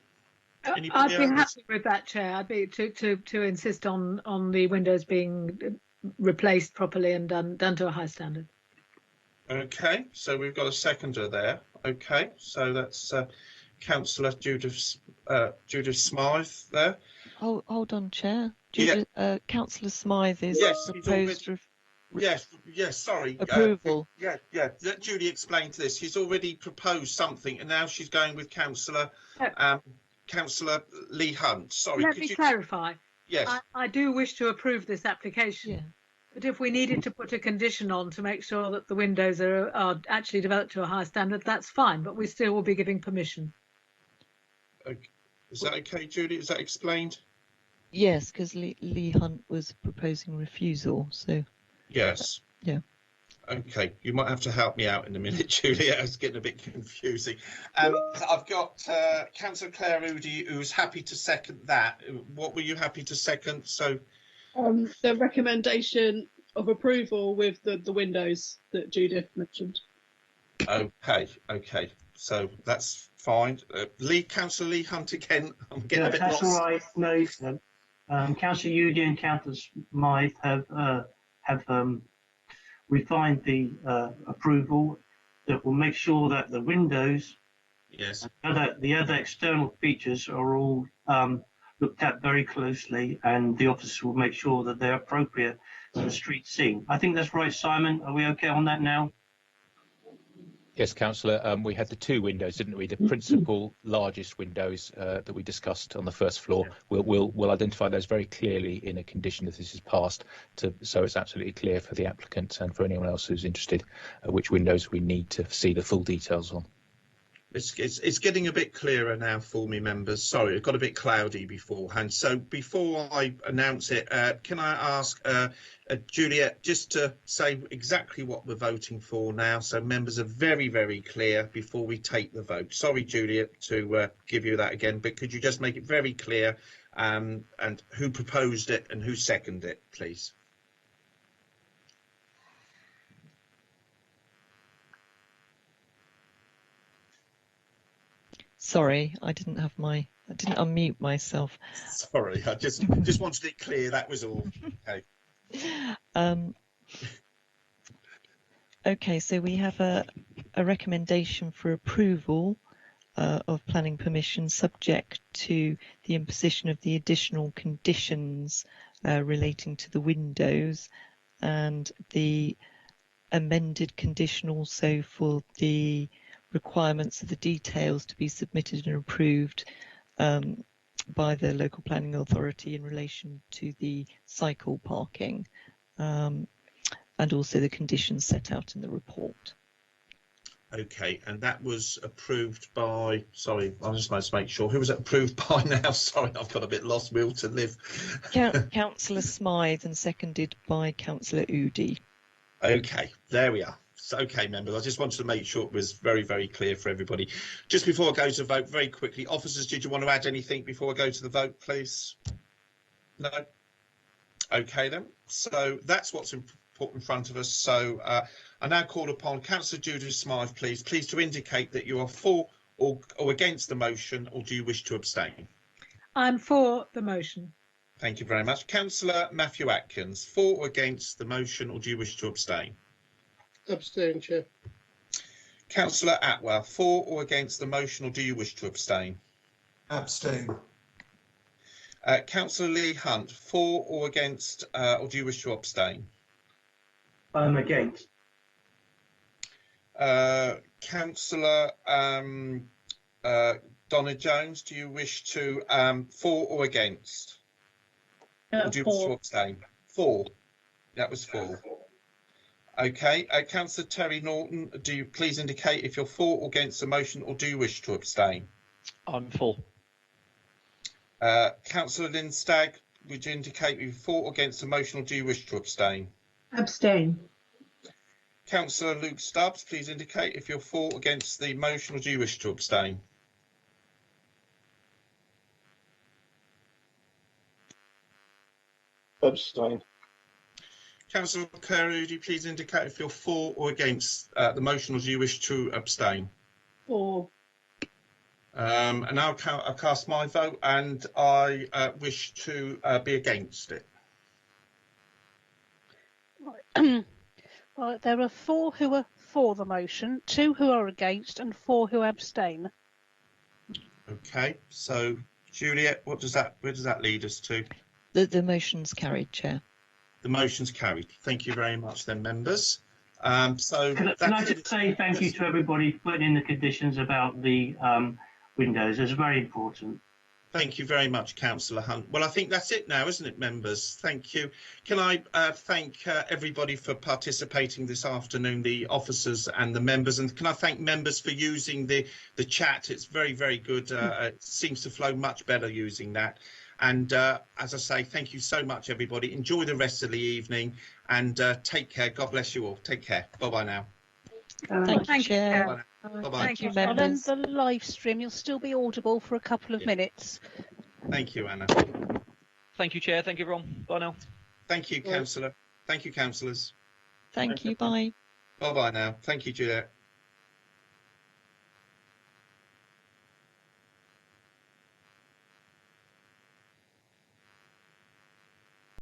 I'd be happy with that, Chair. I'd be to insist on the windows being replaced properly and done to a high standard. Okay, so we've got a seconder there. Okay, so that's Councillor Judith Smythe there. Hold on, Chair. Yeah. Councillor Smythe is Yes, he's already. proposed. Yes, sorry. Approval. Let Julie explain to this. She's already proposed something, and now she's going with Councillor Lee Hunt. Sorry, Let could me you clarify. Yes. I do wish to approve this application. Yeah. But if we needed to put a condition on to make sure that the windows are actually developed to a high standard, that's fine, but we still will be giving permission. Okay. Is that okay, Julie? Is that explained? Yes, because Lee Hunt was proposing refusal. So. Yes. Yeah. Okay, you might have to help me out in a minute, Julie. It's getting a bit confusing. I've got Councillor Claire Udy, who's happy to second that. What were you happy to second? So, the recommendation of approval with the windows that Judith mentioned. Okay. So that's fine. Councillor Lee Hunt again. I'm getting a bit that's lost. all right. No, Councillor Udy and Councillor Smythe have refined the approval that will make sure that the windows, yes, the other external features are all looked at very closely, and the officers will make sure that they're appropriate for the street scene. I think that's right, Simon. Are we okay on that now? Yes, Councillor. We had the two windows, didn't we? The principal largest windows that we discussed on the first floor. Yeah. We'll identify those very clearly in a condition that this is passed, so it's absolutely clear for the applicant and for anyone else who's interested which windows we need to see the full details on. It's getting a bit clearer now for me, members. Sorry, it got a bit cloudy beforehand. So before I announce it, can I ask Juliet just to say exactly what we're voting for now, so members are very, very clear before we take the vote. Sorry, Juliet, to give you that again, but could you just make it very clear and who proposed it and who seconded it, please? Sorry, I didn't unmute myself. Sorry, I just wanted it clear, that was all. Okay. Okay, so we have a recommendation for approval of planning permission subject to the imposition of the additional conditions relating to the windows and the amended condition also for the requirements of the details to be submitted and approved by the local planning authority in relation to the cycle parking and also the conditions set out in the report. Okay, and that was approved by, sorry, I just want to make sure, who was it approved by now? Sorry, I've got a bit lost, will to live. Councillor Smythe and seconded by Councillor Udy. Okay, there we are. So, okay, members, I just wanted to make sure it was very, very clear for everybody. Just before I go to vote, very quickly, officers, did you want to add anything before I go to the vote, please? No? Okay, then. So that's what's put in front of us. So I now call upon Councillor Judith Smythe, please to indicate that you are for or against the motion, or do you wish to abstain? I'm for the motion. Thank you very much. Councillor Matthew Atkins, for or against the motion, or do you wish to abstain? Abstain, Chair. Councillor Atwell, for or against the motion, or do you wish to abstain? Abstain. Councillor Lee Hunt, for or against, or do you wish to abstain? I'm against. Councillor Donna Jones, do you wish to for or against? Or do you wish to abstain? For. That was for. Okay. Councillor Terry Norton, do you please indicate if you're for or against the motion, or do you wish to abstain? I'm for. Councillor Lynn Stagg, would you indicate you're for or against the motion, or do you wish to abstain? Abstain. Councillor Luke Stubbs, please indicate if you're for or against the motion, or do you wish to abstain? Abstain. Councillor Clare, would you please indicate if you're for or against the motion, or do you wish to abstain? For. And now I'll cast my vote, and I wish to be against it. Right, there are 4 who are for the motion, 2 who are against, and 4 who abstain. Okay, so Juliet, where does that lead us to? The motion's carried, Chair. The motion's carried. Thank you very much, then, members. So Can I just say thank you to everybody for putting in the conditions about the windows? It's very important. Thank you very much, Councillor Hunt. Well, I think that's it now, isn't it, members? Thank you. Can I thank everybody for participating this afternoon, the officers and the members, and can I thank members for using the chat? It's very, very good. It seems to flow much better using that. And as I say, thank you so much, everybody. Enjoy the rest of the evening and take care. God bless you all. Take care. Bye-bye now. Thank you, Chair. Bye-bye. Thank you, I'll end the live stream. You'll still be audible for a couple of minutes. Thank you, Anna. Thank you, Chair. Thank you, everyone. Bye now. Thank you, Councillor. Thank you, councillors. Thank you. Bye. Bye-bye now. Thank you, Juliet.